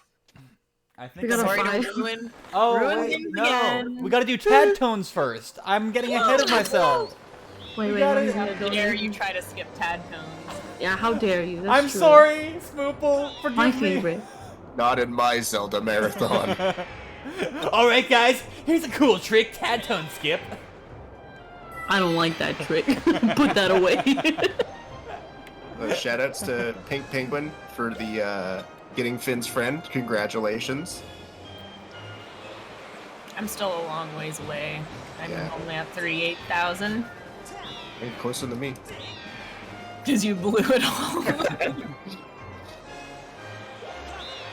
I think We got a Sorry to 5. ruin. Oh ruin wait, things no. again. We gotta do Tad tones first. I'm getting ahead of myself. Wait, gotta- what is How it? dare you try to skip Tad tones? Yeah, how dare you? That's I'm true. sorry, Smoople. Forgive My me. favorite. Not in my Zelda marathon. Alright guys, here's a cool trick, Tad tone skip. I don't like that trick. Put that away. Shoutouts to Pink Penguin for the getting Finn's friend. Congratulations. I'm still a long ways away. I'm Yeah. only at 38,000. You're closer than me. Because you blew it all.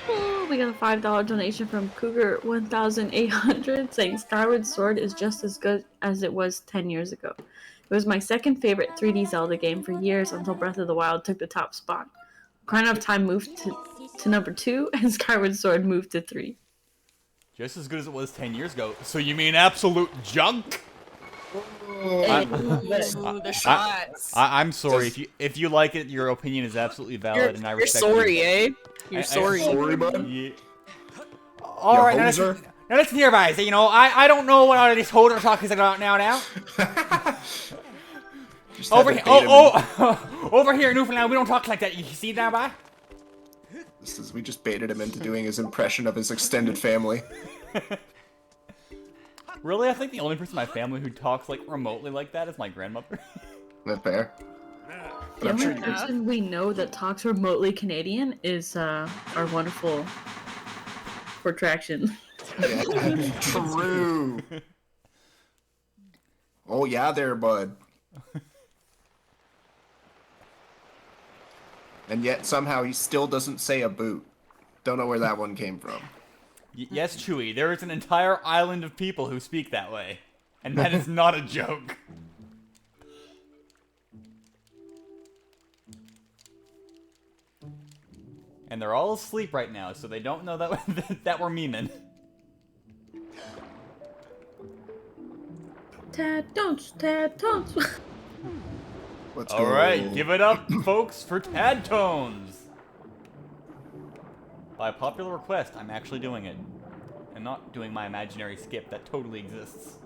Oh, we got a $5 donation from Cougar1800 saying Skyward Sword is just as good as it was 10 years ago. It was my second favorite 3D Zelda game for years until Breath of the Wild took the top spot. Ocarina of Time moved to number 2 and Skyward Sword moved to 3. Just as good as it was 10 years ago. So you mean absolute junk? The shots. I'm sorry. If you like it, your opinion is absolutely valid, and I You're respect sorry, you. eh? You're sorry. Sorry, bud. Yeah. All right, now listen here, guys. You know, I don't know what all these hoes are talking about now. Over here, over here in Newfoundland, we don't talk like that. You see now, bye? We just baited him into doing his impression of his extended family. Really, I think the only person in my family who talks like remotely like that is my grandmother. That fair? The only person we know that talks remotely Canadian is our wonderful Protraction. Yeah, true. Oh yeah, there, bud. And yet somehow he still doesn't say a boot. Don't know where that one came from. Yes, Chewie, there is an entire island of people who speak that way. And that is not a joke. And they're all asleep right now, so they don't know that, that we're memeing. Tad Tones, Tad Tones. Let's All go. right, give it up, folks, for Tad Tones. By popular request, I'm actually doing it, and not doing my imaginary skip that totally exists.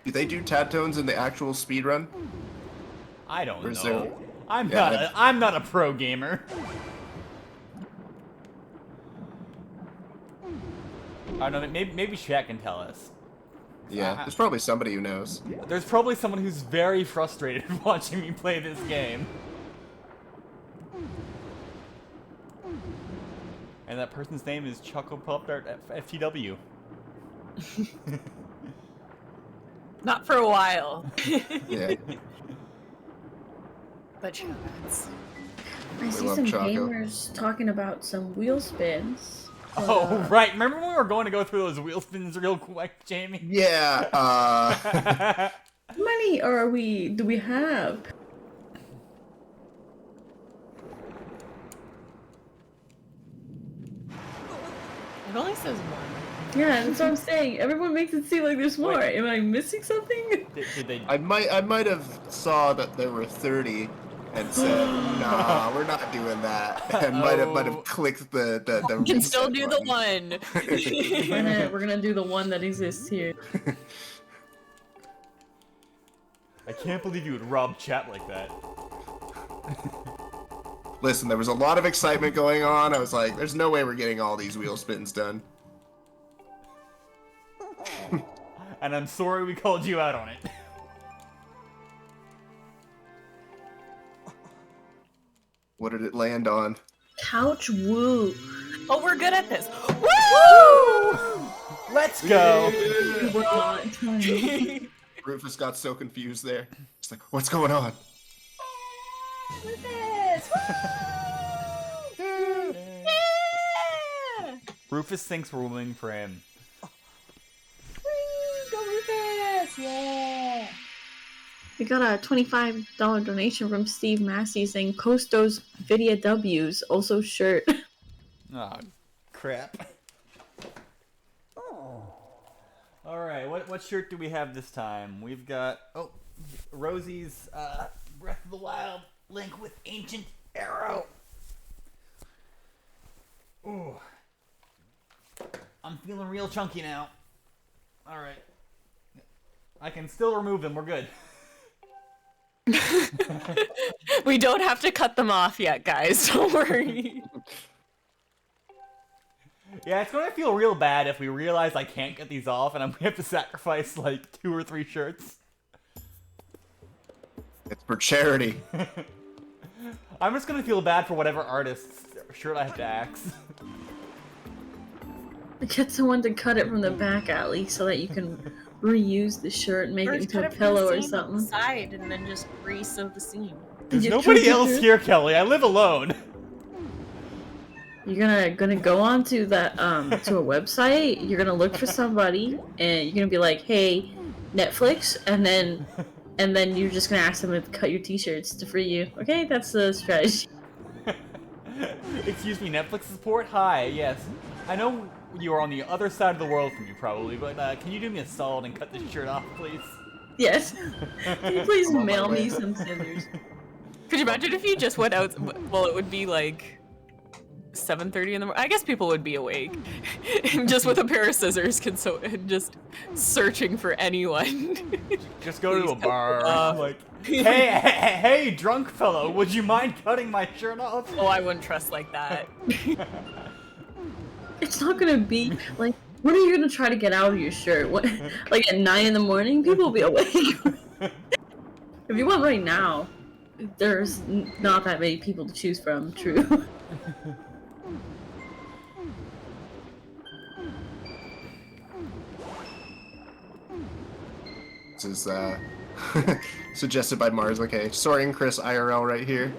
Do they do Tad Tones in the actual speedrun? I don't Or is know. there- I'm Yeah, I'm not a pro gamer. I don't know. Maybe Shaq can tell us. Yeah, there's probably somebody who knows. There's probably someone who's very frustrated watching me play this game. And that person's name is Choco Pop Dart FTW. Not for a while. Yeah. But shoutouts. I see love some Choco. gamers talking about some wheel spins. but, Oh, right. Remember when we were going to go through those wheel spins real quick, Jamie? Yeah, How many do we have? It only says one. Yeah, that's what I'm saying. Everyone makes it seem like there's more. Am I missing something? Did they... I might have saw that there were 30 and said, nah, we're not doing that. And might have clicked the You can still reset do the button. one. We're gonna do the one that exists here. I can't believe you would rob chat like that. Listen, there was a lot of excitement going on. I was like, there's no way we're getting all these wheel spins done. And I'm sorry we called you out on it. What did it land on? Couch woo. Oh, we're good at this. Woo! Let's go. We're not tiny. Rufus got so confused there. It's like, what's going on? Rufus thinks we're willing for him. Go Rufus! Yeah! We got a $25 donation from Steve Massey saying Costo's Vidya W's, also shirt. Oh, crap. Alright, what shirt do we have this time? We've got, Rosie's Breath of the Wild Link with Ancient Arrow. Ooh. I'm feeling real chunky now. Alright. I can still remove them, we're good. We don't have to cut them off yet, guys. Don't worry. Yeah, it's gonna feel real bad if we realize I can't get these off and we have to sacrifice like 2 or 3 shirts. It's for charity. I'm just gonna feel bad for whatever artist's shirt I have to axe. Get someone to cut it from the back at least so that you can reuse the shirt and make it into a pillow or something. Side and then just re-sew the seam. There's nobody else here, Kelly. I live alone. You're gonna go onto that to a website. You're gonna look for somebody, and you're gonna be like, "Hey, Netflix," and then you're just gonna ask them to cut your T-shirts to free you. Okay, that's the strategy. Excuse me, Netflix support? Hi, yes. I know you are on the other side of the world from me, probably, but can you do me a solid and cut this shirt off, please? Yes. Can you please mail me some scissors? Could you imagine if you just went out? Well, it would be like 7:30 in the morning. I guess people would be awake, just with a pair of scissors, just searching for anyone. Just go to a bar, like, hey, drunk fellow, would you mind cutting my shirt off? Oh, I wouldn't trust like that. It's not gonna be like, when are you gonna try to get out of your shirt? What, like at 9 in the morning? People will be awake. If you went right now, there's not that many people to choose from. True. This is suggested by Mars. Okay, Soaring Chris IRL right here.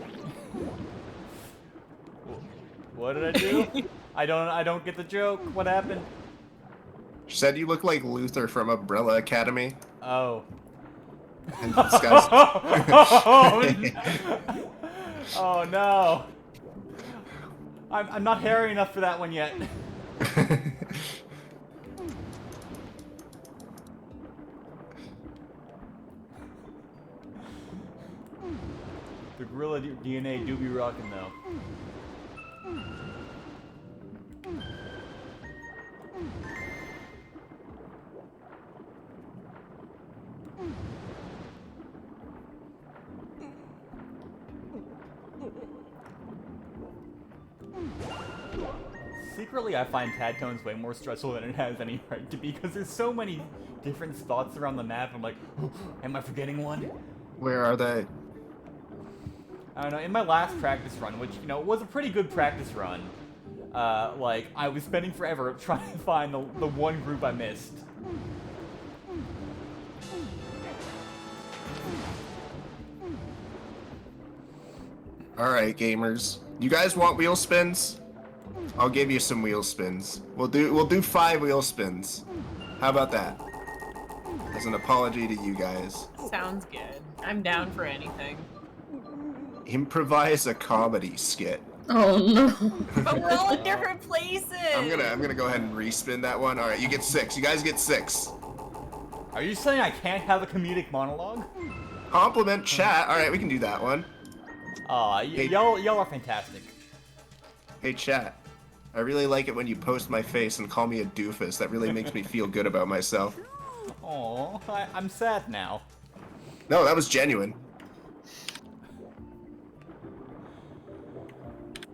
What did I do? I don't get the joke. What happened? She said you look like Luther from Umbrella Academy. Oh. And this guy's... Oh no. I'm not hairy enough for that one yet. The gorilla DNA do be rocking though. Secretly, I find Tadtones way more stressful than it has any right to be, because there's so many different spots around the map. I'm like, oh, am I forgetting one? Where are they? I don't know. In my last practice run, which, you know, was a pretty good practice run, like, I was spending forever trying to find the one group I missed. Alright, gamers. You guys want wheel spins? I'll give you some wheel spins. We'll do 5 wheel spins. How about that? As an apology to you guys. Sounds good. I'm down for anything. Improvise a comedy skit. Oh no. But we're all in different places. I'm gonna go ahead and respin that one. Alright, you get 6. You guys get 6. Are you saying I can't have a comedic monologue? Compliment chat. Alright, we can do that one. Aw, Hey. y'all are fantastic. Hey chat. I really like it when you post my face and call me a doofus. That really makes me feel good about myself. Aw, I'm sad now. No, that was genuine.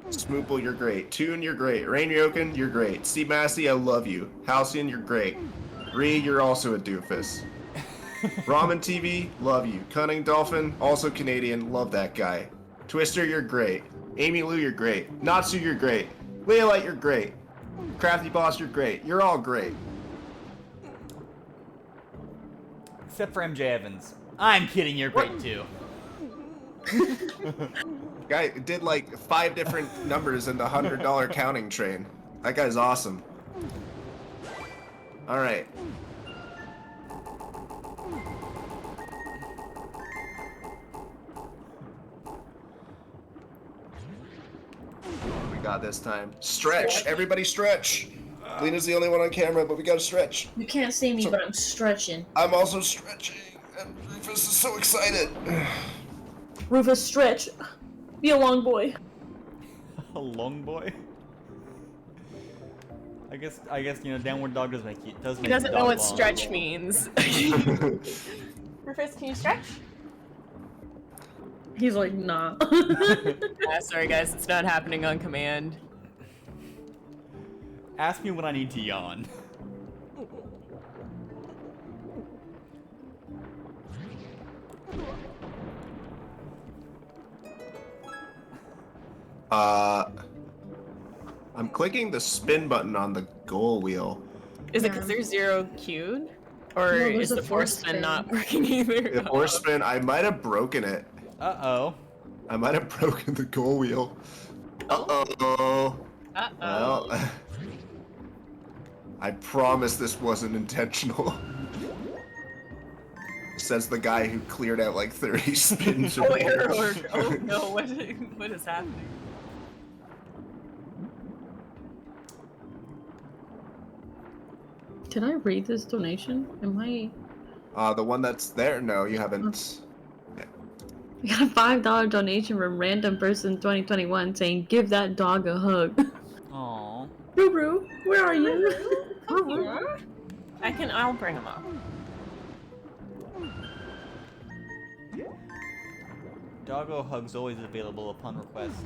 Smoople, you're great. Toon, you're great. Rain Ryoken, you're great. Steve Massey, I love you. Halcyon, you're great. Ree, you're also a doofus. Ramen TV, love you. Cunning Dolphin, also Canadian, love that guy. Twister, you're great. Amy Lou, you're great. Natsu, you're great. Leolite, you're great. Crafty Boss, you're great. You're all great. Except for MJ Evans. I'm kidding, you're great too. Guy did like 5 different numbers in the $100 counting train. That guy's awesome. All right. What we got this time? Stretch. Everybody stretch. Lena's the only one on camera, but we gotta stretch. You can't see me, but I'm stretching. I'm also stretching, and Rufus is so excited. Rufus, stretch. Be a long boy. A long boy? I guess you know, downward dog does make you He doesn't know what stretch means. Rufus, can you stretch? He's like, nah. Sorry guys, it's not happening on command. Ask me when I need to yawn. I'm clicking the spin button on the goal wheel. Is it because there's 0 queued? Or No, is there's a the force spin not working either? The force spin, I might have broken it. Uh-oh. I might have broken the goal wheel. Uh-oh. Uh-oh. Well, I promise this wasn't intentional. Says the guy who cleared out like 30 spins. Oh, error. Oh no, what is happening? Can I read this donation? Am I? The one that's there? No, you haven't. We got a $5 donation from random person 2021 saying, "Give that dog a hug." Aww. Ruru, where are you? I'll bring him up. Doggo hugs always available upon request.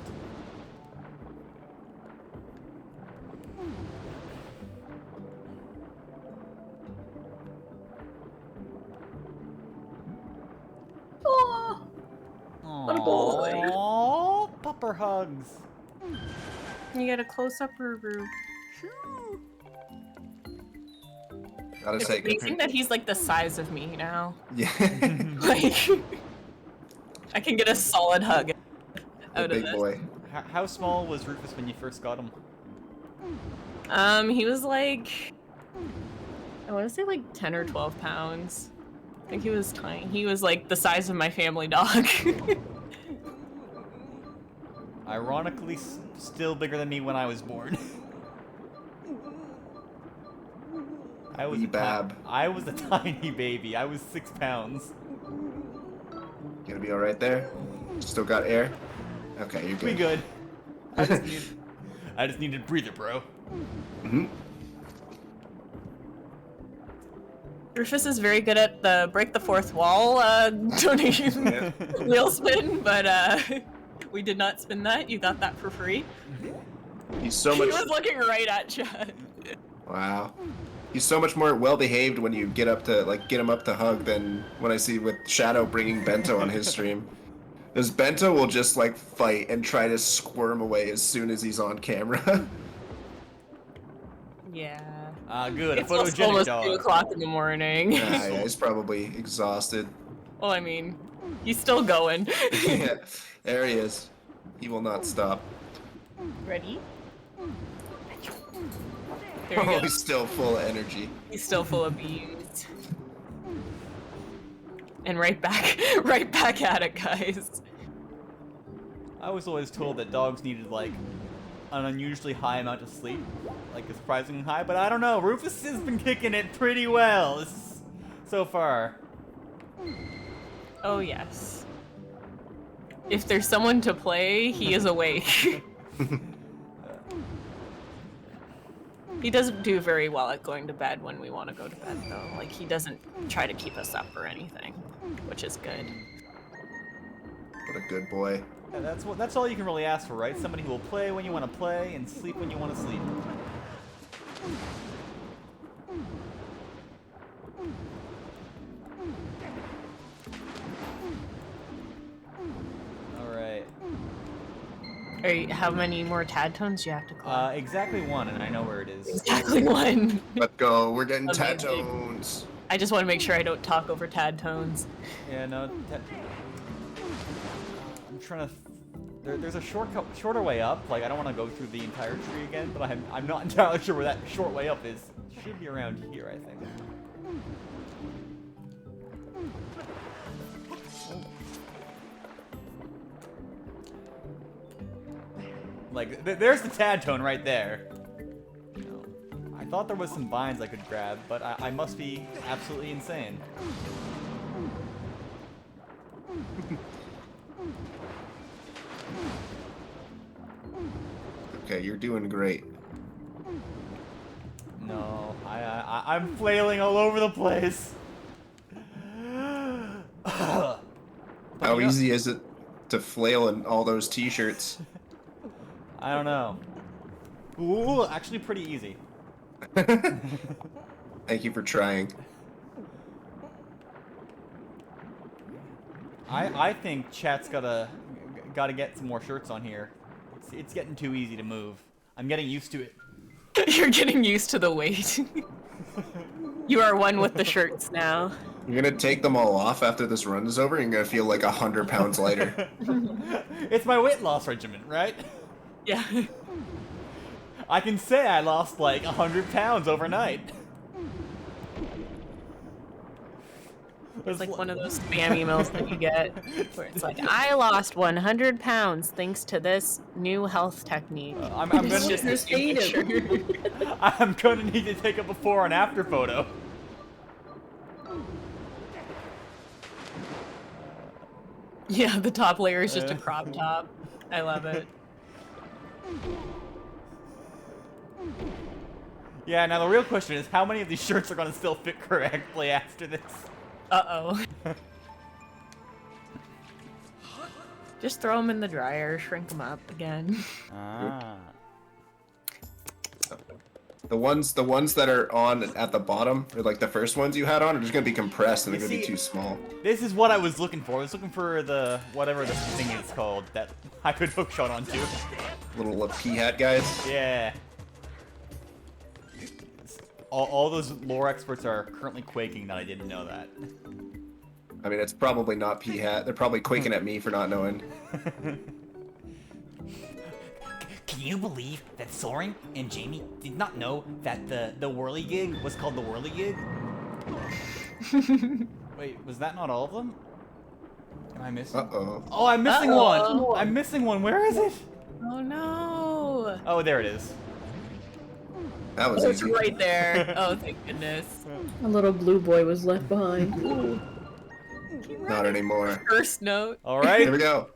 Oh, what a boy. Aww, pupper hugs. You get a close-up Ruru. Gotta It's say, amazing that he's like the size of me now. Yeah. Like, I can get a solid hug out of big this. boy. How small was Rufus when you first got him? He was like, I want to say like 10 or 12 pounds. I think he was tiny. He was like the size of my family dog. Ironically, still bigger than me when I was born. I was I was a tiny baby. I was 6 pounds. Gonna be all right there. Still got air. Okay, you're good. We good. I just needed a breather, bro. Mhm. Rufus is very good at the break the fourth wall donation wheel spin, but we did not spin that. You got that for free. He's so He much. was looking right at Chad. Wow. He's so much more well behaved when you get up to get him up to hug than when I see with Shadow bringing Bento on his stream. Because Bento will just fight and try to squirm away as soon as he's on camera. Yeah. Good. It's A almost photogenic dog. 2 o'clock in the morning. Yeah, he's probably exhausted. Well, I mean, he's still going. Yeah, there he is. He will not stop. Ready? There you go. He's still full of energy. He's still full of beans. And right back at it, guys. I was always told that dogs needed an unusually high amount of sleep, a surprisingly high, but I don't know. Rufus has been kicking it pretty well so far. Oh yes. If there's someone to play, he is awake. He doesn't do very well at going to bed when we want to go to bed, though. He doesn't try to keep us up or anything, which is good. What a good boy. Yeah, that's all you can really ask for, right? Somebody who will play when you want to play and sleep when you want to sleep. Alright. How many more tad tones do you have to collect? Exactly 1, and I know where it is. Exactly 1. Let's go. We're getting Amazing. tad tones. I just want to make sure I don't talk over tad tones. Yeah, no. I'm trying to. There's a shorter way up. I don't want to go through the entire tree again, but I'm not entirely sure where that short way up is. It should be around here, I think. There's the tad tone right there. I thought there was some vines I could grab, but I must be absolutely insane. Okay, you're doing great. No, I'm flailing all over the place. How easy is it to flail in all those t-shirts? I don't know. Ooh, actually pretty easy. Thank you for trying. I think chat's gotta get some more shirts on here. It's getting too easy to move. I'm getting used to it. You're getting used to the weight. You are one with the shirts now. You're gonna take them all off after this run is over, and you're gonna feel 100 pounds lighter. It's my weight loss regimen, right? Yeah. I can say I lost 100 pounds overnight. It's one of those spam emails that you get where it's I lost 100 pounds thanks to this new health technique. I'm gonna I'm gonna need to take a before and after photo. Yeah, the top layer is just a crop top. I love it. Yeah, now the real question is how many of these shirts are gonna still fit correctly after this? Uh-oh. Just throw them in the dryer, shrink them up again. Ah. The ones that are on at the bottom, or the first ones you had on, are just gonna be compressed and they're gonna be too small. This is what I was looking for. I was looking for the whatever this thing is called that I could hookshot onto. Little pea hat guys. Yeah. All those lore experts are currently quaking that I didn't know that. I mean, it's probably not pea hat. They're probably quaking at me for not knowing. Can you believe that Soren and Jamie did not know that the whirligig was called the whirligig? Wait, was that not all of them? Am I missing? Uh-oh. Oh, I'm missing one! I'm missing one. Where is it? Oh, there it is. That was Oh, it's easy. right there. Oh, thank goodness. A little blue boy was left behind. Ooh. Not anymore. First note. All right. Here we go.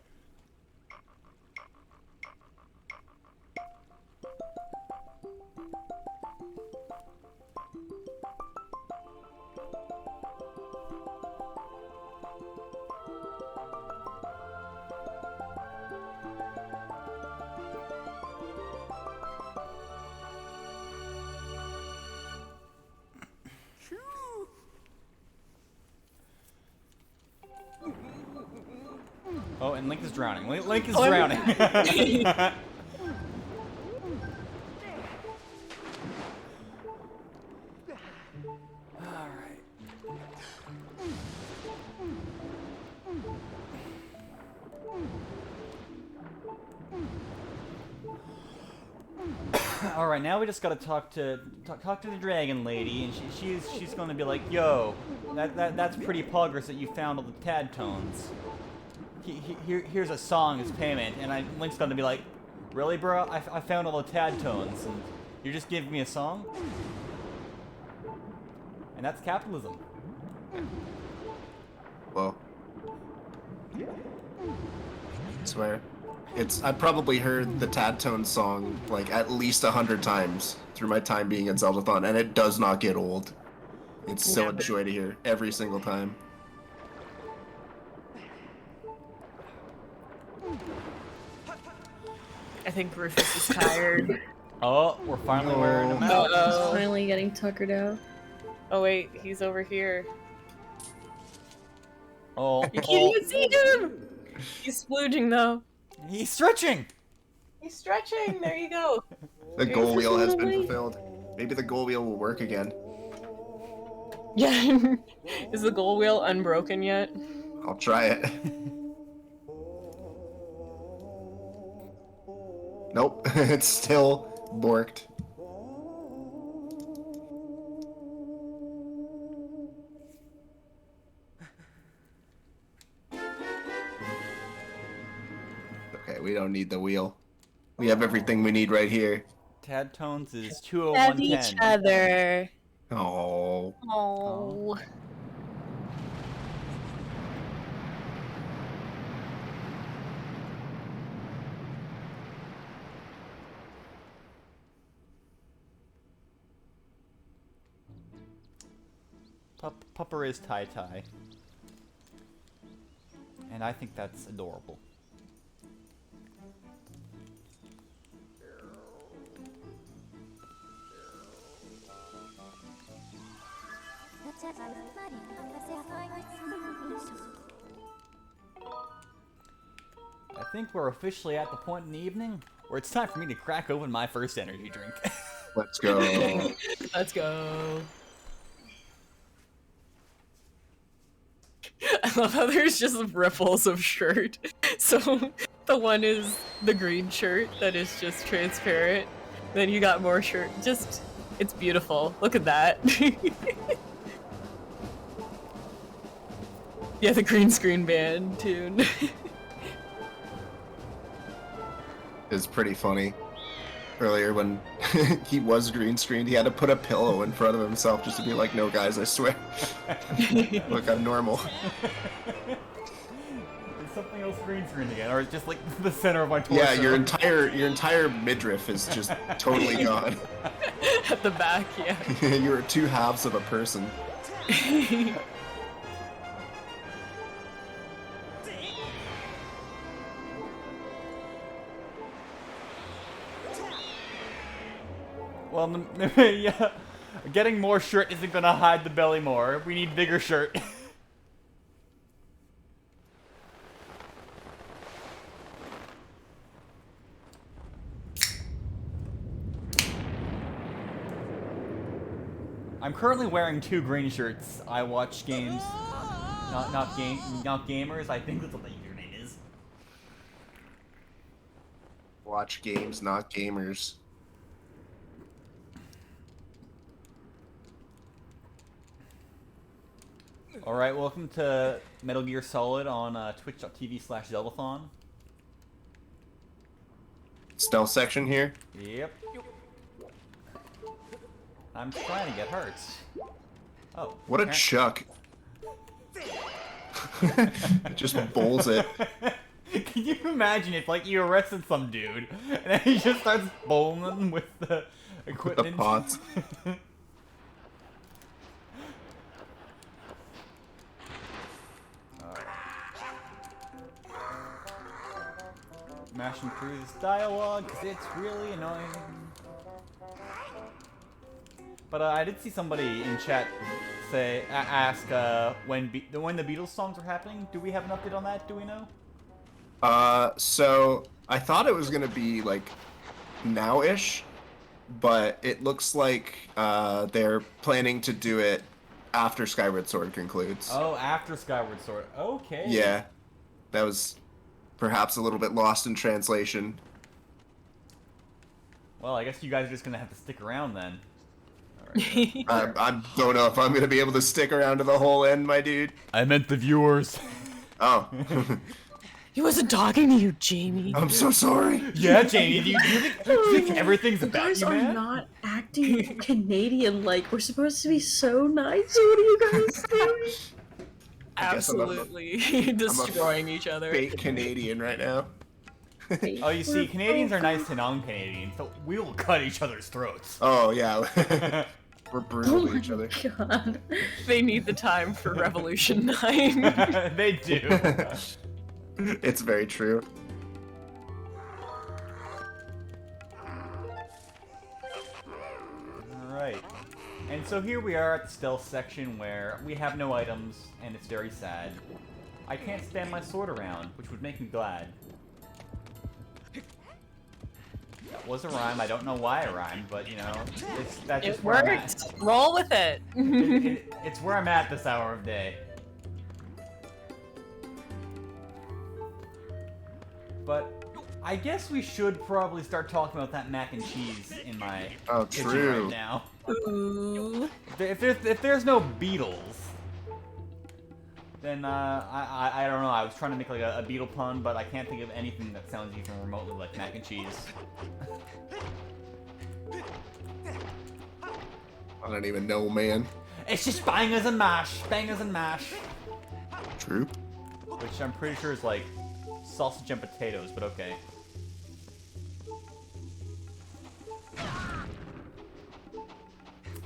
Oh, and Link is drowning. Link is Oh, drowning. All right, now we just gotta talk to the dragon lady, and she's gonna be like, "Yo, that's pretty progress that you found all the tad tones. Here's a song as payment." And Link's gonna be like, "Really, bro? I found all the tad tones, and you're just giving me a song?" And that's capitalism. Well, I swear. I probably heard the Tadtone song like at least 100 times through my time being at Zeldathon, and it does not get old. It's still a joy to hear every single time. I think Rufus is tired. Oh, we're finally wearing him out. Uh-oh. Finally getting tuckered out. Oh wait, he's over here. Oh, You can't even see him! He's splooging though. He's stretching! He's stretching, there you go. The goal wheel has been fulfilled. Maybe the goal wheel will work again. Yeah. Is the goal wheel unbroken yet? I'll try it. Nope, it's still borked. Okay, we don't need the wheel. We have everything we need right here. Tad tones is Love each 20110. other. Oh. Oh. Pupper is tie-tie. And I think that's adorable. I think we're officially at the point in the evening where it's time for me to crack open my first energy drink. Let's go. Let's go. I love how there's just ripples of shirt. So the one is the green shirt that is just transparent. Then you got more shirt. Just, it's beautiful. Look at that. Yeah, the green screen band tune. It's pretty funny. Earlier when he was green screened, he had to put a pillow in front of himself just to be like, "No, guys, I swear. Look, I'm normal." Is something else green screen again, or it's just like the center of my torso? Yeah, your entire midriff is just totally gone. At the back, yeah. You're two halves of a person. Well, yeah, getting more shirt isn't gonna hide the belly more. We need bigger shirt. I'm currently wearing 2 green shirts. I watch games, not gamers. I think that's what the username is. Watch games, not gamers. Alright, welcome to Metal Gear Solid on twitch.tv/Zeldathon. stealth section here. Yep. I'm trying to get hurt. Oh. What a chuck. Just bowls it. Can you imagine if, like, you arrested some dude, and then he just starts bowling them with the equipment? The pots. Mashing through this dialogue, because it's really annoying. But I did see somebody in chat ask when the Beatles songs are happening. Do we have an update on that? Do we know? So I thought it was gonna be like now-ish, but it looks like they're planning to do it after Skyward Sword concludes. Oh, after Skyward Sword. Okay. Yeah, that was perhaps a little bit lost in translation. Well, I guess you guys are just gonna have to stick around then. I don't know if I'm gonna be able to stick around to the whole end, my dude. I meant the viewers. Oh. He wasn't talking to you, Jamie. I'm so sorry. Yeah, Jamie, do you think everything's You about guys you, are man? not acting Canadian-like. We're supposed to be so nice. What are you guys doing? Absolutely destroying each other. Fake Canadian right now. Oh, you see, Canadians are nice to non-Canadians, so we will cut each other's throats. Oh, yeah. We're brutal to each other. God. They need the time for Revolution 9. They do. It's very true. Alright. And so here we are at the stealth section where we have no items, and it's very sad. I can't stand my sword around, which would make me glad. That was a rhyme. I don't know why it rhymed, but you know, that's just where I'm at. Roll with it. It's where I'm at this hour of day. But I guess we should probably start talking about that mac and cheese in my kitchen right now. Ooh. If there's no Beatles, then I don't know. I was trying to make like a Beatle pun, but I can't think of anything that sounds even remotely like mac and cheese. I don't even know, man. It's just bangers and mash, bangers and mash. True. Which I'm pretty sure is like sausage and potatoes, but okay.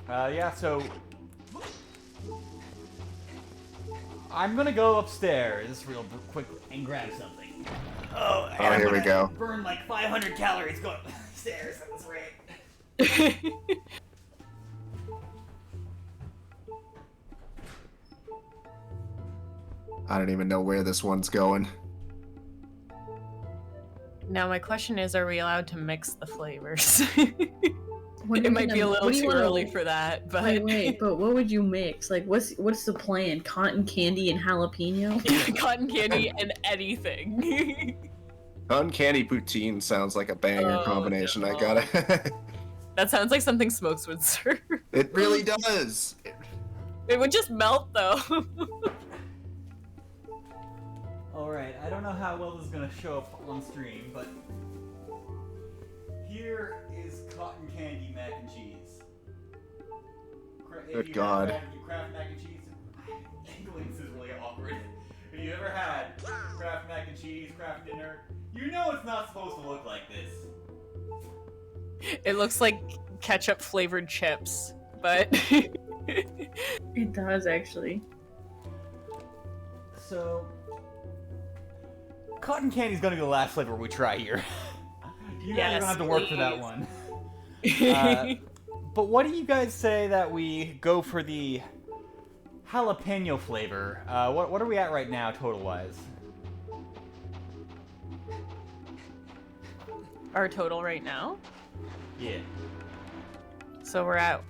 Yeah, so I'm gonna go upstairs real quick and grab something. Oh, and here we go. Burn like 500 calories going upstairs at this rate. I don't even know where this one's going. Now my question is, are we allowed to mix the flavors? When It you're might be a gonna- little what do you too wanna- early for that, but Wait, but what would you mix? Like, what's the plan? Cotton candy and jalapeno? cotton candy and anything. Uncanny poutine sounds like a banger Oh, combination. no. I gotta. That sounds like something Smokes would serve. It really does. It would just melt though. Alright, I don't know how well this is gonna show up on stream, but here is cotton candy mac and cheese. Good God. You craft mac and cheese? English is really awkward. If you ever had Kraft mac and cheese, Kraft dinner, you know it's not supposed to look like this. It looks like ketchup flavored chips, but It does, actually. So, cotton candy's gonna be the last flavor we try here. You guys Yes, don't have to work for that please. one. But what do you guys say that we go for the jalapeno flavor? What are we at right now, total-wise? our total right now. Yeah. So we're at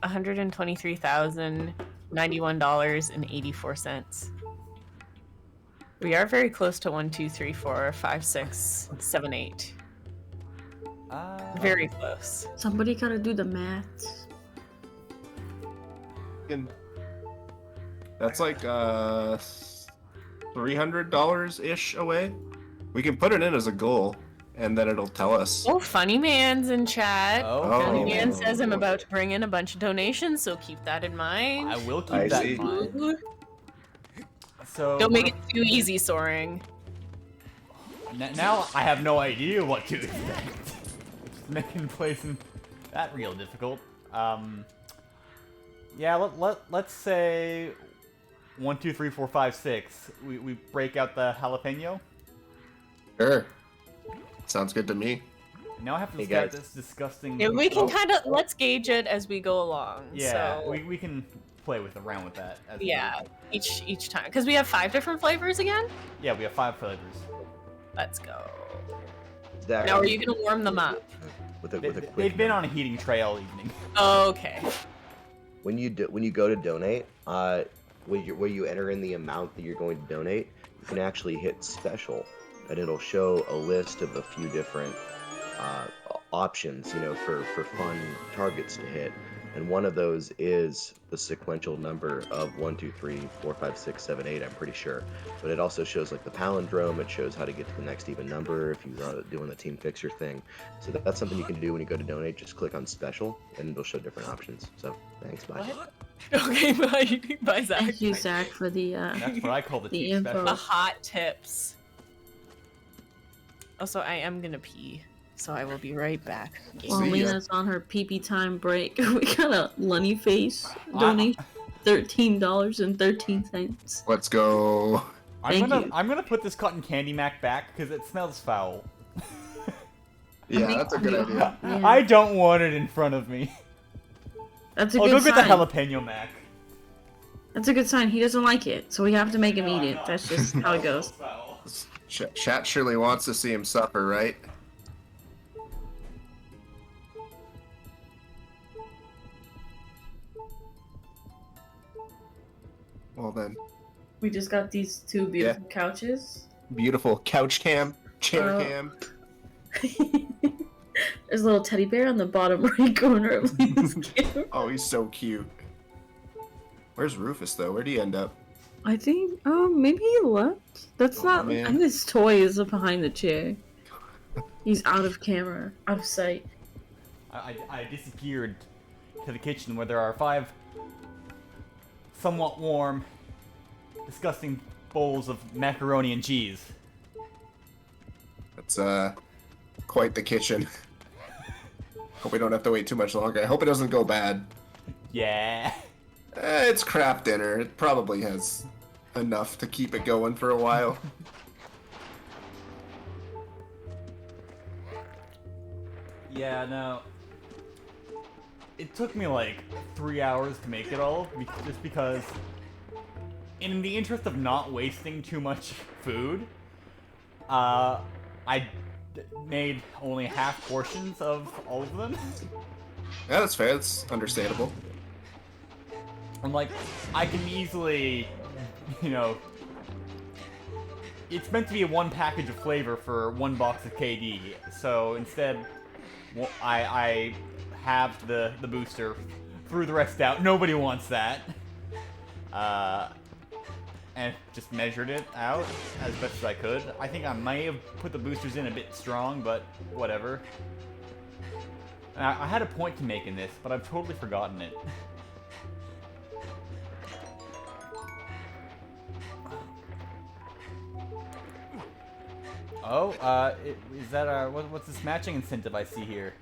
$123,091.84. We are very close to 1, 2, 3, 4, 5, 6, 7, 8. Very close. Somebody gotta do the maths. That's like $300 ish away. We can put it in as a goal. and then it'll tell us. Oh, Funny Man's in chat. Oh, Funny Man Oh. says I'm about to bring in a bunch of donations, so keep that in mind. I will keep I that see. in mind. So Don't make it too easy, Soaring. now I have no idea what to expect. It's making placing that real difficult. Yeah, let's say 1, 2, 3, 4, 5, 6. We break out the jalapeno. Sure. Sounds good to me. Now I have to Hey, start guys. this disgusting. Yeah, we can Oh, kind of let's gauge it as we go along. Yeah, So, we can play around with that. As we yeah, go. each time because we have 5 different flavors again. Yeah, we have 5 flavors. Let's go. Zach, Now, are you gonna warm them up? with a quick They've been on a heating tray all evening. Okay. when you go to donate, where you enter in the amount that you're going to donate, you can actually hit special, and it'll show a list of a few different options, for fun targets to hit. And one of those is the sequential number of 1, 2, 3, 4, 5, 6, 7, 8. I'm pretty sure, but it also shows like the palindrome. It shows how to get to the next even number if you're doing the team fixer thing. So that's something you can do when you go to donate. Just click on special, and it'll show different options. So thanks, bye. Okay, bye, Zach. Thank you, Zach, for the That's what I call the team info. special. The hot tips. Also, I am gonna pee, so I will be right back. While See ya. Lena's on her pee time break, we got a Lunny Face donate $13.13. Let's go. Thank you. I'm gonna put this cotton candy mac back because it smells foul. Yeah, that's a good idea. Yeah. I don't want it in front of me. That's a I'll good go get the sign. jalapeno mac. That's a good sign. He doesn't like it, so we have to make him eat it. That's just how it goes. Chat surely wants to see him suffer, right? Well then, We just got these 2 beautiful couches. beautiful couch cam, chair Oh. cam. There's a little teddy bear on the bottom right corner of Lena's camera. Oh, he's so cute. Where's Rufus though? Where'd he end up? I think, maybe he left. That's Oh, not. man. And his toy is behind the chair. He's out of camera, out of sight. I disappeared to the kitchen where there are 5 somewhat warm, disgusting bowls of macaroni and cheese. That's quite the kitchen. Hope we don't have to wait too much longer. I hope it doesn't go bad. Yeah. It's crap dinner. It probably has enough to keep it going for a while. Yeah, no. It took me like 3 hours to make it all, just because, in the interest of not wasting too much food, I made only half portions of all of them. Yeah, that's fair. That's understandable. I'm like, I can easily, it's meant to be a 1 package of flavor for 1 box of KD, so instead, I halved the booster, threw the rest out. Nobody wants that. And just measured it out as best as I could. I think I may have put the boosters in a bit strong, but whatever. I had a point to make in this, but I've totally forgotten it. Oh, is that what's this matching incentive I see here?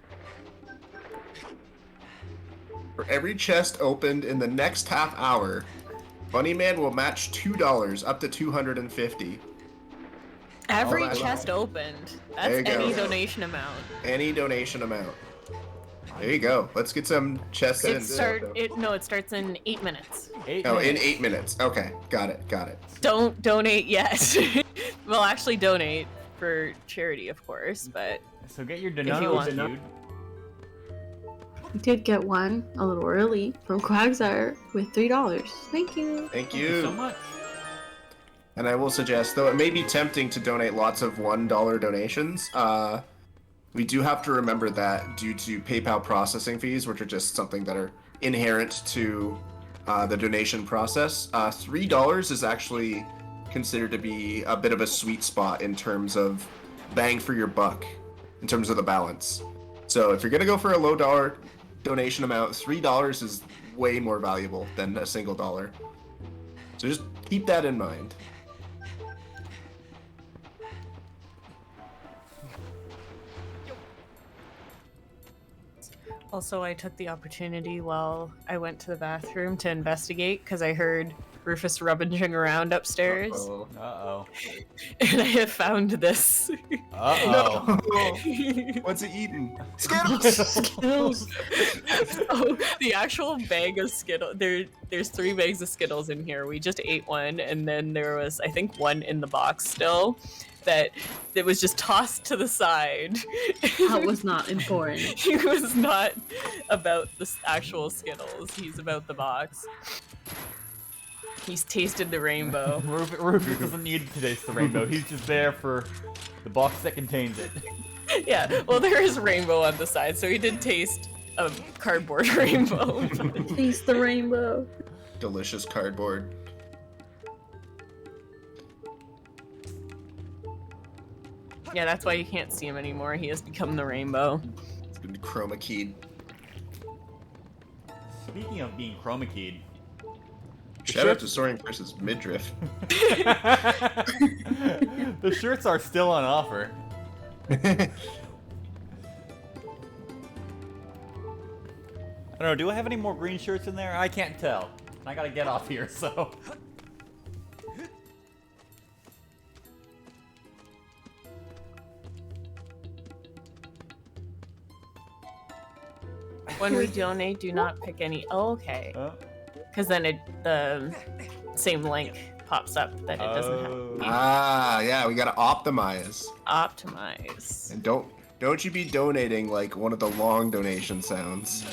For every chest opened in the next half hour, Bunny Man will match $2 up to $250. Every Oh, that's- chest opened. That's There you go. any donation amount. Any donation amount. There you go. Let's get some chests in. It starts in 8 minutes. Oh, in 8 minutes. Okay, got it. Don't donate yet. Well, actually donate for charity, of course, but So get your if you donations, want. dude. We did get one a little early from Quagsire with $3. Thank you. Thank Thank you you. so much. And I will suggest, though it may be tempting to donate lots of $1 donations, we do have to remember that due to PayPal processing fees, which are just something that are inherent to the donation process, $3 is actually considered to be a bit of a sweet spot in terms of bang for your buck. in terms of the balance. So if you're gonna go for a low dollar donation amount, $3 is way more valuable than a single dollar. So just keep that in mind. Also, I took the opportunity while I went to the bathroom to investigate because I heard Rufus rummaging around upstairs. Uh-oh. Uh-oh. And I have found this. Uh-oh. No. What's it eating? Skittles! Skittles! So, the actual bag of Skittles, there's 3 bags of Skittles in here. We just ate one, and then there was, I think, one in the box still. That it was just tossed to the side. That was not important. He was not about the actual Skittles. He's about the box. He's tasted the rainbow. Rufus doesn't need to taste the rainbow. He's just there for the box that contains it. Yeah, well, there is rainbow on the side, so he did taste a cardboard rainbow. Taste the rainbow. Delicious cardboard. Yeah, that's why you can't see him anymore. He has become the rainbow. It's been chroma keyed. Speaking of being chroma keyed. Shout out to Soaring Chris's midriff. The shirts are still on offer. I don't know, do I have any more green shirts in there? I can't tell. I gotta get off here, so... When we donate, do not pick any. Oh, okay. Because then the same link pops up that it doesn't have. Ah, yeah, we gotta optimize. Optimize. And don't you be donating like one of the long donation sounds.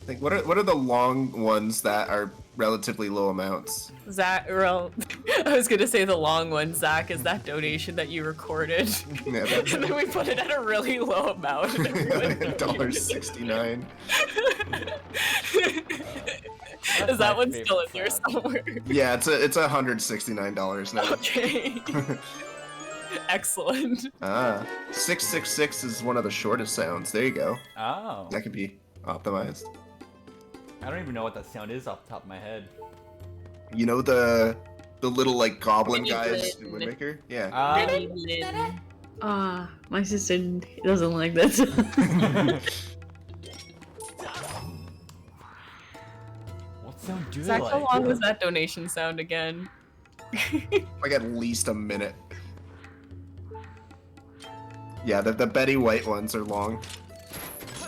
Like what are the long ones that are relatively low amounts? Zach, well, I was gonna say the long one. Zach, is that donation that you recorded? Yeah, that's... And then we put it at a really low amount. $1.69. Is that one still in there somewhere? Yeah, it's $169 now. Okay. Excellent. 666 is one of the shortest sounds. There you go. Oh. That could be optimized. I don't even know what that sound is off the top of my head. You know the little like goblin guys in Wind Waker? Yeah. My sister doesn't like that. What sound do Zach, they how like? long was that donation sound again? Like at least a minute. Yeah, the Betty White ones are long.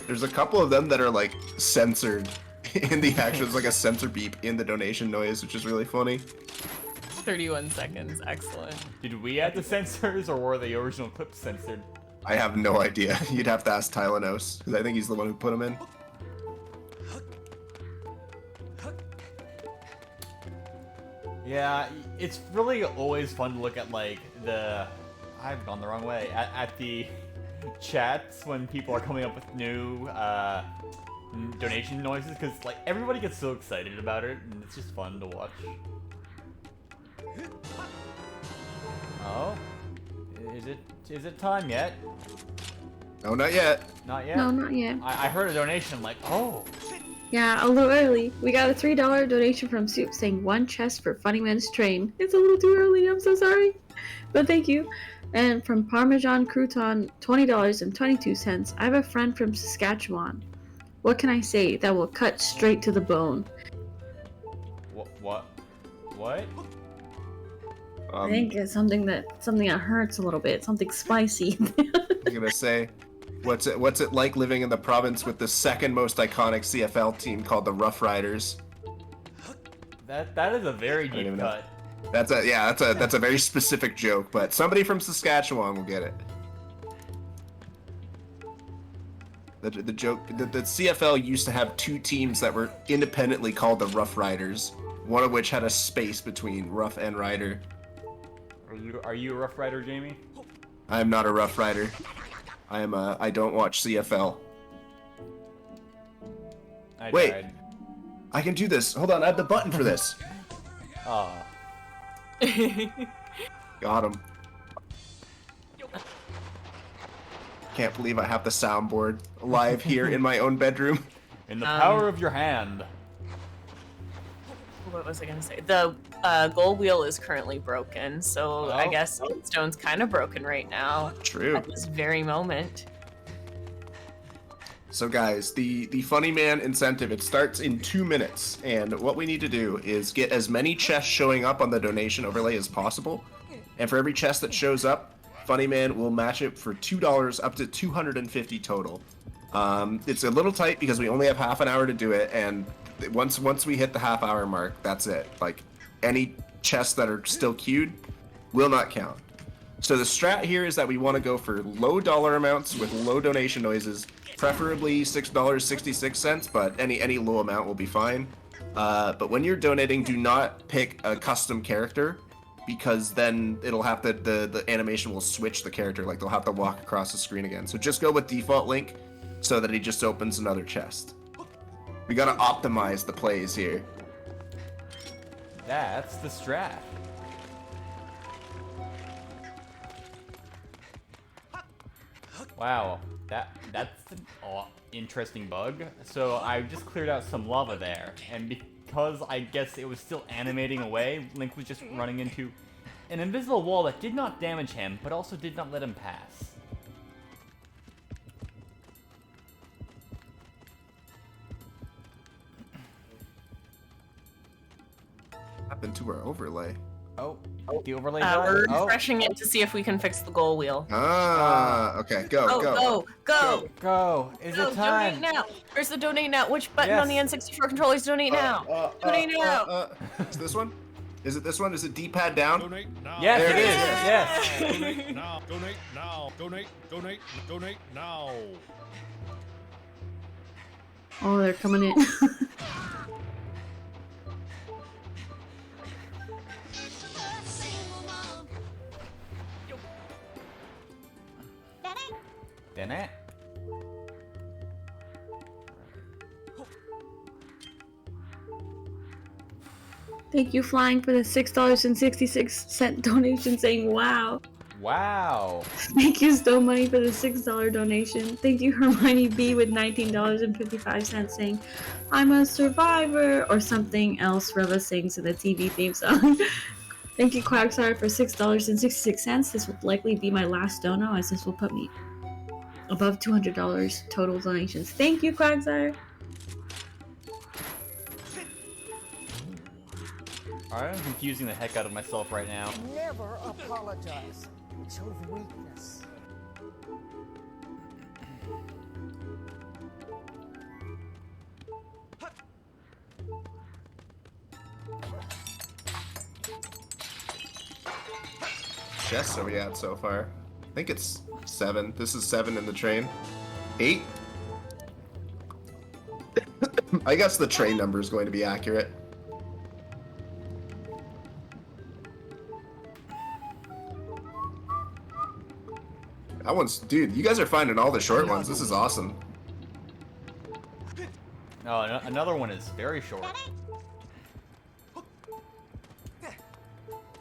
There's a couple of them that are like censored in the actual, it's like a censor beep in the donation noise, which is really funny. 31 seconds, excellent. Did we add the censors, or were the original clips censored? I have no idea. You'd have to ask Tylenos, because I think he's the one who put them in. Yeah, it's really always fun to look at like I've gone the wrong way. At the chats when people are coming up with new donation noises, because like everybody gets so excited about it, and it's just fun to watch. Oh, is it time yet? No, not yet. Not yet. No, not yet. I heard a donation. I'm like, oh. Yeah, a little early. We got a $3 donation from Soup saying 1 chest for Funny Man's Train. It's a little too early, I'm so sorry. But thank you. And from Parmesan Crouton, $20.22. I have a friend from Saskatchewan. What can I say that will cut straight to the bone? What? I think it's something that hurts a little bit, something spicy. I'm gonna say, what's it like living in the province with the second most iconic CFL team called the Rough Riders? That is a very deep cut. That's a very specific joke, but somebody from Saskatchewan will get it. The joke, the CFL used to have 2 teams that were independently called the Rough Riders, one of which had a space between Rough and Rider. Are you a Rough Rider, Jamie? I am not a Rough Rider. I don't watch CFL. Wait, tried. I can do this. Hold on, I have the button for this. Aw. Got him. Can't believe I have the soundboard live here in my own bedroom. In the power of your hand. What was I gonna say? The goal wheel is currently broken, so I guess Stone's kind of broken right now. True. At this very moment. So guys, the Funny Man incentive, it starts in 2 minutes, and what we need to do is get as many chests showing up on the donation overlay as possible, and for every chest that shows up, Funny Man will match it for $2 up to 250 total. It's a little tight because we only have half an hour to do it, and once we hit the half-hour mark, that's it. Like, any chests that are still queued will not count. So the strat here is that we want to go for low dollar amounts with low donation noises, preferably $6.66, but any low amount will be fine. But when you're donating, do not pick a custom character, because then it'll have to, the animation will switch the character, like they'll have to walk across the screen again. So just go with default Link so that he just opens another chest. We gotta optimize the plays here. That's the strat. Wow, that's an interesting bug. So I just cleared out some lava there, and because I guess it was still animating away, Link was just running into an invisible wall that did not damage him, but also did not let him pass. Happened to our overlay. Oh, the overlay. We're refreshing it to see if we can fix the goal wheel. Okay, go. Go. Is it time? Donate now. Where's the donate now? Which button on the N64 controller is donate now? Donate now. Is this one? Is it this one? Is it D-pad down? Donate now. Yes, there it is. Yes. Donate now. Donate now. Donate now. Oh, they're coming in. Then it. Thank you, Flying, for the $6.66 donation saying wow. Wow. Thank you, Stone Money, for the $6 donation. Thank you, Hermione B, with $19.55 saying, I'm a survivor, or something else Reva sings in the TV theme song. Thank you, Quagsire, for $6.66. This will likely be my last dono, as this will put me above $200 total donations. Thank you, Quagsire. I'm confusing the heck out of myself right now. Never apologize. It shows weakness. Chests are we at so far? I think it's 7. This is 7 in the train. 8? I guess the train number is going to be accurate. That one's... Dude, you guys are finding all the short ones. This is awesome. Oh, another one is very short.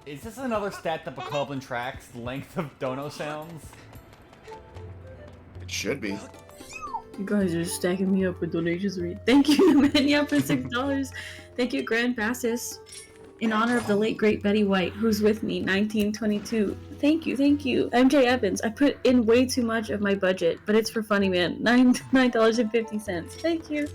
Is this another stat that Bokoblin tracks? Length of dono sounds? It should be. You guys are stacking me up with donations. Thank you, Mania, for $6. Thank you, Grand Passes, in honor of the late great Betty White, who's with me, 1922. Thank you. MJ Evans, I put in way too much of my budget, but it's for Funny Man, $9.50. Thank you.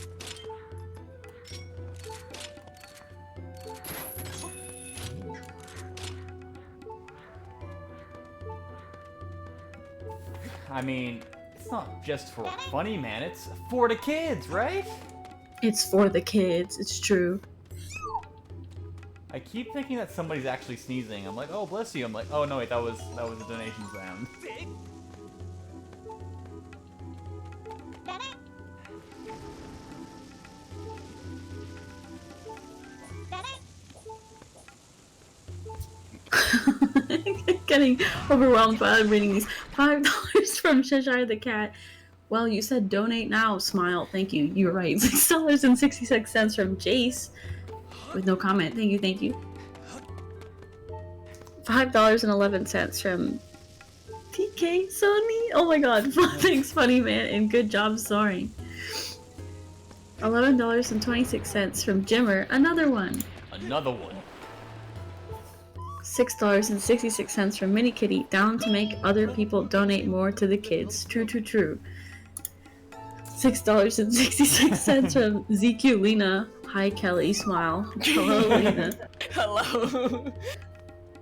I mean, it's not just for Funny Man, it's for the kids, right? It's for the kids, it's true. I keep thinking that somebody's actually sneezing. I'm like, oh, bless you. I'm like, oh, no, wait, that was a donation sound. Getting overwhelmed while I'm reading these. $5 from Cheshire the Cat. Well, you said donate now, smile. Thank you. You're right. $6.66 from Jace. With no comment. Thank you. $5.11 from TK Sony. Oh my god. Thanks, funny man, and good job soaring. $11.26 from Jimmer. Another one. Another one. $6.66 from Mini Kitty. Down to make other people donate more to the kids. True, true, true. $6.66 from ZQ Lena. Hi Kelly, smile. Hello Lena. Hello.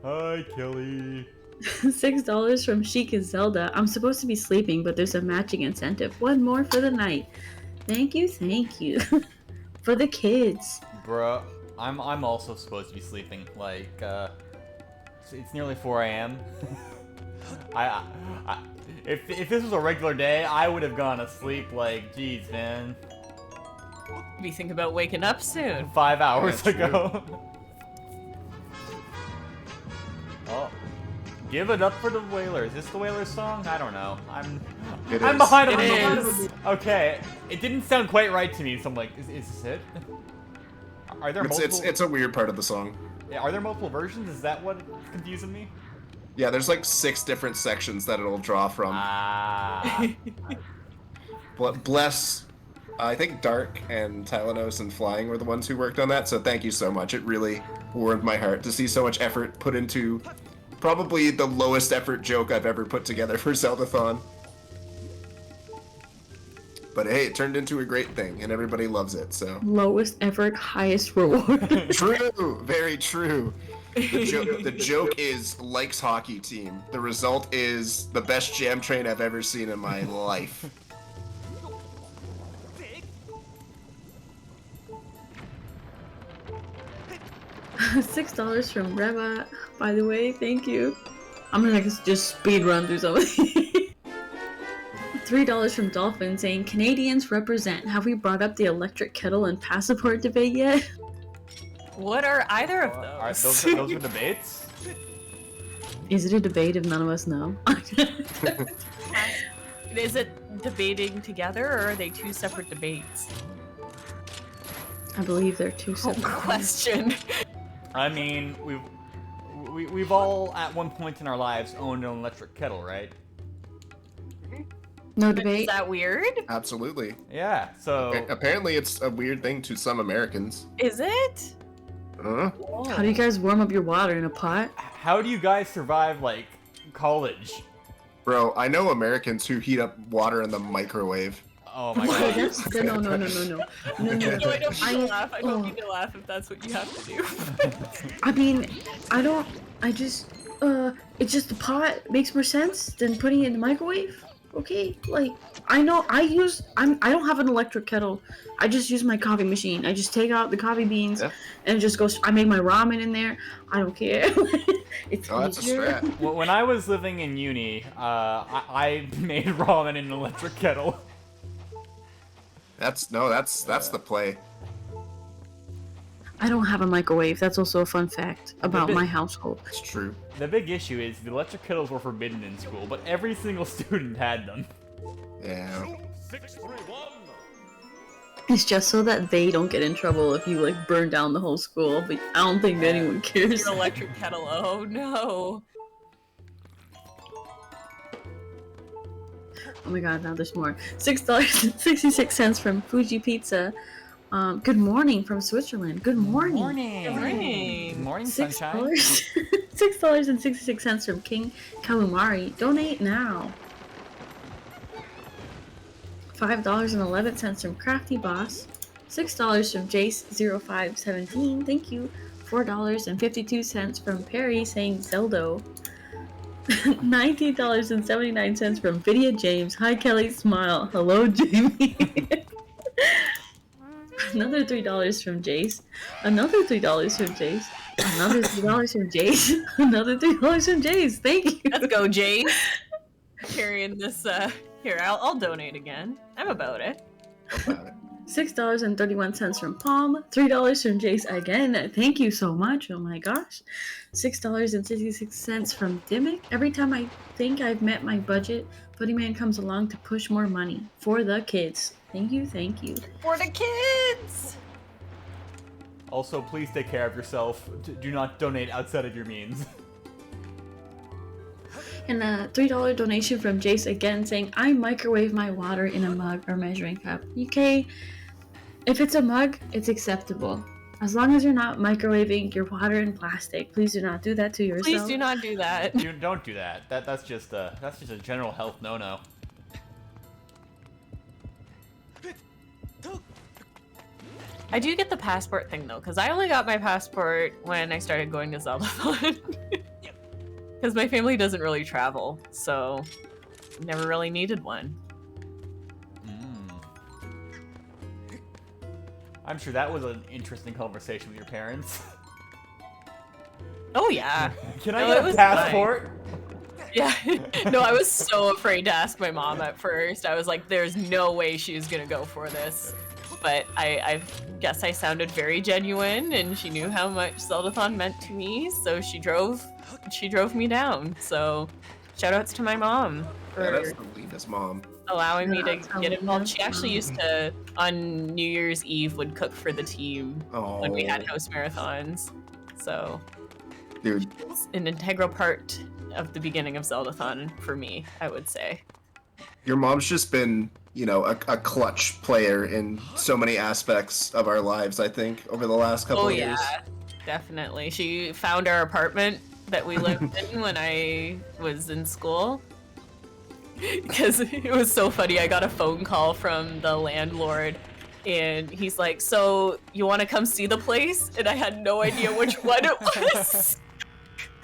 Hi Kelly. $6 from Sheikah Zelda. I'm supposed to be sleeping, but there's a matching incentive. One more for the night. Thank you, thank you. For the kids. Bruh, I'm also supposed to be sleeping. Like, it's nearly 4 a.m. If this was a regular day, I would have gone to sleep like, geez, man. You think about waking up soon. 5 hours ago. Oh. Give it up for the Whalers. Is this the Whalers song? I don't know. I'm behind on the. Okay, it didn't sound quite right to me, so I'm like, is this it? Are there multiple? It's a weird part of the song. Yeah, are there multiple versions? Is that what confusing me? Yeah, there's like 6 different sections that it'll draw from. Bless, I think Dark and Tylanos and Flying were the ones who worked on that, so thank you so much. It really warmed my heart to see so much effort put into probably the lowest effort joke I've ever put together for Zeldathon. But hey, it turned into a great thing, and everybody loves it, so. Lowest effort, highest reward. True, very true. The joke is likes hockey team. The result is the best jam train I've ever seen in my life. $6 from Reba, by the way, thank you. I'm gonna just speed run through something. $3 from Dolphin saying, Canadians represent. Have we brought up the electric kettle and passport debate yet? What are either of those? Those are debates? Is it a debate if none of us know? Is it debating together, or are they two separate debates? I believe they're two separate. Question. I mean, we've all at one point in our lives owned an electric kettle, right? No debate. Is that weird? Absolutely. Yeah. So apparently, it's a weird thing to some Americans. Is it? Huh? How do you guys warm up your water in a pot? How do you guys survive, like, college? Bro, I know Americans who heat up water in the microwave. Oh my god. No. No, I don't need to laugh. I don't need to laugh if that's what you have to do. I mean, it's just the pot makes more sense than putting it in the microwave. Okay, like, I don't have an electric kettle. I just use my coffee machine. I just take out the coffee beans and it just goes, I make my ramen in there. I don't care. It's that's easier. a strat. Well, when I was living in uni, I made ramen in an electric kettle. That's the play. I don't have a microwave. That's also a fun fact about my household. It's true. The big issue is the electric kettles were forbidden in school, but every single student had them. Yeah. It's just so that they don't get in trouble if you, like, burn down the whole school, but I don't think anyone cares. Your electric kettle, oh no. Oh my god, now there's more. $6.66 from Fuji Pizza. Good morning from Switzerland. Good morning. Good morning. Good morning, sunshine. $6.66 from King Kalumari. Donate now. $5.11 from Crafty Boss. $6 from Jace0517. Thank you. $4.52 from Perry saying Zeldo. $19.79 from Vidya James. Hi Kelly, smile. Hello Jamie. Another $3 from Jace. Another $3 from Jace. Another $3 from Jace. Another $3 from Jace. Thank you. Let's go, Jace. Carrying this, here, I'll donate again. I'm about it. $6.31 from Palm. $3 from Jace again. Thank you so much. Oh my gosh. $6.66 from Dimmick. Every time I think I've met my budget, Footy Man comes along to push more money. For the kids. Thank you, thank you. For the kids! Also, please take care of yourself. Do not donate outside of your means. And a $3 donation from Jace again saying, I microwave my water in a mug or measuring cup. Okay, if it's a mug, it's acceptable. As long as you're not microwaving your water in plastic, please do not do that to yourself. Please do not do that. You don't do that. That's just a general health no-no. I do get the passport thing though, because I only got my passport when I started going to Zeldathon. Because my family doesn't really travel, so never really needed one. I'm sure that was an interesting conversation with your parents. Oh yeah. Can I get a passport? Fine. Yeah. No, I was so afraid to ask my mom at first. I was like, there's no way she was gonna go for this. But I guess I sounded very genuine, and she knew how much Zeldathon meant to me, so she drove me down. So shout outs to my mom for that's the Lena's mom. allowing me to get involved. She actually used to, on New Year's Eve, would cook for the team when we had house marathons. So, dude, it's an integral part of the beginning of Zeldathon for me, I would say. Your mom's just been, you know, a clutch player in so many aspects of our lives, I think, over the last couple of years. Oh yeah, definitely. She found our apartment that we lived in when I was in school. Because it was so funny. I got a phone call from the landlord, and he's like, "So you want to come see the place?" And I had no idea which one it was.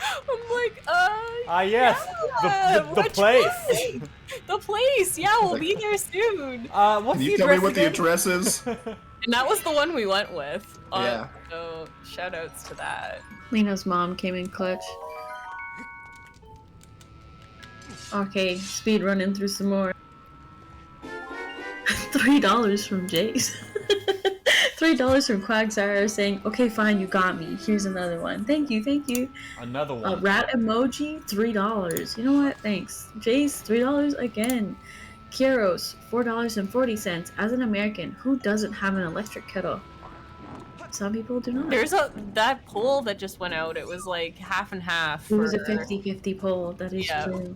I'm like, yes, yeah, the place. one? The place, yeah, we'll be there soon. What's Can you tell me what the address is? And that was the one we went with. Yeah. So shout outs to that. Lena's mom came in clutch. Okay, speed running through some more. $3 from Jace. $3 from Quagsire saying, okay, fine, you got me. Here's another one. Thank you, thank you. Another one. Rat emoji, $3. You know what? Thanks. Jace, $3 again. Kieros, $4.40. As an American, who doesn't have an electric kettle? Some people do not. There's that poll that just went out. It was like half and half. It was a 50-50 poll. That is true.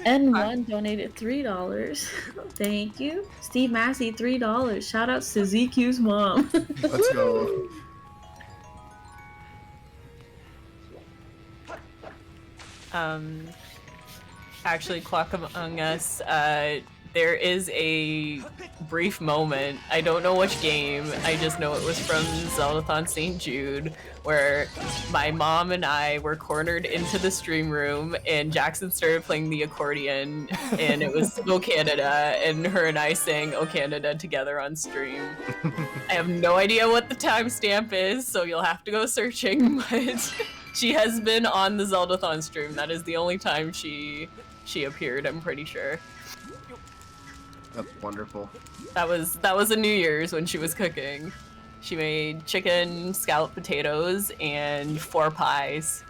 N1 donated $3. Thank you. Steve Massey, $3. Shout outs to ZQ's mom. Let's go. Actually, Clock Among Us, there is a brief moment, I don't know which game, I just know it was from Zeldathon St. Jude, where my mom and I were cornered into the stream room, and Jackson started playing the accordion, and it was "O Canada," and her and I sang "O Canada" together on stream. I have no idea what the timestamp is, so you'll have to go searching, but she has been on the Zeldathon stream. That is the only time she appeared, I'm pretty sure. That's wonderful. That was a New Year's when she was cooking. She made chicken, scalloped potatoes, and 4 pies.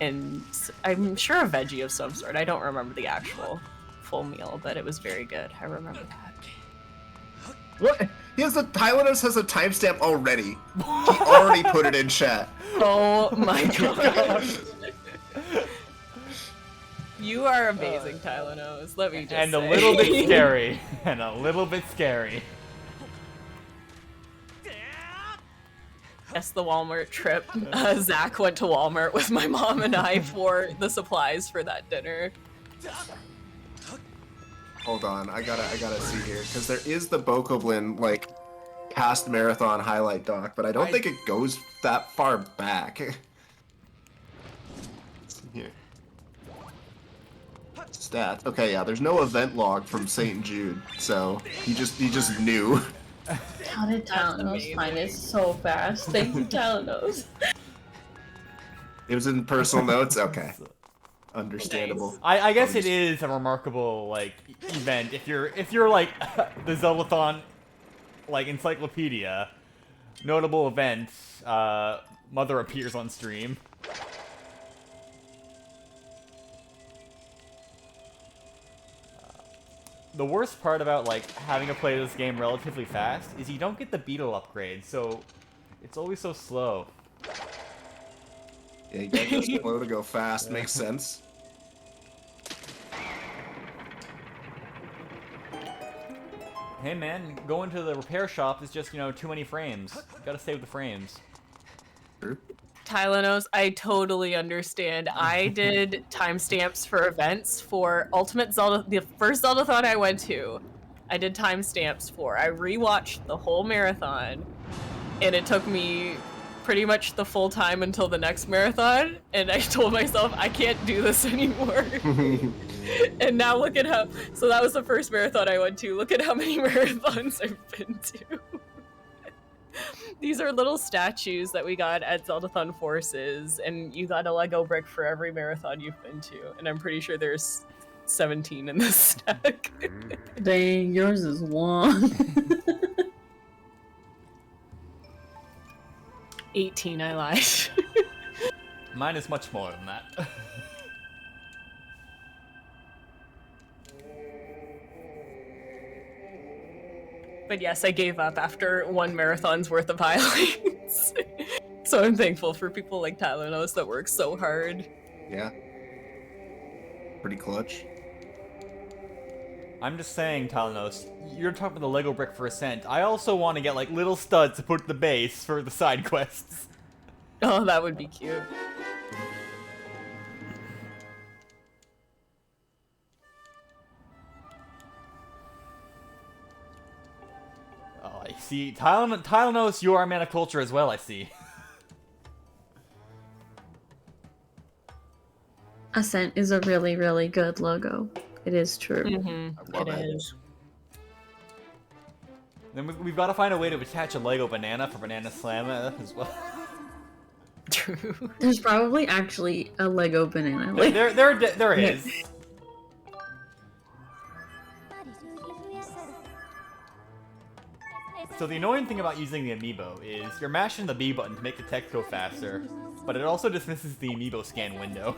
And I'm sure a veggie of some sort. I don't remember the actual full meal, but it was very good. I remember that. What? Tylenus has a timestamp already. He already put it in chat. Oh my god. You are amazing, Tylenus. Let me just And say. a little bit scary. And a little bit scary. Yes, the Walmart trip. Zach went to Walmart with my mom and I for the supplies for that dinner. Hold on, I gotta see here because there is the Bokoblin like past marathon highlight doc, but I don't think it goes that far back. Let's see here. Stats. Okay, yeah, there's no event log from St. Jude, so he just knew. How did Tylenus find it so fast? Thank you, Tylenus. It was in personal notes. Okay, understandable. I guess it is a remarkable like event if you're like the Zeldathon like encyclopedia. Notable events. Mother appears on stream. The worst part about like having to play this game relatively fast is you don't get the beetle upgrade, so it's always so slow. Yeah, you gotta go slow to go fast. Makes sense. Hey man, going to the repair shop is just, you know, too many frames. Gotta save the frames. Tylenos, I totally understand. I did timestamps for events for Ultimate Zelda, the first Zeldathon I went to. I did timestamps for. I rewatched the whole marathon, and it took me pretty much the full time until the next marathon, and I told myself I can't do this anymore. And now look at how, so that was the first marathon I went to. Look at how many marathons I've been to. These are little statues that we got at Zeldathon Forces, and you got a Lego brick for every marathon you've been to, and I'm pretty sure there's 17 in this stack. Dang, yours is long. 18, I lied. Mine is much more than that. But yes, I gave up after one marathon's worth of highlights. So I'm thankful for people like Tylenos that work so hard. Yeah. Pretty clutch. I'm just saying, Tylenos, you're talking about the Lego brick for Ascent. I also want to get, like, little studs to put at the base for the side quests. Oh, that would be cute. Oh, I see. Tylenos, you are a man of culture as well, I see. Ascent is a really, really good logo. It is true. It is. Then we've got to find a way to attach a Lego banana for Banana Slam as well. True. There's probably actually a Lego banana. There is. So the annoying thing about using the amiibo is you're mashing the B button to make the text go faster, but it also dismisses the amiibo scan window.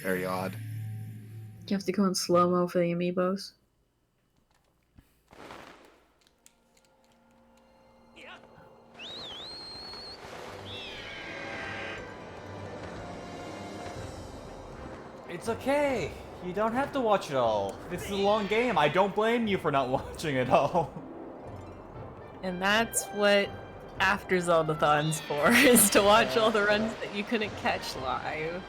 Very odd. You have to go in slow-mo for the amiibos. It's okay. You don't have to watch it all. This is a long game. I don't blame you for not watching it all. And that's what After Zeldathon's for, is to watch all the runs that you couldn't catch live.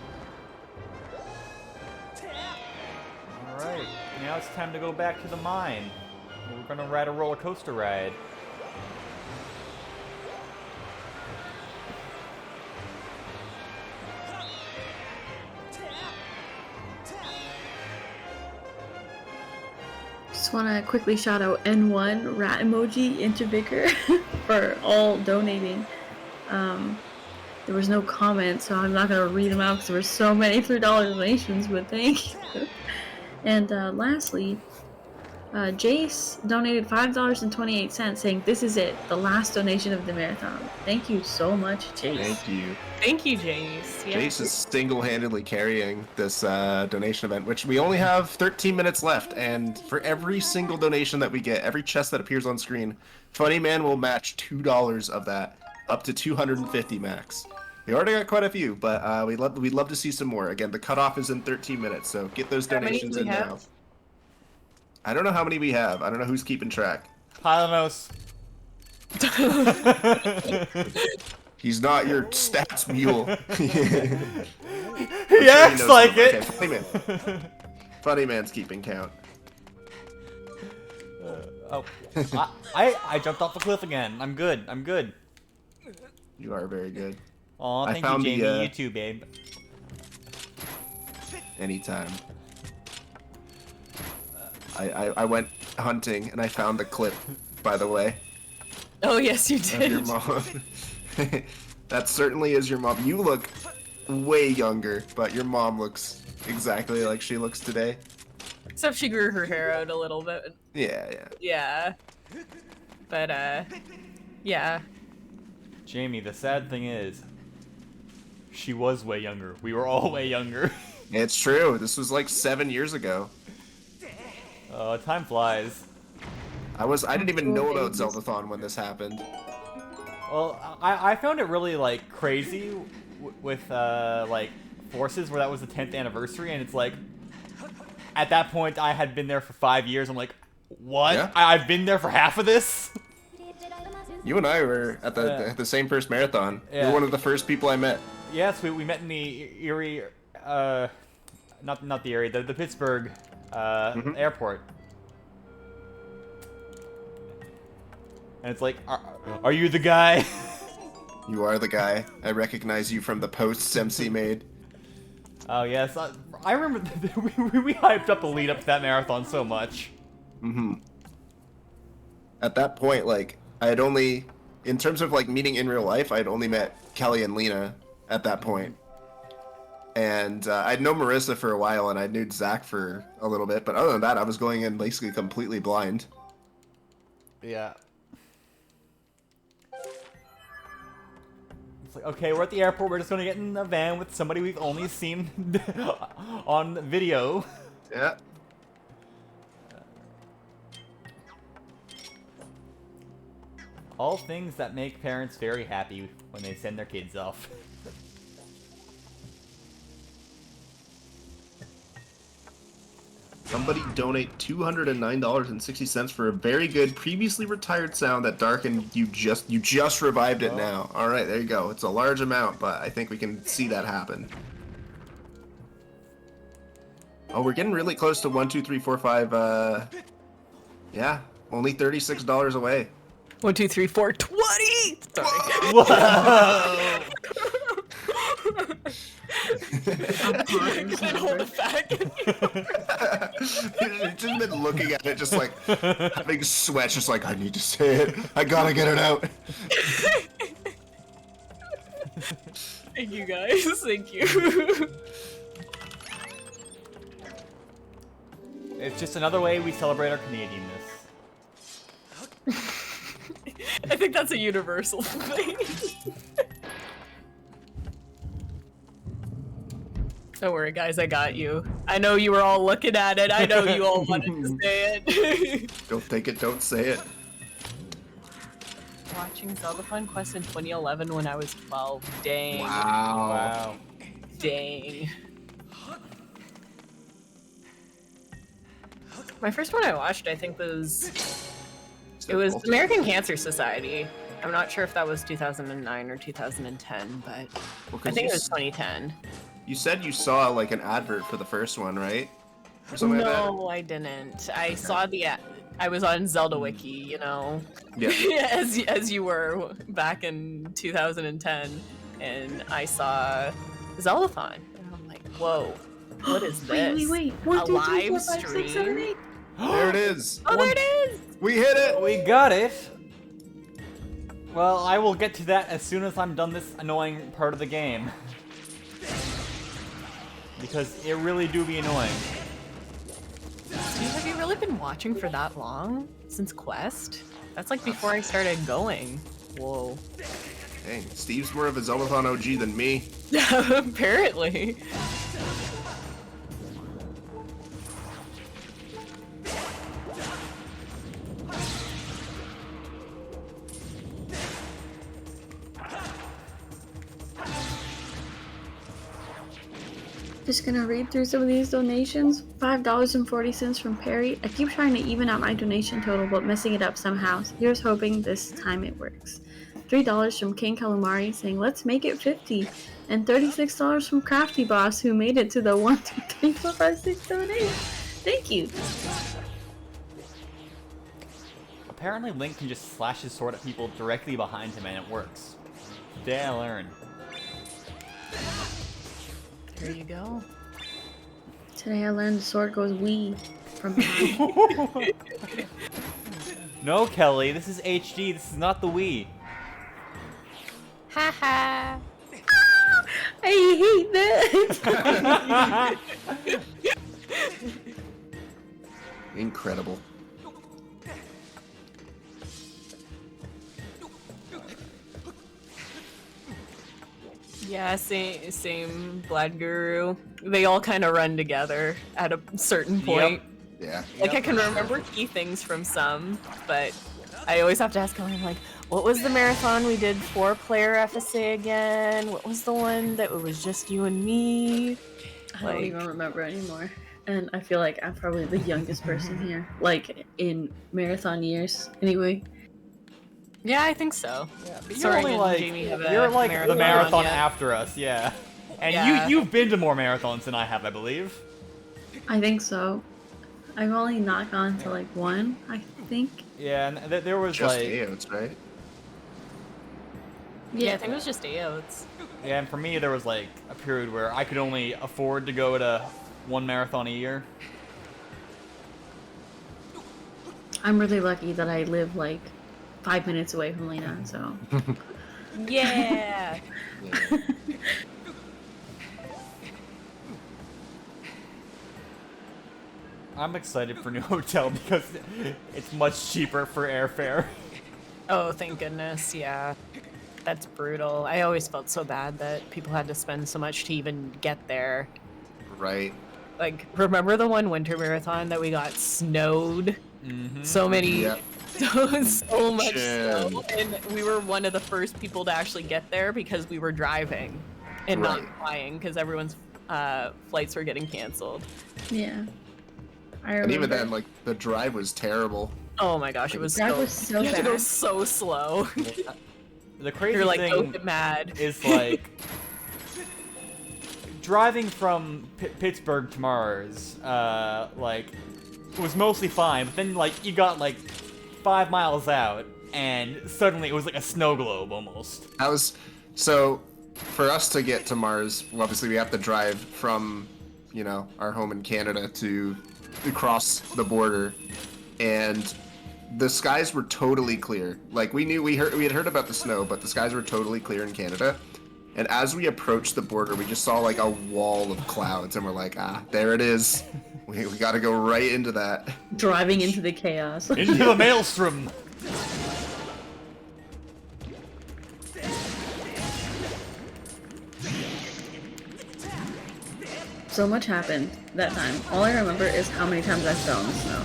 Alright, now it's time to go back to the mine. We're gonna ride a roller coaster ride. Just want to quickly shout out N1 rat emoji into Vicar for all donating. There was no comment, so I'm not going to read them out because there were so many $3 donations, but thank you. And lastly, Jace donated $5.28 saying, "This is it, the last donation of the marathon." Thank you so much, Jace. Thank you. Thank you, Jace. Yeah. Jace is single-handedly carrying this donation event, which we only have 13 minutes left, and for every single donation that we get, every chest that appears on screen, Funny Man will match $2 of that, up to 250 max. We already got quite a few, but we'd love to see some more. Again, the cutoff is in 13 minutes, so get those donations in now. I don't know how many we have. I don't know who's keeping track. Tylenos. He's not your stats mule. He acts like it. Okay, Funny Man. Funny Man's keeping count. Oh, I jumped off the cliff again. I'm good. I'm good. You are very good. Aw, thank you, Jamie. You too, babe. Anytime. I went hunting and I found the clip, by the way. Oh, yes, you Of did. your mom. That certainly is your mom. You look way younger, but your mom looks exactly like she looks today. Except she grew her hair out a little bit. Yeah. Yeah. But, yeah. Jamie, the sad thing is, she was way younger. We were all way younger. It's true. This was like 7 years ago. Time flies. I didn't even know about Zeldathon when this happened. Well, I found it really like crazy with like Forces, where that was the 10th anniversary, and it's like at that point I had been there for 5 years. I'm like, what? Yeah. I've been there for half of this. You and I were at the same first marathon. Yeah. You're one of the first people I met. Yes, we met in the Erie, not the Erie, the Pittsburgh airport. And it's like, are you the guy? You are the guy. I recognize you from the posts MC made. Oh yes, I remember we hyped up the lead up to that marathon so much. Mm-hmm. At that point, like, I had only, in terms of like meeting in real life, I had only met Kelly and Lena at that point. And I'd known Marissa for a while, and I knew Zach for a little bit, but other than that, I was going in basically completely blind. Yeah. It's like, okay, we're at the airport, we're just gonna get in a van with somebody we've only seen on video. Yeah. All things that make parents very happy when they send their kids off. Somebody donate $209.60 for a very good previously retired sound that darkened. You just revived it now. All right, there you go. It's a large amount, but I think we can see that happen. Oh, we're getting really close to 1, 2, 3, 4, 5. Yeah, only $36 away. 1, 2, 3, 4, 20. Sorry. Whoa! Hold it back. You've just been looking at it, just like having sweat, just like, I need to say it. I gotta get it out. Thank you guys. Thank you. It's just another way we celebrate our Canadianness. I think that's a universal thing. Don't worry, guys, I got you. I know you were all looking at it. I know you all wanted to say it. Don't think it, don't say it. Watching Zeldathon Quest in 2011 when I was 12. Dang. Wow. Dang. My first one I watched, I think, was... It was American Cancer Society. I'm not sure if that was 2009 or 2010, but I think it was 2010. You said you saw like an advert for the first one, right? Or something like that? No, I didn't. I saw the I was on Zelda Wiki, you know. Yeah. as you were back in 2010, and I saw Zeldathon, and I'm like, whoa, what is this? Wait. A 1, 2, 3, 4, live 5, 6, 7, 8. There it is. Oh, there it is! We hit it! We got it! Well, I will get to that as soon as I'm done this annoying part of the game. Because it really do be annoying. Steve, have you really been watching for that long? Since Quest? That's like before I started going. Whoa. Hey, Steve's more of a Zeldathon OG than me. Apparently. Just gonna read through some of these donations. $5.40 from Perry. I keep trying to even out my donation total, but messing it up somehow. Here's hoping this time it works. $3 from King Calamari saying, let's make it 50. And $36 from Crafty Boss, who made it to the 1, 2, 3, 4, 5, 6, 7, 8. Thank you. Apparently Link can just slash his sword at people directly behind him and it works. Today I learned. There you go. Today I learned the sword goes wee from behind. No, Kelly, this is HD. This is not the Wii. Haha. I hate that. Incredible. Yeah, same Blood Guru. They all kind of run together at a certain point. Yeah. Like, I can remember key things from some, but I always have to ask him, I'm like, what was the marathon we did 4-player FSA again? What was the one that it was just you and me? I don't even remember anymore. And I feel like I'm probably the youngest person here. Like, in marathon years, anyway. Yeah, I think so. But Sorry, you're only Jamie have you're a like the marathon yet. after us, yeah. And Yeah. you've been to more marathons than I have, I believe. I think so. I've only not gone to like one, I think. Yeah, and there was Just like Aodes, right? Yeah, I think it was just Aodes. Yeah, and for me there was like a period where I could only afford to go to one marathon a year. I'm really lucky that I live like 5 minutes away from Lena, so. Yeah! I'm excited for new hotel because it's much cheaper for airfare. Oh, thank goodness, yeah. That's brutal. I always felt so bad that people had to spend so much to even get there. Right. Like, remember the one winter marathon that we got snowed? Mm-hmm. So many, Yep. so much snow, and we were one of the first people to actually get there because we were driving and not flying because everyone's flights were getting canceled. Yeah. I And remember. even then, like, the drive was terrible. Oh my gosh, it was That so, was so you had to go bad. so slow. The crazy You're like, thing don't get mad. is like driving from Pittsburgh to Mars, like was mostly fine, but then like you got like 5 miles out, and suddenly it was like a snow globe almost. That was so. For us to get to Mars, well, obviously we have to drive from, you know, our home in Canada to across the border, and the skies were totally clear. Like we had heard about the snow, but the skies were totally clear in Canada. And as we approached the border, we just saw like a wall of clouds, and we're like, ah, there it is. We got to go right into that. Driving into the chaos. Into the maelstrom. So much happened that time. All I remember is how many times I fell in the snow.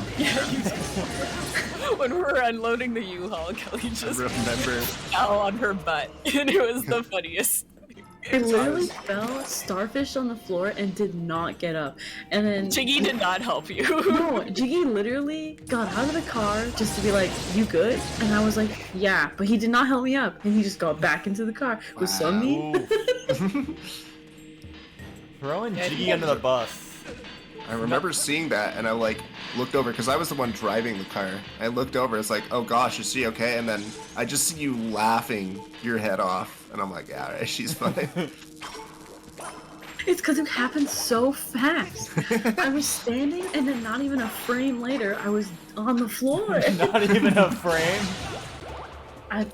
When we were unloading the U-Haul, Kelly just remember fell on her butt, and it was the funniest. I literally fell starfish on the floor and did not get up. And then Jiggy did not help you. No, Jiggy literally got out of the car just to be like, "You good?" And I was like, "Yeah," but he did not help me up, and he just got back into the car. It was so mean. Throwing Jiggy under the bus. I remember seeing that, and I like looked over because I was the one driving the car. I looked over, it's like, oh gosh, is she okay? And then I just see you laughing your head off, and I'm like, yeah, alright, she's fine. It's because it happened so fast. I was standing, and then not even a frame later, I was on the floor. Not even a frame?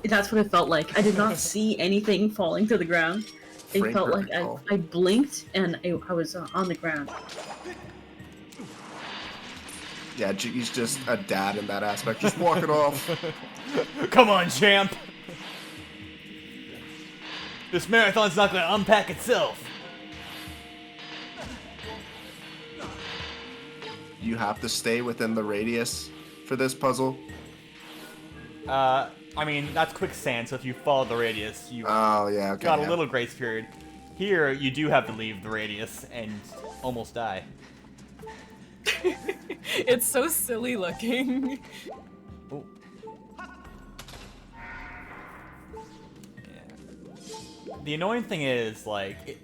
That's what it felt like. I did not see anything falling to the ground. It Frame felt like protocol. I blinked, and I was on the ground. Yeah, Jiggy's just a dad in that aspect. Just walk it off. Come on, champ. This marathon's not gonna unpack itself. You have to stay within the radius for this puzzle. I mean, that's quicksand, so if you follow the radius, you Oh, yeah, okay. got a yeah. little grace period. Here, you do have to leave the radius and almost die. It's so silly looking. Oh. Yeah. The annoying thing is, like,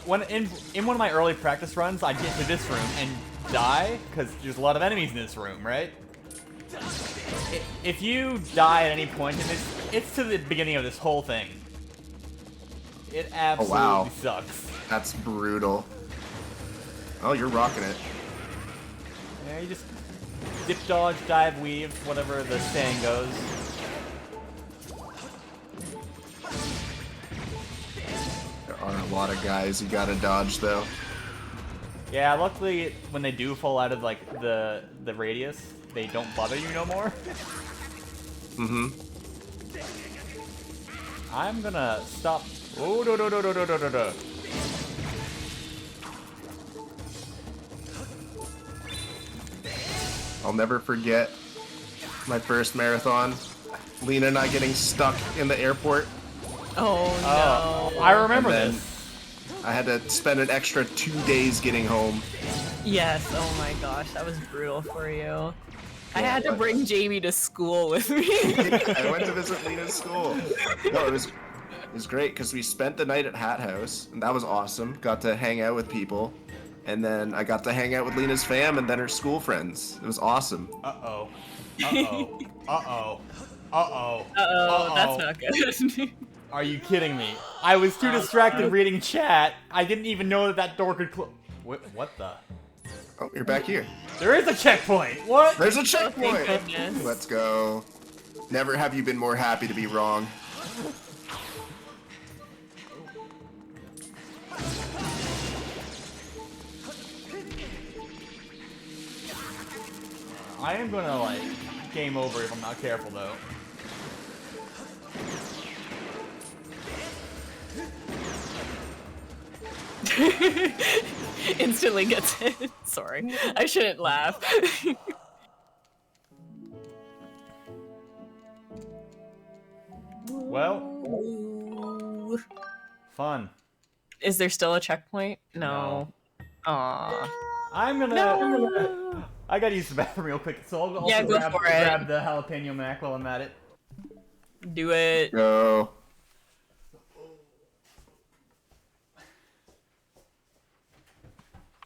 when in one of my early practice runs, I'd get to this room and die because there's a lot of enemies in this room, right? If you die at any point in this, it's to the beginning of this whole thing. It absolutely sucks. That's brutal. Oh, you're rocking it. Yeah, you just dip, dodge, dive, weave, whatever the saying goes. There are a lot of guys you gotta dodge, though. Yeah, luckily when they do fall out of like the radius, they don't bother you no more. Mm-hmm. I'm gonna stop. Oh, no. I'll never forget my first marathon. Lena and I getting stuck in the airport. Oh no. I remember And then this. I had to spend an extra 2 days getting home. Yes, oh my gosh, that was brutal for you. I had to bring Jamie to school with me. I went to visit Lena's school. No, it was great because we spent the night at Hat House, and that was awesome. Got to hang out with people, and then I got to hang out with Lena's fam and then her school friends. It was awesome. Uh-oh. Uh-oh. Uh-oh. Uh-oh. Uh-oh, that's not good. Are you kidding me? I was too distracted reading chat. I didn't even know that door could close. What the? Oh, you're back here. There is a checkpoint. What? There's a checkpoint. Oh, thank goodness. Let's go. Never have you been more happy to be wrong. I am gonna, like, game over if I'm not careful, though. Instantly gets hit. Sorry. I shouldn't laugh. Well, fun. Is there still a checkpoint? No. Aw. I'm gonna... No. I gotta use the bathroom real quick, so I'll Yeah, also go grab, for it. grab the jalapeno mac while I'm at it. Do it. Go.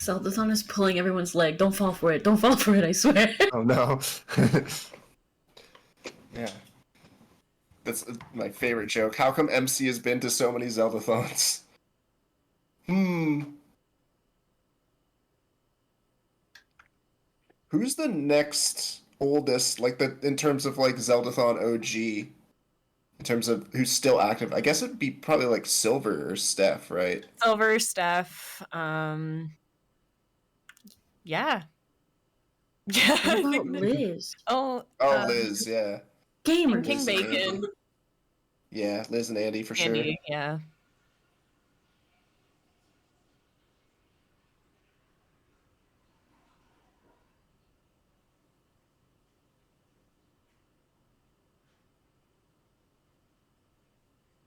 Zeldathon is pulling everyone's leg. Don't fall for it. Don't fall for it, I swear. Oh no. Yeah. That's my favorite joke. How come MC has been to so many Zeldathons? Who's the next oldest, like in terms of like Zeldathon OG? In terms of who's still active? I guess it'd be probably like Silver or Steph, right? Silver, Steph, yeah. Yeah, What about Liz? Oh, Liz, yeah. Gamer. King Liz and Bacon. Andy. Yeah, Liz and Andy for sure. Andy, yeah.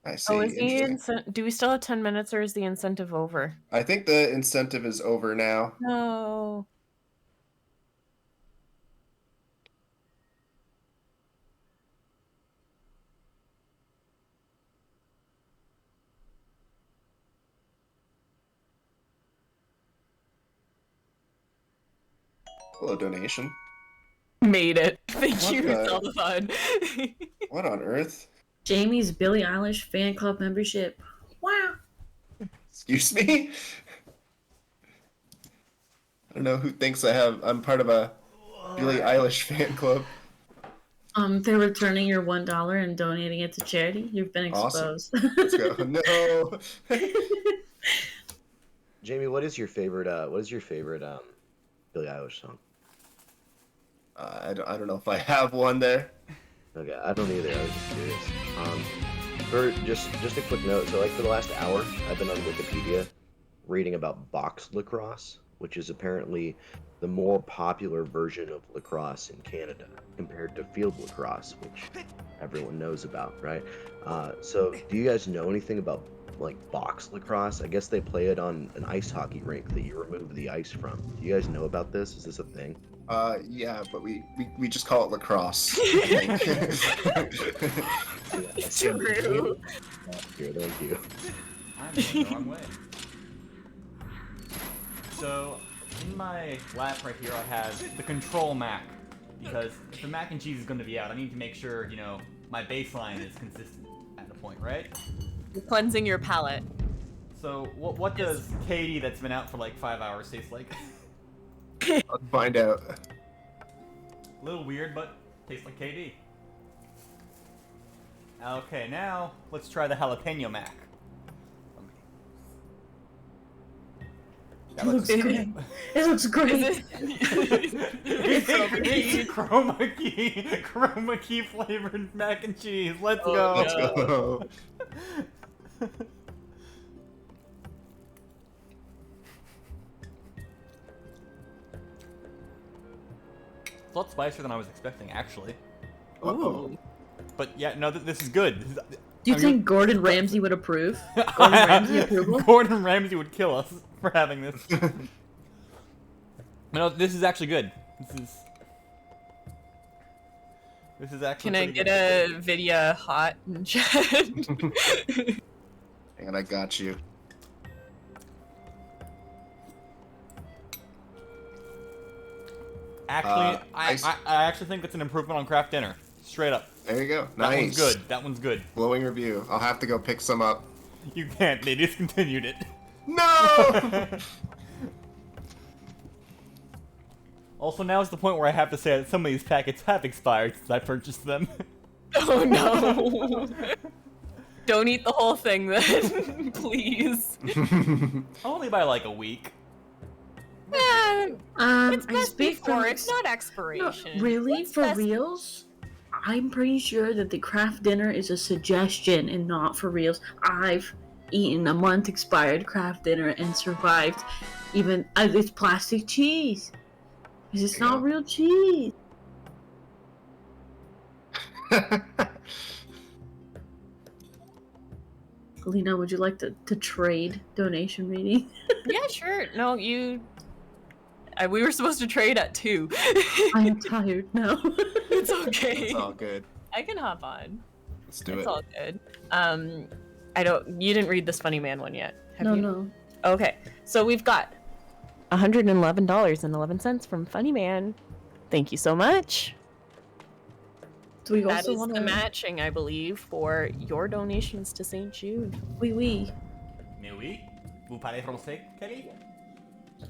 I see. Oh, is the Interesting. do we still have 10 minutes or is the incentive over? I think the incentive is over now. No. Hello, donation. Made it. Thank What you, the- Zeldathon. What on earth? Jamie's Billie Eilish fan club membership. Wow. Excuse me? I don't know who thinks I'm part of a Billie Eilish fan club. They're returning your $1 and donating it to charity. You've been Awesome. exposed. Let's go. No. Jamie, what is your favorite Billie Eilish song? I don't know if I have one there. Okay, I don't either. I was just curious. For just a quick note. So, like, for the last hour, I've been on Wikipedia reading about box lacrosse, which is apparently the more popular version of lacrosse in Canada compared to field lacrosse, which everyone knows about, right? So, do you guys know anything about like box lacrosse? I guess they play it on an ice hockey rink that you remove the ice from. Do you guys know about this? Is this a thing? Yeah, but we just call it lacrosse. I think. It's true. Here, thank you. I'm going the wrong way. So, in my lap right here, I have the control mac. Because if the mac and cheese is going to be out, I need to make sure, you know, my baseline is consistent at the point, right? You're cleansing your palate. So, what does Katie that's been out for like 5 hours taste like? Let's find out. A little weird, but tastes like KD. Okay, now let's try the jalapeno mac. It looks great. It looks great. It's chroma key flavored mac and cheese. Let's go. Let's go. It's a lot spicier than I was expecting, actually. Uh-oh. But yeah, no, this is good. Do you think Gordon Ramsay would approve? Gordon Ramsay approval? Gordon Ramsay would kill us for having this. No, this is actually good. This is actually. Can I get a video hot in chat? Hang on, I got you. Actually, I actually think it's an improvement on Kraft Dinner. Straight up. There you go. That Nice. one's good. That one's good. Glowing review. I'll have to go pick some up. You can't. They discontinued it. No! Also, now is the point where I have to say that some of these packets have expired since I purchased them. Oh no! Don't eat the whole thing then, please. Only by like a week. It's I best speak before, from it's not expiration. No, really? It's For best- reals? I'm pretty sure that the Kraft Dinner is a suggestion and not for reals. I've eaten a month expired Kraft Dinner and survived. Even it's plastic cheese. It's not real cheese. Lena, would you like to trade donation reading? Yeah, sure. No, you. We were supposed to trade at 2. I'm tired now. It's okay. It's all good. I can hop on. Let's do It's it. all good. I don't. You didn't read this Funny Man one yet, have No, you? no. Okay, so we've got $111.11 from Funny Man. Thank you so much. Do we That also is want the to matching, I believe, for your donations to St. Jude. Oui. Mais oui. Vous parlez français, Kelly?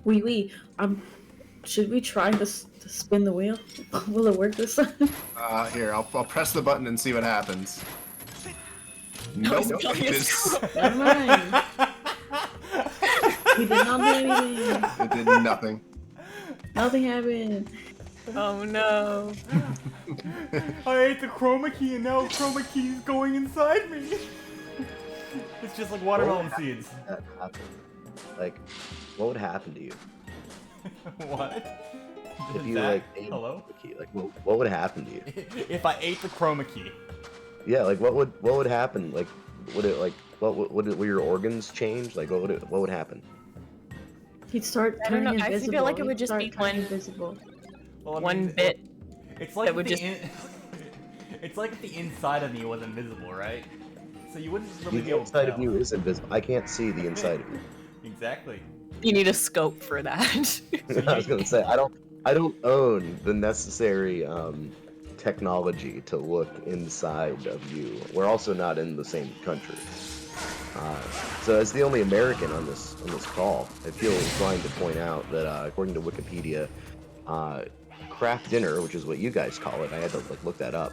Oui. Should we try to spin the wheel? Will it work this time? Here, I'll press the button and see what happens. No, Nope, no, it is- Never mind. We did not do anything. It did nothing. Nothing happened. Oh no. I ate the chroma key and now chroma key is going inside me. It's just like watermelon seeds. That happened. Like, what would happen to you What? if you Zach, like ate hello? the key? Like, what would happen to you? If I ate the chroma key. Yeah, like what would happen? Like, would it like would your organs change? Like, what would happen? He'd start I don't turning know, I invisible. feel like it would He'd just start be turning one- invisible. Well, I One mean, bit. It's like that would the just- it's like if the inside of me was invisible, right? So you wouldn't really be The able to inside tell. of you is invisible. I can't see the inside of you. Exactly. You need a scope for that. I was gonna say I don't own the necessary technology to look inside of you. We're also not in the same country. So as the only American on this call, I feel inclined to point out that according to Wikipedia, Kraft Dinner, which is what you guys call it, I had to look that up.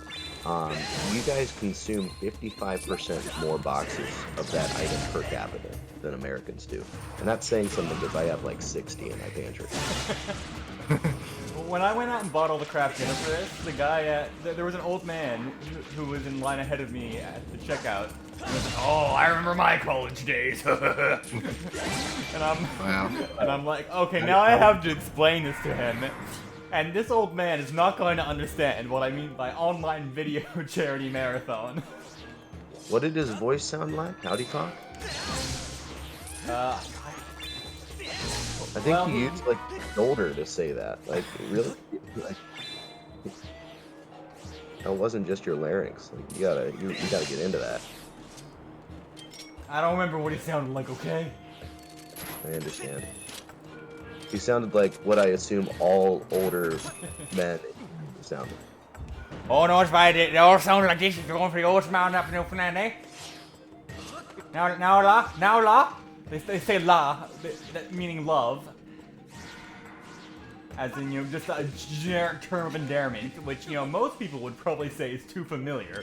You guys consume 55% more boxes of that item per capita than Americans do, and that's saying something because I have like 60 in my pantry. When I went out and bought all the Kraft Dinner for this, the guy there was an old man who was in line ahead of me at the checkout. And was like, oh, I remember my college days. and I'm like, okay, now I have to explain this to him. And this old man is not going to understand what I mean by online video charity marathon. What did his voice sound like? How'd he talk? I think he used like shoulder to say that. Like really? Like, that wasn't just your larynx. Like you gotta get into that. I don't remember what he sounded like, okay? I understand. He sounded like what I assume all older men sounded. Oh no, it's fine. They all sound like this if you're going for the old man up in Newfoundland, eh? Now la. They say la, meaning love. As in, just a generic term of endearment, which, most people would probably say is too familiar.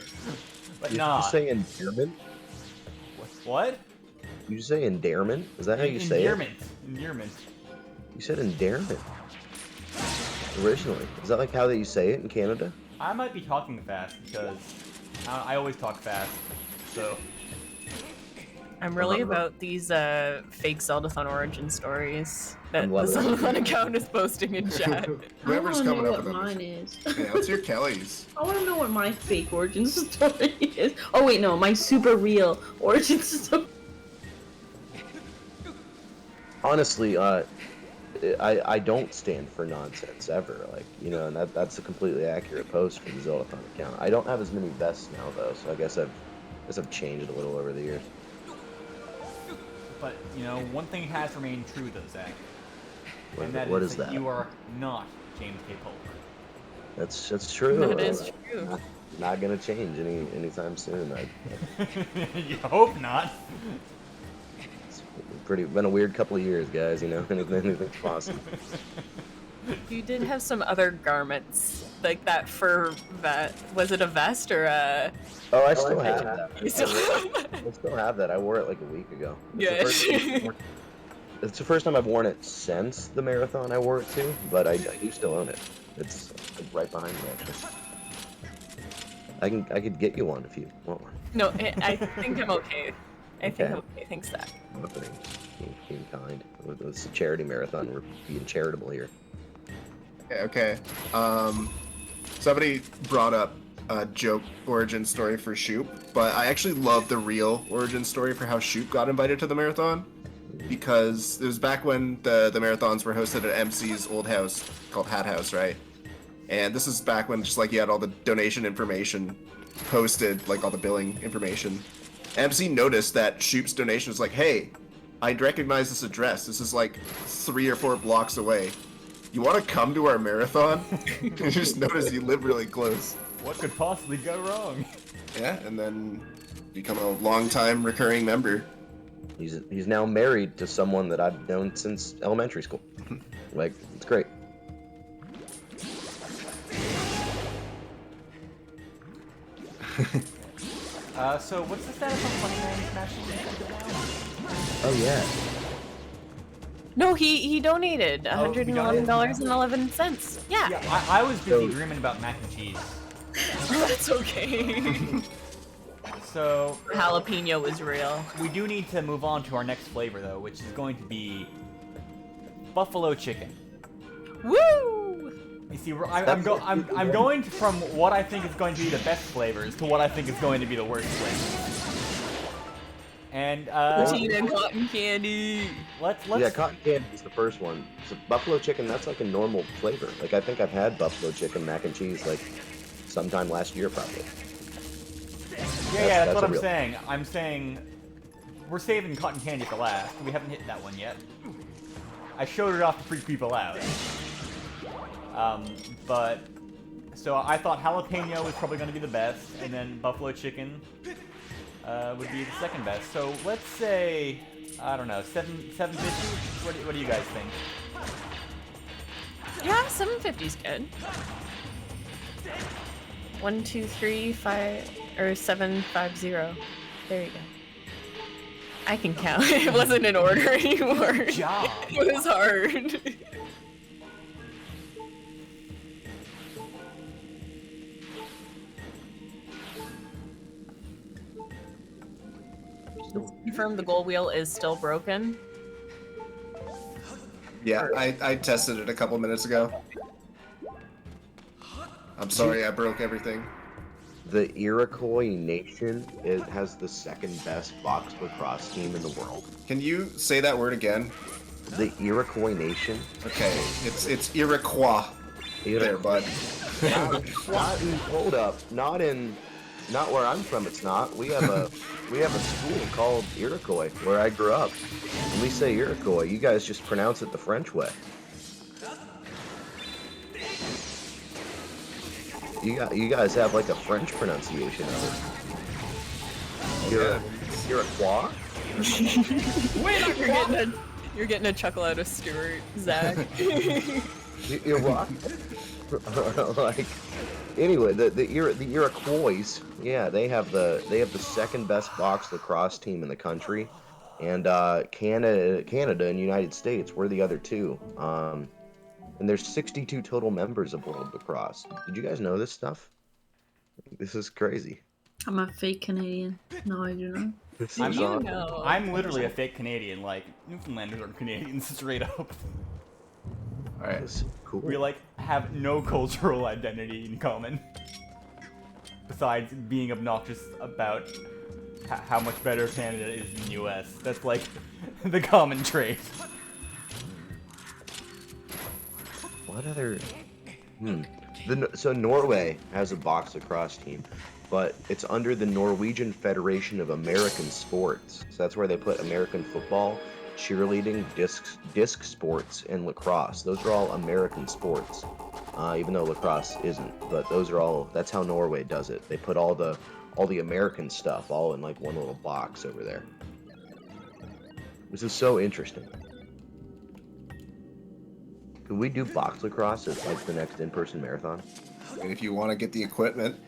But Did nah. you say endearment? What? Did you say endearment? Is that how you say it? Endearment. You said endearment. Originally. Is that like how you say it in Canada? I might be talking fast because I always talk fast, so. I'm really about these fake Zeldathon origin stories that I'm the loving it. Zeldathon account is posting in chat. Whoever's I wanna coming know up what with mine them. is. Yeah, let's hear Kelly's. I want to know what my fake origin story is. Oh wait, no, my super real origin story. Honestly, I don't stand for nonsense ever. Like, you know, and that's a completely accurate post from the Zeldathon account. I don't have as many vests now though, so I guess I've changed a little over the years. But, you know, one thing has remained true though, Zach. What is that? You are not James K. Polk. That's true. That is true. Not gonna change anytime soon. You hope not. It's been a weird couple of years, guys. You know, anything's possible. You did have some other garments, like that fur vest. Was it a vest or a... Oh, I still have that. You still have that? I still have that. I wore it like a week ago. Yeah. It's the first time I've worn it since the marathon I wore it to, but I do still own it. It's right behind me, actually. I could get you one if you want one. No, I think I'm okay. I think I'm okay. Thanks, Zach. Being kind. It's a charity marathon. We're being charitable here. Okay. Somebody brought up a joke origin story for Shoop, but I actually love the real origin story for how Shoop got invited to the marathon, because it was back when the marathons were hosted at MC's old house called Hat House, right? And this is back when just like you had all the donation information posted, like all the billing information. MC noticed that Shoop's donation was like, hey, I'd recognize this address. This is like 3 or 4 blocks away. You want to come to our marathon? You just noticed you live really close. What could possibly go wrong? Yeah, and then become a long-time recurring member. He's now married to someone that I've known since elementary school. Like, it's great. So what's the status on Funny Man Smashing now? Oh yeah. No, he donated $111.11. Yeah. I was busy dreaming about mac and cheese. That's okay. So jalapeno was real. We do need to move on to our next flavor though, which is going to be buffalo chicken. Woo! You see, I'm going from what I think is going to be the best flavors to what I think is going to be the worst flavors. And poutine and cotton candy. Let's yeah, cotton candy is the first one. So buffalo chicken, that's like a normal flavor. Like I think I've had buffalo chicken mac and cheese like sometime last year probably. Yeah, that's what I'm saying. I'm saying we're saving cotton candy for last. We haven't hit that one yet. I showed it off to freak people out. But so I thought jalapeno was probably going to be the best, and then buffalo chicken would be the second best. So let's say, I don't know, $7.50. What do you guys think? Yeah, $7.50's good. 1, 2, 3, 5, or 750. There you go. I can count. It wasn't in order anymore. Good job. It was hard. Confirm the goal wheel is still broken. Yeah, I tested it a couple minutes ago. I'm sorry, I broke everything. The Iroquois Nation has the second best box lacrosse team in the world. Can you say that word again? The Iroquois Nation. Okay, it's Iroquois. There, bud. Hold up, not where I'm from. It's not. We have a school called Iroquois where I grew up. When we say Iroquois, you guys just pronounce it the French way. You guys have like a French pronunciation of it. Iroquois? You're getting a chuckle out of Stuart, Zach. You're what? Like, anyway, the Iroquois, yeah, they have the second best box lacrosse team in the country, and Canada and United States, we're the other two. And there's 62 total members of World Lacrosse. Did you guys know this stuff? This is crazy. I'm a fake Canadian. No, I do not. This I'm, is you awesome. know? I'm literally a fake Canadian. Like Newfoundlanders are Canadians straight up. All right. This is cool. We like have no cultural identity in common. Besides being obnoxious about how much better Canada is than the US. That's like the common trait. What other? So Norway has a box lacrosse team, but it's under the Norwegian Federation of American Sports. So that's where they put American football, cheerleading, disc sports, and lacrosse. Those are all American sports, even though lacrosse isn't. But those are all. That's how Norway does it. They put all the American stuff all in like one little box over there. This is so interesting. Could we do box lacrosse at like the next in-person marathon? And if you want to get the equipment.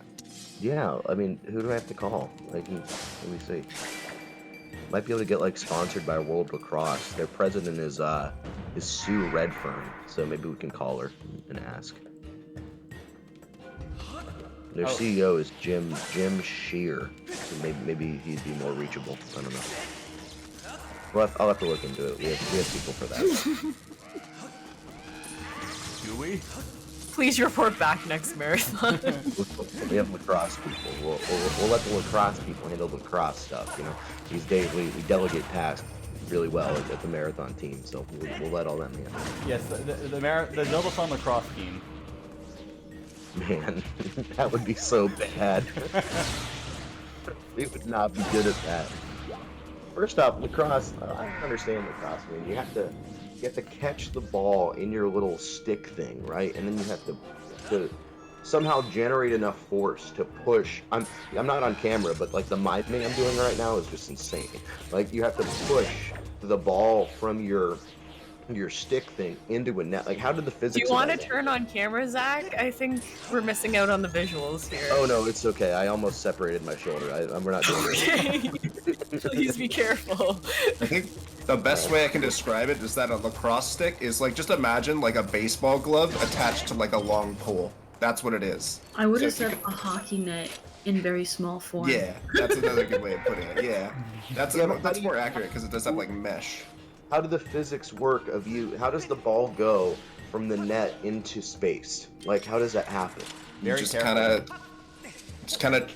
Yeah, I mean, who do I have to call? Like, let me see. Might be able to get like sponsored by World Lacrosse. Their president is Sue Redfern, so maybe we can call her and ask. Their CEO is Jim Shear, so maybe he'd be more reachable. I don't know. Well, I'll have to look into it. We have people for that. Do we? Please report back next marathon. We have lacrosse people. We'll let the lacrosse people handle the lacrosse stuff. You know, these days we delegate tasks really well at the marathon team, so we'll let all them handle. Yes, the Zeldathon lacrosse team. Man, that would be so bad. We would not be good at that. First off, lacrosse. I don't understand lacrosse. I mean, you have to catch the ball in your little stick thing, right? And then you have to somehow generate enough force to push. I'm not on camera, but like the miming I'm doing right now is just insane. Like you have to push the ball from your stick thing into a net. Like how did the physics? Do you want to turn on camera, Zach? I think we're missing out on the visuals here. Oh no, it's okay. I almost separated my shoulder. We're not doing it. Please be careful. I think the best way I can describe it is that a lacrosse stick is like, just imagine like a baseball glove attached to like a long pole. That's what it is. I would have So if said a hockey net in very small form. Yeah, that's another good way of putting it. Yeah, that's more accurate because it does have like mesh. How do the physics work of you? How does the ball go from the net into space? Like how does that happen? You just kind of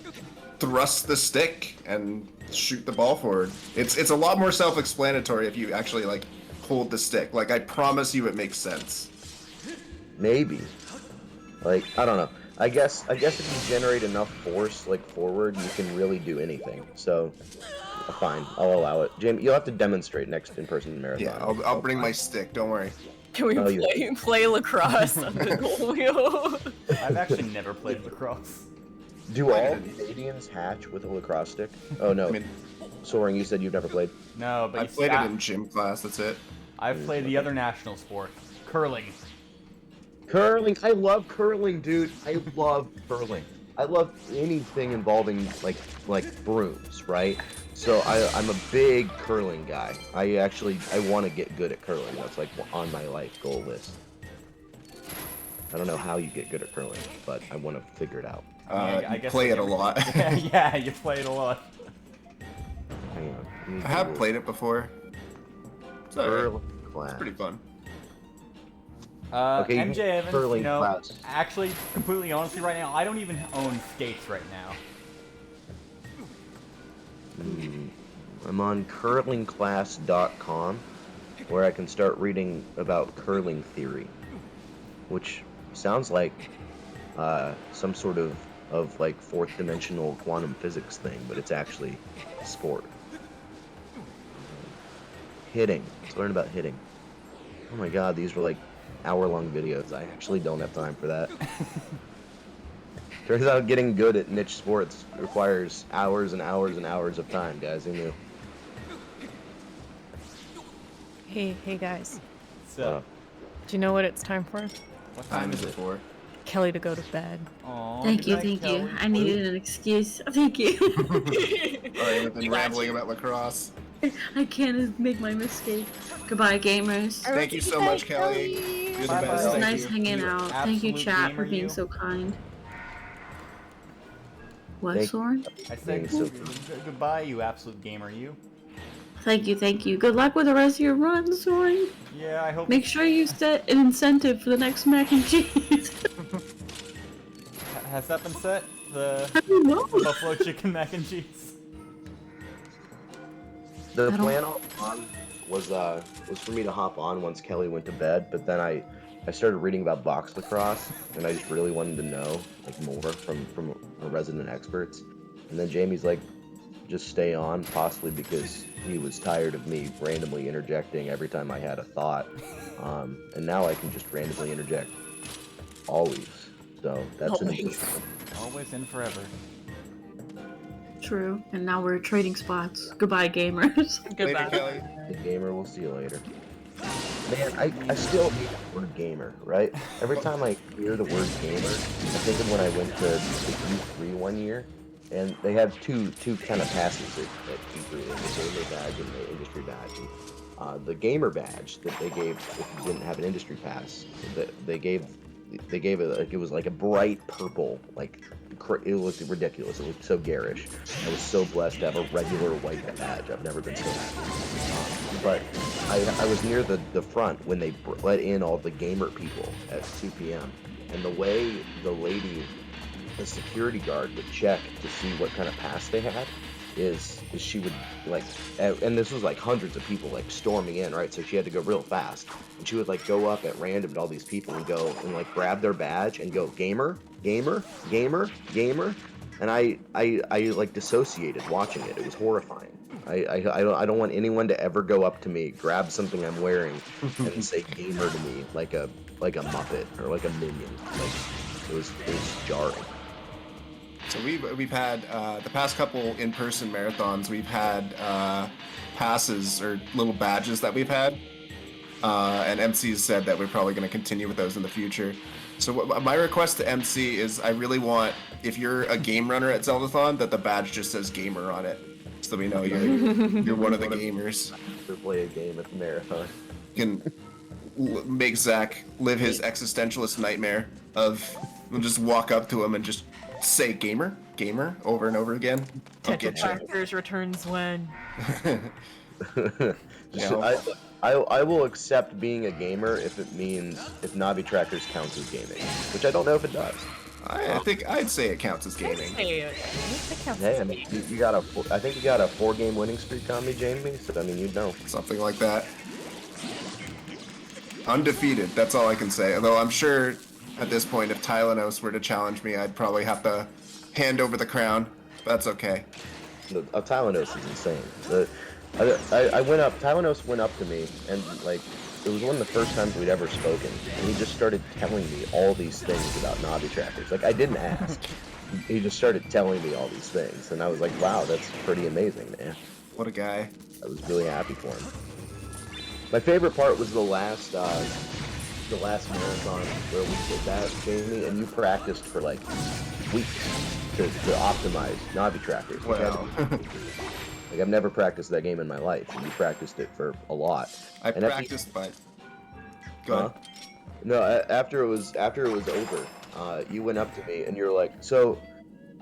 thrust the stick and shoot the ball forward. It's a lot more self-explanatory if you actually like hold the stick. Like I promise you, it makes sense. Maybe. Like I don't know. I guess if you generate enough force like forward, you can really do anything. So fine, I'll allow it. Jamie, you'll have to demonstrate next in-person marathon. Yeah, I'll bring my stick. Don't worry. Can we play lacrosse on the goal wheel? I've actually never played lacrosse. Do all Canadians hatch with a lacrosse stick? Oh no. Soaring, you said you've never played? No, but I played it in gym class, that's it. I've played the other national sport, curling. Curling, I love curling, dude. I love curling. I love anything involving like brooms, right? So I'm a big curling guy. I want to get good at curling. That's like on my life goal list. I don't know how you get good at curling, but I want to figure it out. I guess play it a lot. Yeah, you play it a lot. Hang on. I have played it before. It's pretty fun. Okay, MJ Evans, curling class. actually, completely honestly right now, I don't even own skates right now. I'm on curlingclass.com, where I can start reading about curling theory, which sounds like some sort of like fourth dimensional quantum physics thing, but it's actually sport. Hitting. Let's learn about hitting. Oh my god, these were like hour-long videos. I actually don't have time for that. Turns out getting good at niche sports requires hours and hours and hours of time, guys. Who knew? Hey guys. So, do you know what it's time for? What time is it for? Kelly to go to bed. Aww, Thank you. I needed an excuse. Thank you. Alright, I've been rambling about lacrosse. I can't make my mistake. Goodbye, gamers. Thank you so much, Kelly. You're the best. It was Thank nice you. hanging out. Thank you, absolute chat, gamer, for being you. so kind. What, Thank- Soren? I said goodbye, you absolute gamer, you. Thank you, thank you. Good luck with the rest of your run, Soren. Yeah, I hope. Make sure you set an incentive for the next mac and cheese. Has that been set? The buffalo chicken mac and cheese. The plan all along was for me to hop on once Kelly went to bed, but then I started reading about box lacrosse, and I just really wanted to know like more from resident experts. And then Jamie's like, just stay on, possibly because he was tired of me randomly interjecting every time I had a thought. And now I can just randomly interject always. So that's Always and forever. True. And now we're trading spots. Goodbye, gamers. Later, Kelly. The gamer, we'll see you later. Man, I still hate the word gamer, right? Every time I hear the word gamer, I think of when I went to U3 one year, and they have two kind of passes at U3, the gamer badge and the industry badge. And, the gamer badge that they gave if you didn't have an industry pass, they gave it like it was like a bright purple, like it looked ridiculous. It looked so garish. I was so blessed to have a regular white badge. I've never been so happy. But I was near the front when they let in all the gamer people at 2 p.m. And the way the security guard would check to see what kind of pass they had is she would like, and this was like hundreds of people like storming in, right? So she had to go real fast, and she would like go up at random to all these people and go and like grab their badge and go gamer, gamer, gamer, gamer, and I like dissociated watching it. It was horrifying. I don't want anyone to ever go up to me, grab something I'm wearing, and say gamer to me like a Muppet or like a minion. Like it was jarring. So we've had the past couple in-person marathons. We've had passes or little badges that we've had, and MC's said that we're probably going to continue with those in the future. So my request to MC is I really want, if you're a game runner at Zeldathon, that the badge just says gamer on it, so we know you're one of the gamers. To play a game at the marathon. Can make Zach live his existentialist nightmare of just walk up to him and just say gamer, gamer over and over again. Tetrapactors returns when. I will accept being a gamer if Navi Trackers counts as gaming, which I don't know if it does. I think I'd say it counts as gaming. Hey, I mean, I think you got a 4-game winning streak on me, Jamie. So I mean, you'd know. Something like that. Undefeated. That's all I can say. Although I'm sure at this point, if Tylenos were to challenge me, I'd probably have to hand over the crown. That's okay. Tylenos is insane. Tylenos went up to me, and like, it was one of the first times we'd ever spoken, and he just started telling me all these things about Navi Trackers. Like, I didn't ask. He just started telling me all these things, and I was like, wow, that's pretty amazing, man. What a guy. I was really happy for him. My favorite part was the last marathon where we did that, Jamie, and you practiced for like weeks to optimize Navi Trackers. Wow. Like, I've never practiced that game in my life, and you practiced it for a lot. I practiced, but go on. No, after it was over, you went up to me and you're like, "So,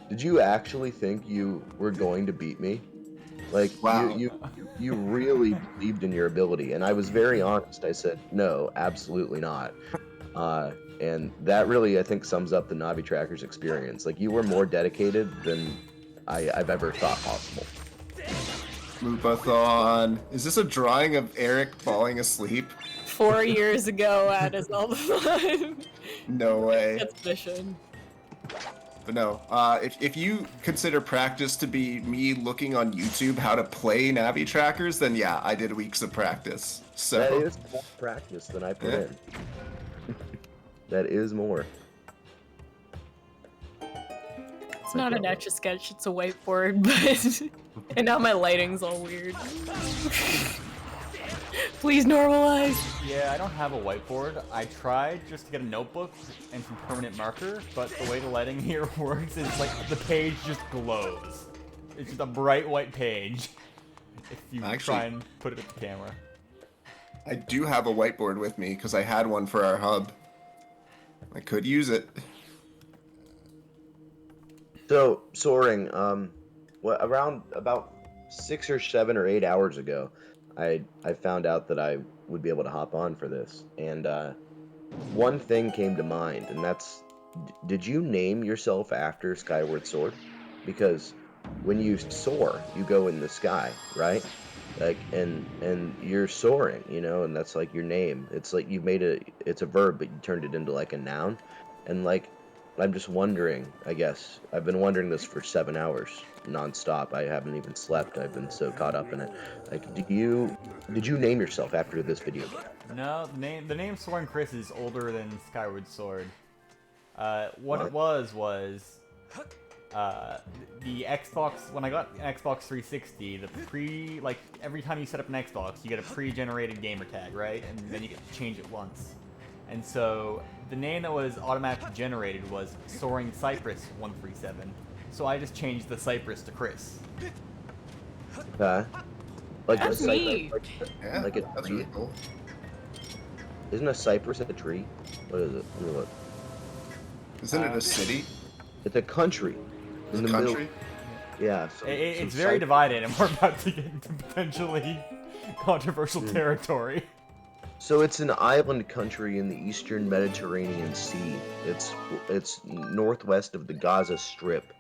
did you actually think you were going to beat me? Like, wow. you really believed in your ability?" And I was very honest. I said, "No, absolutely not." And that really, I think, sums up the Navi Trackers experience. Like, you were more dedicated than I've ever thought possible. Loopathon. Is this a drawing of Eric falling asleep? 4 years ago at a Zeldathon. No way. Exhibition. But no, if you consider practice to be me looking on YouTube how to play Navi Trackers, then yeah, I did weeks of practice. So that is more practice than I put in. That is more. It's not an Etch-a-Sketch, it's a whiteboard, but... and now my lighting's all weird. Please normalize! Yeah, I don't have a whiteboard. I tried just to get a notebook and some permanent marker, but the way the lighting here works is like the page just glows. It's just a bright white page if you try and put it at the camera. I do have a whiteboard with me because I had one for our hub. I could use it. So, Soaring, around about 6 or 7 or 8 hours ago, I found out that I would be able to hop on for this, and one thing came to mind, and that's, did you name yourself after Skyward Sword? Because when you soar, you go in the sky, right? Like, and you're soaring, you know, and that's like your name. It's like you made it's a verb, but you turned it into like a noun, and like, I'm just wondering, I guess, I've been wondering this for 7 hours nonstop. I haven't even slept. I've been so caught up in it. Like, did you name yourself after this video game? No, the name Soaring Chris is older than Skyward Sword. What it was the Xbox, when I got an Xbox 360, like every time you set up an Xbox, you get a pre-generated gamer tag, right? And then you get to change it once. And so the name that was automatically generated was Soaring Cypress 137. So I just changed the Cypress to Chris. Like That's neat. Like a that's tree? really cool. Isn't a cypress a tree? What is it? Let me look. Isn't it a city? It's a country. In the country? middle. Yeah. It's very divided, and we're about to get into potentially controversial territory. So it's an island country in the eastern Mediterranean Sea. It's northwest of the Gaza Strip.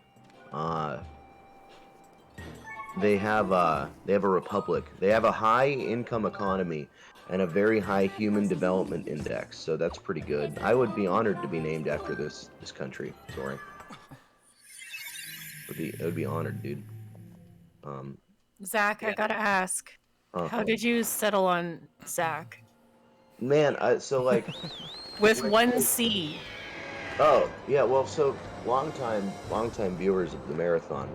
They have a republic. They have a high income economy and a very high human development index. So that's pretty good. I would be honored to be named after this country. Sorry. I would be honored, dude. Zach, I gotta ask, how did you settle on Zach? Man, so like with one C. Oh yeah, well, so long-time viewers of the marathon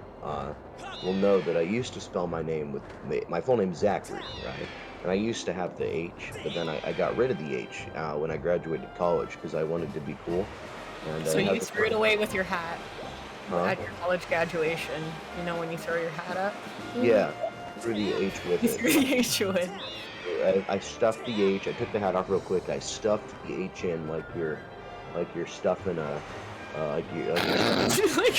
will know that I used to spell my name with my full name Zachary, right? And I used to have the H, but then I got rid of the H when I graduated college because I wanted to be cool. And So you threw it away with your hat at your college graduation. You know when you throw your hat up? Yeah, threw the H with You it. threw the H with. I stuffed the H. I took the hat off real quick. I stuffed the H in like you're stuffing a like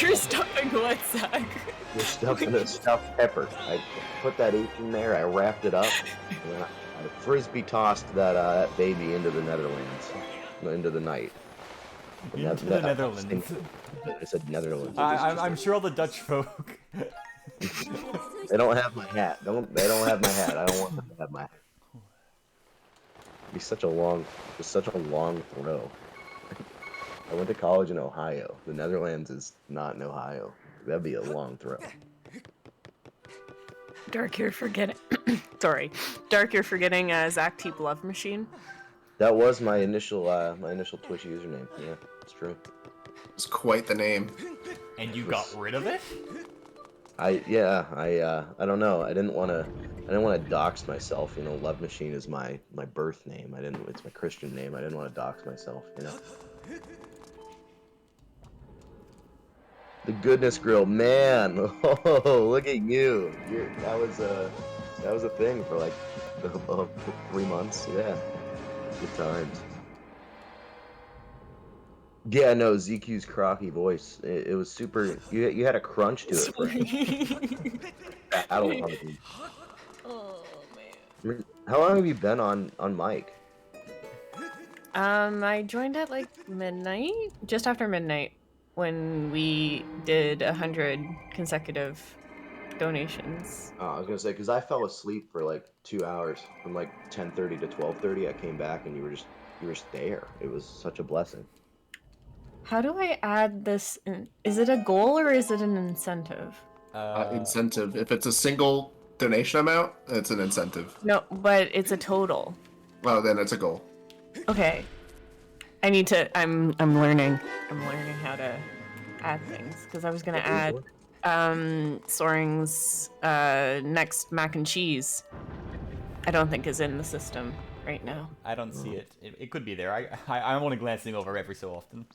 you're stuffing what, Zach? You're stuffing a stuffed pepper. I put that H in there. I wrapped it up, and I frisbee tossed that baby into the Netherlands, into the night. Into the Netherlands. I said Netherlands. I'm sure all the Dutch folk. They don't have my hat. They don't have my hat. I don't want them to have my hat. It'd be such a long throw. I went to college in Ohio. The Netherlands is not in Ohio. That'd be a long throw. Dark, you're forgetting. Sorry, Dark, you're forgetting Zach T. Love Machine. That was my initial Twitch username. Yeah, it's true. It's quite the name. And you got rid of it? I don't know. I didn't want to dox myself. You know, Love Machine is my birth name. It's my Christian name. I didn't want to dox myself. You know. The Goodness Grill, man. Oh, look at you. That was a thing for like 3 months. Yeah, good times. Yeah, no, ZQ's crocky voice. It was super. You had a crunch to it. Oh man. How long have you been on mic? I joined at like midnight, just after midnight, when we did 100 consecutive donations. Oh, I was gonna say because I fell asleep for like 2 hours from like 10:30 to 12:30. I came back and you were just there. It was such a blessing. How do I add this in? Is it a goal or is it an incentive? Incentive. If it's a single donation amount, it's an incentive. No, but it's a total. Well, then it's a goal. Okay. I need to. I'm learning. I'm learning how to add things because I was gonna add Soaring's next mac and cheese. I don't think is in the system right now. I don't see it. It could be there. I'm only glancing over every so often.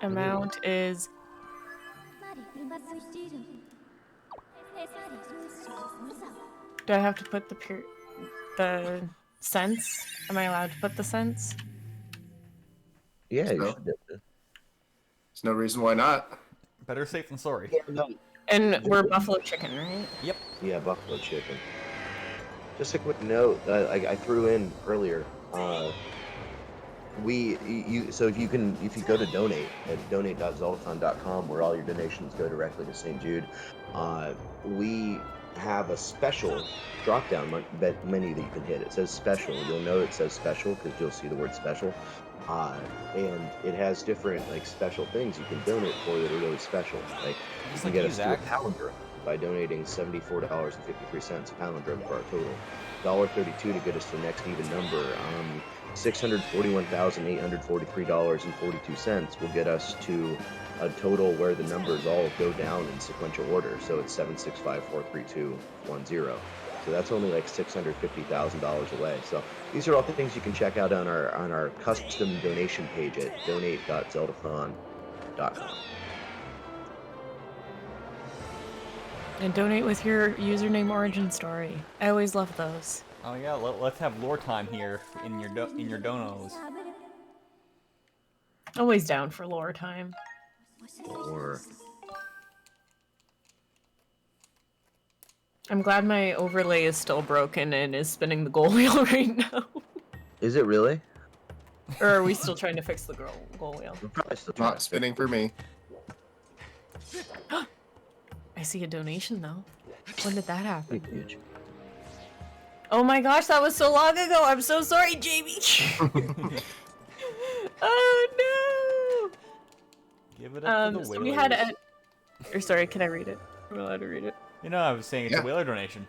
Amount is. Do I have to put the cents? Am I allowed to put the cents? Yeah, you should. There's no reason why not. Better safe than sorry. And we're buffalo chicken, right? Yep. Yeah, buffalo chicken. Just a quick note I threw in earlier. So if you go to donate at donate.zeldathon.com, where all your donations go directly to St. Jude, we have a special drop-down menu that you can hit. It says special. You'll know it says special because you'll see the word special. And it has different like special things you can donate for that are really special. Like you can get us to a palindrome by donating $74.53 a palindrome for our total. $1.32 to get us to the next even number. $641,843.42 will get us to a total where the numbers all go down in sequential order. So it's 765,43210. So that's only like $650,000 away. So these are all the things you can check out on our custom donation page at donate.zeldathon.com. And donate with your username origin story. I always love those. Oh yeah, let's have lore time here in your donos. Always down for lore time. Lore. I'm glad my overlay is still broken and is spinning the goal wheel right now. Is it really? Or are we still trying to fix the goal wheel? We're probably still Not spinning for me. I see a donation though. When did that happen? Huge. Oh my gosh, that was so long ago. I'm so sorry, Jamie. Oh no. Give it up to the So whaler. we had a. Or sorry, can I read it? I'm allowed to read it. You know, I was saying it's a whaler donation.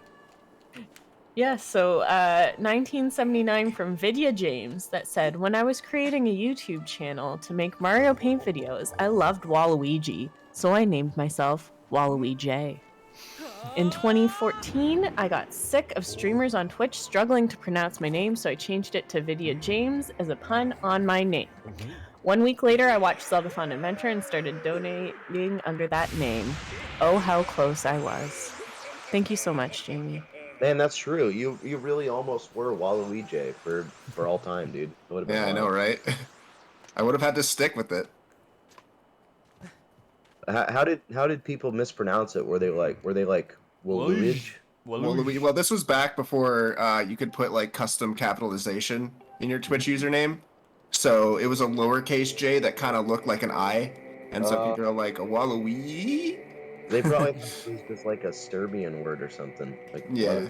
Yeah, so 1979 from Vidya James that said, when I was creating a YouTube channel to make Mario Paint videos, I loved Waluigi, so I named myself Waluigi. In 2014, I got sick of streamers on Twitch struggling to pronounce my name, so I changed it to Vidya James as a pun on my name. 1 week later, I watched Zeldathon Adventure and started donating under that name. Oh, how close I was. Thank you so much, Jamie. Man, that's true. You really almost were Waluigi for all time, dude. It would've been Yeah, I wild. know, right? I would have had to stick with it. How did people mispronounce it? Were they like Waluigi? Waluigi. Well, this was back before you could put like custom capitalization in your Twitch username. So it was a lowercase j that kind of looked like an I, and some people are like a Waluigi. They probably thought it was just like a Serbian word or something. Like Yeah.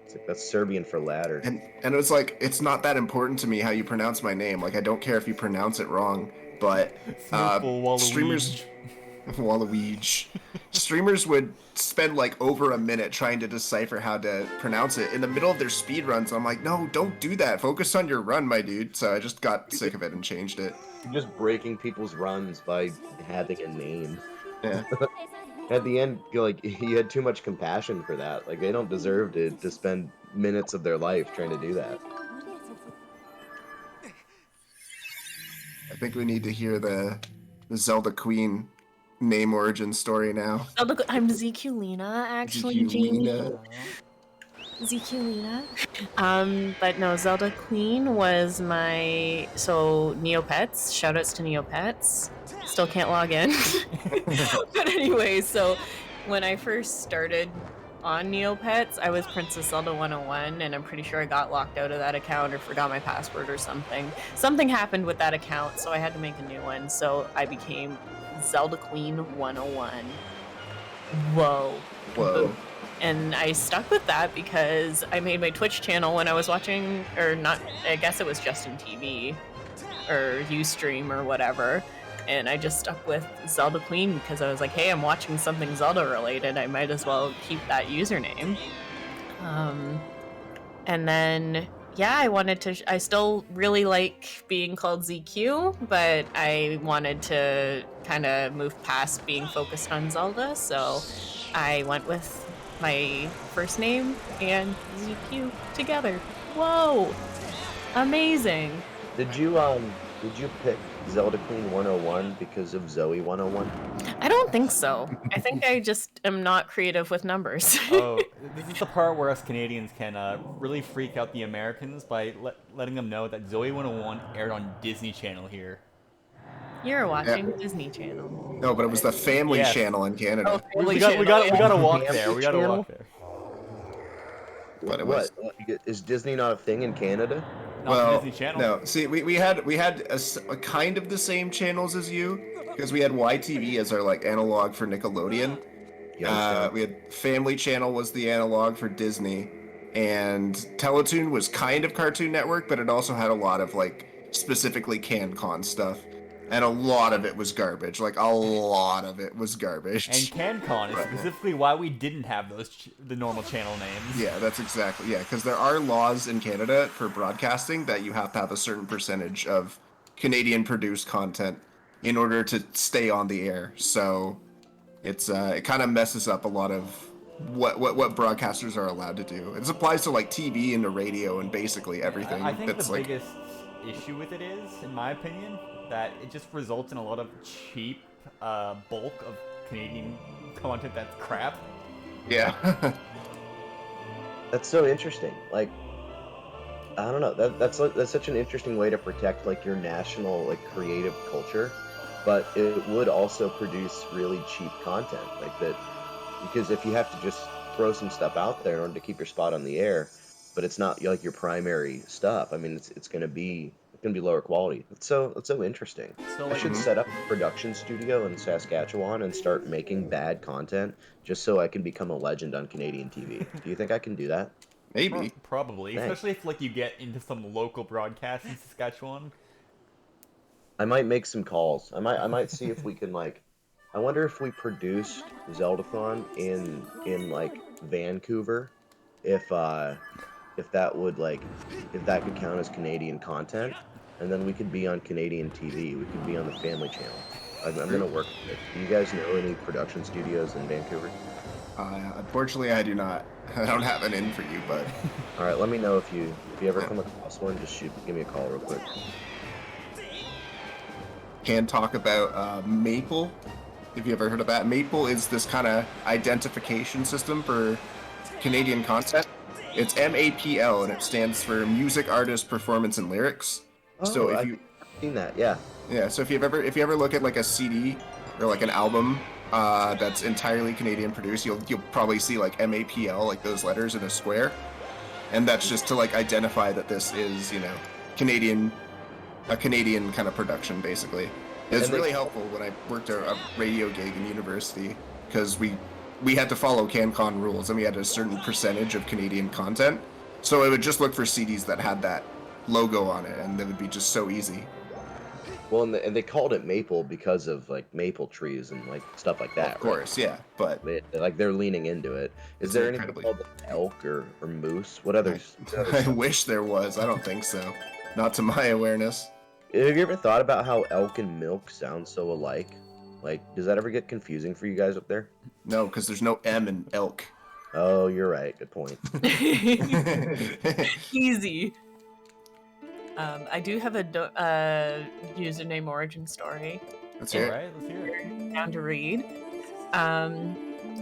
It's like that's Serbian for ladder. And it was like, it's not that important to me how you pronounce my name. Like, I don't care if you pronounce it wrong, but streamers... Waluigi. Streamers would spend like over a minute trying to decipher how to pronounce it in the middle of their speed runs. I'm like, no, don't do that. Focus on your run, my dude. So I just got sick of it and changed it. You're just breaking people's runs by having a name. Yeah. At the end, you had too much compassion for that. Like, they don't deserve to spend minutes of their life trying to do that. I think we need to hear the Zelda Queen name origin story now. I'm Zekulina, actually, Jamie. Zekulina. But no, Zelda Queen was my... So, Neopets. Shoutouts to Neopets. Still can't log in. But anyway, so when I first started on Neopets, I was Princess Zelda 101, and I'm pretty sure I got locked out of that account or forgot my password or something. Something happened with that account, so I had to make a new one. So I became Zelda Queen 101. Whoa. And I stuck with that because I made my Twitch channel when I was watching, or not, I guess it was Justin TV or Ustream or whatever. And I just stuck with Zelda Queen because I was like, hey, I'm watching something Zelda related. I might as well keep that username. And then, yeah, I still really like being called ZQ, but I wanted to kind of move past being focused on Zelda. So I went with my first name and ZQ together. Whoa! Amazing. Did you pick Zelda Queen 101 because of Zoe 101? I don't think so. I think I just am not creative with numbers. Oh, this is the part where us Canadians can really freak out the Americans by letting them know that Zoe 101 aired on Disney Channel here. You're watching Disney Channel. No, but it was the Family Yes. Channel in Canada. We gotta walk there. We gotta walk there. But it What? was. Is Disney not a thing in Canada? Well, Disney Channel. no. See, we had a kind of the same channels as you, because we had YTV as our like analog for Nickelodeon. We had Family Channel was the analog for Disney, and Teletoon was kind of Cartoon Network, but it also had a lot of like specifically CanCon stuff, and a lot of it was garbage. Like a lot of it was garbage. And CanCon is specifically why we didn't have the normal channel names. Yeah, that's exactly, because there are laws in Canada for broadcasting that you have to have a certain percentage of Canadian-produced content in order to stay on the air. So it kind of messes up a lot of what broadcasters are allowed to do. It applies to like TV and the radio and basically everything. I think that's the like, biggest issue with it is, in my opinion, that it just results in a lot of cheap bulk of Canadian content that's crap. Yeah. That's so interesting. Like, I don't know. That's such an interesting way to protect like your national like creative culture, but it would also produce really cheap content like that, because if you have to just throw some stuff out there in order to keep your spot on the air, but it's not like your primary stuff. I mean, it's gonna be lower quality. It's so interesting. So, I should set up a production studio in Saskatchewan and start making bad content just so I can become a legend on Canadian TV. Do you think I can do that? Maybe. Probably. Thanks. Especially if like you get into some local broadcast in Saskatchewan. I might make some calls. I might see if we can like. I wonder if we produced Zeldathon in like Vancouver, if that would like, if that could count as Canadian content, and then we could be on Canadian TV. We could be on the Family Channel. I'm gonna work with it. Do you guys know any production studios in Vancouver? Unfortunately, I do not. I don't have an in for you, but. All right, let me know if you ever come across one. Just give me a call real quick. Can talk about Maple. If you ever heard of that, Maple is this kind of identification system for Canadian content. It's MAPL, and it stands for Music Artist Performance and Lyrics. Oh, so if I've seen that, yeah. Yeah, so if you ever look at like a CD or like an album that's entirely Canadian produced, you'll probably see like MAPL, like those letters in a square, and that's just to like identify that this is, you know, a Canadian kind of production, basically. It was really helpful when I worked a radio gig in university, because we had to follow CanCon rules, and we had a certain percentage of Canadian content, so it would just look for CDs that had that logo on it, and it would be just so easy. Well, and they called it Maple because of like maple trees and like stuff like that. Of course, right? yeah, but like they're leaning into it. Is there anything called elk or moose? What others? I wish there was. I don't think so. Not to my awareness. Have you ever thought about how elk and milk sound so alike? Like, does that ever get confusing for you guys up there? No, because there's no M in elk. Oh, you're right. Good point. Easy. I do have a username origin story. Let's hear it. Alright, let's hear it. Down to read.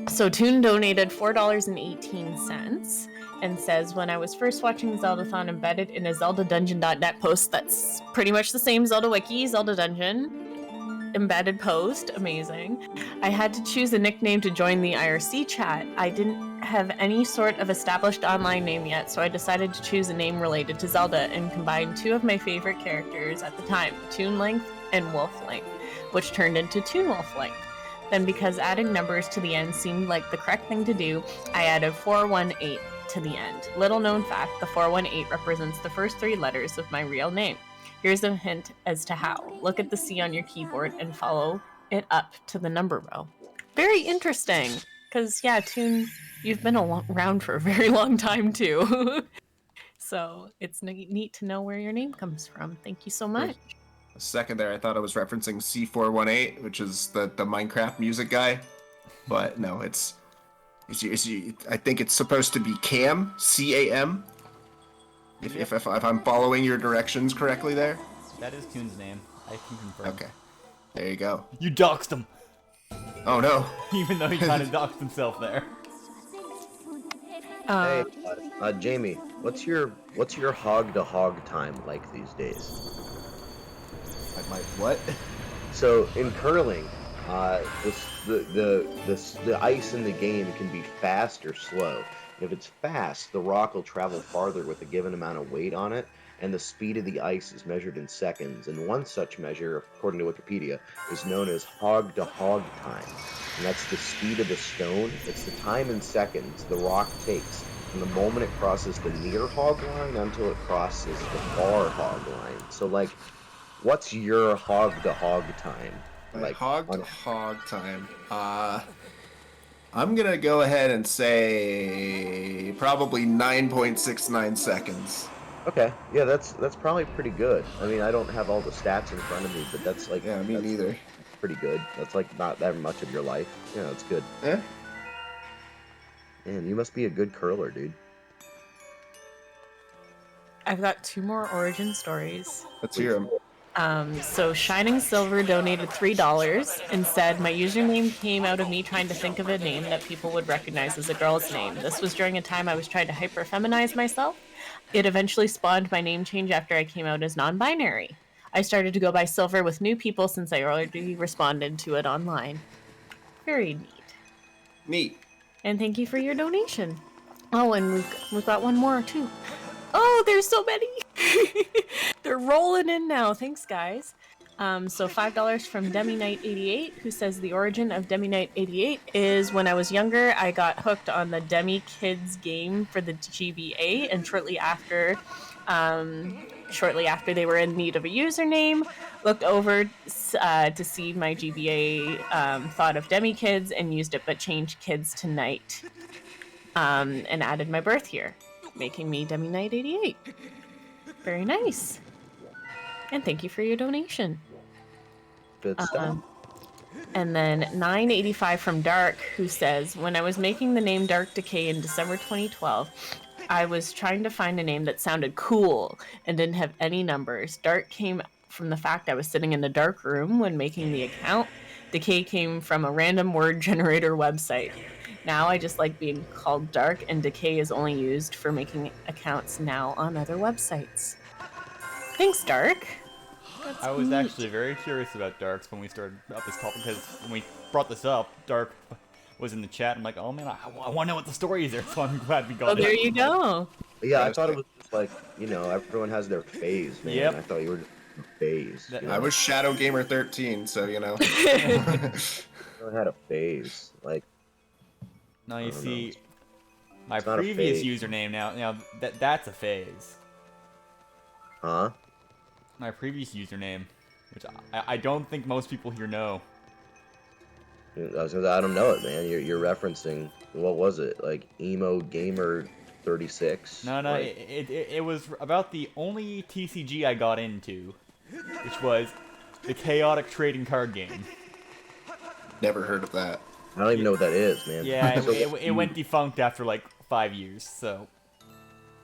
So Toon donated $4.18 and says, when I was first watching Zeldathon embedded in a ZeldaDungeon.net post that's pretty much the same Zelda Wiki, Zelda Dungeon, embedded post, amazing. I had to choose a nickname to join the IRC chat. I didn't have any sort of established online name yet, so I decided to choose a name related to Zelda and combine two of my favorite characters at the time, Toon Length and Wolf Length, which turned into Toon Wolf Length. Then, because adding numbers to the end seemed like the correct thing to do, I added 418 to the end. Little known fact, the 418 represents the first three letters of my real name. Here's a hint as to how. Look at the C on your keyboard and follow it up to the number row. Very interesting, because yeah, Toon, you've been around for a very long time too. So it's neat to know where your name comes from. Thank you so much. A second there, I thought I was referencing C418, which is the Minecraft music guy, but no, it's I think it's supposed to be Cam, C-A-M. If I'm following your directions correctly there. That is Toon's name. I can confirm. Okay, there you go. You doxed him. Oh no. Even though he kind of doxed himself there. Hey, Jamie, what's your hog to hog time like these days? My what? So in curling, the ice in the game can be fast or slow. If it's fast, the rock will travel farther with a given amount of weight on it, and the speed of the ice is measured in seconds. And one such measure, according to Wikipedia, is known as hog-to-hog time. And that's the speed of the stone. It's the time in seconds the rock takes from the moment it crosses the near hog line until it crosses the far hog line. So, like, what's your hog-to-hog time? Like hog time. I'm gonna go ahead and say probably 9.69 seconds. Okay, yeah, that's probably pretty good. I mean, I don't have all the stats in front of me, but that's like me neither. Pretty good. That's like not that much of your life. Yeah, that's good. Yeah. Man, you must be a good curler, dude. I've got 2 more origin stories. Let's hear them. So Shining Silver donated $3 and said, my username came out of me trying to think of a name that people would recognize as a girl's name. This was during a time I was trying to hyper-feminize myself. It eventually spawned my name change after I came out as non-binary. I started to go by Silver with new people since I already responded to it online. Very neat. Neat. And thank you for your donation. Oh, and we've got one more too. Oh, there's so many. They're rolling in now. Thanks, guys. So $5 from Demi Knight 88, who says the origin of Demi Knight 88 is when I was younger, I got hooked on the Demi Kids game for the GBA, and shortly after they were in need of a username, looked over to see my GBA thought of Demi Kids and used it, but changed Kids to Knight, and added my birth year, making me Demi Knight 88. Very nice. And thank you for your donation. Good stuff. And then 985 from Dark, who says, when I was making the name Dark Decay in December 2012, I was trying to find a name that sounded cool and didn't have any numbers. Dark came from the fact I was sitting in the dark room when making the account. Decay came from a random word generator website. Now I just like being called Dark, and Decay is only used for making accounts now on other websites. Thanks, Dark. That's I was neat. actually very curious about Darks when we started up this topic, because when we brought this up, Dark was in the chat. I'm like, oh man, I want to know what the story is there, so I'm glad we got it. Oh, there you go. Yeah, I thought it was just like, you know, everyone has their phase, man. Yep. I thought you were just a phase. I was Shadow Gamer 13, so you know. I had a phase, like. Now you see, It's my not a previous phase. username now that's a phase. Huh? My previous username, which I don't think most people here know. I don't know it, man. You're referencing, what was it? Like Emo Gamer 36? No, Like, it was about the only TCG I got into, which was the Chaotic Trading Card Game. Never heard of that. I don't even know what that is, man. Yeah, So it went defunct after like 5 years, so.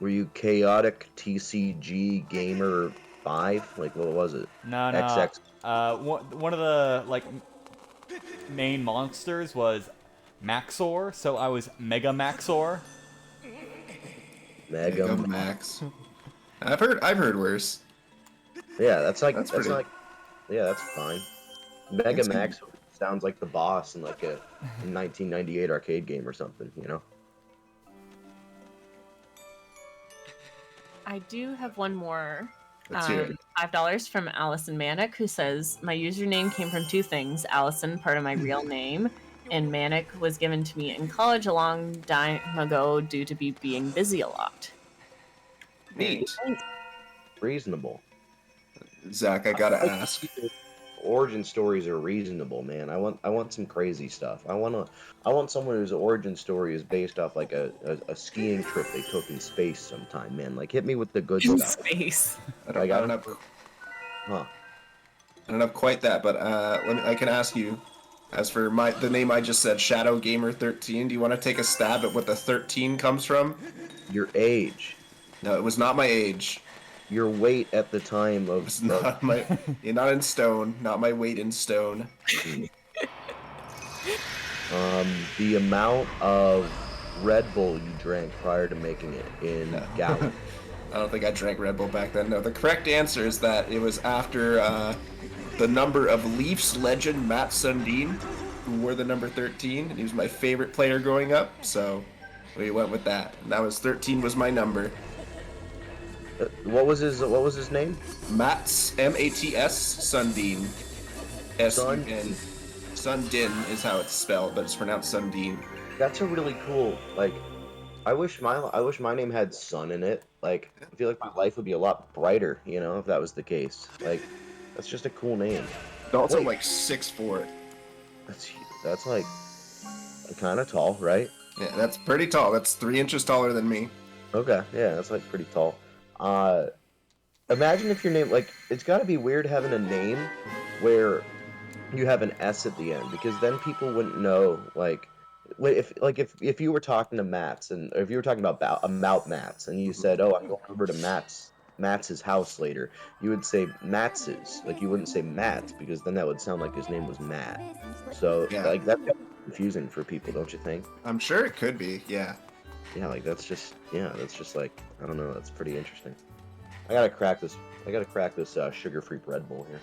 Were you Chaotic TCG Gamer 5? Like, what was it? No. XX? One of the like main monsters was Maxor, so I was Mega Maxor. Mega Max. I've heard worse. Yeah, that's like That's that's pretty- like yeah, that's fine. Mega That's Max sounds like the boss in like a 1998 arcade game or something, you know? I do have one more. Let's hear it. $5 from Allison Manic, who says, my username came from 2 things. Allison, part of my real name, and Manic was given to me in college a long time ago due to me being busy a lot. Neat. Reasonable. Zach, I gotta ask. Origin stories are reasonable, man. I want some crazy stuff. I want someone whose origin story is based off like a skiing trip they took in space sometime, man. Like hit me with the good In stuff. space. I don't have. Huh. I don't have quite that, but I can ask you. As for the name I just said, Shadow Gamer 13, do you want to take a stab at what the 13 comes from? Your age. No, it was not my age. Your weight at the time of. It's not my. Not in stone. Not my weight in stone. The amount of Red Bull you drank prior to making it in gallons. I don't think I drank Red Bull back then. No, the correct answer is that it was after the number of Leafs legend Matt Sundin, who wore the number 13, and he was my favorite player growing up, so we went with that. And that was 13 was my number. What was his name? Mats, M-A-T-S, Sundin. S-U-N. Sundin is how it's spelled, but it's pronounced Sundin. That's a really cool, like, I wish my name had sun in it. Like, I feel like my life would be a lot brighter, you know, if that was the case. Like, that's just a cool name. Also, like 6'4". That's like kind of tall, right? Yeah, that's pretty tall. That's 3 inches taller than me. Okay, yeah, that's like pretty tall. Imagine if your name, like, it's got to be weird having a name where you have an S at the end, because then people wouldn't know, like, if you were talking to Mats, and or if you were talking about Mats, and you said, "Oh, I'm going over to Mats's house later," you would say Mats's, like, you wouldn't say Matt, because then that would sound like his name was Matt. So yeah. like that's confusing for people, don't you think? I'm sure it could be, yeah. Yeah, like that's just like, I don't know, that's pretty interesting. I gotta crack this sugar-free bread bowl here.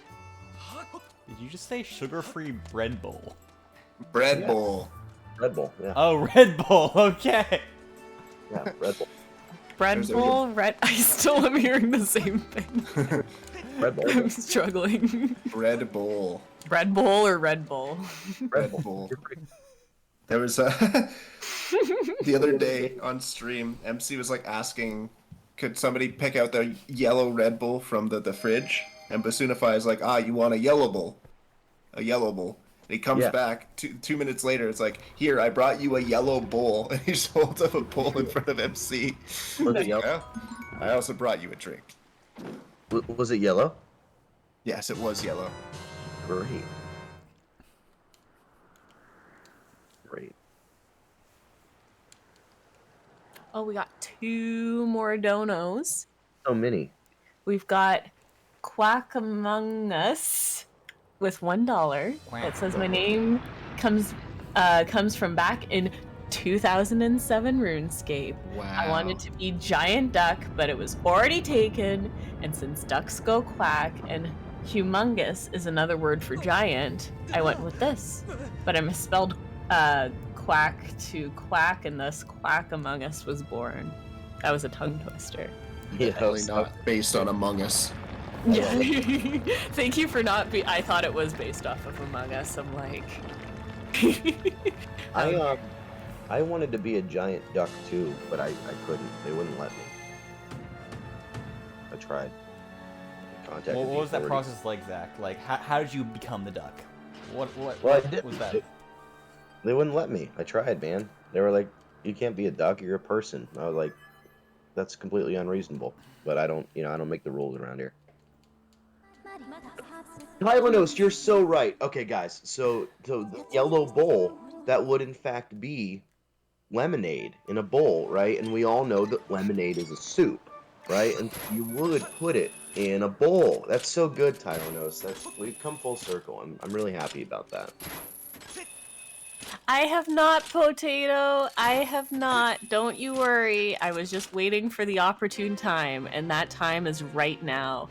Did you just say sugar-free bread bowl? Bread bowl. Red Bull, yeah. Oh, Red Bull, okay. Yeah, Red Bull. Bread bowl, red. I still am hearing the same thing. Red Bull. I'm struggling. Red Bull. Red Bull or Red Bull? Red Bull. There was the other day on stream, MC was like asking, could somebody pick out the yellow Red Bull from the fridge? And Basunify is like, you want a yellow bull? A yellow bull. And he comes back 2 minutes later. It's like, here, I brought you a yellow bowl. And he just holds up a bowl in front of MC. Was it yellow? Yeah. I also brought you a drink. Was it yellow? Yes, it was yellow. Great. Great. Oh, we got 2 more donos. So many. We've got Quack Among Us with $1. It says my name comes from back in 2007 RuneScape. Wow. I wanted to be Giant Duck, but it was already taken. And since ducks go quack and humongous is another word for giant, I went with this. But I misspelled quack to quack, and thus Quack Among Us was born. That was a tongue twister. Yeah, Definitely not based on Among Us. Yeah. Thank you for not be. I thought it was based off of Among Us. I'm like. I wanted to be a giant duck too, but I couldn't. They wouldn't let me. I tried. What was that process like, Zach? Like, how did you become the duck? What was that? They wouldn't let me. I tried, man. They were like, "You can't be a duck. You're a person." I was like, "That's completely unreasonable." But I don't make the rules around here. Tylenos, you're so right. Okay, guys. So the yellow bowl, that would in fact be lemonade in a bowl, right? And we all know that lemonade is a soup, right? And you would put it in a bowl. That's so good, Tylenos. We've come full circle. I'm really happy about that. I have not, Potato. I have not. Don't you worry. I was just waiting for the opportune time, and that time is right now.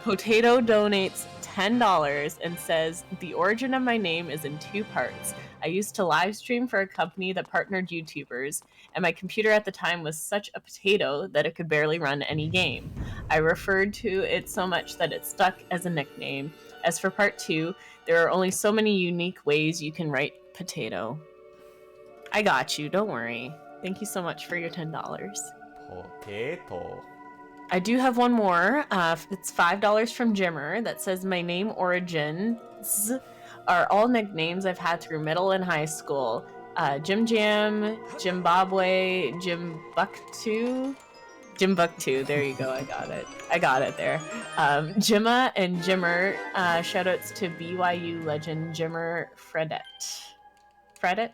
Potato donates $10 and says, the origin of my name is in 2 parts. I used to live stream for a company that partnered YouTubers, and my computer at the time was such a potato that it could barely run any game. I referred to it so much that it stuck as a nickname. As for part 2, there are only so many unique ways you can write potato. I got you, don't worry. Thank you so much for your $10. Potato. I do have one more. It's $5 from Jimmer that says my name origins are all nicknames I've had through middle and high school. Jim Jam, Jimbabwe, Jimbuktu. Jimbuktu, there you go, I got it there. Jimma and Jimmer, shoutouts to BYU legend Jimmer Fredette. Fredette?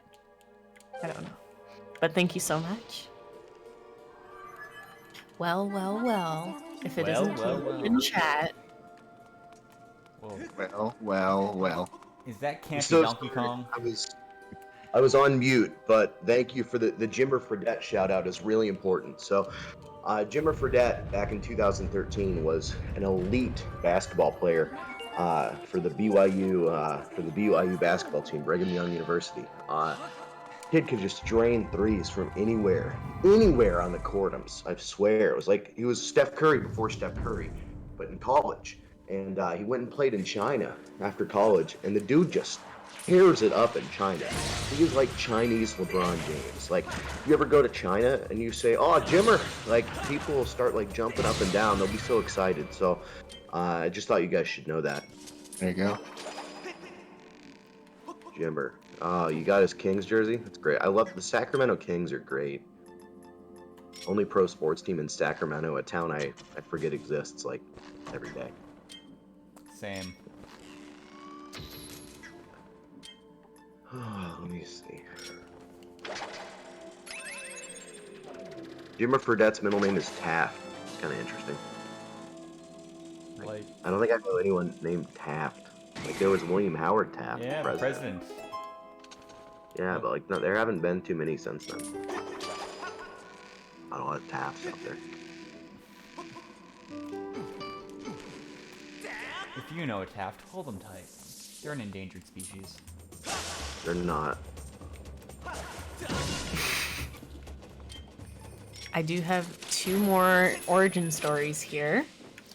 I don't know. But thank you so much. Well. If it isn't in chat. Well. Is that Campy So Donkey Kong? I was on mute, but thank you for the Jimmer Fredette shout out is really important. So, Jimmer Fredette back in 2013 was an elite basketball player. for the BYU basketball team, Brigham Young University. Kid could just drain threes from anywhere on the court. I swear, it was like he was Steph Curry before Steph Curry, but in college. And he went and played in China after college, and the dude just tears it up in China. He's like Chinese LeBron James. Like, you ever go to China and you say, "Oh, Jimmer," like people will start like jumping up and down. They'll be so excited. So I just thought you guys should know that. There you go. Jimmer. Oh, you got his Kings jersey? That's great. I love the Sacramento Kings are great. Only pro sports team in Sacramento, a town I forget exists like every day. Same. Let me see. Jimmer Fredette's middle name is Taft. It's kind of interesting. Like, I don't think I know anyone named Taft. Like, there was William Howard Taft, yeah, the president. Yeah, but like, no, there haven't been too many since then. Not a lot of Tafts out there. If you know a Taft, hold them tight. They're an endangered species. They're not. I do have 2 more origin stories here.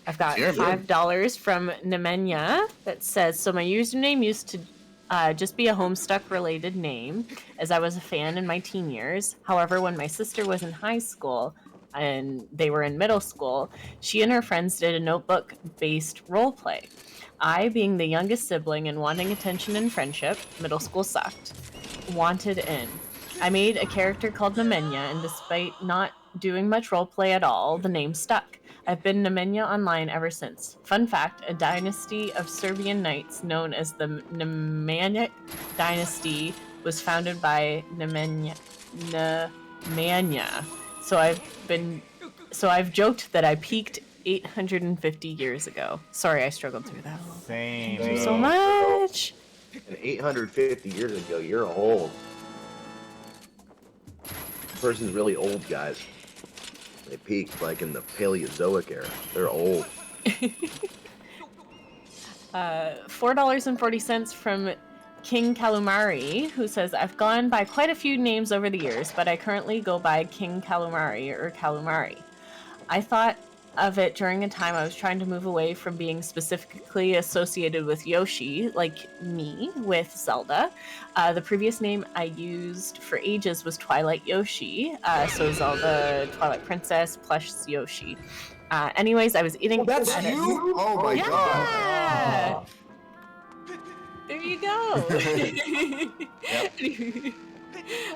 I've got $5 from Nemenya that says, so my username used to just be a Homestuck related name, as I was a fan in my teen years. However, when my sister was in high school and they were in middle school, she and her friends did a notebook-based roleplay. I, being the youngest sibling and wanting attention and friendship, middle school sucked, wanted in. I made a character called Nemenya, and despite not doing much roleplay at all, the name stuck. I've been Nemenya online ever since. Fun fact, a dynasty of Serbian knights known as the Nemanjic dynasty was founded by Nemanja. So I've joked that I peaked 850 years ago. Sorry, I struggled through that. Same. Thank you so much. And 850 years ago, you're old. The person's really old, guys. They peaked like in the Paleozoic era. They're old. $4.40 from King Kalumari, who says, I've gone by quite a few names over the years, but I currently go by King Kalumari or Kalumari. I thought of it during a time I was trying to move away from being specifically associated with Yoshi, like me, with Zelda. The previous name I used for ages was Twilight Yoshi, so Zelda, Twilight Princess, Plush Yoshi. Anyways, I was eating... Oh, that's you? Oh my god. There you go.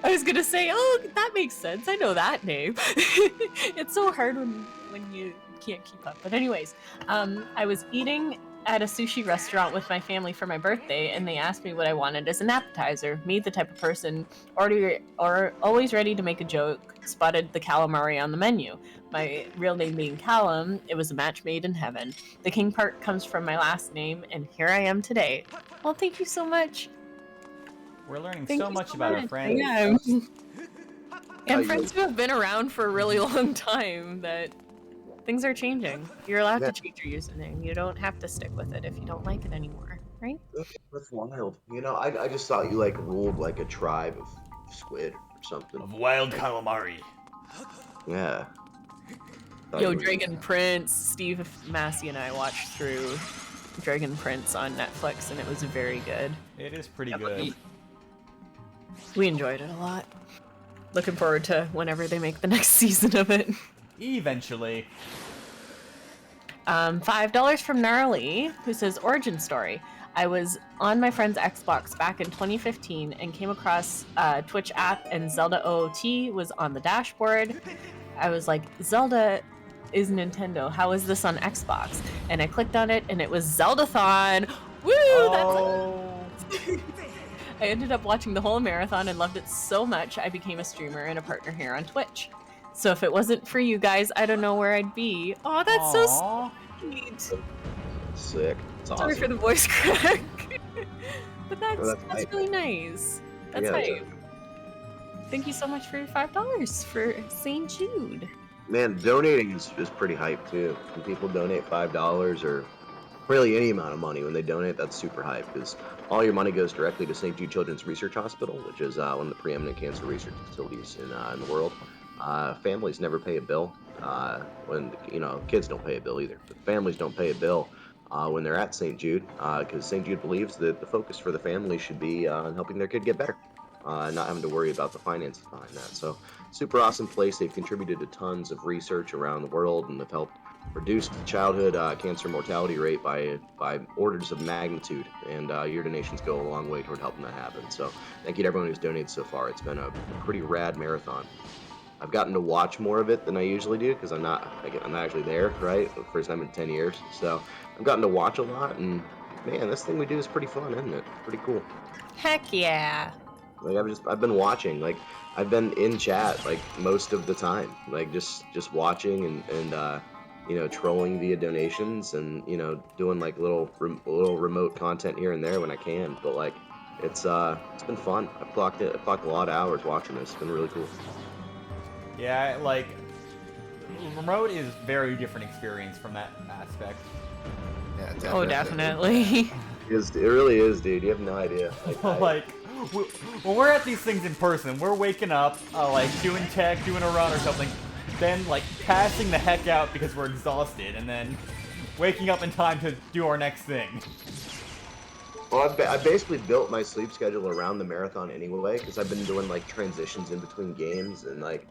I was gonna say, oh, that makes sense. I know that name. It's so hard when you can't keep up. But anyways, I was eating at a sushi restaurant with my family for my birthday, and they asked me what I wanted as an appetizer. Me, the type of person always ready to make a joke, spotted the calamari on the menu. My real name being Callum, it was a match made in heaven. The king part comes from my last name, and here I am today. Well, thank you so much. We're learning so much about our friends. Yeah. And friends who have been around for a really long time, that things are changing. You're allowed to change your username. You don't have to stick with it if you don't like it anymore, right? That's wild. You know, I just thought you like ruled like a tribe of squid or something. Of wild calamari. Yeah. Yo, Dragon Prince, Steve Massey and I watched through Dragon Prince on Netflix, and it was very good. It is pretty good. We enjoyed it a lot. Looking forward to whenever they make the next season of it. Eventually. $5 from Gnarly, who says, origin story. I was on my friend's Xbox back in 2015 and came across a Twitch app, and Zelda OOT was on the dashboard. I was like, Zelda is Nintendo. How is this on Xbox? And I clicked on it, and it was Zeldathon. Woo! Oh. That's I ended up watching the whole marathon and loved it so much, I became a streamer and a partner here on Twitch. So if it wasn't for you guys, I don't know where I'd be. Oh, that's so sweet. Sick. Sorry for the voice crack. But that's really nice. That's hype. Thank you so much for your $5 for St. Jude. Man, donating is pretty hype too. When people donate $5 or really any amount of money when they donate, that's super hype because all your money goes directly to St. Jude Children's Research Hospital, which is one of the preeminent cancer research facilities in the world. Families never pay a bill. When kids don't pay a bill either, but families don't pay a bill when they're at St. Jude, because St. Jude believes that the focus for the family should be on helping their kid get better, and not having to worry about the finances behind that. So, super awesome place. They've contributed to tons of research around the world and have helped reduce the childhood cancer mortality rate by orders of magnitude, and your donations go a long way toward helping that happen. So, thank you to everyone who's donated so far. It's been a pretty rad marathon. I've gotten to watch more of it than I usually do because I'm not actually there, right? The first time in 10 years. So I've gotten to watch a lot, and man, this thing we do is pretty fun, isn't it? Pretty cool. Heck yeah. Like I've been watching, like I've been in chat like most of the time, like just watching and trolling via donations and doing like little remote content here and there when I can. But like it's been fun. I've clocked a lot of hours watching this. It's been really cool. Yeah, like, remote is very different experience from that aspect. Yeah, definitely. Oh, definitely. It really is, dude. You have no idea. Like, when we're at these things in person, we're waking up, like, doing tech, doing a run or something, then, like, passing the heck out because we're exhausted, and then waking up in time to do our next thing. Well, I basically built my sleep schedule around the marathon anyway, because I've been doing, like, transitions in between games and, like,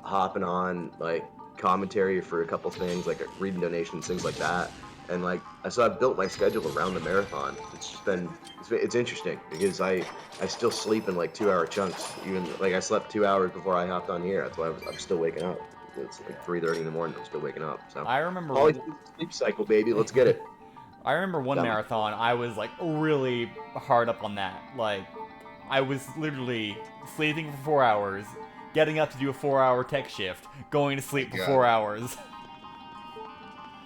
hopping on, like, commentary for a couple things, like reading donations, things like that. And, like, so I've built my schedule around the marathon. It's just been, it's interesting, because I still sleep in, like, 2-hour chunks. Even, like, I slept 2 hours before I hopped on here. That's why I'm still waking up. It's, like, 3:30 in the morning, I'm still waking up. So I remember... Always sleep cycle, baby. Let's get it. I remember one marathon, I was, like, really hard up on that. Like, I was literally sleeping for 4 hours, getting up to do a 4-hour tech shift, going to sleep for 4 hours.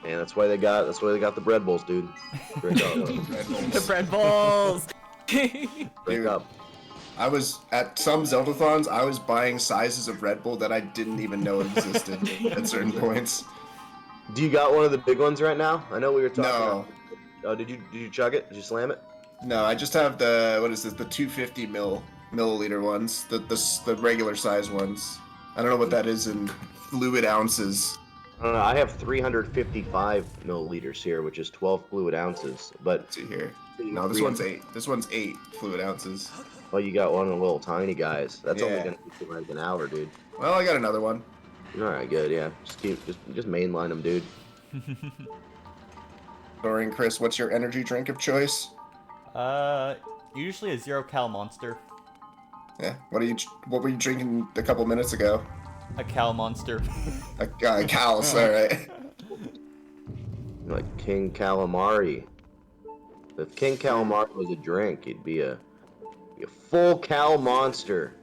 Man, that's why they got the bread bowls, dude. The bread bowls. Break up. I was at some Zeldathons. I was buying sizes of Red Bull that I didn't even know existed at certain points. Do you got one of the big ones right now? I know we were talking. No. Oh, did you chug it? Did you slam it? No, I just have the the 250 milliliter ones, the regular size ones. I don't know what that is in fluid ounces. I don't know. I have 355 milliliters here, which is 12 fluid ounces. But let's see here. No, this one's 8. This one's 8 fluid ounces. Oh, you got one of the little tiny guys. That's only gonna take you like an hour, dude. Well, I got another one. All right, good. Yeah, just mainline them, dude. Dorian, Chris, what's your energy drink of choice? Usually a 0-cal Monster. Yeah. What were you drinking a couple minutes ago? A Cal Monster. A Cal's, alright. Like King Calamari. If King Calamari was a drink, he'd be a full Cal Monster.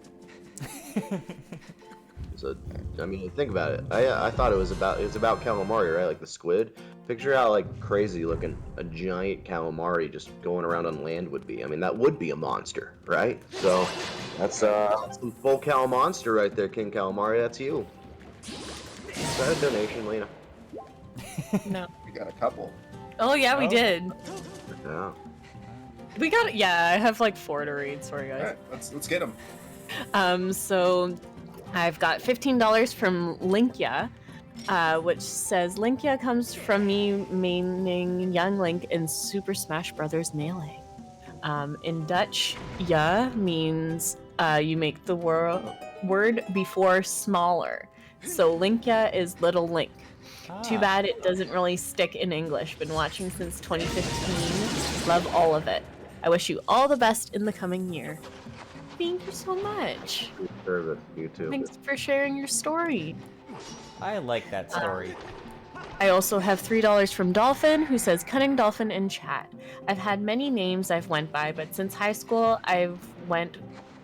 So, I mean, think about it. I thought it was about calamari, right? Like the squid. Picture how like crazy looking a giant calamari just going around on land would be. I mean, that would be a monster, right? So that's some full Cal Monster right there, King Calamari. That's you. Is that a donation, Lena? No. We got a couple. Oh yeah, we did. Yeah. We got it. Yeah, I have like 4 to read. Sorry, guys. All right, let's get them. So I've got $15 from Linkya, which says Linkya comes from me meaning young Link in Super Smash Bros. Melee. In Dutch, ja means you make the word before smaller. So Linkya is little Link. Too bad it doesn't really stick in English. Been watching since 2015. Love all of it. I wish you all the best in the coming year. Thank you so much. You too. Thanks for sharing your story. I like that story. I also have $3 from Dolphin, who says, Cunning Dolphin in chat. I've had many names I've went by, but since high school, I've went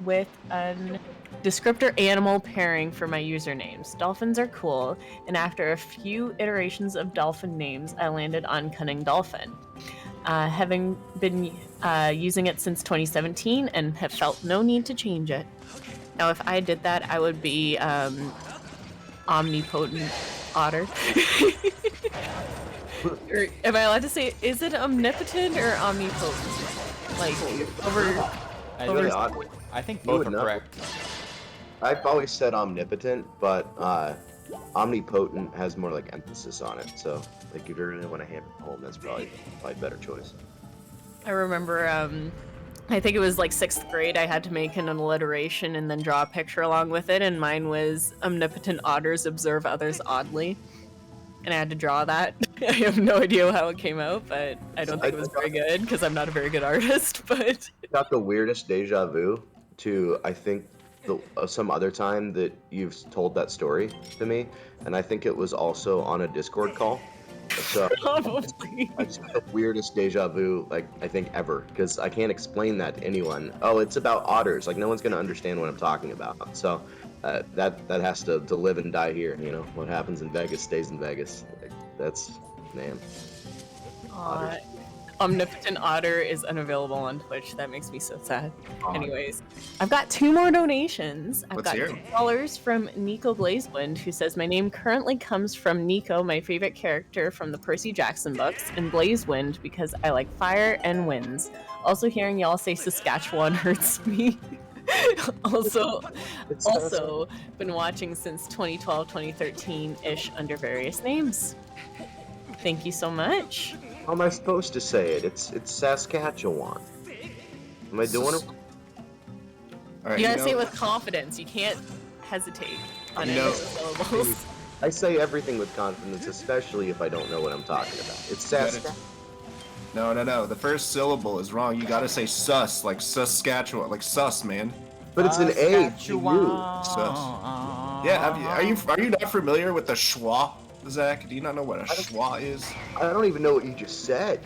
with an descriptor animal pairing for my usernames. Dolphins are cool, and after a few iterations of dolphin names, I landed on Cunning Dolphin. Having been using it since 2017 and have felt no need to change it. Now, if I did that, I would be Omnipotent Otter. Or, am I allowed to say, is it omnipotent or omnipotent? Like, over... I think You both would are know. correct. I've always said omnipotent, but omnipotent has more like emphasis on it. So, like, if you're gonna want to hammer it home, that's probably a better choice. I remember, I think it was like 6th grade, I had to make an alliteration and then draw a picture along with it, and mine was omnipotent otters observe others oddly. And I had to draw that. I have no idea how it came out, but I don't think it was very good, because I'm not a very good artist, but... Got the weirdest deja vu to, I think, some other time that you've told that story to me, and I think it was also on a Discord call. So Probably. I just got the weirdest deja vu, like, I think ever, because I can't explain that to anyone. Oh, it's about otters. Like, no one's gonna understand what I'm talking about. So that has to live and die here. You know, what happens in Vegas stays in Vegas. Like, that's, man. Otters. Omnipotent Otter is unavailable on Twitch. That makes me so sad. Oh. Anyways, I've got 2 more donations. I've Let's got hear 'em. $2 from Nico Blazewind, who says, my name currently comes from Nico, my favorite character from the Percy Jackson books, and Blazewind because I like fire and winds. Also, hearing y'all say Saskatchewan hurts me. also, been watching since 2012, 2013-ish under various names. Thank you so much. How am I supposed to say it? It's Saskatchewan. Am I doing it? All right, You gotta say it with confidence. You can't hesitate on any of the syllables. I say everything with confidence, especially if I don't know what I'm talking about. It's Saskatchewan. No. The first syllable is wrong. You gotta say sus, like Saskatchewan, like sus, man. But it's an A. Sus. Yeah. Are you not familiar with the schwa, Zach? Do you not know what a schwa is? I don't even know what you just said.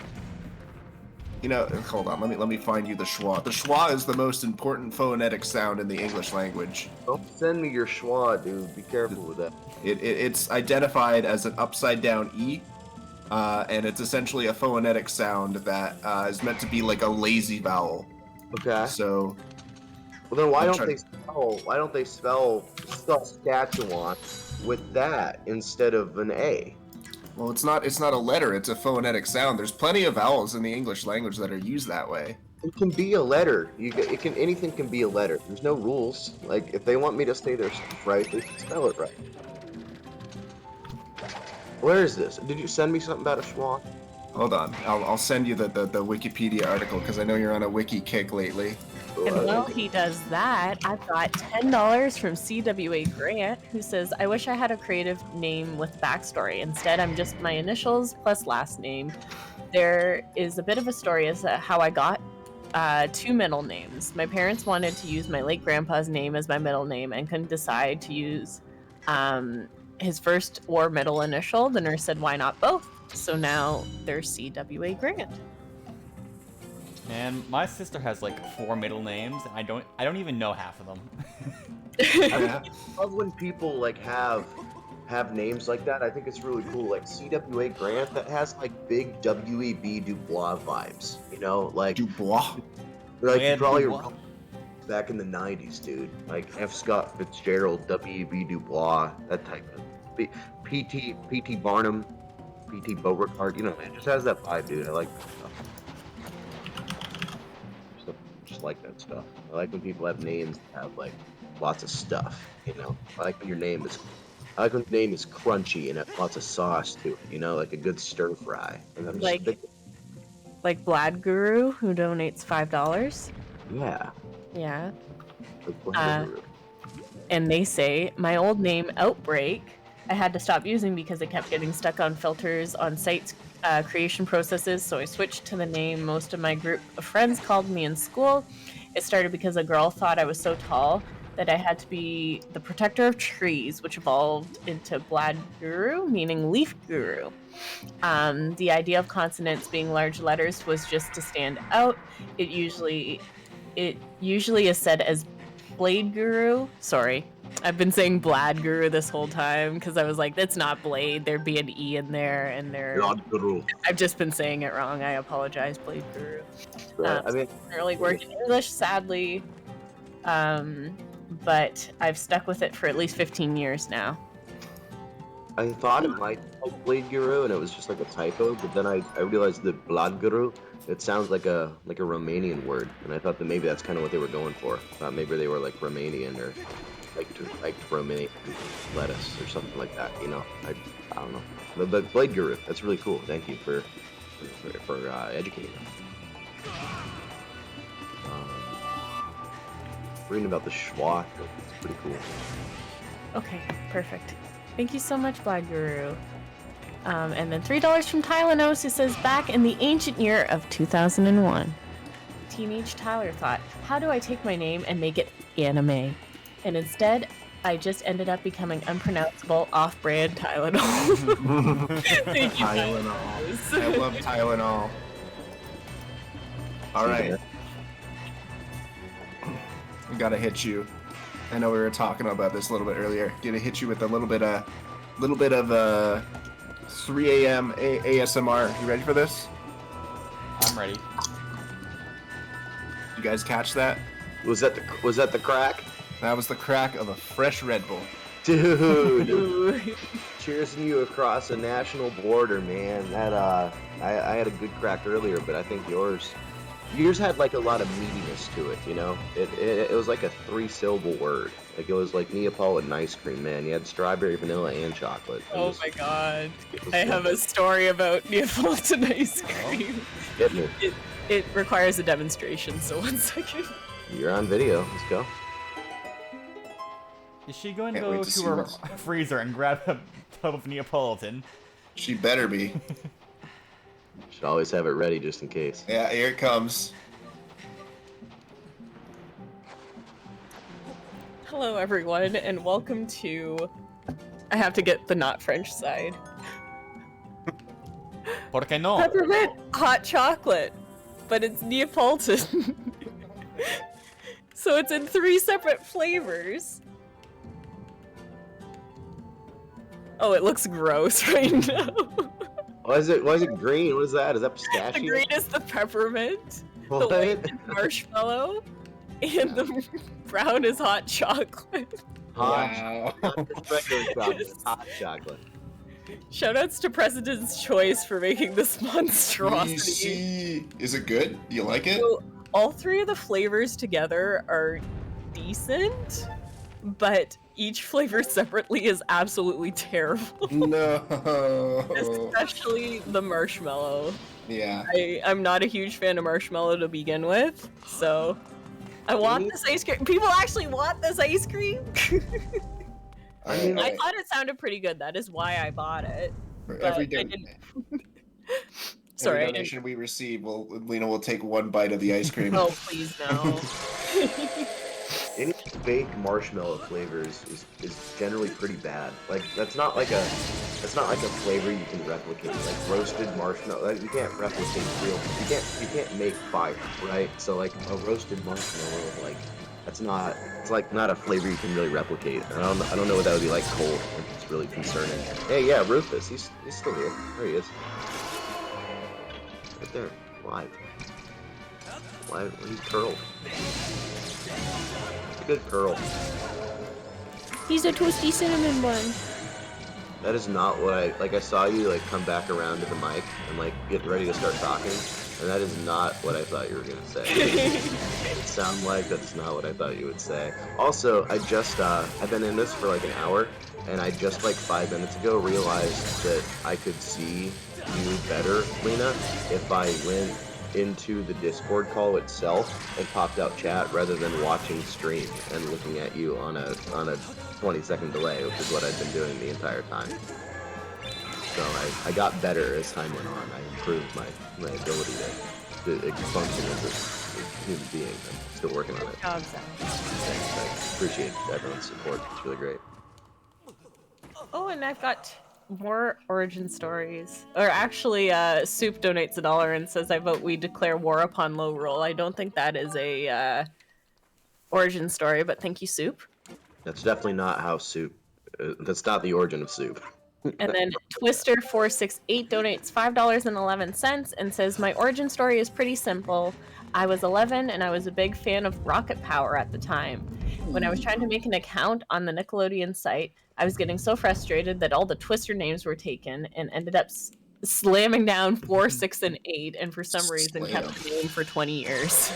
You know, hold on. Let me find you the schwa. The schwa is the most important phonetic sound in the English language. Don't send me your schwa, dude. Be careful with that. It's identified as an upside down E, and it's essentially a phonetic sound that is meant to be like a lazy vowel. Okay. So. Well, then why don't they spell Saskatchewan with that instead of an A? Well, it's not a letter. It's a phonetic sound. There's plenty of vowels in the English language that are used that way. It can be a letter. Anything can be a letter. There's no rules. Like, if they want me to say their stuff right, they can spell it right. Where is this? Did you send me something about a schwa? Hold on. I'll send you the Wikipedia article because I know you're on a wiki kick lately. And while he does that, I've got $10 from CWA Grant, who says, I wish I had a creative name with backstory. Instead, I'm just my initials plus last name. There is a bit of a story as to how I got 2 middle names. My parents wanted to use my late grandpa's name as my middle name and couldn't decide to use his first or middle initial. The nurse said, why not both? So now there's CWA Grant. And my sister has like 4 middle names, and I don't even know half of them. I love when people like have names like that. I think it's really cool. Like CWA Grant, that has like big W.E.B. Du Bois vibes. You know, like Dubois. Like Yeah, probably Dubois. back in the '90s, dude. Like F. Scott Fitzgerald, W.E.B. Du Bois, that type of P.T. Barnum, P.T. Beauregard. You know, man, it just has that vibe, dude. I like that stuff. Just like that stuff. I like when people have names that have like lots of stuff. You know, I like when your name is crunchy and has lots of sauce to it. You know, like a good stir fry. And I'm just Like Blad Guru, who donates $5. Yeah. Yeah. Like Blad Guru. And they say, my old name, Outbreak, I had to stop using because it kept getting stuck on filters on sites creation processes, so I switched to the name most of my group of friends called me in school. It started because a girl thought I was so tall that I had to be the protector of trees, which evolved into Blad Guru, meaning leaf guru. The idea of consonants being large letters was just to stand out. It usually is said as Blade Guru. Sorry, I've been saying Blad Guru this whole time because I was like, that's not Blade. There'd be an E in there, and Blad Guru. I've just been saying it wrong. I apologize, Blade Guru. I mean, I really work in English, sadly, but I've stuck with it for at least 15 years now. I thought it might Blade Guru, and it was just like a typo. But then I realized that Blad Guru, it sounds like a Romanian word, and I thought that maybe that's kind of what they were going for. I thought maybe they were like Romanian or like Romanian lettuce or something like that. You know, I don't know. But Blade Guru, that's really cool. Thank you for educating me. Reading about the Schwach, it's pretty cool. Okay, perfect. Thank you so much, Black Guru. And then $3 from Tylenos, who says, back in the ancient year of 2001, Teenage Tyler thought, how do I take my name and make it anime? And instead, I just ended up becoming unpronounceable off-brand Tylenol. Thank you, Tylenol. I love Tylenol. All right. I gotta hit you. I know we were talking about this a little bit earlier. Gonna hit you with a little bit of 3 a.m. ASMR. You ready for this? I'm ready. You guys catch that? Was that the crack? That was the crack of a fresh Red Bull. Dude. Cheersing you across a national border, man. That I had a good crack earlier, but I think yours had like a lot of meatiness to it, you know? It was like a 3-syllable word. Like it was like Neapolitan ice cream, man. You had strawberry, vanilla, and chocolate. Oh my god. I have a story about Neapolitan ice cream. Hit me. It requires a demonstration, so 1 second. You're on video. Let's go. Is she going to Can't wait go to to see her what's- freezer and grab a tub of Neapolitan? She better be. Should always have it ready just in case. Yeah, here it comes. Hello, everyone, and welcome to... I have to get the not French side. ¿Por qué no? Peppermint hot chocolate, but it's Neapolitan. So it's in 3 separate flavors. Oh, it looks gross right now. Why is it green? What is that? Is that pistachio? The green is the peppermint, What? the white is marshmallow, and the brown is hot chocolate. Hot, regular chocolate, hot chocolate. Shoutouts to President's Choice for making this monstrosity. See, is it good? Do you like it? So, all 3 of the flavors together are decent, but each flavor separately is absolutely terrible. No. Especially the marshmallow. Yeah. I'm not a huge fan of marshmallow to begin with, so I want this ice cream. People actually want this ice cream? I mean, I thought it sounded pretty good. That is why I bought it. for but every, I don- didn't- every Sorry, I didn't- donation we receive, Lena will take 1 bite of the ice cream. Oh, please no. Any fake marshmallow flavors is generally pretty bad. Like that's not like a flavor you can replicate. Like roasted marshmallow, like, you can't replicate real. You can't make fire, right? So like a roasted marshmallow, like it's not a flavor you can really replicate. I don't know what that would be like cold. It's really concerning. Hey, yeah, Rufus, he's still here. There he is. Right there, live. He's curled. It's a good curl. He's a twisty cinnamon bun. That is not what I saw you like come back around to the mic and like get ready to start talking, and that is not what I thought you were gonna say. It sounded like that's not what I thought you would say. Also, I just I've been in this for like an hour, and I just like 5 minutes ago realized that I could see you better, Lena, if I went into the Discord call itself and popped out chat rather than watching stream and looking at you on a 20-second delay, which is what I've been doing the entire time. So I got better as time went on. I improved my ability to function as a human being. I'm still working on it. Thanks. I appreciate everyone's support. It's really great. Oh, and I've got more origin stories. Or actually, Soup donates $1 and says, I vote we declare war upon low roll. I don't think that is a origin story, but thank you, Soup. That's definitely not how soup. That's not the origin of soup. And then Twister468 donates $5.11 and says, my origin story is pretty simple. I was 11 and I was a big fan of Rocket Power at the time. When I was trying to make an account on the Nickelodeon site, I was getting so frustrated that all the Twister names were taken and ended up slamming down 4, 6, and 8, and for some reason kept the name for 20 years.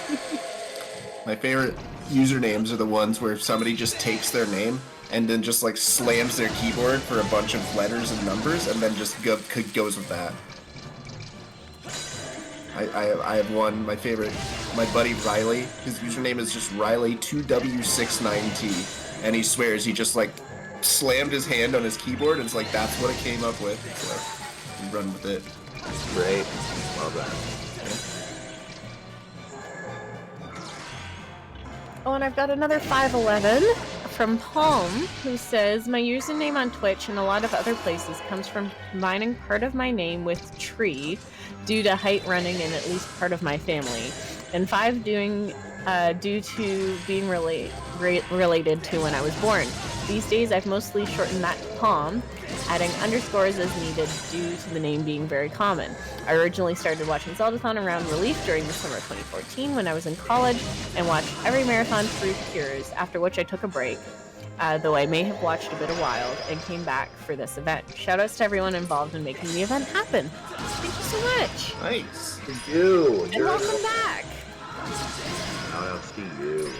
My favorite usernames are the ones where somebody just takes their name and then just like slams their keyboard for a bunch of letters and numbers and then just goes with that. I have one, my favorite, my buddy Riley, his username is just Riley2W69T, and he swears he just like slammed his hand on his keyboard and it's like that's what it came up with, so you run with it. Great, love that. Oh, and I've got another 511 from Palm, who says, my username on Twitch and a lot of other places comes from combining part of my name with tree due to height running in at least part of my family, and 5 due to being related to when I was born. These days I've mostly shortened that to Palm, adding underscores as needed due to the name being very common. I originally started watching Zeldathon around release during the summer of 2014 when I was in college and watched every marathon through Cures, after which I took a break, though I may have watched a bit of Wild and came back for this event. Shoutouts to everyone involved in making the event happen. Thank you so much. Nice. Thank you. And welcome back. Shoutouts to you.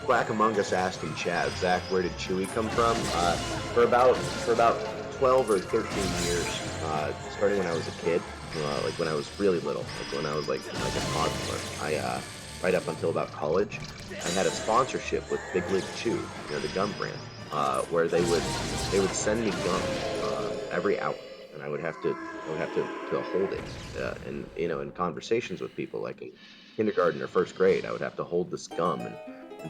Black Among Us asked in chat, Zach, where did Chewie come from? For about 12 or 13 years, starting when I was a kid, like when I was really little, like when I was like a toddler, right up until about college, I had a sponsorship with Big League Chew, the gum brand, where they would send me gum every hour, and I would have to hold it, and in conversations with people, like in kindergarten or first grade, I would have to hold this gum and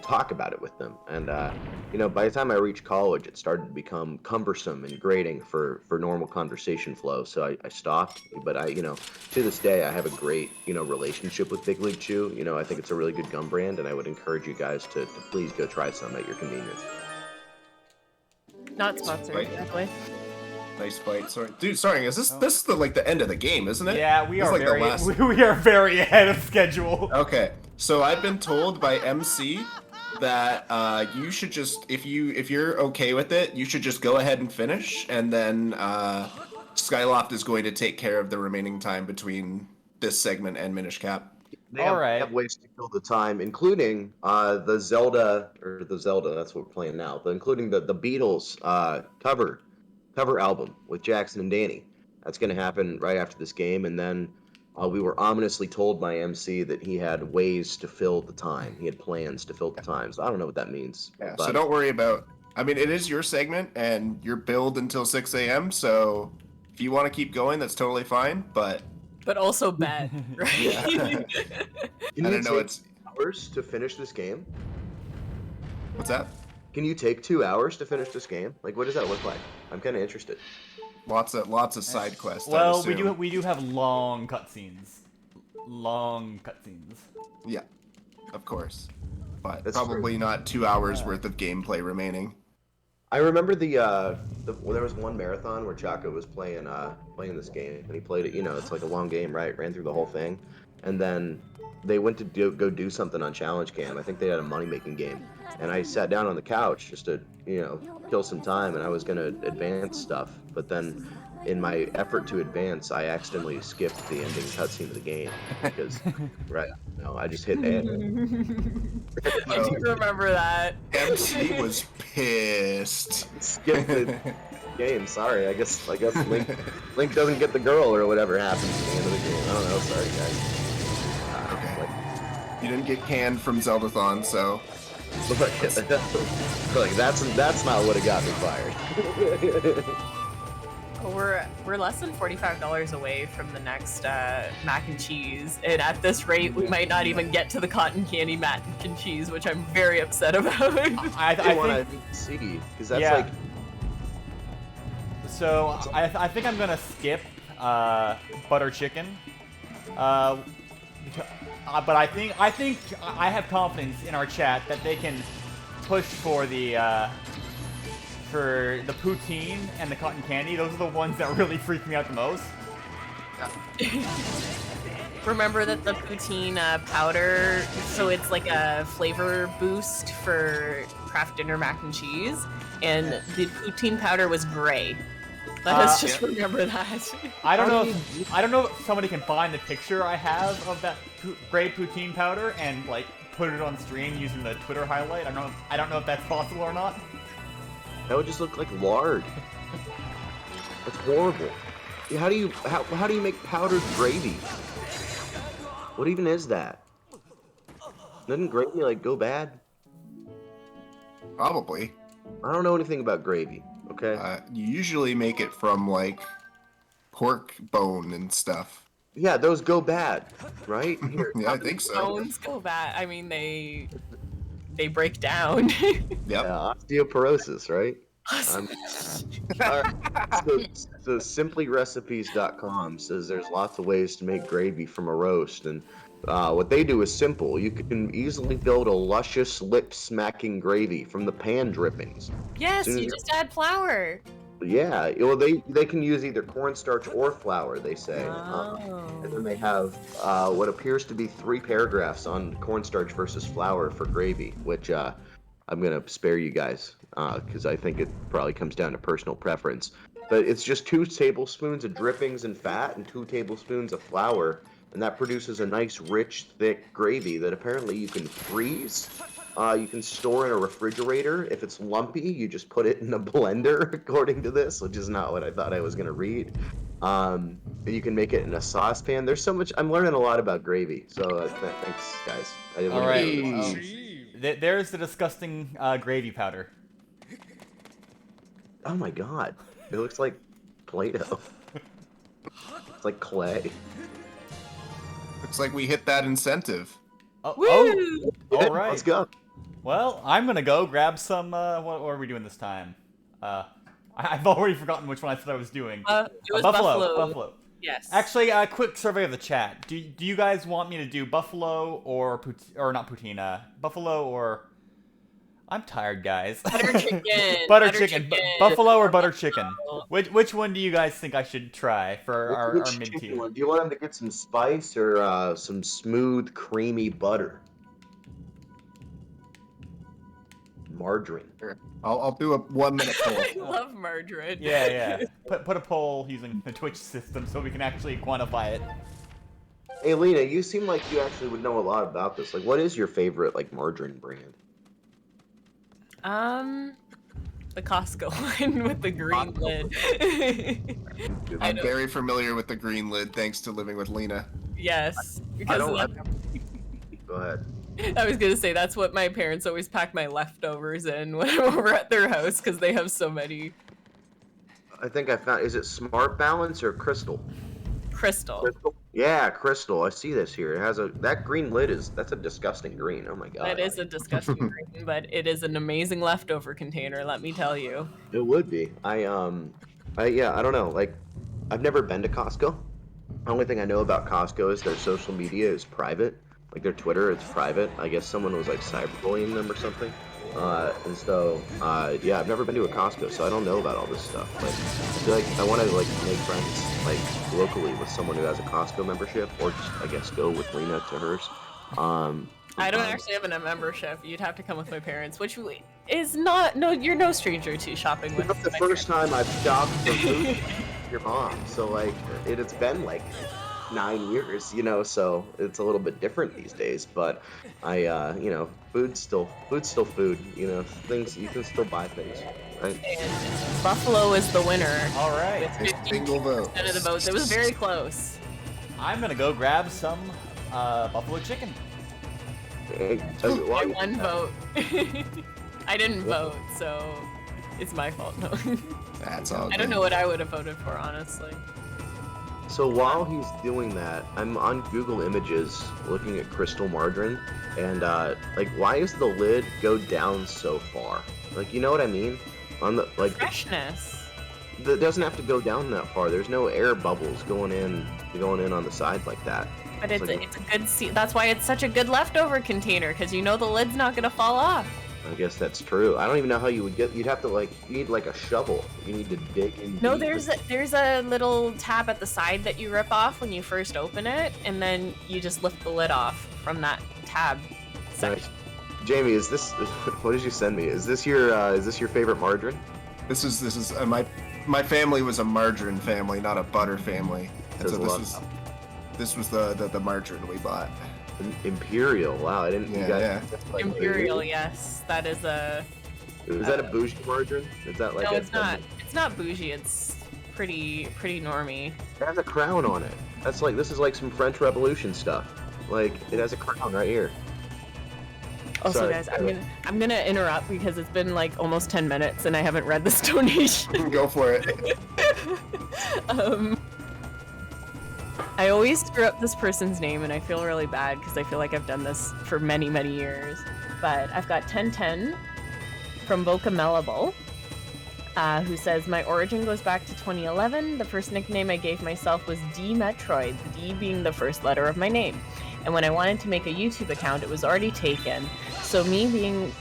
talk about it with them. And by the time I reached college, it started to become cumbersome and grating for normal conversation flow, so I stopped. But to this day, I have a great relationship with Big League Chew. I think it's a really good gum brand, and I would encourage you guys to please go try some at your convenience. Not sponsored, by the way. Nice fight. Sorry, dude. Sorry, is this is the end of the game, isn't it? Yeah, we are like very we are very ahead of schedule. Okay, so I've been told by MC that you should just if you're okay with it, you should just go ahead and finish, and then Skyloft is going to take care of the remaining time between this segment and Minish Cap. They have ways to kill the time, including the Zelda, that's what we're playing now, but including the Beatles cover album with Jackson and Danny. That's going to happen right after this game, and then we were ominously told by MC that he had ways to fill the time. He had plans to fill the time, so I don't know what that means. Yeah, but... so don't worry about... I mean, it is your segment, and you're billed until 6 a.m., so if you want to keep going, that's totally fine, but... But also bad, right? Yeah. Can I you don't know, take it's... hours to finish this game? What's that? Can you take 2 hours to finish this game? Like, what does that look like? I'm kind of interested. Lots of side quests. Well, we do have long cutscenes. Yeah, of course, but That's probably true. not 2 hours worth of gameplay remaining. I remember there was one marathon where Chaco was playing this game, and he played it. It's like a long game, right? Ran through the whole thing, and then they went to go do something on Challenge Cam. I think they had a money-making game, and I sat down on the couch just to kill some time, and I was gonna advance stuff, but then in my effort to advance, I accidentally skipped the ending cutscene of the game because I just hit A. I do remember that. MC was pissed. Skipped the game. Sorry, I guess Link doesn't get the girl or whatever happens at the end of the game. I don't know. Sorry, guys. Okay. You didn't get canned from Zeldathon, so. Like that's not what got me fired. We're less than $45 away from the next mac and cheese, and at this rate, we might not even get to the cotton candy mac and cheese, which I'm very upset about. I want to see because that's like. So I think I'm gonna skip butter chicken, but I think I have confidence in our chat that they can push for the poutine and the cotton candy. Those are the ones that really freak me out the most. remember that the poutine powder, so it's like a flavor boost for Kraft Dinner mac and cheese, and the poutine powder was gray. Let us just remember that. I don't know if somebody can find the picture I have of that gray poutine powder and like put it on stream using the Twitter highlight. I don't know if that's possible or not. That would just look like lard. That's horrible. How do you make powdered gravy? What even is that? Doesn't gravy like go bad? Probably. I don't know anything about gravy. Okay. You usually make it from like pork bone and stuff. Yeah, those go bad, right? Yeah, I think so. Bones go bad. I mean, they break down. Yeah, osteoporosis, right? So simplyrecipes.com says there's lots of ways to make gravy from a roast, and what they do is simple. You can easily build a luscious, lip-smacking gravy from the pan drippings. Yes, you just add flour. Yeah, well, they can use either cornstarch or flour, they say. And then they have what appears to be 3 paragraphs on cornstarch versus flour for gravy, which I'm going to spare you guys because I think it probably comes down to personal preference. But it's just 2 tablespoons of drippings and fat and 2 tablespoons of flour, and that produces a nice, rich, thick gravy that apparently you can freeze. You can store in a refrigerator. If it's lumpy, you just put it in a blender, according to this, which is not what I thought I was going to read. You can make it in a saucepan. There's so much. I'm learning a lot about gravy, so thanks, guys. All right. There's the disgusting gravy powder. Oh my god. It looks like Play-Doh. It's like clay. Looks like we hit that incentive. All right. Let's go. Well, I'm gonna go grab some. What are we doing this time? I've already forgotten which one I said I was doing. It was Buffalo. Yes. Actually, a quick survey of the chat. Do you guys want me to do buffalo or not poutine? Buffalo or I'm tired, guys. Butter chicken. Butter chicken. Buffalo or butter chicken? Which one do you guys think I should try for our mid-tier? Do you want them to get some spice or some smooth, creamy butter? Margarine. I'll do a 1-minute poll. I love margarine. Yeah. Put a poll using the Twitch system so we can actually quantify it. Hey, Lena, you seem like you actually would know a lot about this. Like, what is your favorite margarine brand? The Costco one with the green lid. I'm very familiar with the green lid, thanks to living with Lena. Yes, Go ahead. I was gonna say that's what my parents always pack my leftovers in when I'm over at their house because they have so many. I think I found. Is it Smart Balance or Crystal? Crystal. Yeah, Crystal. I see this here. It has that green lid that's a disgusting green. Oh my god. That is a disgusting green, but it is an amazing leftover container. Let me tell you. It would be. I don't know. Like, I've never been to Costco. The only thing I know about Costco is their social media is private. Like their Twitter, it's private. I guess someone was like cyberbullying them or something. And so, I've never been to a Costco, so I don't know about all this stuff. But I feel like I want to make friends locally with someone who has a Costco membership, or just I guess go with Lena to hers. I don't actually have a membership. You'd have to come with my parents, which is not. No, you're no stranger to shopping with. It's the first time I've shopped for food with your mom, so it's been 9 years, so it's a little bit different these days, but food's still food, things, you can still buy things, right? And Buffalo is the winner. All right. With 50% of the votes. It was very close. I'm gonna go grab some buffalo chicken. My one vote. I didn't vote, so it's my fault. No. That's all good. I don't know what I would have voted for, honestly. So while he's doing that, I'm on Google Images looking at crystal margarine, and why does the lid go down so far? You know what I mean? On the freshness. It doesn't have to go down that far. There's no air bubbles going in on the side like that. But it's a good that's why it's such a good leftover container, because the lid's not gonna fall off. I guess that's true. I don't even know how you would get. You'd have to like. You need like a shovel. You need to dig in. No, deep. there's a little tab at the side that you rip off when you first open it, and then you just lift the lid off from that tab section. Nice. Jamie, is this? What did you send me? Is this your favorite margarine? This is my family was a margarine family, not a butter family. And so this was the margarine we bought. Imperial. Wow, I didn't. Yeah, you guys, yeah. Like, Imperial, yes, that is a. Is that a bougie margarine? Is that like? No, it's not. It's not bougie. It's pretty normie. It has a crown on it. That's like this is like some French Revolution stuff. Like it has a crown right here. Also, Sorry. guys, I'm gonna interrupt because it's been like almost 10 minutes and I haven't read this donation. Go for it. I always screw up this person's name and I feel really bad because I feel like I've done this for many years. But I've got 1010 from Boca Melable, who says, my origin goes back to 2011. The first nickname I gave myself was D Metroid, D being the first letter of my name. And when I wanted to make a YouTube account, it was already taken. So me being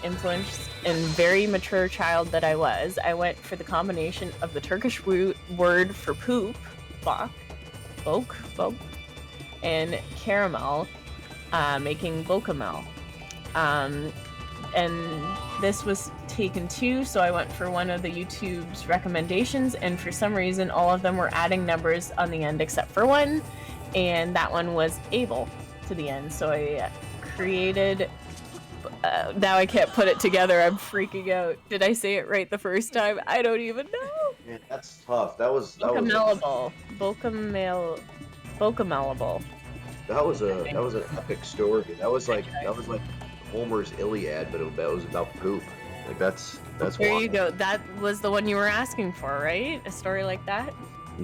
influenced and very mature child that I was, I went for the combination of the Turkish word for poop, bok, and caramel, making Bocamel. And this was taken too, so I went for one of the YouTube's recommendations, and for some reason all of them were adding numbers on the end except for one, and that one was able to the end. So I created, now I can't put it together, I'm freaking out. Did I say it right the first time? I don't even know. Yeah, that's tough. That was Bocamelable. That was an epic story. That was like Homer's Iliad, but that was about poop. Like that's There wild. you go. That was the one you were asking for, right? A story like that?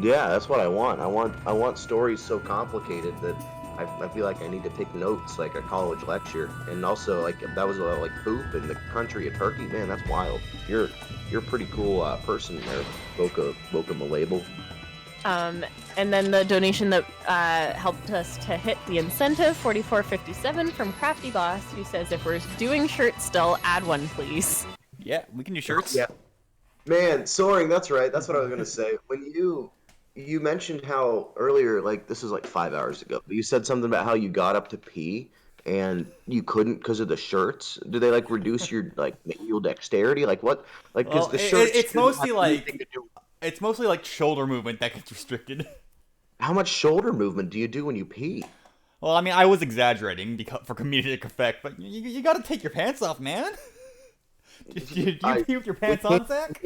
Yeah, that's what I want. I want stories so complicated that I feel like I need to take notes like a college lecture. And also like if that was about like poop in the country of Turkey, man, that's wild. You're a pretty cool person there, Boca Malable. And then the donation that helped us to hit the incentive, $44.57 from Crafty Boss, who says, if we're doing shirts still, add one, please. Yeah, we can do shirts. Yeah. Man, Soaring, that's right. That's what I was gonna say. When you mentioned how earlier, like this is like 5 hours ago, but you said something about how you got up to pee and you couldn't because of the shirts. Do they like reduce your like manual dexterity? Like what? Like because the shirts. It's mostly like shoulder movement that gets restricted. How much shoulder movement do you do when you pee? Well, I mean, I was exaggerating for comedic effect, but you gotta take your pants off, man. Do you pee with your pants on, Zach?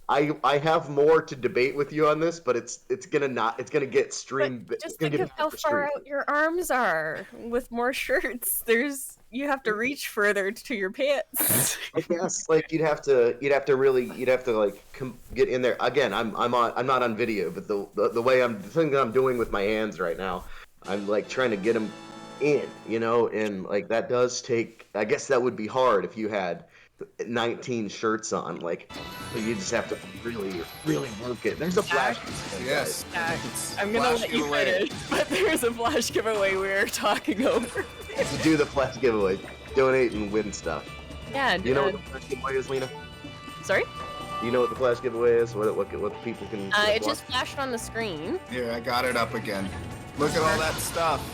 I have more to debate with you on this, but it's gonna get streamed. But just think of how far out your arms are with more shirts. You have to reach further to your pants. I guess like you'd have to like get in there again. I'm not on video, but the thing that I'm doing with my hands right now, I'm like trying to get them in, and like that does take. I guess that would be hard if you had 19 shirts on. Like you just have to really work it. There's a flash. Yes. I'm gonna let you finish, but there's a flash giveaway we were talking over. To do the flash giveaway, donate and win stuff. Yeah. You know what the flash giveaway is, Lena? Sorry? You know what the flash giveaway is? What people can? It just flashed on the screen. Here, I got it up again. Look at all that stuff.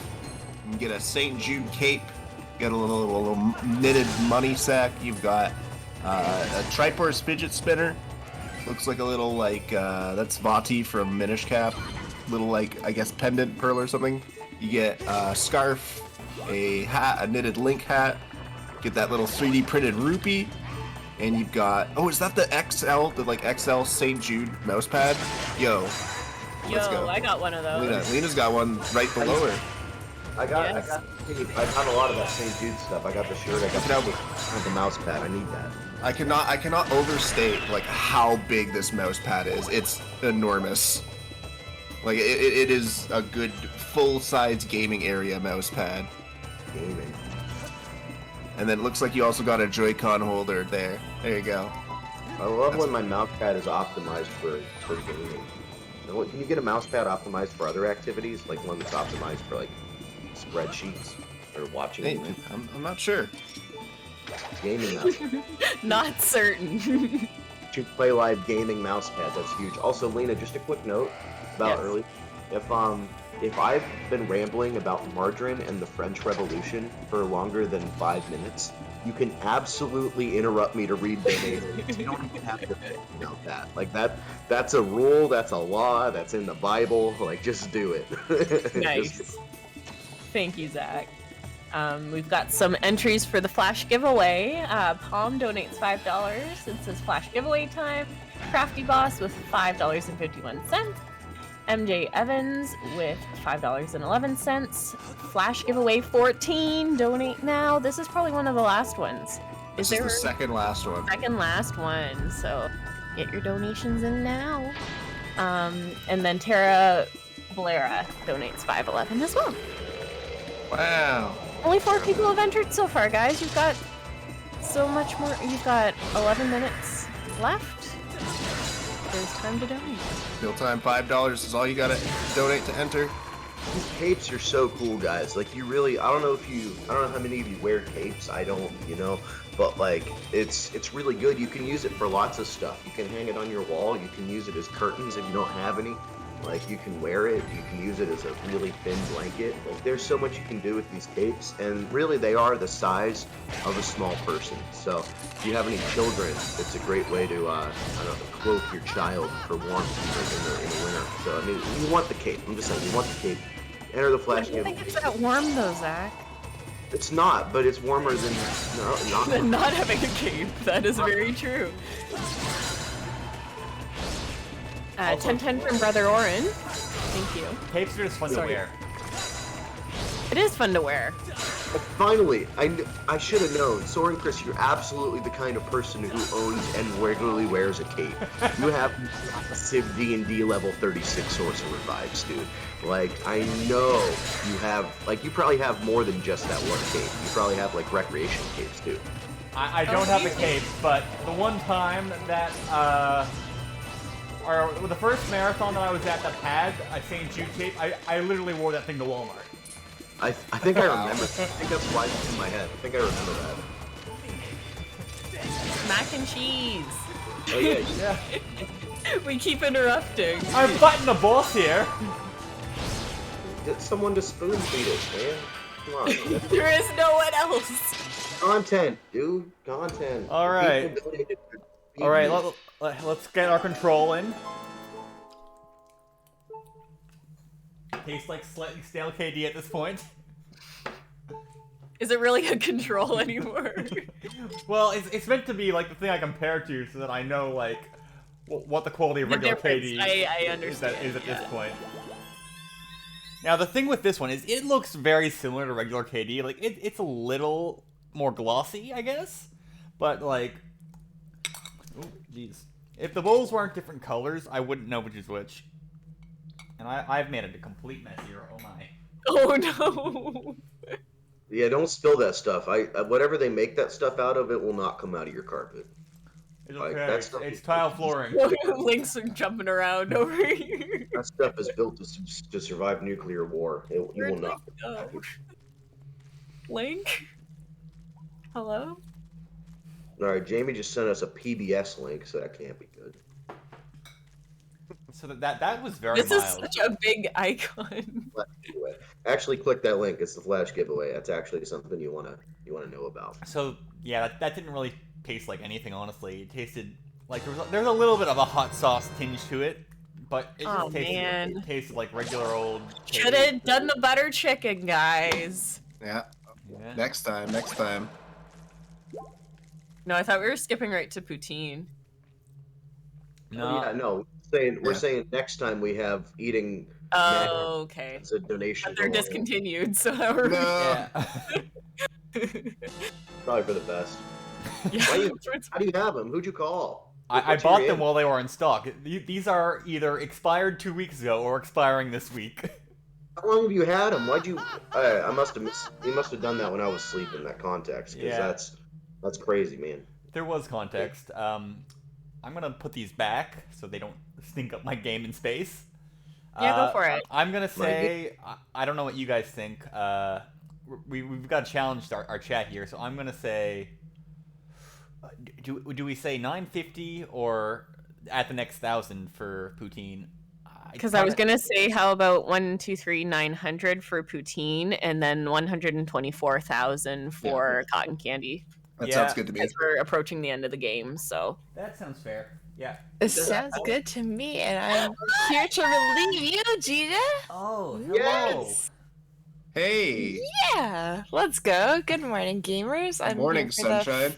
You can get a St. Jude cape. Get a little knitted money sack. You've got a Triforce fidget spinner. Looks like a little that's Vati from Minish Cap. Little like I guess pendant pearl or something. You get a scarf, a hat, a knitted Link hat. Get that little 3D printed rupee. And you've got is that the XL, XL St. Jude mouse pad? Yo, let's go. I got one of those. Lena's got one right below her. I got a lot of that St. Jude stuff. I got the shirt. I got the mouse pad. I need that. I cannot overstate how big this mouse pad is. It's enormous. Like it is a good full-size gaming area mouse pad. Gaming. And then it looks like you also got a Joy-Con holder there. There you go. I love when my mouse pad is optimized for gaming. Can you get a mouse pad optimized for other activities, like one that's optimized for spreadsheets or watching? Hey, I'm not sure. Gaming mouse. Not certain. To play live gaming mouse pads, that's huge. Also, Lena, just a quick note about early. If I've been rambling about margarine and the French Revolution for longer than 5 minutes, you can absolutely interrupt me to read donations. You don't even have to think about that. Like that's a rule, that's a law, that's in the Bible. Like, just do it. Nice. Thank you, Zach. We've got some entries for the Flash giveaway. Palm donates $5. It says Flash giveaway time. Crafty Boss with $5.51. MJ Evans with $5.11. Flash giveaway 14. Donate now. This is probably one of the last ones. This is the second last one. Second last one. So get your donations in now. And then Tara Valera donates $5.11 as well. Wow. Only 4 people have entered so far, guys. You've got so much more. You've got 11 minutes left. There's time to donate. Meal time, $5 is all you gotta donate to enter. These capes are so cool, guys. Like, you really, I don't know how many of you wear capes. I don't, but like, it's really good. You can use it for lots of stuff. You can hang it on your wall. You can use it as curtains if you don't have any. Like, you can wear it. You can use it as a really thin blanket. Like, there's so much you can do with these capes, and really, they are the size of a small person. So, if you have any children, it's a great way to, cloak your child for warmth in the winter. So, I mean, you want the cape. I'm just saying, you want the cape. Enter the Flash I don't think it's that warm, though, Zach. It's not, but it's warmer than not having a cape. That is very true. 1010 from Brother Oren. Thank you. Capes are just fun to wear. It is fun to wear. Finally, I should have known. Soren Chris, you're absolutely the kind of person who owns and regularly wears a cape. You have massive D&D level 36 sorcerer vibes, dude. Like, I know you have, like, you probably have more than just that one cape. You probably have, like, recreation capes, too. I don't have a cape, but the one time that, or the first marathon that I was at that had a St. Jude cape, I literally wore that thing to Walmart. I think I remember. I think that's why it's in my head. I think I remember that. Mac and cheese. Oh yeah. We keep interrupting. I'm fighting the boss here. Get someone to spoon feed it, man. Come on. There is no one else. Content, dude. Content. All right. All right. Let's get our control in. Tastes like slightly stale KD at this point. Is it really a control anymore? Well, it's meant to be like the thing I compare to, so that I know like what the quality of regular KD I understand, is at this point. Now the thing with this one is it looks very similar to regular KD. Like it's a little more glossy, I guess, but like, oh jeez, if the bowls weren't different colors, I wouldn't know which is which. And I've made it a complete mess here. Oh my. Oh no. Yeah, don't spill that stuff. Whatever they make that stuff out of, it will not come out of your carpet. It's like, okay. It's tile flooring. Link's jumping around over here. That stuff is built to survive nuclear war. It will not. Link? Hello? Alright, Jamie just sent us a PBS link, so that can't be good. So that was very This mild. is such a big icon. Actually, click that link. It's the Flash giveaway. That's actually something you wanna know about. So yeah, that didn't really taste like anything. Honestly, it tasted like there's a little bit of a hot sauce tinge to it, but it just it tasted like regular old. Should have done the butter chicken, guys. Yeah. Next time. No, I thought we were skipping right to poutine. No. Yeah, no. We're saying next time we have eating. Oh, okay. It's a donation. But they're discontinued, so how are we? Yeah. Probably for the best. Yeah. How do you have them? Who'd you call? I bought them while they were in stock. These are either expired 2 weeks ago or expiring this week. How long have you had them? Why'd you? I must have You must have done that when I was sleeping. That context, because that's crazy, man. There was context. I'm gonna put these back so they don't stink up my gaming space. Yeah, go for it. I'm gonna say I don't know what you guys think. We've got to challenge our chat here, so I'm gonna say Do we say 950 or at the next 1,000 for poutine? Because I was gonna say, how about 900 for poutine, and then 124,000 for cotton candy. That sounds good to me. Because we're approaching the end of the game, so That sounds fair. Yeah. It sounds good to me, and I'm here to relieve you, Gina. Oh, Yes. Hey. Yeah, let's go. Good morning, gamers. I'm Morning, here for sunshine.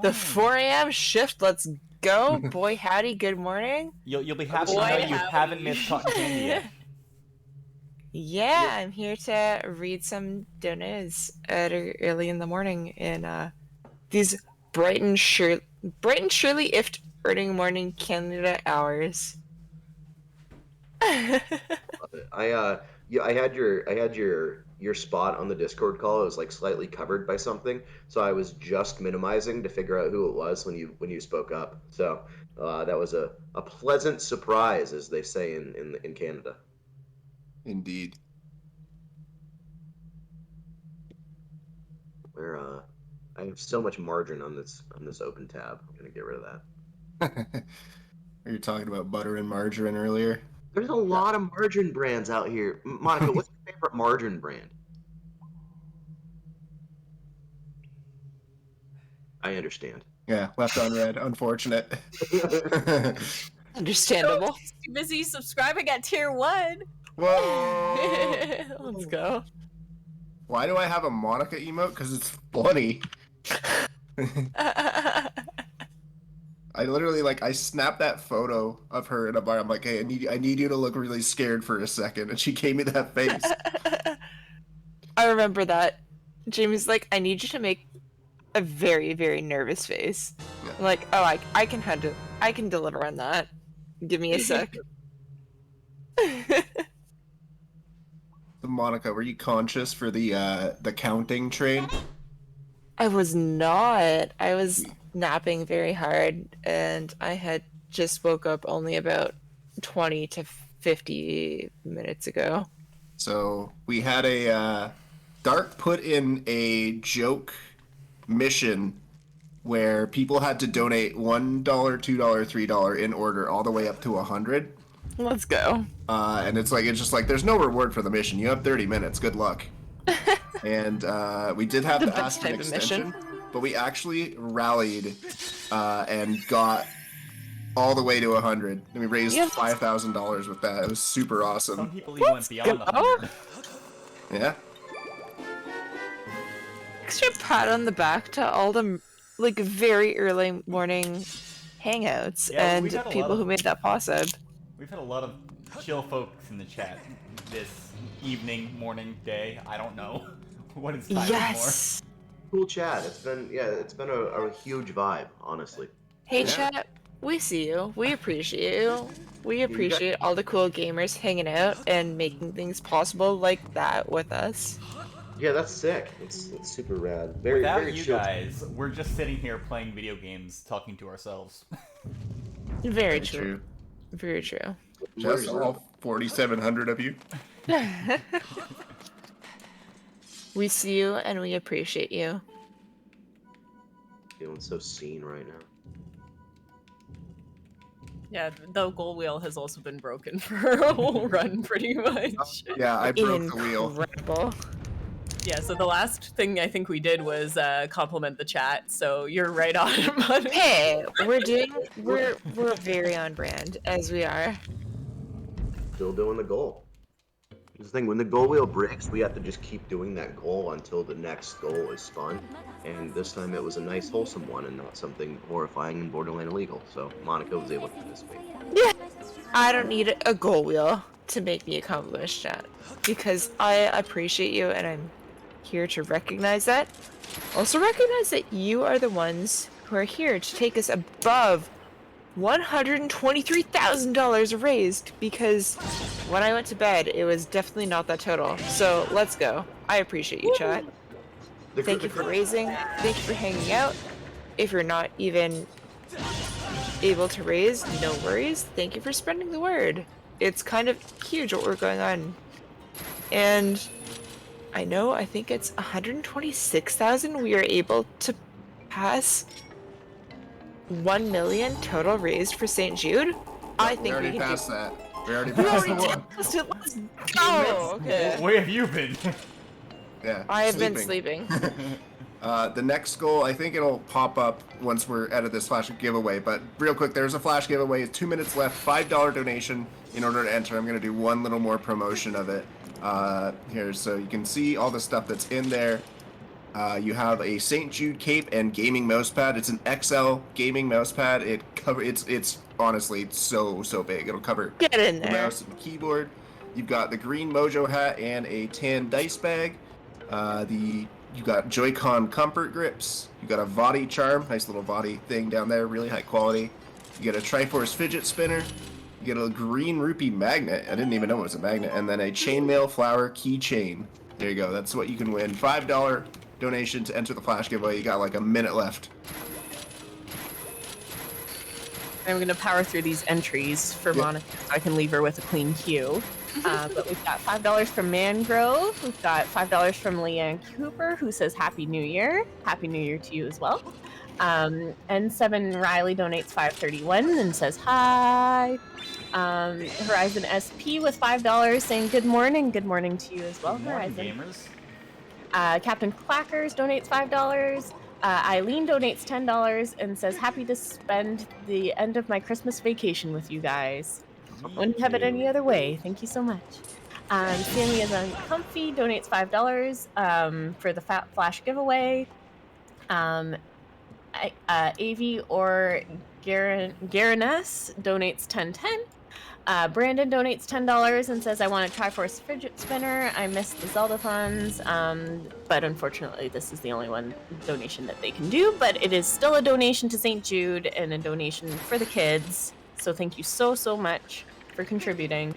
The 4 a.m. shift. Let's go. Boy, howdy. Good morning. You'll be happy to know you haven't missed cotton candy yet. Yeah, I'm here to read some donuts early in the morning in these bright and surely, if early morning Canada hours. I had your spot on the Discord call. It was like slightly covered by something, so I was just minimizing to figure out who it was when you spoke up. So that was a pleasant surprise, as they say in Canada. Indeed. Where I have so much margin on this open tab. I'm gonna get rid of that. You were talking about butter and margarine earlier. There's a lot of margarine brands out here. Monica, what's your favorite margarine brand? I understand. Yeah, left on red. Unfortunate. Understandable. Too busy subscribing at tier 1. Whoa! Let's go. Why do I have a Monica emote? Because it's funny. I literally I snapped that photo of her in a bar. I'm like, hey, I need you to look really scared for a second, and she gave me that face. I remember that. Jamie's like, I need you to make a very, very nervous face. Yeah. I'm like, oh, I can deliver on that. Give me a sec. So Monica, were you conscious for the counting train? I was not. I was napping very hard, and I had just woke up only about 20 to 50 minutes ago. So we had a Dark put in a joke mission where people had to donate $1, $2, $3 in order all the way up to 100. Let's go. And it's just like there's no reward for the mission. You have 30 minutes. Good luck. And we did have to ask for an extension, but we actually rallied and got all the way to 100. And we raised $5,000 with that. It was super awesome. Some people even went beyond the 100. Yeah. Extra pat on the back to all the very early morning hangouts and people who made that possible. We've had a lot of chill folks in the chat this evening, morning, day. I don't know what it's time Yes. Cool chat. It's been a huge vibe, honestly. Hey chat, we see you. We appreciate you. We appreciate all the cool gamers hanging out and making things possible like that with us. Yeah, that's sick. It's super rad. Very, Without very you chill. guys, we're just sitting here playing video games, talking to ourselves. Very true. Very true. Just all 4,700 of you. We see you and we appreciate you. Feeling so seen right now. Yeah, the goal wheel has also been broken for a whole run, pretty much. Yeah, I broke the wheel. Incredible. Yeah, so the last thing I think we did was compliment the chat, so you're right on, buddy. Hey, we're very on brand, as we are. Still doing the goal. This thing, when the goal wheel breaks, we have to just keep doing that goal until the next goal is spun. And this time it was a nice, wholesome one and not something horrifying and borderline illegal. So Monica was able to participate. Yeah. I don't need a goal wheel to make me accomplish that. Because I appreciate you and I'm here to recognize that. Also recognize that you are the ones who are here to take us above $123,000 raised, because when I went to bed, it was definitely not that total. So let's go. I appreciate you, chat. Thank you for raising. Thank you for hanging out. If you're not even able to raise, no worries. Thank you for spreading the word. It's kind of huge what we're going on. And I think it's 126,000 we are able to pass 1 million total raised for St. Jude. I think we already can passed do that. We already We passed the already one. passed it. Let's go. Okay. Where have you been? Yeah. I have been sleeping. The next goal, I think it'll pop up once we're out of this flash giveaway, but real quick, there's a flash giveaway, 2 minutes left, $5 donation in order to enter. I'm going to do one little more promotion of it here, so you can see all the stuff that's in there. You have a St. Jude cape and gaming mousepad. It's an XL gaming mousepad. It's honestly so big. It'll cover Get in the there. mouse and the keyboard. You've got the green Mojo hat and a tan dice bag. You got Joy-Con comfort grips. You got a Vadi charm, nice little Vadi thing down there, really high quality. You get a Triforce fidget spinner. You get a green rupee magnet. I didn't even know it was a magnet. And then a chainmail flower keychain. There you go. That's what you can win. $5 donation to enter the flash giveaway. You got like a minute left. I'm gonna power through these entries for Monica so I can leave her with a clean queue. But we've got $5 from Mangrove. We've got $5 from Leanne Cooper, who says Happy New Year. Happy New Year to you as well. N7 Riley donates $5.31 and says hi. Horizon SP with $5 saying good morning. Good morning to you as well, Good morning, Horizon. gamers. Captain Clackers donates $5. Eileen donates $10 and says happy to spend the end of my Christmas vacation with you guys. Wouldn't have it any other way. Thank you so much. Sammy is uncomfy, donates $5 for the Flash giveaway. Avi or Garaness donates $10.10. Brandon donates $10 and says, I want a Triforce fidget spinner. I missed the Zeldathons, but unfortunately this is the only one donation that they can do, but it is still a donation to St. Jude and a donation for the kids. So thank you so much for contributing.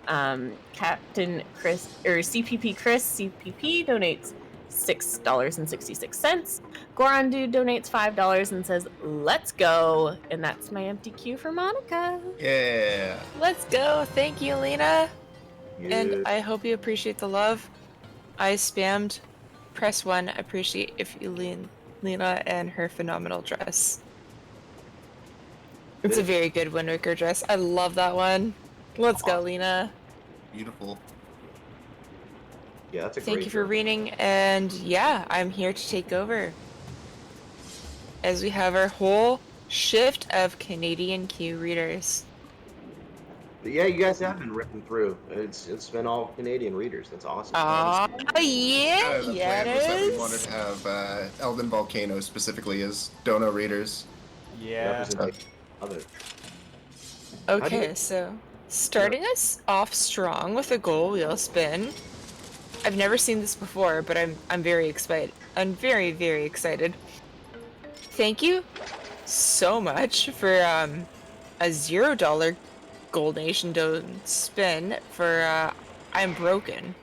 Captain Chris, or CPP Chris, CPP donates $6.66. Goron Dude donates $5 and says, let's go. And that's my empty queue for Monica. Yeah. Let's go. Thank you, Lena. And I hope you appreciate the love. I spammed press 1. Appreciate if you Lena and her phenomenal dress. It's a very good Windwaker dress. I love that one. Let's go, Lena. Beautiful. Yeah, that's a Thank great you for reading, and yeah, I'm here to take over. As we have our whole shift of Canadian Q readers. But yeah, you guys have been ripping through. It's been all Canadian readers. That's awesome. Yeah, The yeah, plan it was that we is. wanted to have Elden Volcano specifically as dono readers. Yeah. Okay, so starting us off strong with a goal wheel spin. I've never seen this before, but I'm very excited. I'm very excited. Thank you so much for a $0 gold nation don't spin for I'm broken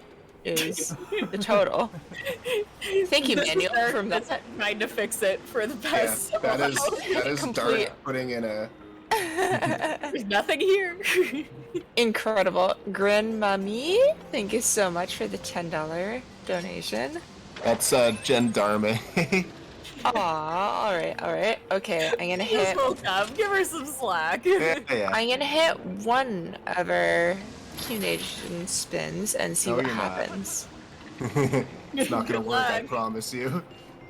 is the total. Thank you, Manuel, from that. Trying to fix it for the past Yeah, that is Complete. Dark putting in a. There's nothing here. Incredible. Grandmammy, thank you so much for the $10 donation. That's Gendarme. Aw, alright. Okay, I'm gonna hit. Woke up. Give her some slack. Yeah. I'm gonna hit one of our Q-Nation spins and see No, what you're not. happens. It's not gonna Good work, I luck. promise you.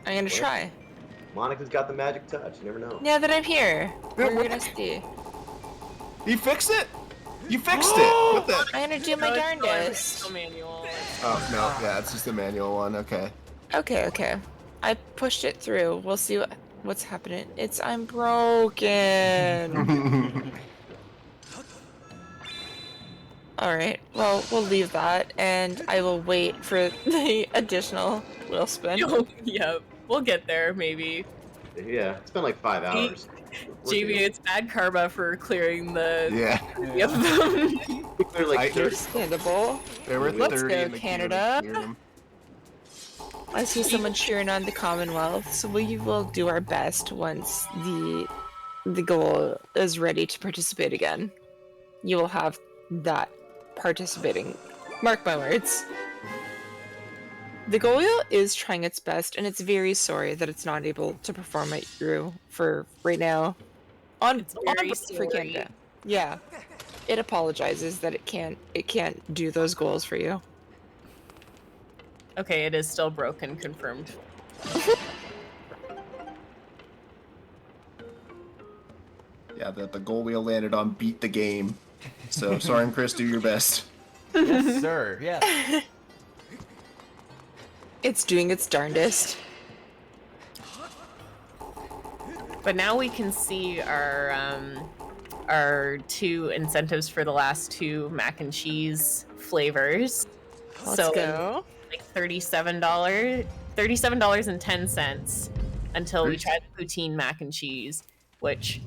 I'm gonna try. Monica's got the magic touch. You never know. Now that I'm here, we're gonna see. You fixed it! You fixed it! What the? I'm gonna do my darndest. Manual. Oh, no. Yeah, it's just the manual one. Okay. Okay. I pushed it through. We'll see what's happening. I'm broken. Alright, well, we'll leave that, and I will wait for the additional wheel spin. Yep. We'll get there, maybe. Yeah, it's been like 5 hours. Jamie, it's bad karma for clearing the Yeah. three of them. They're like Understandable. There were Let's 30 go, in the queue Canada. to clear them. I see someone cheering on the Commonwealth, so we will do our best once the goal is ready to participate again. You will have that participating. Mark my words. The Golio is trying its best, and it's very sorry that it's not able to perform at you for right now. On very for Canada. Yeah. It apologizes that it can't do those goals for you. Okay, it is still broken, confirmed. Yeah, the goal wheel landed on beat the game. So, Soren Chris, do your best. Yes, sir. Yeah. It's doing its darndest. But now we can see our 2 incentives for the last 2 mac and cheese flavors. Let's go. Like $37.10 until we tried the poutine mac and cheese, which,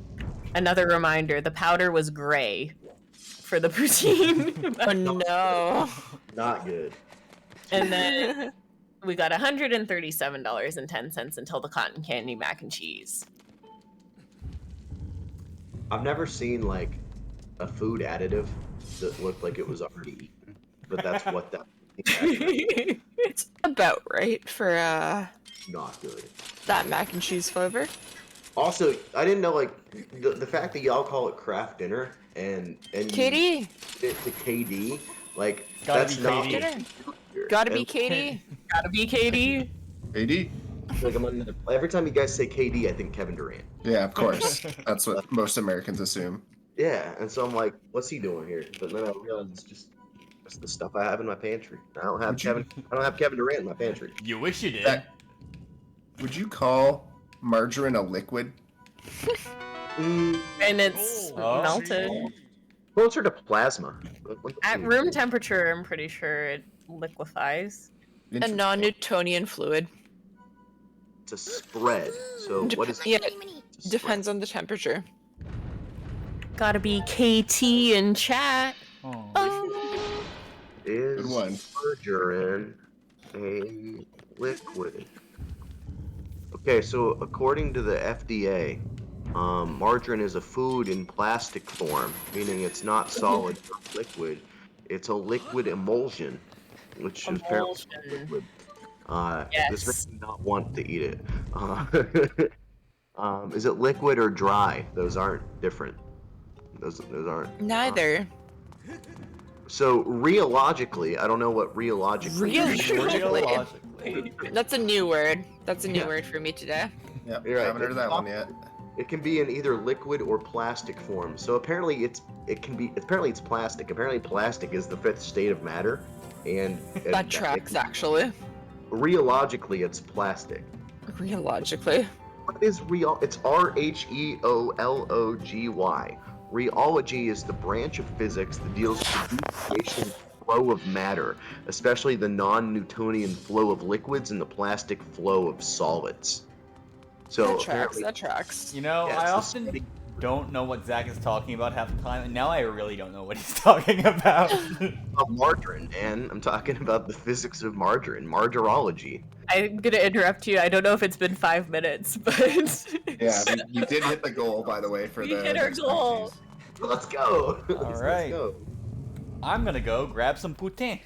another reminder, the powder was gray for the poutine. Oh no. Not good. And then we got $137.10 until the cotton candy mac and cheese. I've never seen like a food additive that looked like it was already eaten, but that's what that. It's about right for Not good. that mac and cheese flavor. Also, I didn't know like the fact that y'all call it craft dinner and KD. It to KD, like Gotta that's be not KD. Gotta be KD. Gotta be KD. KD. Like every time you guys say KD, I think Kevin Durant. Yeah, of course. That's what most Americans assume. Yeah, and so I'm like, what's he doing here? But then I realized it's just the stuff I have in my pantry. I don't have Kevin Durant in my pantry. You wish you did. Would you call margarine a liquid? And it's melted. Closer to plasma. At room temperature, I'm pretty sure it liquefies. A non-Newtonian fluid. It's a spread. So what is? Yeah, it depends on the temperature. Gotta be KT in chat. Is margarine a liquid? Okay, so according to the FDA, margarine is a food in plastic form, meaning it's not solid or liquid. It's a liquid emulsion, which is apparently liquid. This makes me not want to eat it. Is it liquid or dry? Those aren't different. Those aren't. Neither. So rheologically, I don't know what rheologically means. That's a new word. That's a new word for me today. Yeah, You're right. haven't heard of that one yet. It can be in either liquid or plastic form. So apparently it's plastic. Apparently plastic is the 5th state of matter, and That tracks, actually. Rheologically, it's plastic. Rheologically. What is rheol? It's RHEOLOGY. Rheology is the branch of physics that deals with the creation flow of matter, especially the non-Newtonian flow of liquids and the plastic flow of solids. So That tracks. You know, Yeah, I it's often don't know what Zach is talking about half the time, and now I really don't know what he's talking about. Margarine, and I'm talking about the physics of margarine, margarology. I'm gonna interrupt you. I don't know if it's been 5 minutes, but Yeah, you did hit the goal, by the way, for we the hit our goal. Let's go. All right. I'm gonna go grab some poutine.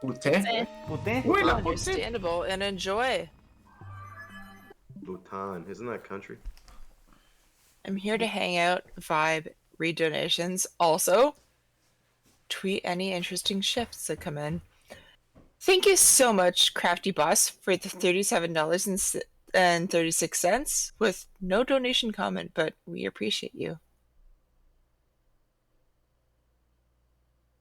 Poutine? Poutine? Understandable, and enjoy. Bhutan, isn't that country? I'm here to hang out, vibe, read donations. Also, tweet any interesting shifts that come in. Thank you so much, Crafty Boss, for the $37.36 with no donation comment, but we appreciate you.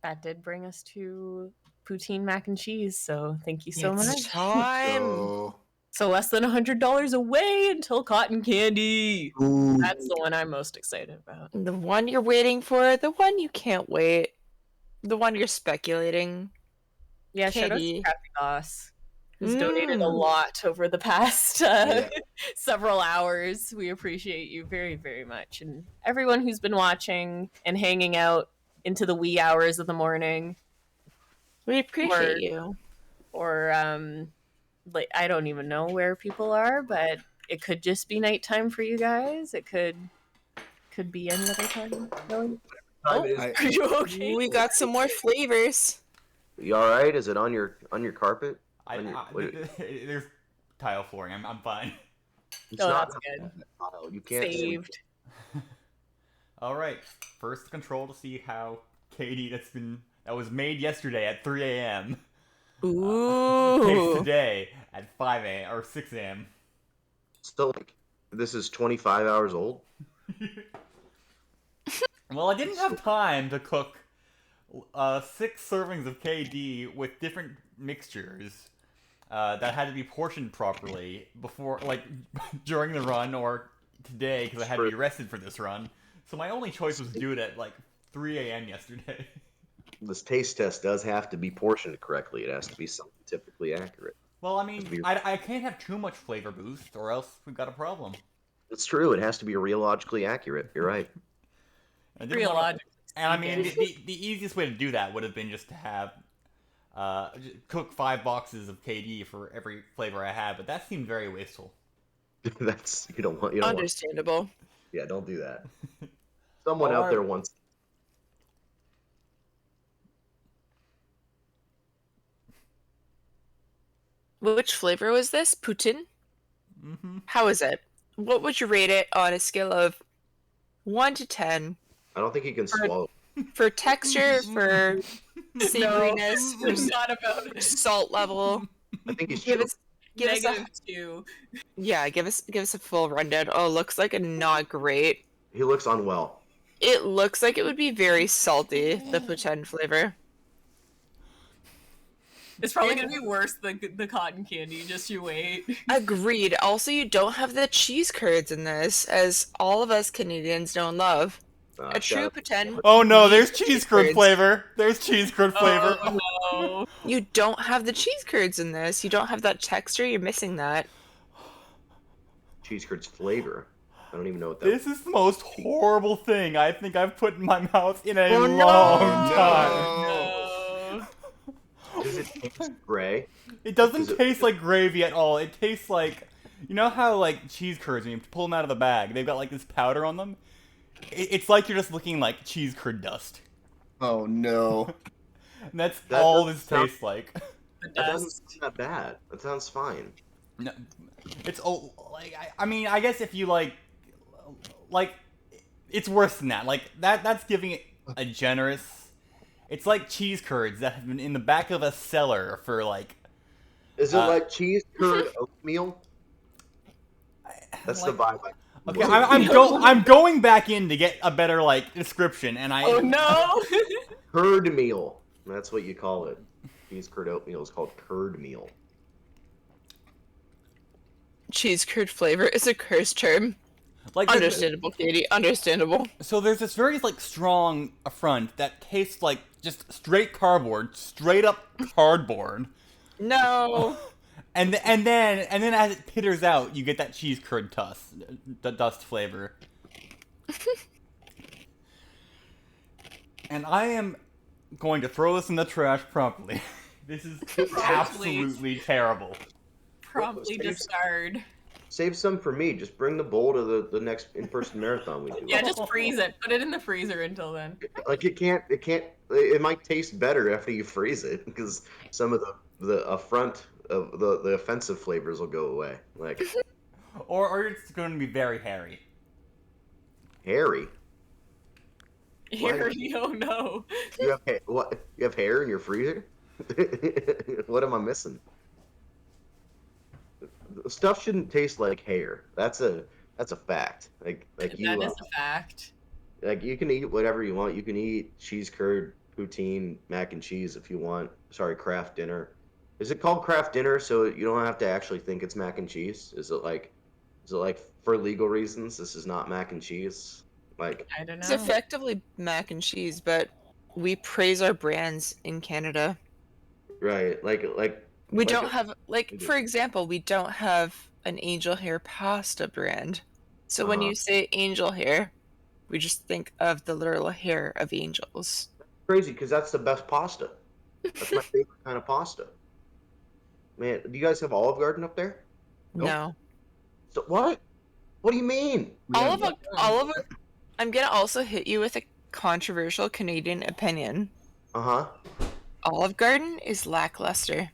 That did bring us to poutine mac and cheese, so thank you so It's much. time. So less than $100 away until cotton candy. Ooh. That's the one I'm most excited about. The one you're waiting for, the one you can't wait, the one you're speculating. Yeah, shout out to Katie. Crafty Boss, who's donated a lot over the past several hours. We appreciate you very, very much. And everyone who's been watching and hanging out into the wee hours of the morning. We appreciate you. Or, like, I don't even know where people are, but it could just be nighttime for you guys. It could be any other time. Really? Time it is. Are you okay? We got some more flavors. You all right? Is it on your carpet? There's tile flooring. I'm fine. It's Oh, not that's good. tile. You can't Saved. All right, first control to see how KD that was made yesterday at 3 a.m. Ooh. Takes today at 5 a.m. or 6 a.m. Still, like, this is 25 hours old. Well, I didn't have time to cook 6 servings of KD with different mixtures that had to be portioned properly before, like, during the run or today because I had to be rested for this run. So my only choice was to do it at like 3 a.m. yesterday. This taste test does have to be portioned correctly. It has to be scientifically accurate. Well, I mean, I can't have too much flavor boost or else we've got a problem. It's true. It has to be rheologically accurate. You're right. And I mean, the easiest way to do that would have been just to have cook 5 boxes of KD for every flavor I had, but that seemed very wasteful. That's you don't want. Understandable. Yeah, don't do that. Someone out there wants. Which flavor was this? Poutine? Mm-hmm. How is it? What would you rate it on a scale of 1 to 10? I don't think he can swallow. For texture, for savoriness, No, it's not about salt level. I think he's give us -2. Yeah, give us a full rundown. Oh, looks like a not great. He looks unwell. It looks like it would be very salty, the poutine flavor. It's probably gonna be worse than the cotton candy. Just you wait. Agreed. Also, you don't have the cheese curds in this, as all of us Canadians know and love. A true poutine. Oh no, there's cheese curd flavor. There's cheese curd flavor. Oh no. You don't have the cheese curds in this. You don't have that texture. You're missing that. Cheese curds flavor. I don't even know what that. This is the most horrible thing I think I've put in my mouth in a Oh, long no. time. Does it taste gray? It doesn't taste like gravy at all. It tastes like, you know how like cheese curds, when you pull them out of the bag, they've got like this powder on them? It's like you're just looking like cheese curd dust. Oh no. And that's all this tastes like. That doesn't sound that bad. That sounds fine. No, it's like I mean, I guess if you like, it's worse than that. Like that's giving it a generous. It's like cheese curds that have been in the back of a cellar for like. Is it like cheese curd oatmeal? That's the vibe. Okay, I'm going back in to get a better like description, and I. Oh no! Curd meal. That's what you call it. Cheese curd oatmeal is called curd meal. Cheese curd flavor is a curse term. Like understandable, Katie. Understandable. So there's this very like strong front that tastes like just straight cardboard, straight up cardboard. No. And then as it pitters out, you get that cheese curd dust flavor. And I am going to throw this in the trash promptly. This is absolutely terrible. Promptly discard. Save some for me. Just bring the bowl to the next in-person marathon we do. Yeah, just freeze it. Put it in the freezer until then. Like it might taste better after you freeze it because some of the front of the offensive flavors will go away. Like, or it's going to be very hairy. Hairy. Hairy? Oh no. You have hair in your freezer? What am I missing? Stuff shouldn't taste like hair. That's a fact. Like you. That is a fact. Like you can eat whatever you want. You can eat cheese curd, poutine, mac and cheese if you want. Sorry, Kraft dinner. Is it called Kraft dinner so you don't have to actually think it's mac and cheese? Is it like for legal reasons this is not mac and cheese? Like I don't know. It's effectively mac and cheese, but we praise our brands in Canada. Right. We don't have for example, we don't have an angel hair pasta brand. So when you say angel hair, we just think of the literal hair of angels. Crazy because that's the best pasta. That's my favorite kind of pasta. Man, do you guys have Olive Garden up there? Nope. No. So what? What do you mean? Olive. I'm gonna also hit you with a controversial Canadian opinion. Uh-huh. Olive Garden is lackluster.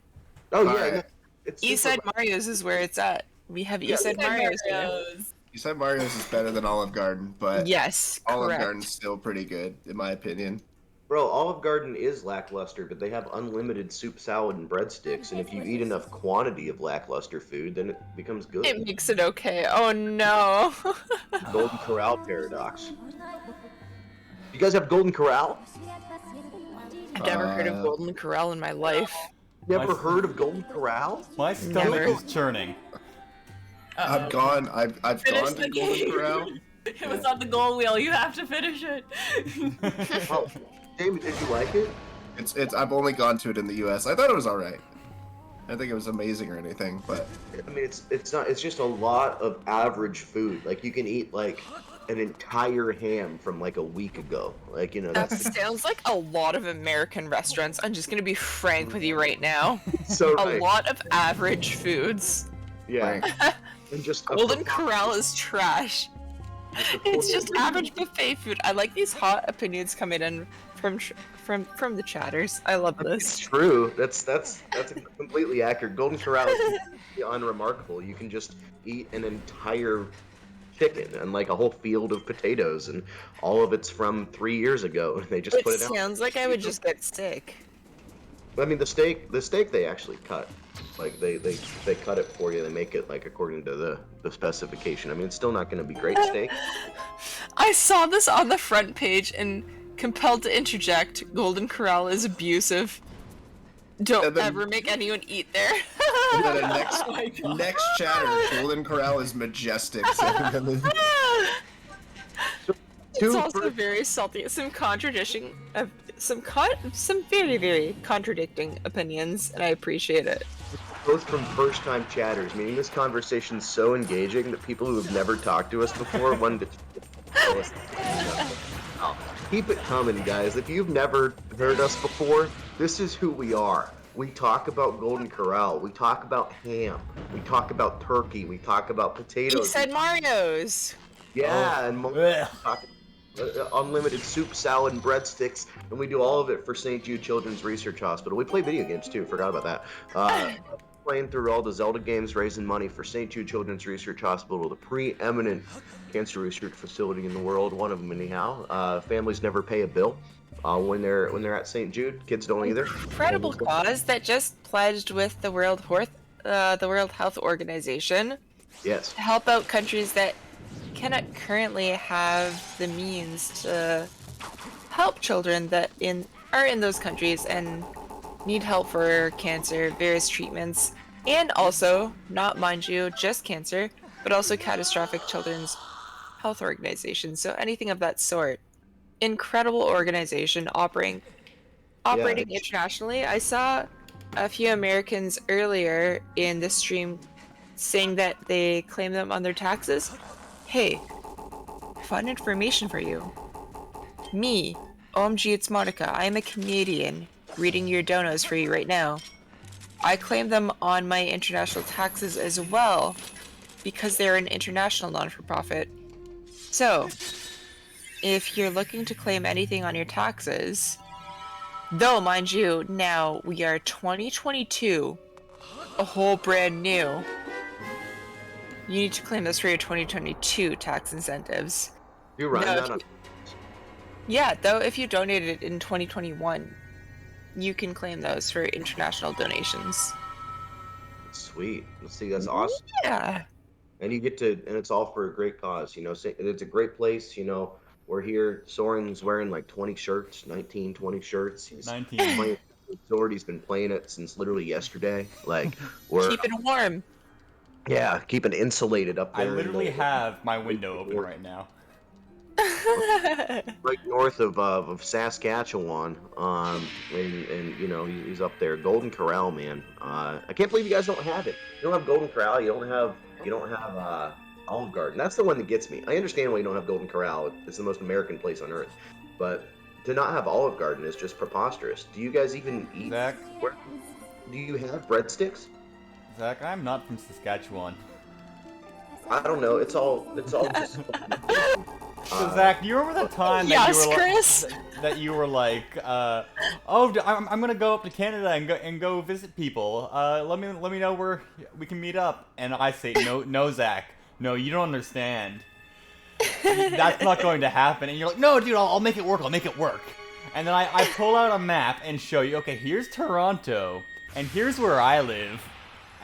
Oh yeah, Alright. no, it's Eastside super- Mario's is where it's at. We have Yeah, Eastside Mario's here. You said Mario's is better than Olive Garden, but Yes, Olive correct. Garden's still pretty good, in my opinion. Bro, Olive Garden is lackluster, but they have unlimited soup, salad, and breadsticks, and if you eat enough quantity of lackluster food, then it becomes good. It makes it okay. Oh no. Golden Corral paradox. You guys have Golden Corral? I've never heard of Golden Corral in my life. Never heard of Golden Corral? My stomach is churning. I've gone to Golden Corral. It was on the goal wheel. You have to finish it. Well, David, did you like it? It's. I've only gone to it in the U.S. I thought it was all right. I don't think it was amazing or anything, but I mean, it's not. It's just a lot of average food. Like you can eat like an entire ham from like a week ago. Like you know, That that's sounds like a lot of American restaurants. I'm just gonna be frank with you right now. so A right. lot of average foods. Yeah. And just Golden Corral is trash. It's just average buffet food. I like these hot opinions coming in from the chatters. I love It's this. true. That's completely accurate. Golden Corral is unremarkable. You can just eat an entire chicken and like a whole field of potatoes, and all of it's from 3 years ago. And they just It put it out. sounds like I would just get sick. I mean, the steak they actually cut. Like they cut it for you. They make it like according to the specification. I mean, it's still not going to be great steak. I saw this on the front page and compelled to interject. Golden Corral is abusive. Don't ever make anyone eat there. And then the next chatter, Golden Corral is majestic. It's also very salty. Some contradicting, some very, very contradicting opinions, and I appreciate it. Both from first-time chatters, meaning this conversation's so engaging that people who have never talked to us before want to tell us. Keep it coming, guys. If you've never heard us before, this is who we are. We talk about Golden Corral. We talk about ham. We talk about turkey. We talk about potatoes. You said Mario's. Yeah, and unlimited soup, salad, and breadsticks, and we do all of it for St. Jude Children's Research Hospital. We play video games too. Forgot about that. Playing through all the Zelda games, raising money for St. Jude Children's Research Hospital, the preeminent cancer research facility in the world. One of them, anyhow. Families never pay a bill when they're at St. Jude. Kids don't either. Incredible cause that just pledged with the World Health Organization. Yes. To help out countries that cannot currently have the means to help children that are in those countries and need help for cancer, various treatments, and also, not mind you, just cancer, but also catastrophic children's health organizations. So anything of that sort. Incredible organization operating internationally. I saw a few Americans earlier in the stream saying that they claim them on their taxes. Hey, fun information for you. Me, OMG, it's Monica. I am a Canadian, reading your donos for you right now. I claim them on my international taxes as well, because they're an international non-for-profit. So, if you're looking to claim anything on your taxes, though, mind you, now we are 2022, a whole brand new. You need to claim this for your 2022 tax incentives. You're right. No, yeah, though, if you donated in 2021, you can claim those for international donations. Sweet. Let's see, that's awesome. Yeah. And you get to, and it's all for a great cause, you know. It's a great place, you know. We're here. Soren's wearing like 20 shirts, 19, 20 shirts. He's 19. Playing Sword. He's been playing it since literally yesterday. Like we're keeping warm. Yeah, keeping insulated up I there. literally have my window open right now. Right north of Saskatchewan, and you know he's up there. Golden Corral, man. I can't believe you guys don't have it. You don't have Golden Corral. You don't have Olive Garden. That's the one that gets me. I understand why you don't have Golden Corral. It's the most American place on earth, but to not have Olive Garden is just preposterous. Do you guys even eat? Zach, do you have breadsticks? Zach, I'm not from Saskatchewan. I don't know. It's all just. So Zach, do you remember the time that Yes, Chris. you were like, oh, I'm gonna go up to Canada and go visit people. Let me know where we can meet up. And I say, no, Zach, no, you don't understand. That's not going to happen. And you're like, no, dude, I'll make it work. I'll make it work. And then I pull out a map and show you, okay, here's Toronto, and here's where I live.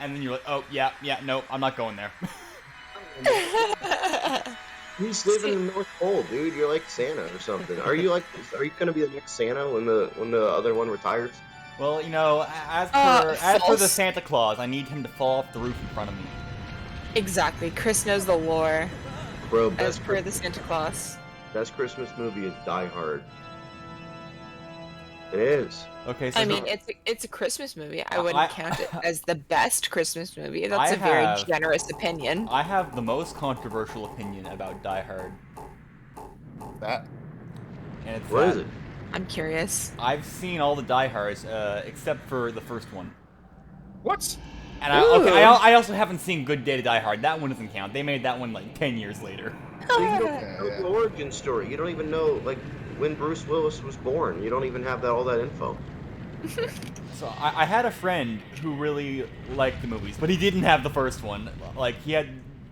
And then you're like, oh, yeah, no, I'm not going there. You just live in the North Pole, dude. You're like Santa or something. Are you gonna be the next Santa when the other one retires? Well, you know, as for the Santa Claus, I need him to fall off the roof in front of me. Exactly. Chris knows the lore. Bro, as per the Santa Claus. Best Christmas movie is Die Hard. It is. Okay, so I mean, it's a Christmas movie. I wouldn't count it as the best Christmas movie. That's a very generous opinion. I have the most controversial opinion about Die Hard. That? And it's what is it? I'm curious. I've seen all the Die Hards except for the first one. What? And I also haven't seen Good Day to Die Hard. That one doesn't count. They made that one like 10 years later. So you don't know the origin story. You don't even know like when Bruce Willis was born. You don't even have all that info. So I had a friend who really liked the movies, but he didn't have the first one. Like he had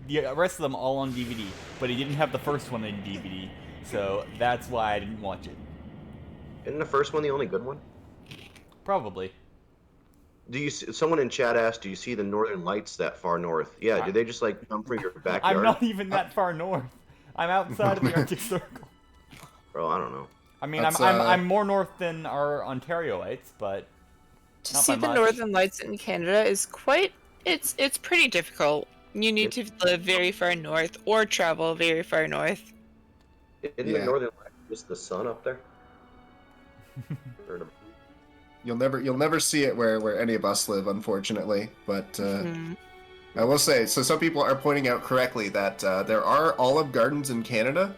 the rest of them all on DVD, but he didn't have the first one in DVD. So that's why I didn't watch it. Isn't the first one the only good one? Probably. Someone in chat asked, do you see the northern lights that far north? Yeah, do they just like come from your backyard? I'm not even that far north. I'm outside of the Arctic Circle. Bro, I don't know. I mean, I'm more north than our Ontarioites, but to not see by the much. northern lights in Canada is it's pretty difficult. You need to live very far north or travel very far north. Isn't the northern lights just the sun up there? You'll never see it where any of us live, unfortunately. But I will say, so some people are pointing out correctly that there are olive gardens in Canada,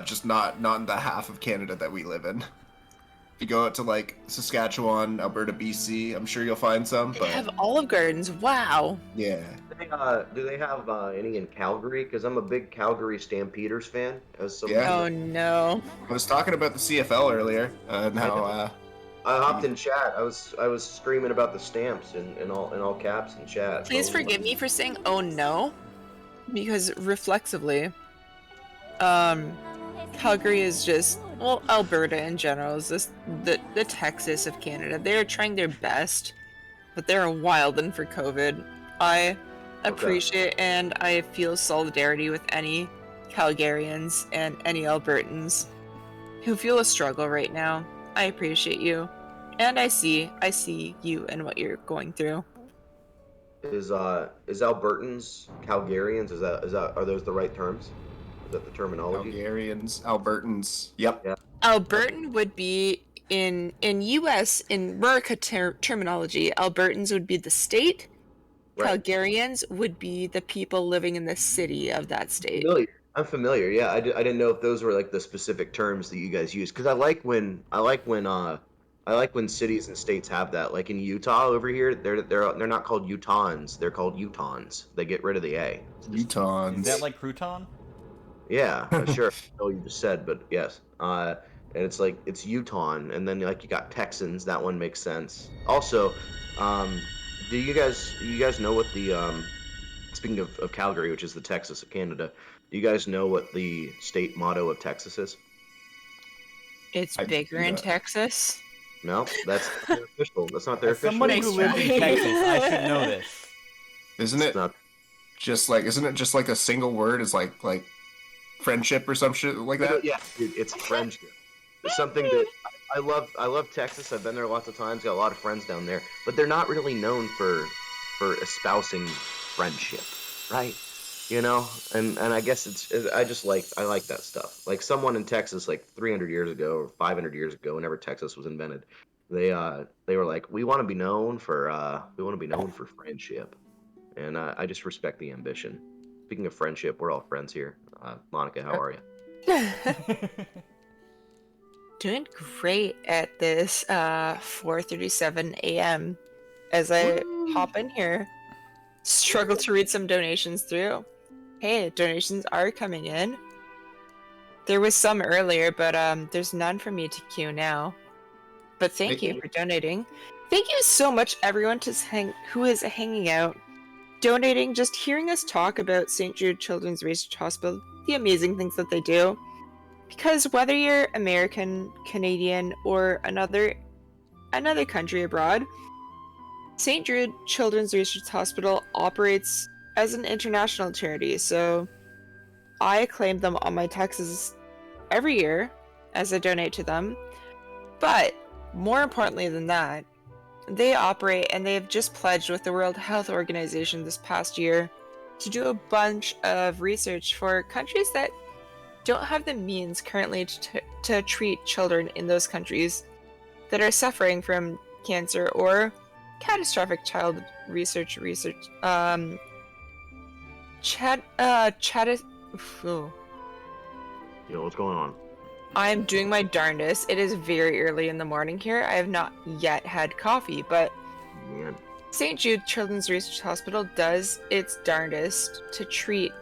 just not in the half of Canada that we live in. If you go out to like Saskatchewan, Alberta, BC, I'm sure you'll find some. They But have Olive Gardens. Wow. yeah. Do they have any in Calgary? Because I'm a big Calgary Stampeders fan. Oh no. I was talking about the CFL earlier, and how I hopped in chat. I was screaming about the stamps in all caps in chat. Please forgive me for saying "oh no," because reflexively, Calgary is just Alberta in general is just the Texas of Canada. They are trying their best, but they're wilding for COVID. I appreciate and I feel solidarity with any Calgarians and any Albertans who feel a struggle right now. I appreciate you. And I see you and what you're going through. Is Albertans Calgarians? Are those the right terms? Is that the terminology? Calgarians, Albertans. Yep. Yeah. Albertan would be in US in America terminology. Albertans would be the state. Right. Calgarians would be the people living in the city of that state. I'm familiar. Yeah, I didn't know if those were like the specific terms that you guys use, because I like when cities and states have that. Like in Utah over here, they're not called Utahns. They're called Utahns. They get rid of the A. Utahns. Is that like crouton? Yeah, sure. I know what you just said, but yes. And it's like it's Utahn, and then like you got Texans. That one makes sense. Also, do you guys know what the speaking of Calgary, which is the Texas of Canada, do you guys know what the state motto of Texas is? It's bigger in Texas. No, that's not their official. That's not their official. Somebody who lives in Texas, I should know this. Isn't it just like a single word is like friendship or some shit like that? Yeah, dude, it's friendship. It's something that I love Texas. I've been there lots of times. Got a lot of friends down there, but they're not really known for espousing friendship, right? You know, and I guess I like that stuff. Like someone in Texas, like 300 years ago or 500 years ago, whenever Texas was invented, they were like, we want to be known for friendship, and I just respect the ambition. Speaking of friendship, we're all friends here. Monica, how are you? Doing great at this 4:37 a.m. as I hop in here. Struggle to read some donations through. Hey, donations are coming in. There was some earlier, but there's none for me to queue now. But thank you for donating. Thank you so much, everyone, who is hanging out, donating, just hearing us talk about St. Jude Children's Research Hospital, the amazing things that they do. Because whether you're American, Canadian, or another country abroad, St. Jude Children's Research Hospital operates as an international charity, so I claim them on my taxes every year as I donate to them. But more importantly than that, they operate and they have just pledged with the World Health Organization this past year to do a bunch of research for countries that don't have the means currently to treat children in those countries that are suffering from cancer or catastrophic child research. What's going on? I'm doing my darndest. It is very early in the morning here. I have not yet had coffee, but Man. St. Jude Children's Research Hospital does its darndest to treat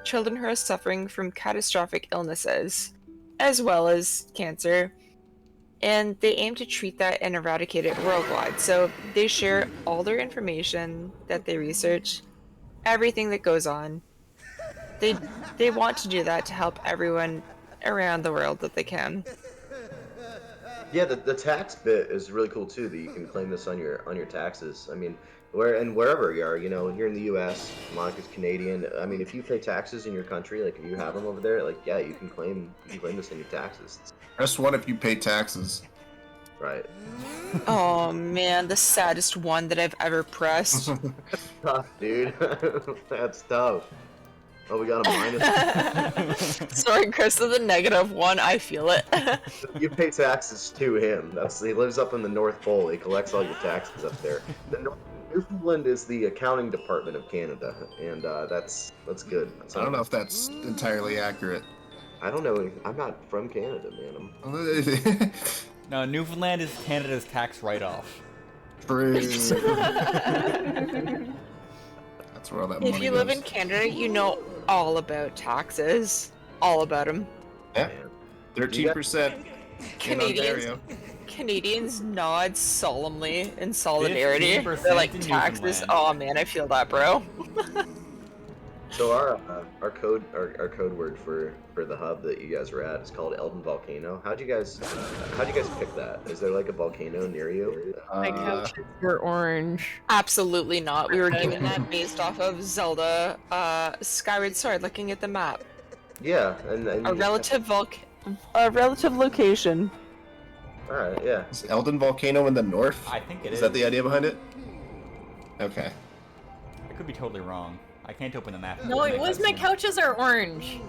children who are suffering from catastrophic illnesses, as well as cancer, and they aim to treat that and eradicate it worldwide. So they share all their information that they research, everything that goes on. They want to do that to help everyone around the world that they can. Yeah, the tax bit is really cool too. That you can claim this on your taxes. I mean, wherever you are, here in the U.S., Monica's Canadian. I mean, if you pay taxes in your country, like if you have them over there, like yeah, you can claim this on your taxes. Press 1 if you pay taxes. Right. Oh man, the saddest one that I've ever pressed. Tough, dude. That's tough. Oh, we got a minus. Sorry, Chris, of the -1. I feel it. You pay taxes to him. He lives up in the North Pole. He collects all your taxes up there. Newfoundland is the accounting department of Canada, and that's good. I don't know if that's entirely accurate. I don't know. I'm not from Canada, man. No, Newfoundland is Canada's tax write-off. True. That's where all that money If you live goes. in Canada, you know all about taxes. All about them. Yeah. 13% in Ontario. Canadians nod solemnly in solidarity. 15% They're like, in taxes? Newfoundland. Oh man, I feel that, bro. So our code word for the hub that you guys are at is called Elden Volcano. How'd you guys pick that? Is there like a volcano near you? My couches were orange. Absolutely not. We were given that based off of Zelda, Skyward Sword, looking at the map. Yeah, and A relative location. All right, yeah. Is Elden Volcano in the north? I think it is. Is that the idea behind it? Okay. I could be totally wrong. I can't open the map. No, it was my couches are orange.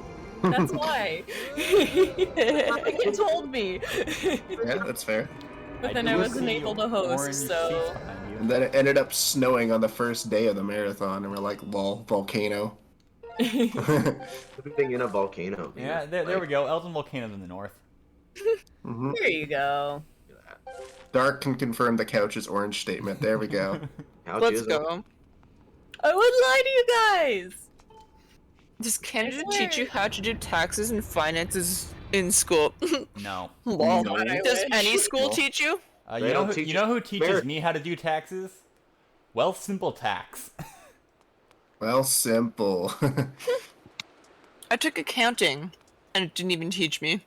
That's why. You told me. Yeah, that's fair. But then I wasn't able to host, so. And then it ended up snowing on the first day of the marathon, and we're like, lol, volcano. Living in a volcano. Yeah, there we go. Elden Volcano's in the north. Mhm. There you go. Dark can confirm the couch's orange statement. There we go. Let's go. I would lie to you guys. Does Canada teach you how to do taxes and finances in school? No. Lol. No. Does any school teach you? They don't teach You know who teaches American. me how to do taxes? Well, Simple Tax. Well, simple. I took accounting, and it didn't even teach me.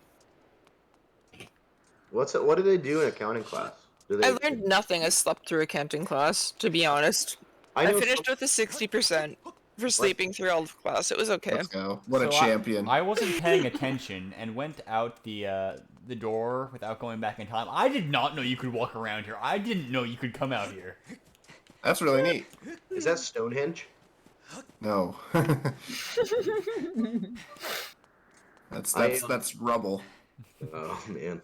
What do they do in accounting class? I learned nothing. I slept through accounting class, to be honest. I know finished with a 60% for sleeping through all of class. It was okay. Let's go. What a So champion. I wasn't paying attention and went out the door without going back in time. I did not know you could walk around here. I didn't know you could come out here. That's really neat. Is that Stonehenge? No. That's rubble. Oh man,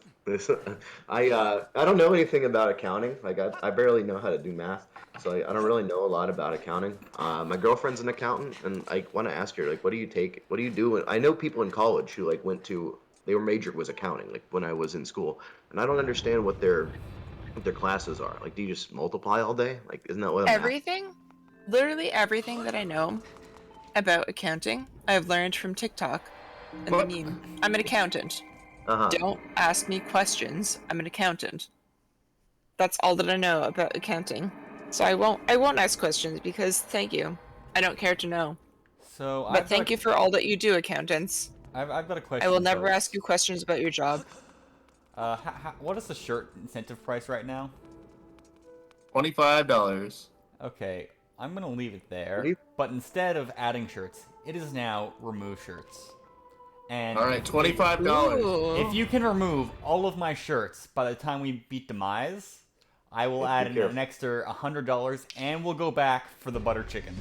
I don't know anything about accounting. Like I barely know how to do math, so I don't really know a lot about accounting. My girlfriend's an accountant, and I want to ask her like, what do you take? What do you do? I know people in college who like their major was accounting, like when I was in school, and I don't understand what their classes are. Like, do you just multiply all day? Like, isn't that what Everything? Literally everything that I know about accounting, I've learned from TikTok. And I mean, I'm an accountant. Don't ask me questions. I'm an accountant. That's all that I know about accounting. So I won't ask questions because thank you. I don't care to know. So, but thank you for all that you do, accountants. I've got a question. I will never folks. ask you questions about your job. What is the shirt incentive price right now? $25. Okay, I'm gonna leave it there. But instead of adding shirts, it is now remove shirts. And all right, $25. If you can remove all of my shirts by the time we beat Demise, I will add an extra $100, and we'll go back for the butter chicken.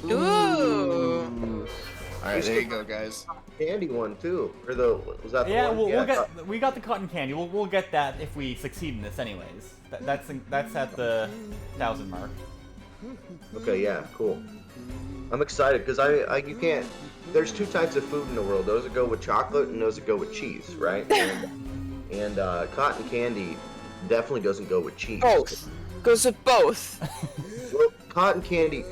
Ooh. All right, there you go, guys. Candy one too, or was that the one? We got the cotton candy. We'll get that if we succeed in this, anyways. That's at the 1,000 mark. Okay, yeah, cool. I'm excited because you can't. There's two types of food in the world: those that go with chocolate and those that go with cheese, right? and cotton candy definitely doesn't go with cheese. Both goes with both. Well, cotton candy.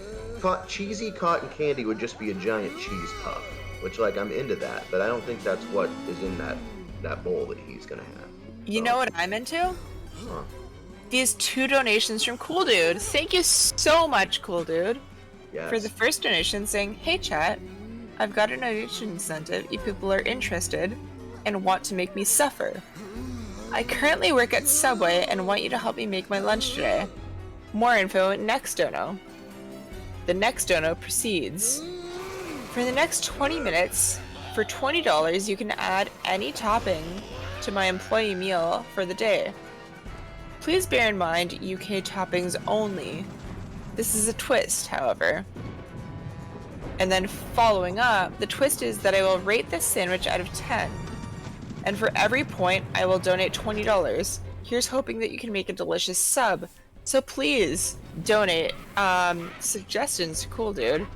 Cheesy cotton candy would just be a giant cheese puff, which I'm into that, but I don't think that's what is in that bowl that he's gonna have. You know what I'm into? These 2 donations from Cool Dude. Thank you so much, Cool Dude. Yes. For the first donation saying, "Hey chat, I've got a donation incentive if people are interested and want to make me suffer. I currently work at Subway and want you to help me make my lunch today. More info next dono." The next dono proceeds. For the next 20 minutes, for $20, you can add any topping to my employee meal for the day. Please bear in mind UK toppings only. This is a twist, however. And then following up, the twist is that I will rate this sandwich out of 10. And for every point, I will donate $20. Here's hoping that you can make a delicious sub. So please donate suggestions to Cool Dude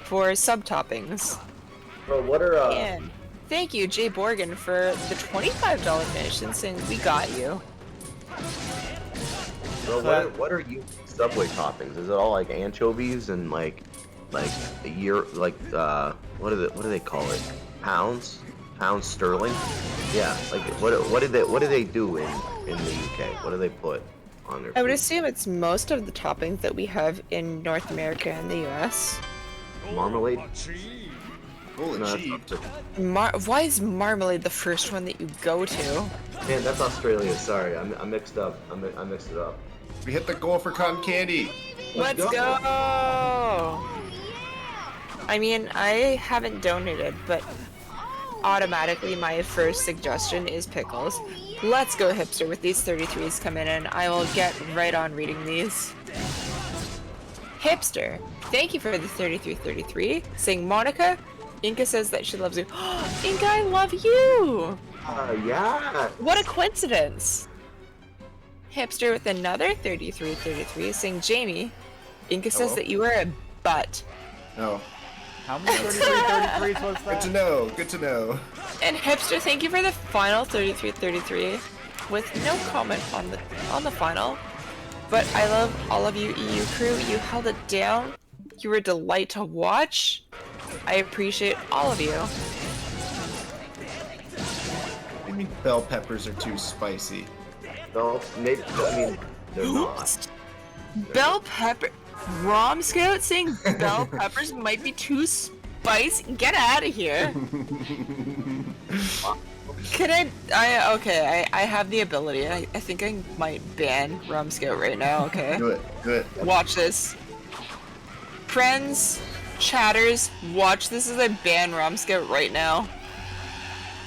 for sub toppings. Bro, what are And thank you, Jay Borgen, for the $25 donation saying we got you. Bro, what are you Subway toppings? Is it all anchovies and what do they call it? Pounds sterling? Yeah, what do they do in the UK? What do they put on their I would food? assume it's most of the toppings that we have in North America and the US. Marmalade? Why is marmalade the first one that you go to? Man, that's Australia. Sorry, I mixed up. I mixed it up. We hit the goal for cotton candy. Let's go! I mean, I haven't donated, but automatically my first suggestion is pickles. Let's go, hipster, with these 33s coming in. I will get right on reading these. Hipster, thank you for the 3333. Saying Monica, Inka says that she loves you. Inka, I love you! Yeah! What a coincidence! Hipster with another 3333 saying Jamie, Inka says that you are a butt. Oh. How many 3333s was that? Good to know, good to know. And Hipster, thank you for the final 3333 with no comment on the final. But I love all of you EU crew. You held it down. You were a delight to watch. I appreciate all of you. I mean, bell peppers are too spicy. No, maybe, they're not. Bell pepper. Rom Scout saying bell peppers might be too spicy. Get out of here. Can I have the ability. I think I might ban Rom Scout right now, okay? Do it. Watch this. Friends, chatters, watch this as I ban Rom Scout right now.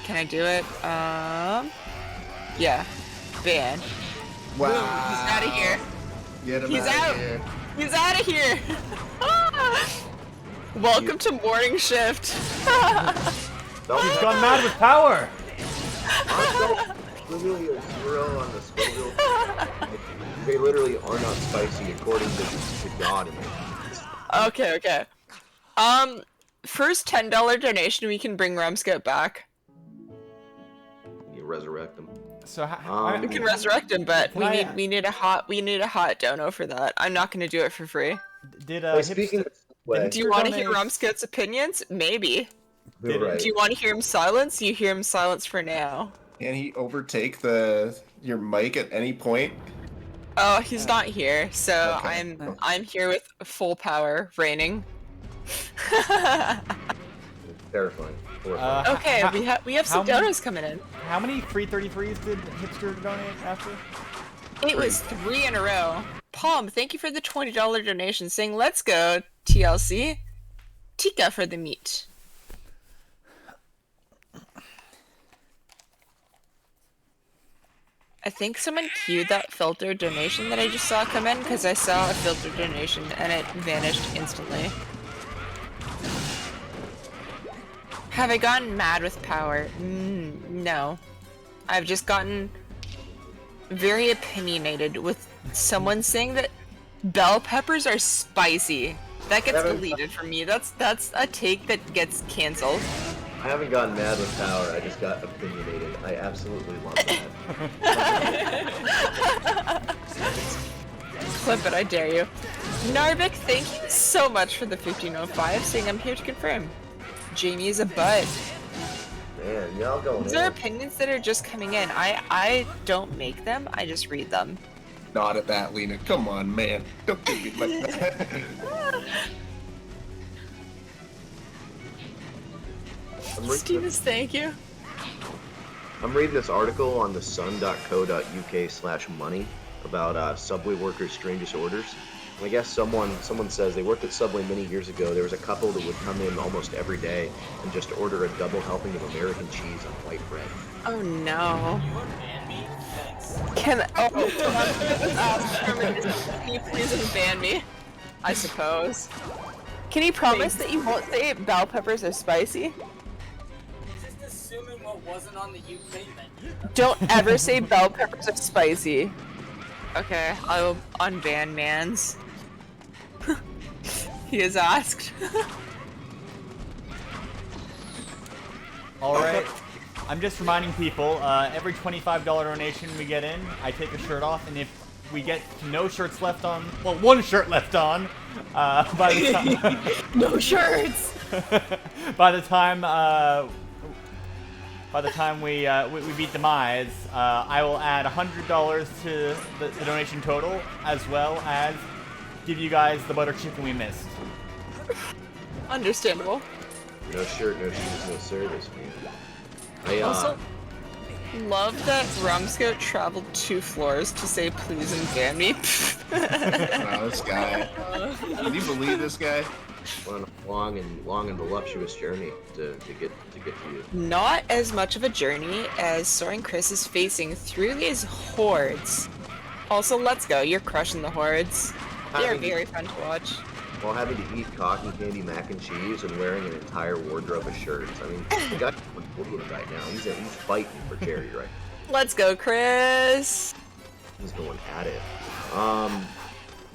Can I do it? Yeah. Ban. Wow. Boom, he's out of here. Get him He's out out. of here. He's out of here. Welcome to morning shift. He's gone mad with power. Literally a 0 on the Scoville. They literally are not spicy according to God. Okay. First $10 donation, we can bring Rumscout back. You resurrect them. So we can resurrect him, but we need a hot dono for that. I'm not gonna do it for free. Did speaking of do you want to hear Rumscout's opinions? Maybe. Did Right. Do you want to hear him silence? You hear him silence for now. Can he overtake your mic at any point? Oh, he's not here, so Okay. I'm here with full power, reigning. Terrifying. Okay, we have some donors coming in. How many 333s did Hipster donate after? It was 3 in a row. Palm, thank you for the $20 donation saying, let's go, TLC. Tika for the meat. I think someone queued that filter donation that I just saw come in because I saw a filter donation and it vanished instantly. Have I gotten mad with power? No. I've just gotten very opinionated with someone saying that bell peppers are spicy. That gets deleted from me. That's a take that gets canceled. I haven't gotten mad with power, I just got opinionated. I absolutely love that. Clip it, I dare you. Narvik, thank you so much for the 1505, saying I'm here to confirm. Jamie is a bud. Man, y'all going These are opinions that are just coming in. I don't make them, I just read them. Not at that, Lena. Come on, man. Don't give me like that. Stevens, thank you. I'm reading this article on the sun.co.uk/money about Subway workers' strangest orders. And I guess someone says they worked at Subway many years ago. There was a couple that would come in almost every day and just order a double helping of American cheese on white bread. Oh no. Can you please unban me? I suppose. Can you promise that you won't say bell peppers are spicy? Just assuming what wasn't on the UK menu. Don't ever say bell peppers are spicy. Okay, I will unban Mans. He has asked. Alright, I'm just reminding people, every $25 donation we get in, I take a shirt off, and if we get no shirts left on, well, one shirt left on, by the time... No shirts! by the time we beat Demise, I will add $100 to the donation total, as well as give you guys the butter chicken we missed. Understandable. No shirt, no shoes, no service, man. Also, love that Rumscout traveled 2 floors to say please and ban me. Wow, this guy. Can you believe this guy? On a long and voluptuous journey to get to you. Not as much of a journey as Soaring Chris is facing through these hordes. Also, let's go. You're crushing the hordes. They're very fun to watch. While having to eat cotton candy mac and cheese and wearing an entire wardrobe of shirts. I mean, the guy's right now. He's fighting for charity right now. Let's go, Chris. He's going at it.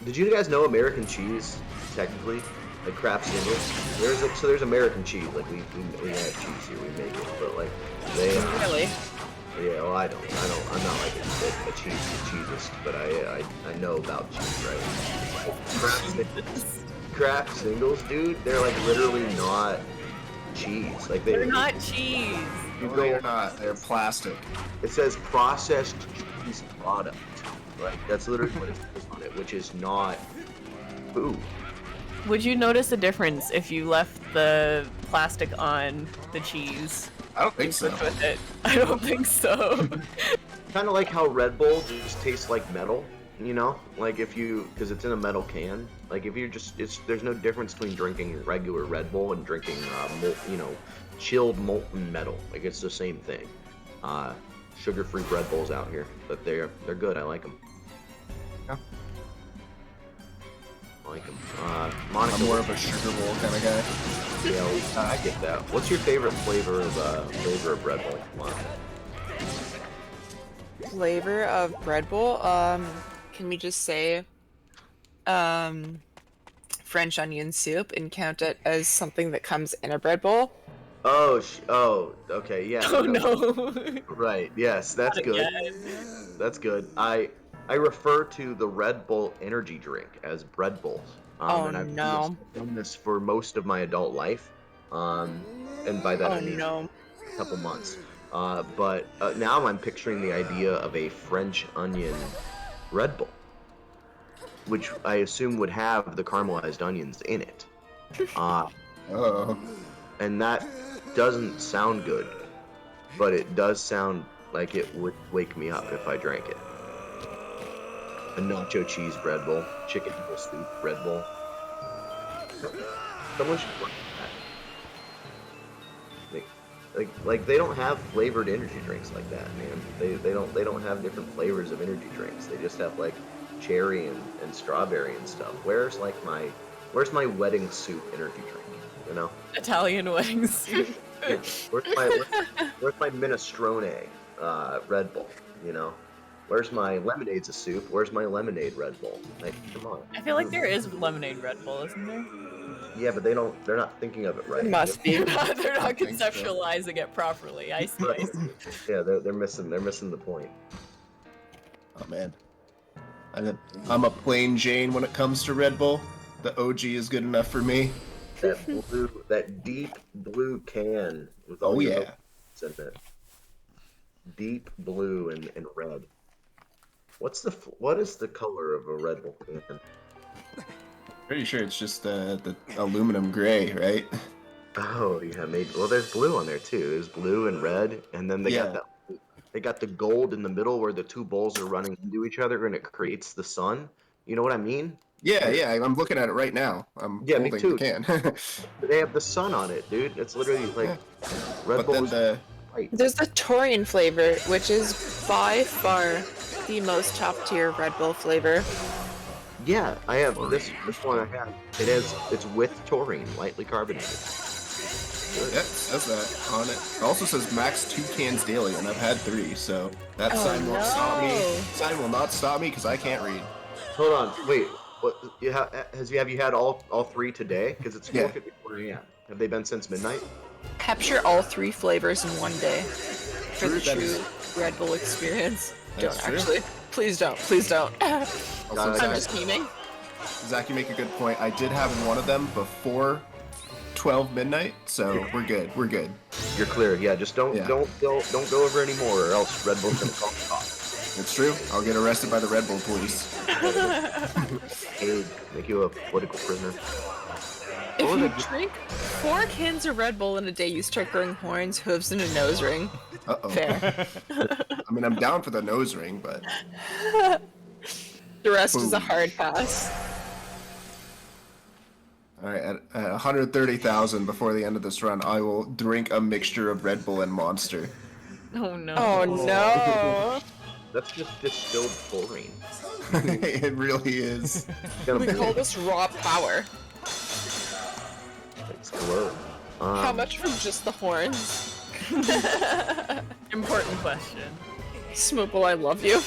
Did you guys know American cheese, technically? Like craft singles? There's American cheese. Like we have cheese here, we make it. But like they really? Yeah, well I'm not like a cheesist, but I know about cheese, right? Craft singles, dude, they're like literally not cheese. Like they're not cheese. They're not. They're plastic. It says processed cheese product. Right? That's literally what it says on it, which is not food. Would you notice a difference if you left the plastic on the cheese? I don't think so. With it? I don't think so. Kind of like how Red Bull just tastes like metal, you know? Like because it's in a metal can. Like if you're there's no difference between drinking regular Red Bull and drinking, chilled molten metal. Like it's the same thing. Sugar-free Red Bulls out here, but they're good. I like them. Yeah. I like them. Monica, I'm more of a sugar bowl kind of guy. Yeah, I get that. What's your favorite flavor of Red Bull? Monica? Flavor of Bread Bowl? Can we just say, French onion soup and count it as something that comes in a bread bowl? Oh, okay, yeah. Oh no. Right, yes, that's good. That's good. I refer to the Red Bull energy drink as bread bowls. And I've done this for most of my adult life. and by that Oh I mean no. a couple months. But now I'm picturing the idea of a French onion Red Bull, which I assume would have the caramelized onions in it. And that doesn't sound good, but it does sound like it would wake me up if I drank it. A nacho cheese Red Bull, chicken noodle soup Red Bull. Someone should work that. Like they don't have flavored energy drinks like that, man. They don't have different flavors of energy drinks. They just have like cherry and strawberry and stuff. Where's my wedding soup energy drink? You know? Italian wedding soup. Yeah. Where's my minestrone Red Bull? You know? Where's my lemonade's a soup? Where's my lemonade Red Bull? Like, come on. I feel like there is lemonade Red Bull, isn't there? Yeah, but they're not thinking of it right. It must be. They're not conceptualizing it properly. I see. Yeah, they're missing the point. Oh man, I'm a plain Jane when it comes to Red Bull. The OG is good enough for me. That deep blue can with all the notes in it. Deep blue and red. What is the color of a Red Bull can? Pretty sure it's just the aluminum gray, right? Oh yeah, maybe. Well, there's blue on there too. There's blue and red, and then they got the gold in the middle where the two bowls are running into each other, and it creates the sun. You know what I mean? Yeah. I'm looking at it right now. I'm me holding too. the can. They have the sun on it, dude. It's literally like Red Bull. There's the Taurian flavor, which is by far the most top tier Red Bull flavor. Yeah, I have this one. I have it's with taurine, lightly carbonated. Yeah, it says that on it. It also says max 2 cans daily, and I've had 3, so that sign won't stop me. Sign will not stop me because I can't read. Hold on, wait. What? Have you had all 3 today? Because it's 4:54 a.m. Have they been since midnight? Capture all 3 flavors in one day for the true Red Bull experience. That's Don't true. actually. Please don't. Please don't. Also, I'm just memeing. Zach, you make a good point. I did have one of them before 12 midnight, so we're good. We're good. You're clear. Yeah, just don't go over anymore, or else Red Bull's gonna call the cops. It's true. I'll get arrested by the Red Bull police. Dude, make you a political prisoner. If you drink 4 cans of Red Bull in a day, you start growing horns, hooves, and a nose ring. Uh-oh. Fair. I mean, I'm down for the nose ring, but... The rest is a hard pass. Alright, at 130,000 before the end of this run, I will drink a mixture of Red Bull and Monster. Oh no. Oh no. That's just distilled taurine. It really is. We call this raw power. It's glow. How much for just the horns? Important question. Smoople, I love you.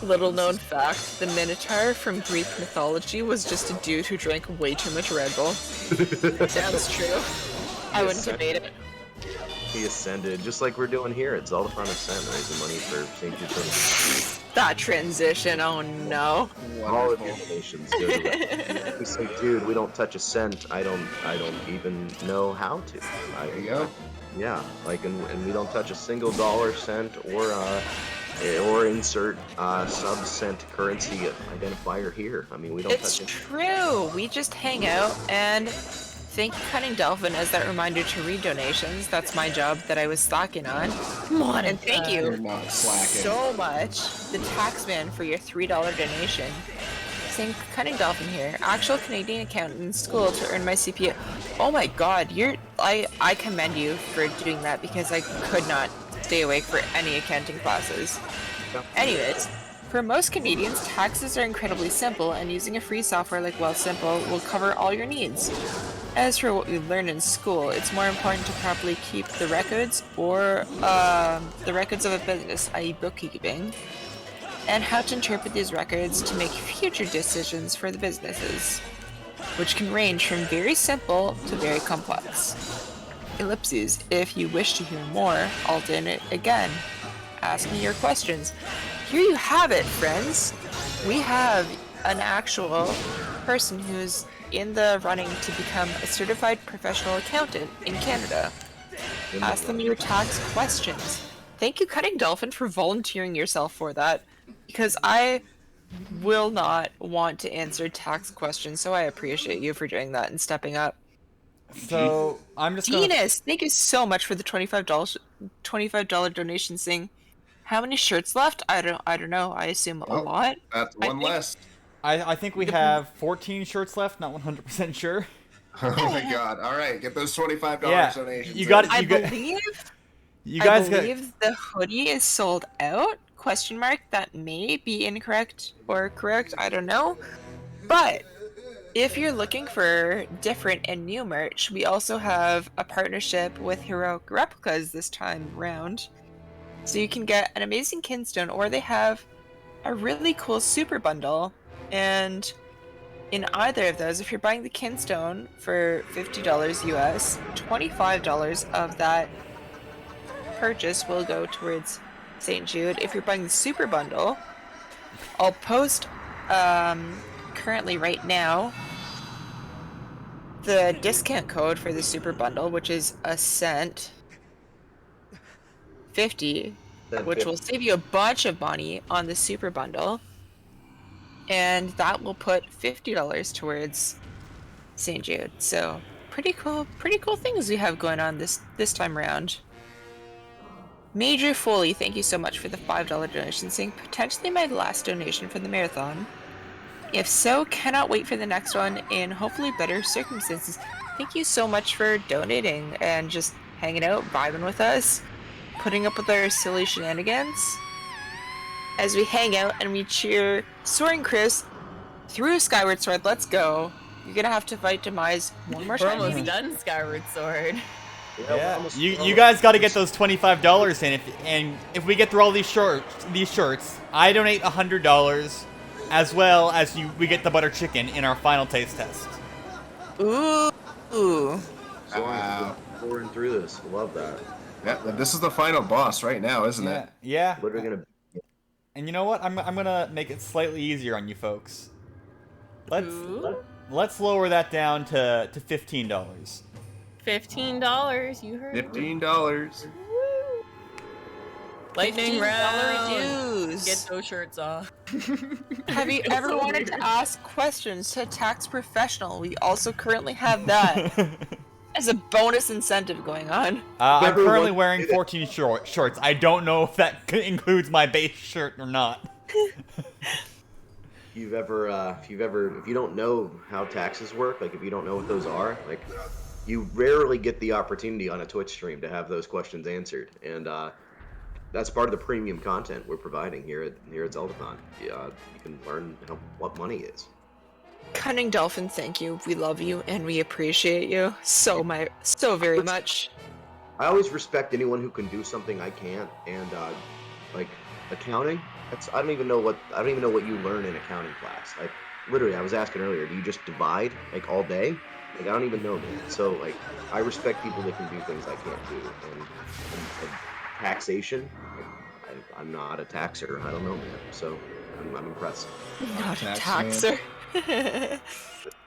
Little known fact, the Minotaur from Greek mythology was just a dude who drank way too much Red Bull. Sounds true. I wouldn't debate it. He ascended, just like we're doing here at Zeldathon Ascent, raising money for St. Jude. That transition, oh no. All of your donations go to that. We say, dude, we don't touch a cent. I don't even know how to. There you go. Yeah, like, and we don't touch a single dollar, cent, or insert sub-cent currency identifier here. I mean, we don't It's touch it. true. We just hang out and thank you, Cunning Dolphin, as that reminder to read donations. That's my job that I was slacking on. And thank you so much, the Taxman, for your $3 donation. Same Cunning Dolphin here. Actual Canadian accountant in school to earn my CPA. Oh my god, I commend you for doing that because I could not stay awake for any accounting classes. Anyways, for most Canadians, taxes are incredibly simple, and using a free software like Wealthsimple will cover all your needs. As for what we learn in school, it's more important to properly keep the records, or the records of a business, i.e. bookkeeping, and how to interpret these records to make future decisions for the businesses, which can range from very simple to very complex. Ellipses, if you wish to hear more, alt in it again. Ask me your questions. here you have it, friends. We have an actual person who's in the running to become a certified professional accountant in Canada. Ask them your tax questions. Thank you, Cutting Dolphin, for volunteering yourself for that, because I will not want to answer tax questions, so I appreciate you for doing that and stepping up. So I'm just gonna... Dinas, thank you so much for the $25 donation thing. How many shirts left? I don't know. I assume a lot. That's one less. I think we have 14 shirts left. Not 100% sure. Oh my god! All right, get those $25 donations. You got. I believe the hoodie is sold out. Question mark. That may be incorrect or correct. I don't know. But if you're looking for different and new merch, we also have a partnership with Heroic Replicas this time round. So you can get an amazing kinstone, or they have a really cool super bundle. And in either of those, if you're buying the kinstone for $50 US, $25 of that purchase will go towards St. Jude. If you're buying the super bundle, I'll post currently right now the discount code for the super bundle, which is Ascent 50, which will save you a bunch of money on the super bundle, and that will put $50 towards St. Jude. So pretty cool things we have going on this time around. Major Foley, thank you so much for the $5 donation, saying potentially my last donation for the marathon. If so, cannot wait for the next one in hopefully better circumstances. Thank you so much for donating and just hanging out, vibing with us, putting up with our silly shenanigans as we hang out and we cheer Soaring Chris through Skyward Sword. Let's go. You're gonna have to fight Demise one more time. We're almost done Skyward Sword. Yeah, you guys got to get those $25 in. If we get through all these shirts, I donate $100, as well as we get the butter chicken in our final taste test. Ooh. Wow. Pouring through this, love that. Yeah, this is the final boss right now, isn't it? Yeah. What are we gonna? And you know what? I'm gonna make it slightly easier on you folks. Let's lower that down to $15. $15, you heard. $15. Lightning round. Dues. Get those shirts off. Have you ever wanted to ask questions to a tax professional? We also currently have that as a bonus incentive going on. I'm currently wearing 14 shorts. I don't know if that includes my base shirt or not. If you don't know how taxes work, like if you don't know what those are, like you rarely get the opportunity on a Twitch stream to have those questions answered, and that's part of the premium content we're providing here at Zeldathon. You can learn what money is. Cunning Dolphin, thank you. We love you and we appreciate you so very much. I always respect anyone who can do something I can't, and like accounting. I don't even know what you learn in accounting class. I was asking earlier, do you just divide like all day? Like I don't even know, man. So like I respect people that can do things I can't do, and taxation. I'm not a taxer. I don't know, man. So I'm impressed. Not a taxer.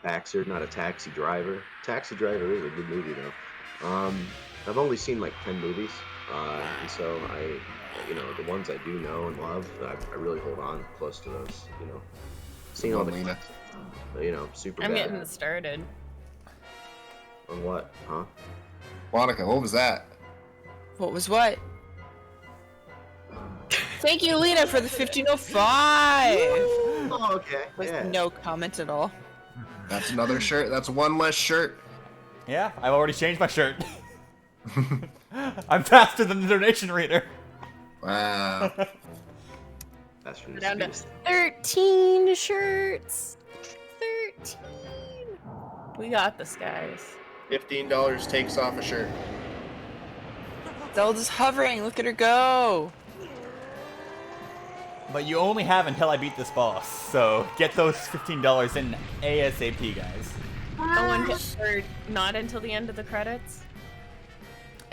Taxer, not a taxi driver. Taxi Driver is a good movie though. I've only seen like 10 movies, and so the ones I do know and love, I really hold on close to those. Seeing all the super. I'm bad. getting started. On what, huh? Monica, what was that? What was what? Thank you, Lena, for the 1505. Oh, okay. With no comment at all. That's another shirt. That's one less shirt. Yeah, I've already changed my shirt. I'm faster than the donation reader. Wow. That's from Down to 13 shirts. 13. We got this, guys. $15 takes off a shirt. Zelda's hovering. Look at her go. But you only have until I beat this boss, so get those $15 in ASAP, guys. Or not until the end of the credits?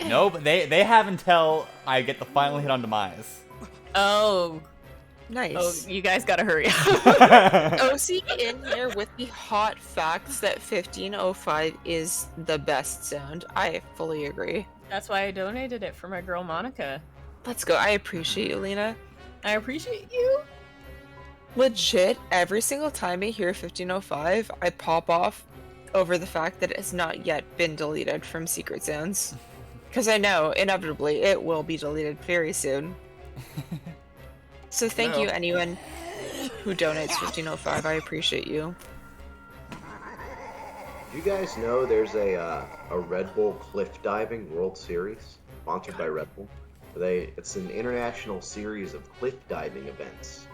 No, but they have until I get the final hit on Demise. Oh. Nice. Oh, you guys gotta hurry up. OC in here with the hot facts that 1505 is the best sound. I fully agree. That's why I donated it for my girl Monica. Let's go. I appreciate you, Lena. I appreciate you. Legit, every single time I hear 1505, I pop off over the fact that it has not yet been deleted from Secret Sounds. Because I know, inevitably, it will be deleted very soon. So thank you, anyone who donates 1505. I appreciate you. Do you guys know there's a Red Bull cliff diving World Series sponsored by Red Bull? It's an international series of cliff diving events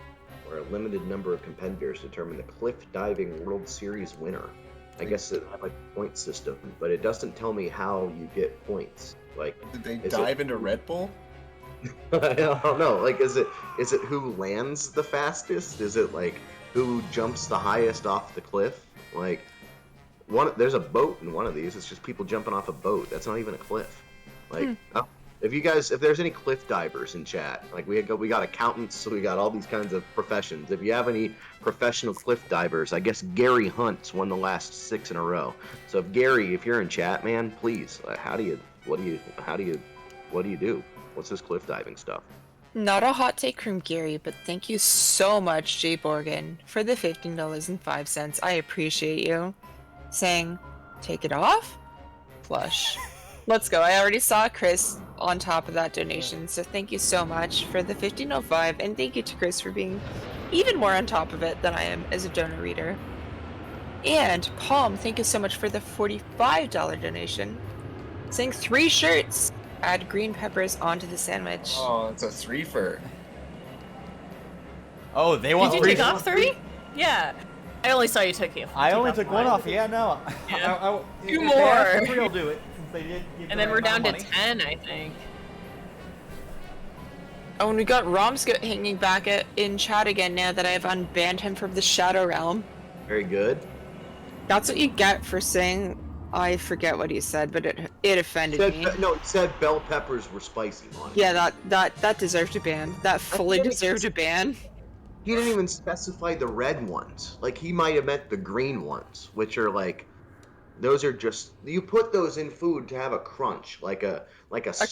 where a limited number of competitors determine the cliff diving World Series winner. I guess it have like a point system, but it doesn't tell me how you get points. Like, did they dive into Red Bull? I don't know. Like, is it who lands the fastest? Is it like who jumps the highest off the cliff? Like, there's a boat in one of these. It's just people jumping off a boat. That's not even a cliff. Like, if there's any cliff divers in chat, like we got accountants, so we got all these kinds of professions. If you have any professional cliff divers, I guess Gary Hunt's won the last 6 in a row. So if Gary, if you're in chat, man, please, what do you do? What's this cliff diving stuff? Not a hot take from Gary, but thank you so much, Jay Borgen, for the $15.05. I appreciate you. Saying, take it off? Flush. Let's go. I already saw Chris on top of that donation, so thank you so much for the $15.05, and thank you to Chris for being even more on top of it than I am as a donor reader. And Palm, thank you so much for the $45 donation. Saying 3 shirts. Add green peppers onto the sandwich. Oh, it's a 3-fer. Oh, they want Did you take off 3? Yeah. I only saw you took it. I only took 1 off. Yeah, no. Yeah. 2 if more. They asked for 3, I'll do it. Since they did give And the then right we're down amount to of 10, I think. Oh, and we got Romscoot hanging back in chat again now that I've unbanned him from the Shadow Realm. Very good. That's what you get for saying, I forget what he said, but it offended me. No, it said bell peppers were spicy on it. Yeah, that deserved a ban. That fully deserved a ban. He didn't even specify the red ones. Like, he might have meant the green ones, which are like, those are just, you put those in food to have a crunch, like a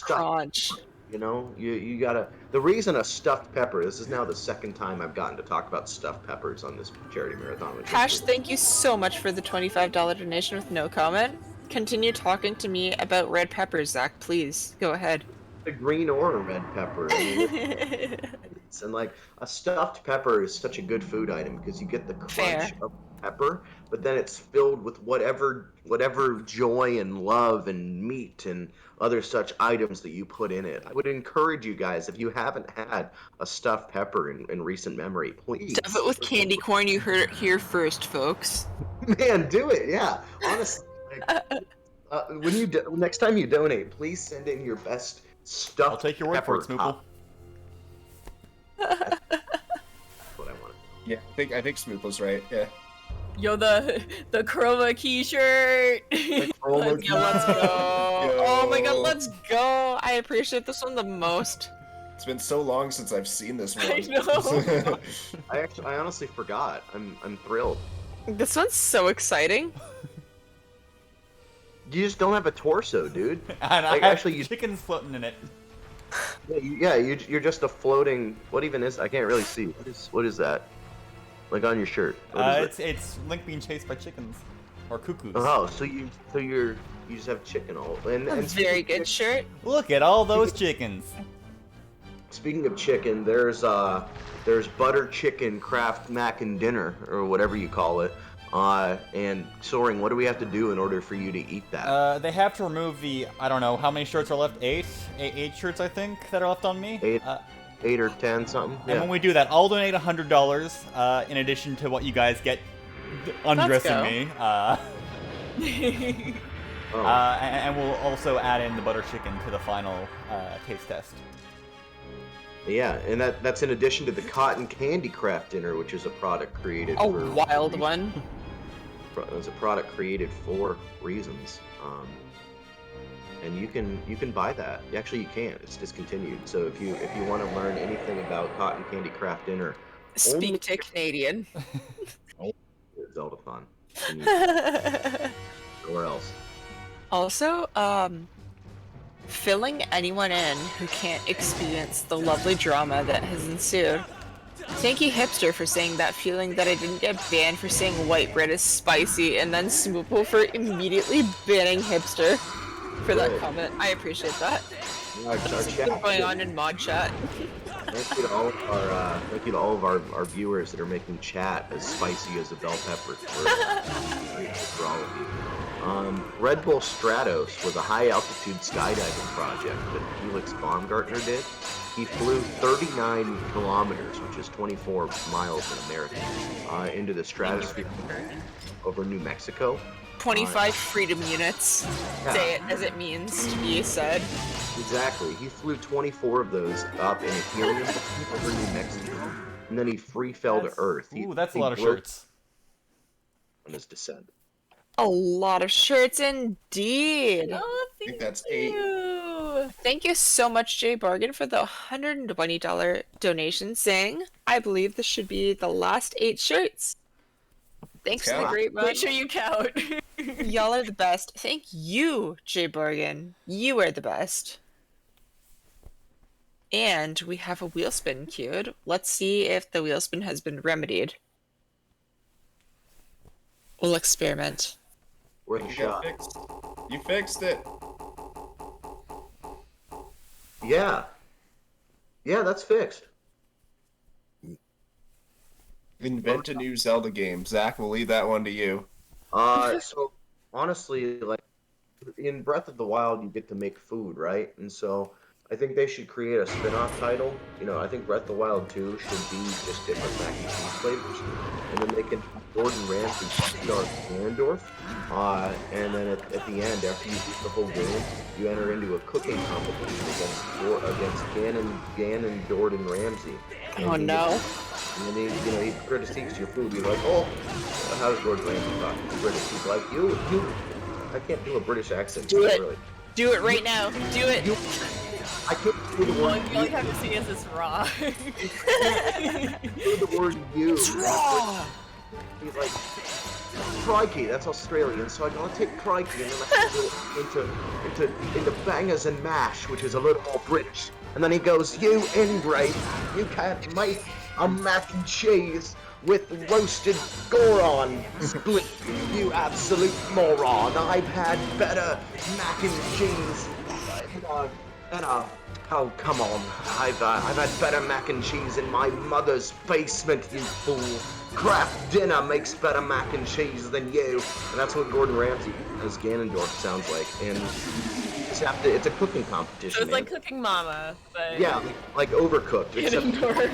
crunch. You know, you gotta. The reason a stuffed pepper. This is now the second time I've gotten to talk about stuffed peppers on this charity marathon. Cash, thank you so much for the $25 donation with no comment. Continue talking to me about red peppers, Zach. Please go ahead. A green or a red pepper. I mean, and like a stuffed pepper is such a good food item because you get the crunch of pepper, but then it's filled with whatever joy and love and meat and other such items that you put in it. I would encourage you guys, if you haven't had a stuffed pepper in recent memory, please. Stuff it with candy corn. You heard it here first, folks. Man, do it. Yeah, honestly. Like, next time you donate, please send in your best stuffed. I'll take your word for it, Smoople. That's what I wanted. Yeah, I think Smoople's right. Yeah. Yo, the chroma key shirt. Let's go. Oh my god, let's go. I appreciate this one the most. It's been so long since I've seen this one. I know. I honestly forgot. I'm thrilled. This one's so exciting. You just don't have a torso, dude. And like, I have actually, chickens floating in it. Yeah, you're just a floating. What even is? I can't really see. What is that? Like on your shirt? It's Link being chased by chickens or cuckoos. Oh, so you just have chicken all. And very good shirt. Look at all those chickens. Speaking of chicken, there's butter chicken Kraft mac and dinner or whatever you call it. And Soaring, what do we have to do in order for you to eat that? They have to remove the, I don't know, how many shirts are left? 8 shirts, I think, that are left on me. 8 or 10 something. And when we do that, I'll donate $100 in addition to what you guys get undressing me. And we'll also add in the butter chicken to the final taste test. Yeah, and that's in addition to the cotton candy Kraft dinner, which is a product created a for wild one. It's a product created for reasons. and you can buy that. Actually, you can't. It's discontinued. So if you want to learn anything about Cotton Candy Craft Dinner, Speak to Canadian. Zeldathon. Where else? Also, filling anyone in who can't experience the lovely drama that has ensued. Thank you, Hipster, for saying that feeling that I didn't get banned for saying white bread is spicy, and then Smoople for immediately banning Hipster for that comment. I appreciate that. What's going on in mod chat? Thank you to all of our viewers that are making chat as spicy as a bell pepper for all of you. Red Bull Stratos was a high-altitude skydiving project that Felix Baumgartner did. He flew 39 kilometers, which is 24 miles in American, into the stratosphere over New Mexico. 25 freedom units. Yeah. Say it as it means to be said. Exactly. He flew 24 of those up in a helium balloon over New Mexico, and then he free fell to Earth. That's a lot of shirts. On his descent. A lot of shirts indeed. Oh, I think that's 8. Thank you so much, Jay Bargain, for the $120 donation, saying, I believe this should be the last 8 shirts. Thanks for the great run. Make sure you count. Y'all are the best. Thank you, Jay Bargain. You are the best. And we have a wheel spin queued. Let's see if the wheel spin has been remedied. We'll experiment. Worth a shot. You fixed it. Yeah. Yeah, that's fixed. Invent a new Zelda game. Zach, we'll leave that one to you. So honestly, like in Breath of the Wild, you get to make food, right? And so I think they should create a spin-off title. You know, I think Breath of the Wild 2 should be just different mac and cheese flavors, and then they can Gordon Ramsay start Ganondorf. And then at the end, after you beat the whole game, you enter into a cooking competition against Gan and Gordon Ramsay. Oh no! And then he critiques your food. You're like, oh, how does Gordon Ramsay talk? He's British. He's like, you. I can't do a British accent. Do it. Really. Do it right now. Do it. I can't do the word. All you have to see is this raw. Do the word you. It's raw. He's like, crikey, that's Australian, so I gotta take crikey and then I can go into bangers and mash, which is a little more British. And then he goes, you ingrate, you can't make a mac and cheese with roasted Goron split, you absolute moron. I've had better mac and cheese oh, come on. I've had better mac and cheese in my mother's basement, you fool. Kraft Dinner makes better mac and cheese than you. And that's what Gordon Ramsay as Ganondorf sounds like. And you just have to, it's a cooking competition. So it's like Cooking Mama, but... Yeah, like Overcooked. Except Ganondorf.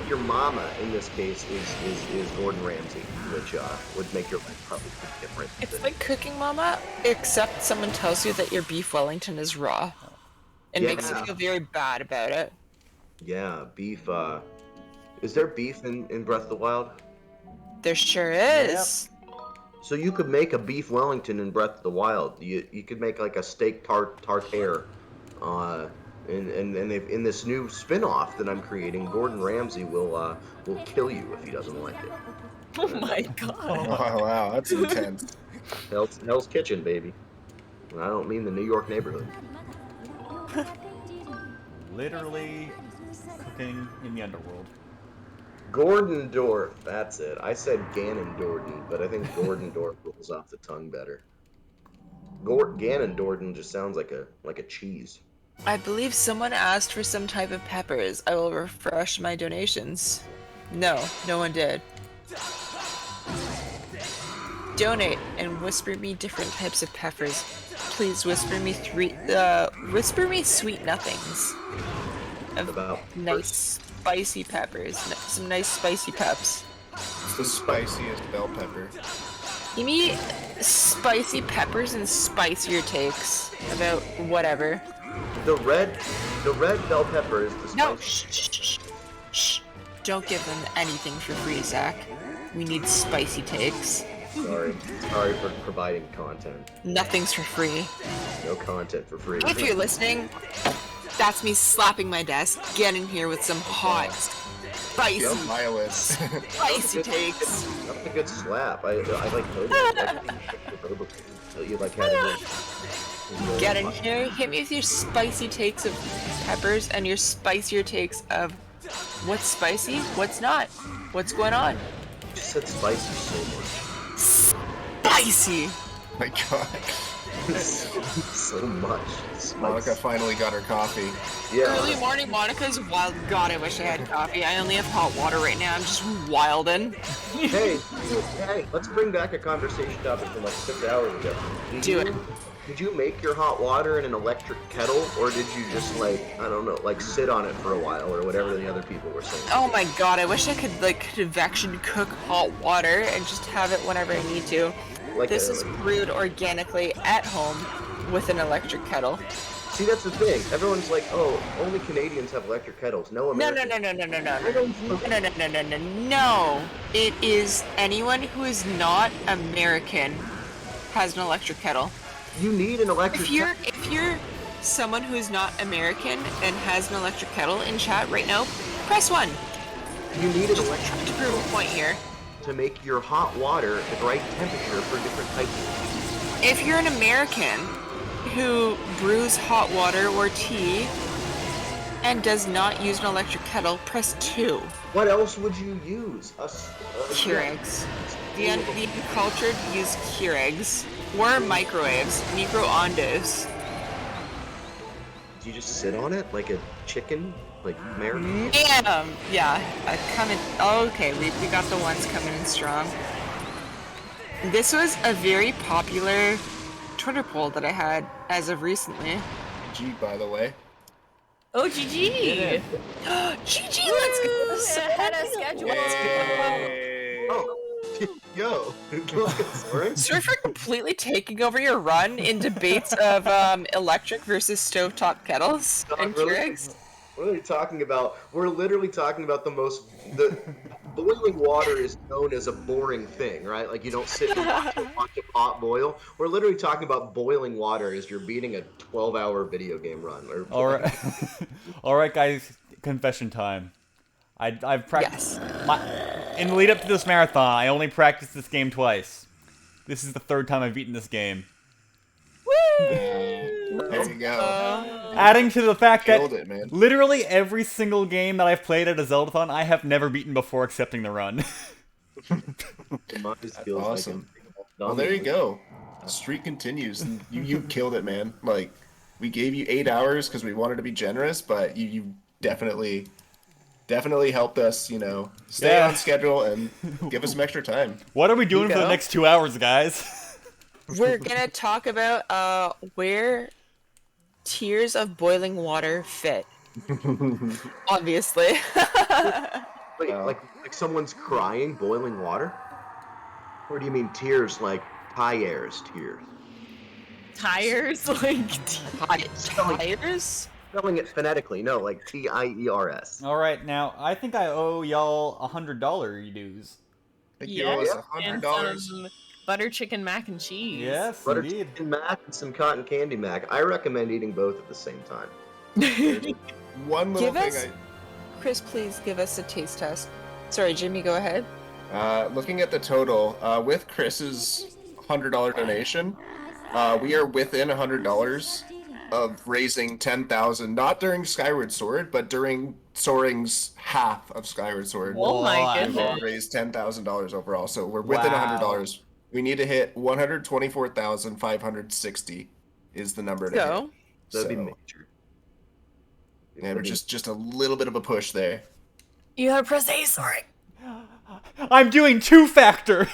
your mama, in this case, is Gordon Ramsay, which would make your life probably different. It's like Cooking Mama, except someone tells you that your beef Wellington is raw. It makes you feel very bad about it. Yeah, beef, is there beef in Breath of the Wild? There sure is. Yep. So you could make a beef Wellington in Breath of the Wild. You could make like a steak tartare. And in this new spin-off that I'm creating, Gordon Ramsay will kill you if he doesn't like it. Oh my god. Oh, wow, that's intense. Hell's Kitchen, baby. And I don't mean the New York neighborhood. Literally cooking in the underworld. Gordondorf, that's it. I said Ganondorf, but I think Gordondorf rolls off the tongue better. Ganondorf just sounds like a cheese. I believe someone asked for some type of peppers. I will refresh my donations. No one did. Donate and whisper me different types of peppers. Please whisper me sweet nothings. Of nice spicy peppers. Some nice spicy peps. It's the spiciest bell pepper. Give me spicy peppers and spicier takes about whatever. The red bell pepper is the spicy. No, shh. Don't give them anything for free, Zach. We need spicy takes. Sorry for providing content. Nothing's for free. No content for free. If you're listening, that's me slapping my desk, getting here with some hot, spicy takes. That's a good slap. I like Boba. You like having Get in here, hit me with your spicy takes of peppers and your spicier takes of what's spicy, what's not, what's going on. You just said spicy so much. Spicy! My god. So much. Monica finally got her coffee. Yeah. Early morning Monica's wild. God, I wish I had coffee. I only have hot water right now. I'm just wildin'. Hey, let's bring back a conversation topic from like 6 hours ago. Do it. Did you make your hot water in an electric kettle, or did you just sit on it for a while, or whatever the other people were saying? Oh my god, I wish I could convection cook hot water and just have it whenever I need to. This is brewed organically at home with an electric kettle. See, that's the thing. Everyone's like, oh, only Canadians have electric kettles. No Americans. No. It is anyone who is not American has an electric kettle. You need an electric kettle. If you're someone who is not American and has an electric kettle in chat right now, press 1. You need an electric to prove a point here. To make your hot water the right temperature for different types of tea. If you're an American who brews hot water or tea and does not use an electric kettle, press 2. What else would you use? Keurigs. The uncultured use Keurigs or microwaves, microondas. Do you just sit on it like a chicken? Like marinade? Yeah, okay, we got the ones coming in strong. This was a very popular Twitter poll that I had as of recently. G, by the way. Oh, GG! GG, let's go! Ahead of schedule. Oh, yo. Sorry for completely taking over your run in debates of electric versus stovetop kettles and Keurigs. What are they talking about? We're literally talking about the boiling water is known as a boring thing, right? Like you don't sit and watch a pot boil. We're literally talking about boiling water as you're beating a 12-hour video game run. All right, all right, guys. Confession time. I've practiced. In the lead up to this marathon, I only practiced this game twice. This is the 3rd time I've beaten this game. Woo! There you go. Adding to the fact that man. Literally every single game that I've played at a Zeldathon, I have never beaten before accepting the run. That's awesome. Well, there you go. The streak continues. And you killed it, man. Like, we gave you 8 hours because we wanted to be generous, but you definitely helped us, stay on schedule and give us some extra time. What are we doing for the next 2 hours, guys? We're gonna talk about where tiers of boiling water fit. Obviously. like someone's crying, boiling water? Or do you mean tears like tires tears? Tires? Like tires? Spelling it phonetically, no, like T-I-E-R-S. All right, now I think I owe y'all $100 dues. And some butter chicken mac and cheese. Yes, Butter indeed. chicken mac and some cotton candy mac. I recommend eating both at the same time. One little thing Chris, please give us a taste test. Sorry, Jimmy, go ahead. Looking at the total, with Chris's $100 donation, we are within $100 of raising 10,000, not during Skyward Sword, but during Soaring's half of Skyward Sword. Oh my goodness. We've raised $10,000 overall, so we're within $100. We need to hit 124,560 is the number to hit. That'd be major. Yeah, we're just a little bit of a push there. You gotta press A, sorry. I'm doing 2-factor.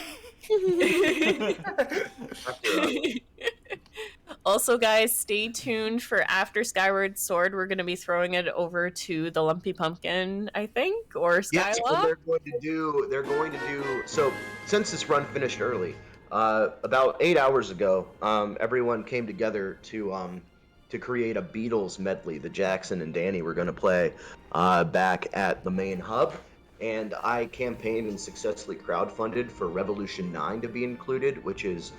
Also, guys, stay tuned for after Skyward Sword. We're going to be throwing it over to the Lumpy Pumpkin, I think, or Skylock. Yes, they're going to do. So, since this run finished early, about 8 hours ago, everyone came together to create a Beatles medley that Jackson and Danny were going to play back at the main hub. and I campaigned and successfully crowdfunded for Revolution 9 to be included, which is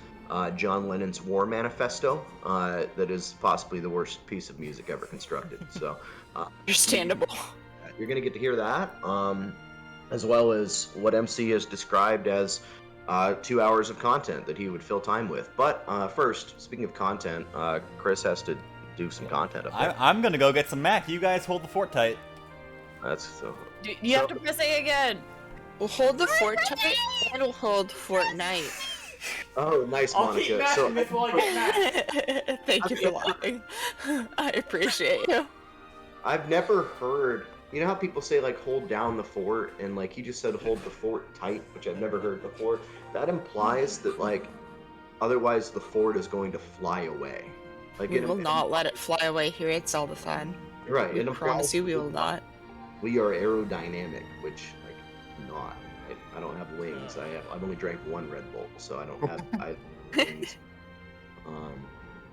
John Lennon's War Manifesto. That is possibly the worst piece of music ever constructed. So, understandable. You're gonna get to hear that, as well as what MC has described as 2 hours of content that he would fill time with. But first, speaking of content, Chris has to do some content up there. I'm gonna go get some Mac. You guys hold the fort tight. That's so. You have to press A again. We'll hold the fort tight and we'll hold Fortnite. Oh, nice, Monica. Thank you for laughing. I appreciate you. I've never heard. You know how people say like hold down the fort, and like he just said hold the fort tight, which I've never heard before. That implies that like otherwise the fort is going to fly away. Like we will not let it fly away here at Zeldathon. Right. I promise you we will not. We are aerodynamic, which like not. I don't have wings. I've only drank one Red Bull, so I don't have wings.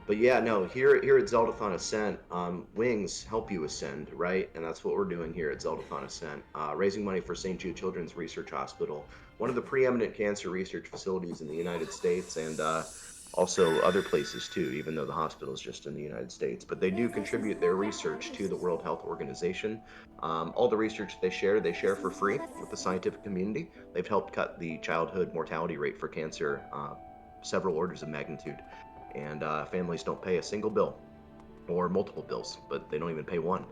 But yeah, no. Here at Zeldathon Ascent, wings help you ascend, right? And that's what we're doing here at Zeldathon Ascent, raising money for St. Jude Children's Research Hospital, one of the preeminent cancer research facilities in the United States, and also other places too, even though the hospital is just in the United States. But they do contribute their research to the World Health Organization. All the research they share for free with the scientific community. They've helped cut the childhood mortality rate for cancer several orders of magnitude. And families don't pay a single bill, or multiple bills, but they don't even pay one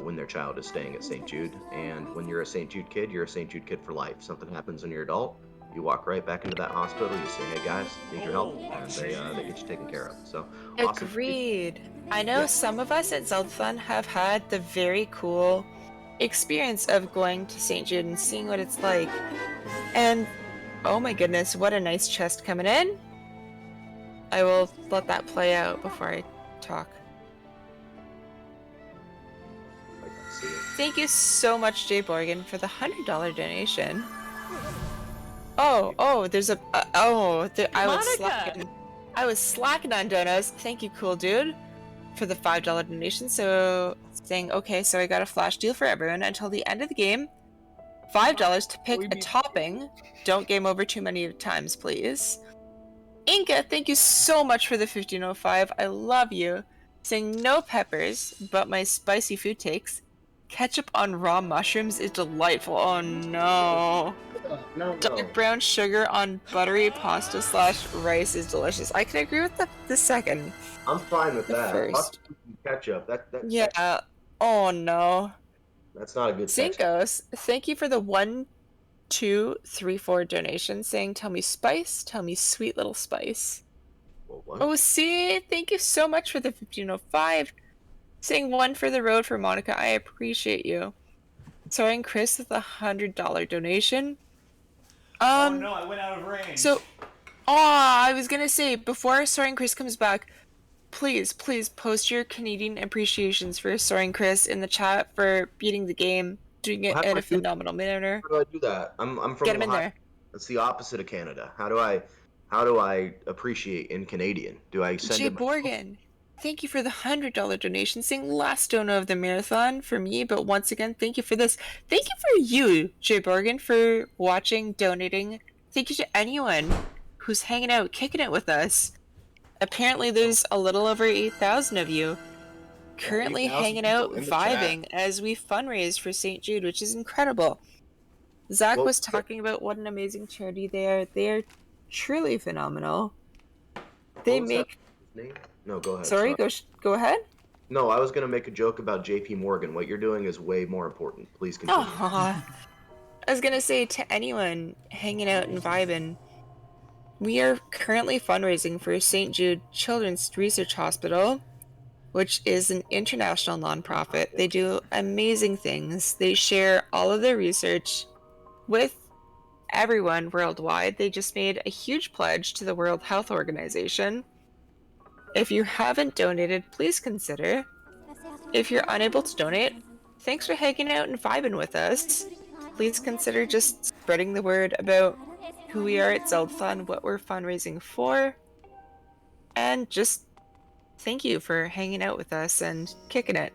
when their child is staying at St. Jude. And when you're a St. Jude kid, you're a St. Jude kid for life. Something happens when you're adult, you walk right back into that hospital, you say, hey guys, need your help, and they get you taken care of. So awesome. Agreed. I know some of us at Zeldathon have had the very cool experience of going to St. Jude and seeing what it's like. And oh my goodness, what a nice chest coming in. I will let that play out before I talk. Thank you so much, Jay Borgen, for the $100 donation. There's a I was slacking on donos. Thank you, cool dude, for the $5 donation. So saying, okay, so I got a flash deal for everyone until the end of the game. $5 to pick a topping. Don't game over too many times, please. Inca, thank you so much for the 1505. I love you. Saying no peppers, but my spicy food takes. Ketchup on raw mushrooms is delightful. Oh no. No. Dark brown sugar on buttery pasta / rice is delicious. I can agree with the second. I'm fine with that. First. Ketchup. Yeah. Oh no. That's not a good Cincos, thank you for the 1, 2, 3, 4 donation saying tell me spice, tell me sweet little spice. What? Oh, see, thank you so much for the 1505. Saying one for the road for Monica, I appreciate you. Soaring Chris with a $100 donation. Oh no, I went out of range. So, I was gonna say, before Soaring Chris comes back, please post your Canadian appreciations for Soaring Chris in the chat for beating the game, doing it in a phenomenal manner. How do I do that? I'm from Get him in Ohio. there. That's the opposite of Canada. How do I appreciate in Canadian? Do I send Jay him? Borgen, thank you for the $100 donation. Saying last dono of the marathon for me, but once again, thank you for this. Thank you for you, Jay Borgen, for watching, donating. Thank you to anyone who's hanging out, kicking it with us. Apparently, there's a little over 8,000 of you currently hanging out, vibing as we fundraise for St. Jude, which is incredible. Zach was talking about what an amazing charity they are. They are truly phenomenal. They make. No, go ahead. Sorry, go ahead. No, I was gonna make a joke about J.P. Morgan. What you're doing is way more important. Please continue. I was gonna say to anyone hanging out and vibing, we are currently fundraising for St. Jude Children's Research Hospital, which is an international nonprofit. They do amazing things. They share all of their research with everyone worldwide. They just made a huge pledge to the World Health Organization. If you haven't donated, please consider. If you're unable to donate, thanks for hanging out and vibing with us. Please consider just spreading the word about who we are at Zeldathon, what we're fundraising for, and just thank you for hanging out with us and kicking it.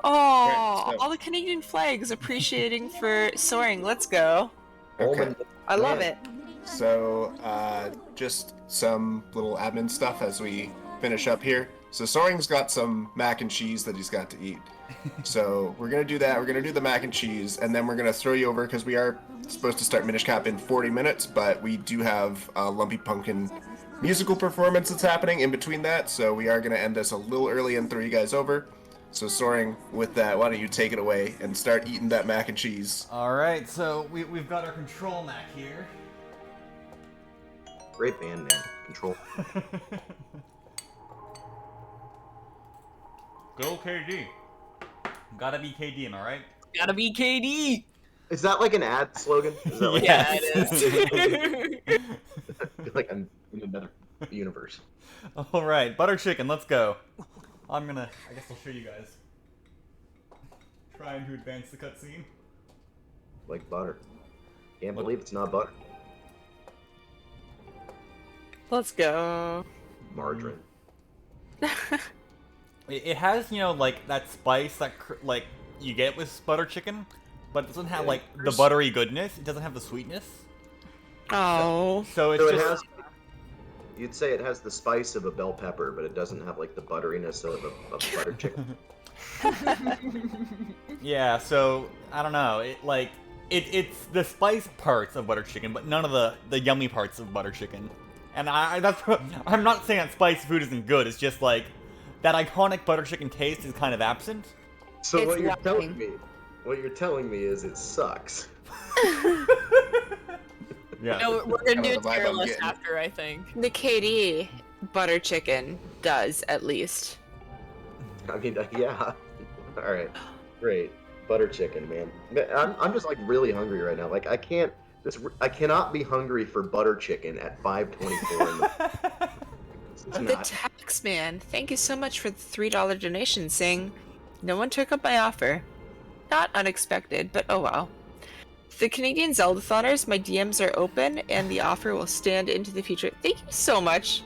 Oh, Okay, so- all the Canadian flags appreciating for soaring. Let's go. Okay. I love it. So, just some little admin stuff as we finish up here. So Soaring's got some mac and cheese that he's got to eat. So we're gonna do that. We're gonna do the mac and cheese, and then we're gonna throw you over because we are supposed to start Minish Cap in 40 minutes, but we do have a Lumpy Pumpkin musical performance that's happening in between that. So we are gonna end this a little early and throw you guys over. So Soaring, with that, why don't you take it away and start eating that mac and cheese? All right, so we've got our control Mac here. Great band name, Control. Go KD. Gotta be KD, am I right? Gotta be KD. Is that like an ad slogan? Is that like Yeah, it is. I feel like I'm in another universe. All right, butter chicken, let's go. I guess I'll show you guys. Trying to advance the cutscene. Like butter. Can't believe it's not butter. Let's go. Margarine. It has, like, that spice that, like, you get with butter chicken, but it doesn't have, like, the buttery goodness. It doesn't have the sweetness. Oh. So it's So it just... has, you'd say it has the spice of a bell pepper, but it doesn't have, like, the butteriness of a butter chicken. Yeah, so, I don't know. It's the spice parts of butter chicken, but none of the yummy parts of butter chicken. And I'm not saying that spicy food isn't good. It's just like that iconic butter chicken taste is kind of absent. So It's what you're lacking. telling me is it sucks. Yeah. No, we're gonna do a the vibe tier I'm list getting. after, I think. The KD butter chicken does, at least. I mean, yeah. All right, great butter chicken, man. I'm just like really hungry right now. Like I cannot be hungry for butter chicken at 5:24. The tax man. Thank you so much for the $3 donation, saying no one took up my offer. Not unexpected, but oh well. The Canadian Zeldathoners, my DMs are open and the offer will stand into the future. Thank you so much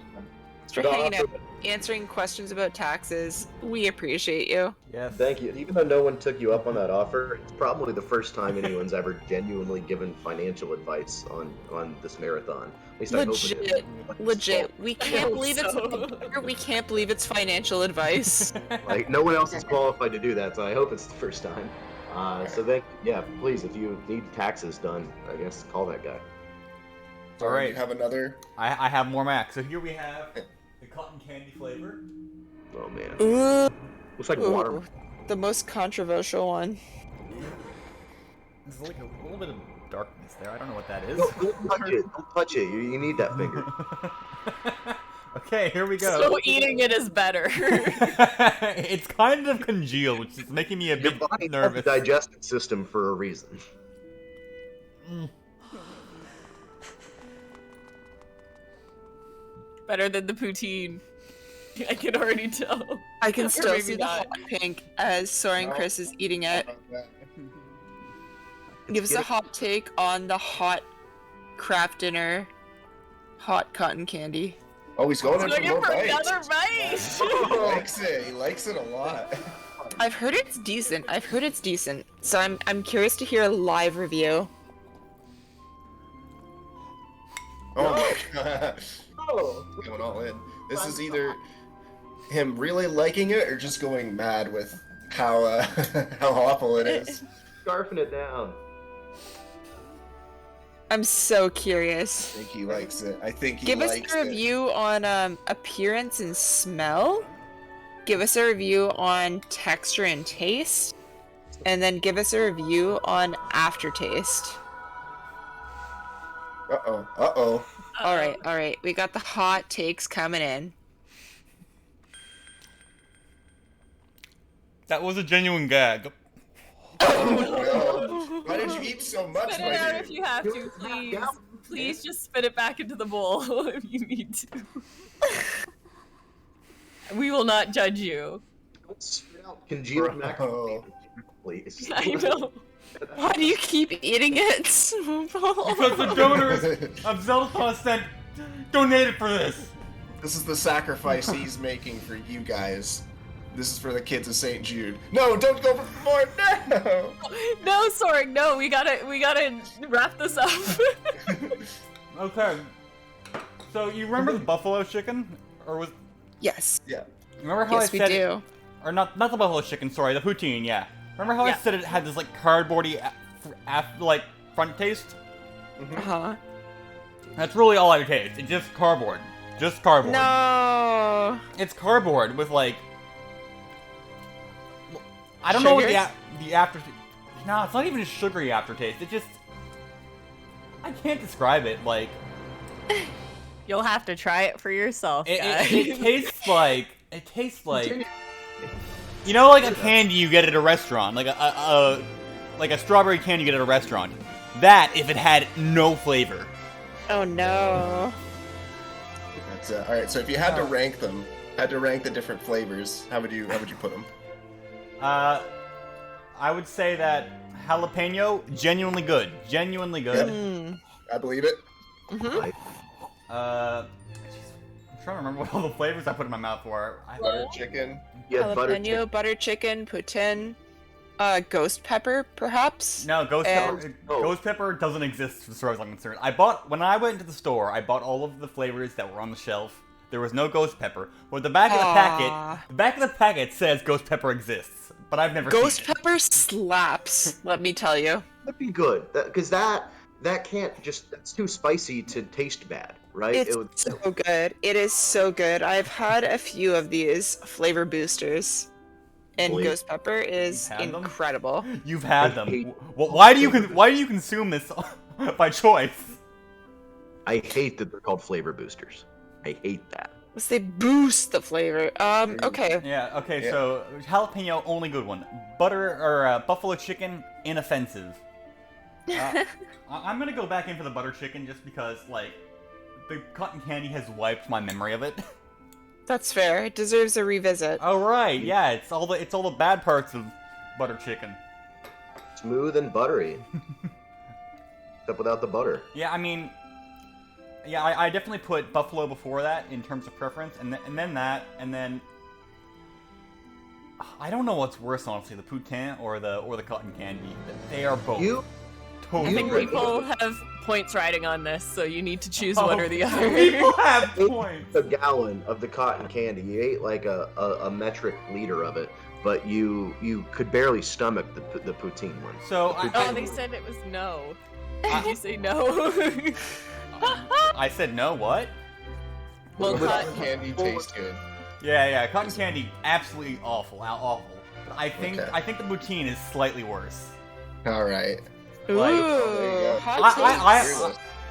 for The hanging out, offer- answering questions about taxes. We appreciate you. Yes. Thank you. Even though no one took you up on that offer, it's probably the first time anyone's ever genuinely given financial advice on this marathon. At least I hope it is. Legit. We can't hope believe so. we can't believe it's financial advice. Like no one else is qualified to do that, so I hope it's the first time. So please, if you need taxes done, I guess call that guy. So All right. You have another. I have more Mac. So here we have the cotton candy flavor. Oh man, Ooh. looks like water. The most controversial one. There's like a little bit of darkness there. I don't know what that is. No, don't touch it. Don't touch it. You need that finger. Okay, here we go. So eating it is better. It's kind of congealed, which is making me a Your bit body has a nervous. digestive system for a reason. Better than the poutine. I can already tell. I can Or still maybe see the not. hot pink as Soaring Chris is eating it. Give us a hot take on the hot craft dinner, hot cotton candy. Oh, he's going in for Looking more for bites. another bite. He likes it. He likes it a lot. I've heard it's decent. So I'm curious to hear a live review. Oh my gosh. Going all in. This is either him really liking it or just going mad with how how awful it is. Scarfing it down. I'm so curious. I think he likes it. I think he Give us likes a it. review on appearance and smell. Give us a review on texture and taste. And then give us a review on aftertaste. Uh-oh. Uh-oh. Alright. We got the hot takes coming in. That was a genuine gag. Oh, why did you eat so much, Spit my it out dude? if you have to, please. Please just spit it back into the bowl if you need to. We will not judge you. Congealed macaroni, please. I know. Why do you keep eating it? Because the donors of Zeldathon Ascent donated for this. This is the sacrifice he's making for you guys. This is for the kids of St. Jude. No, don't go for more. No. No, Soren, no. We gotta wrap this up. Okay. So you remember the buffalo chicken, or was? Yes. Yeah. Remember how Yes, I we said do. Or not the buffalo chicken. Sorry, the poutine. Yeah. Remember how I Yeah. said it had this like cardboardy, like front taste? Uh-huh. That's really all I taste. It's just cardboard. Just cardboard. No. It's cardboard with like. I don't know what the after. No, it's not even a sugary aftertaste. It just. I can't describe it. Like. You'll have to try it for yourself, guys. It tastes like. It tastes like. You know, like a candy you get at a restaurant, like a strawberry candy you get at a restaurant. That if it had no flavor. Oh no. That's all right. So if you had to rank them, had to rank the different flavors, how would you put them? I would say that jalapeno, genuinely good. Genuinely good. Mm. I believe it. Mm-hmm. I'm trying to remember what all the flavors I put in my mouth were. Butter chicken. Yeah, Jalapeno, butter chicken, poutine, ghost pepper, perhaps? No, ghost pepper doesn't exist as far as I'm concerned. When I went to the store, I bought all of the flavors that were on the shelf. There was no ghost pepper. But the back of the packet says ghost pepper exists, but I've never Ghost seen it. pepper slaps, let me tell you. That'd be good, because that can't just, that's too spicy to taste bad, right? It's so good. It is so good. I've had a few of these flavor boosters, and ghost pepper is incredible. You've had them. Why do you consume this by choice? I hate that they're called flavor boosters. I hate that. Because they boost the flavor. Okay. Yeah, okay, so jalapeno, only good one. Butter, or buffalo chicken, inoffensive. I'm gonna go back in for the butter chicken just because, like, the cotton candy has wiped my memory of it. That's fair. It deserves a revisit. Oh right, yeah, it's all the bad parts of butter chicken. Smooth and buttery. Except without the butter. Yeah, I mean, yeah, I definitely put buffalo before that in terms of preference, and then that, and then I don't know what's worse, honestly, the poutine or the cotton candy. They are both. I think people have points riding on this, so you need to choose one or the other. People have points. A gallon of the cotton candy. You ate like a metric liter of it, but you could barely stomach the poutine one. So they said it was no. Did you say no? I said no. What? Well, cotton candy tastes good. Yeah, cotton candy absolutely awful. How awful. But I think the poutine is slightly worse. All right. Ooh,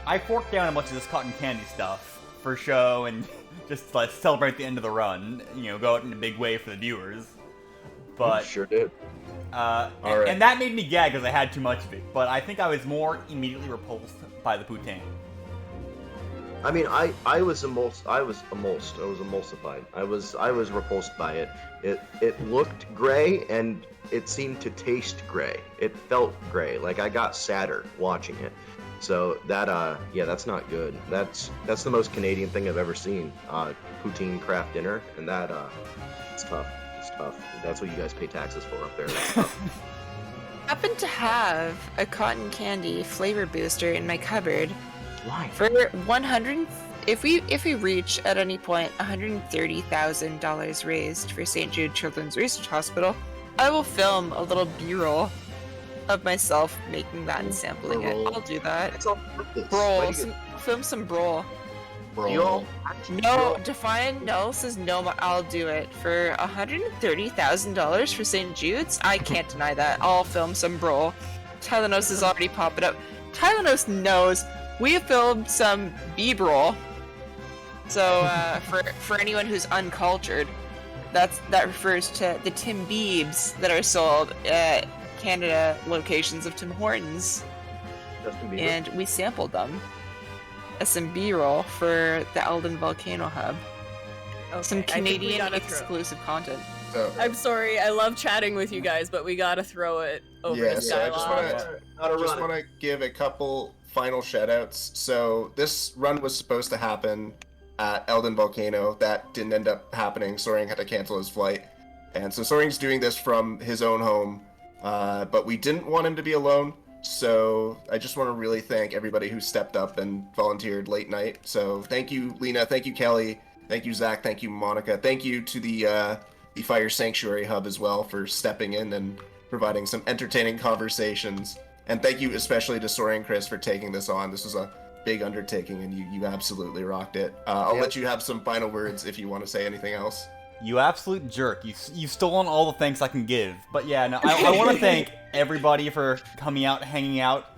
I forked down a bunch of this cotton candy stuff for show and just to celebrate the end of the run. You know, go out in a big way for the viewers. But sure did. And that made me gag because I had too much of it. But I think I was more immediately repulsed by the poutine. I mean, I was emulsified. I was repulsed by it. It looked gray and it seemed to taste gray. It felt gray. Like I got sadder watching it. So that that's not good. That's the most Canadian thing I've ever seen. Poutine craft dinner, and that it's tough. It's tough. That's what you guys pay taxes for up there. That's tough. Happen to have a cotton candy flavor booster in my cupboard. Why? For 100, if we reach at any point $130,000 raised for St. Jude Children's Research Hospital, I will film a little B-roll of myself making that and sampling it. I'll do that. It's all purpose. Brol, film some brol. Brol. No, Define no says no. I'll do it for $130,000 for St. Jude's. I can't deny that. I'll film some brol. Tylenos is already popping up. Tylenos knows we have filmed some B-roll. So for anyone who's uncultured, that refers to the Tim Biebs that are sold at Canada locations of Tim Hortons, and we sampled them as some B-roll for the Eldon Volcano Hub. Okay, some Canadian exclusive content. I'm sorry, I love chatting with you guys, but we gotta throw it over to Skyward. I just want to give a couple final shoutouts. So this run was supposed to happen at Eldon Volcano. That didn't end up happening. Soren had to cancel his flight. And so Soaring's doing this from his own home, but we didn't want him to be alone. So I just want to really thank everybody who stepped up and volunteered late night. So thank you, Lena. Thank you, Kelly. Thank you, Zach. Thank you, Monica. Thank you to the Fire Sanctuary Hub as well for stepping in and providing some entertaining conversations. And thank you especially to Soaring Chris for taking this on. This was a big undertaking, and you absolutely rocked it. I'll let you have some final words if you want to say anything else. You absolute jerk. You've stolen all the thanks I can give. But yeah, no, I want to thank everybody for coming out, hanging out.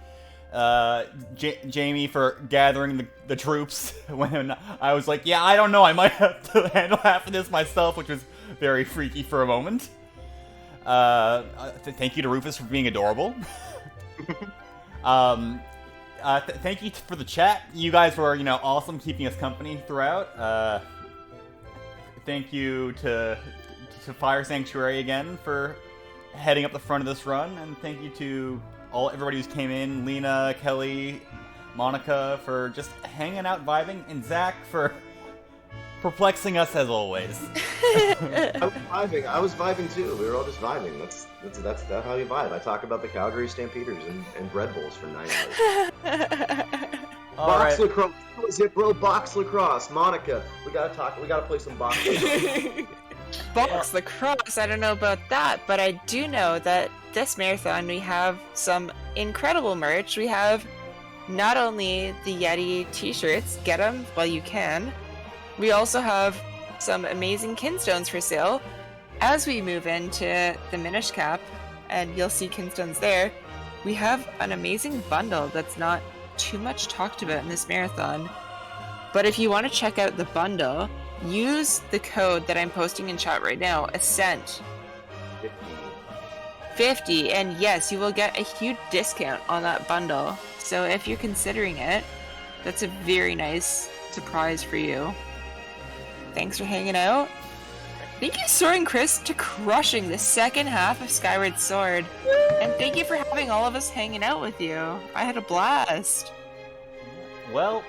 Jamie for gathering the troops when I was like, yeah, I don't know, I might have to handle half of this myself, which was very freaky for a moment. Thank you to Rufus for being adorable. Thank you for the chat. You guys were, awesome keeping us company throughout. Thank you to Fire Sanctuary again for heading up the front of this run, and thank you to everybody who's came in, Lena, Kelly, Monica for just hanging out, vibing, and Zach for perplexing us as always. I was vibing too. We were all just vibing. That's how you vibe. I talk about the Calgary Stampeders and Bread Bowls for 9 hours. Box lacrosse. What was it, bro? Box lacrosse. Monica, we gotta talk. We gotta play some box lacrosse. Box lacrosse, I don't know about that, but I do know that this marathon we have some incredible merch. We have not only the Yeti t-shirts, get them while you can. We also have some amazing kinstones for sale. As we move into the Minish Cap, and you'll see kinstones there, we have an amazing bundle that's not too much talked about in this marathon. But if you want to check out the bundle, use the code that I'm posting in chat right now, Ascent 50, and yes, you will get a huge discount on that bundle. So if you're considering it, that's a very nice surprise for you. Thanks for hanging out. Thank you, Soaring Chris, to crushing the second half of Skyward Sword. And thank you for having all of us hanging out with you. I had a blast. Well,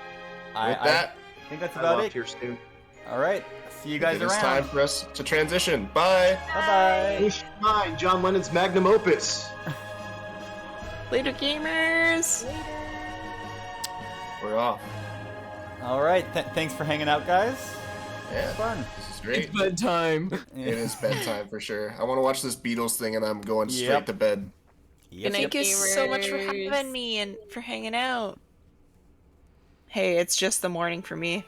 I think that's about it. Here soon. All right. See you guys It around. is time for us to transition. Bye. Bye-bye. Mine, John Lennon's magnum opus. Later, gamers. We're off. All right. Thanks for hanging out, guys. Yeah, fun. This is great. It's bedtime. It is bedtime for sure. I want to watch this Beatles thing, and I'm going straight to bed. Thank you so much for having me and for hanging out. Hey, it's just the morning for me.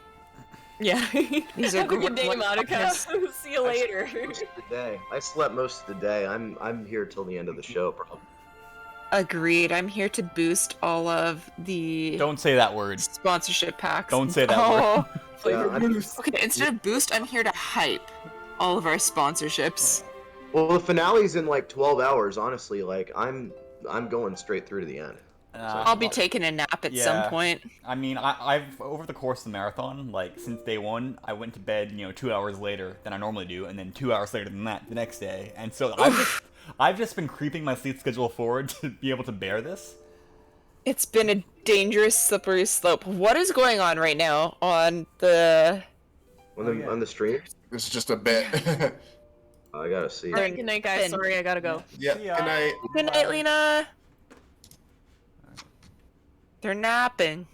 Yeah. These are Have a good day, great Monica. podcasts. See you later. I slept most of the day. I'm here till the end of the show, probably. Agreed. I'm here to boost all of the Don't say that word. sponsorship packs. Don't say that word. Flavor boost. Okay, instead of boost, I'm here to hype all of our sponsorships. Well, the finale's in like 12 hours. Honestly, like I'm going straight through to the end. I'll be taking a nap at some point. I mean, I've over the course of the marathon, like since day one, I went to bed, 2 hours later than I normally do, and then 2 hours later than that the next day, and so I've just been creeping my sleep schedule forward to be able to bear this. It's been a dangerous, slippery slope. What is going on right now on the on the stream? This is just a bit. I gotta see. Alright, good night, guys. Sorry, I gotta go. Yeah. Good night. Good night, Lena. They're napping.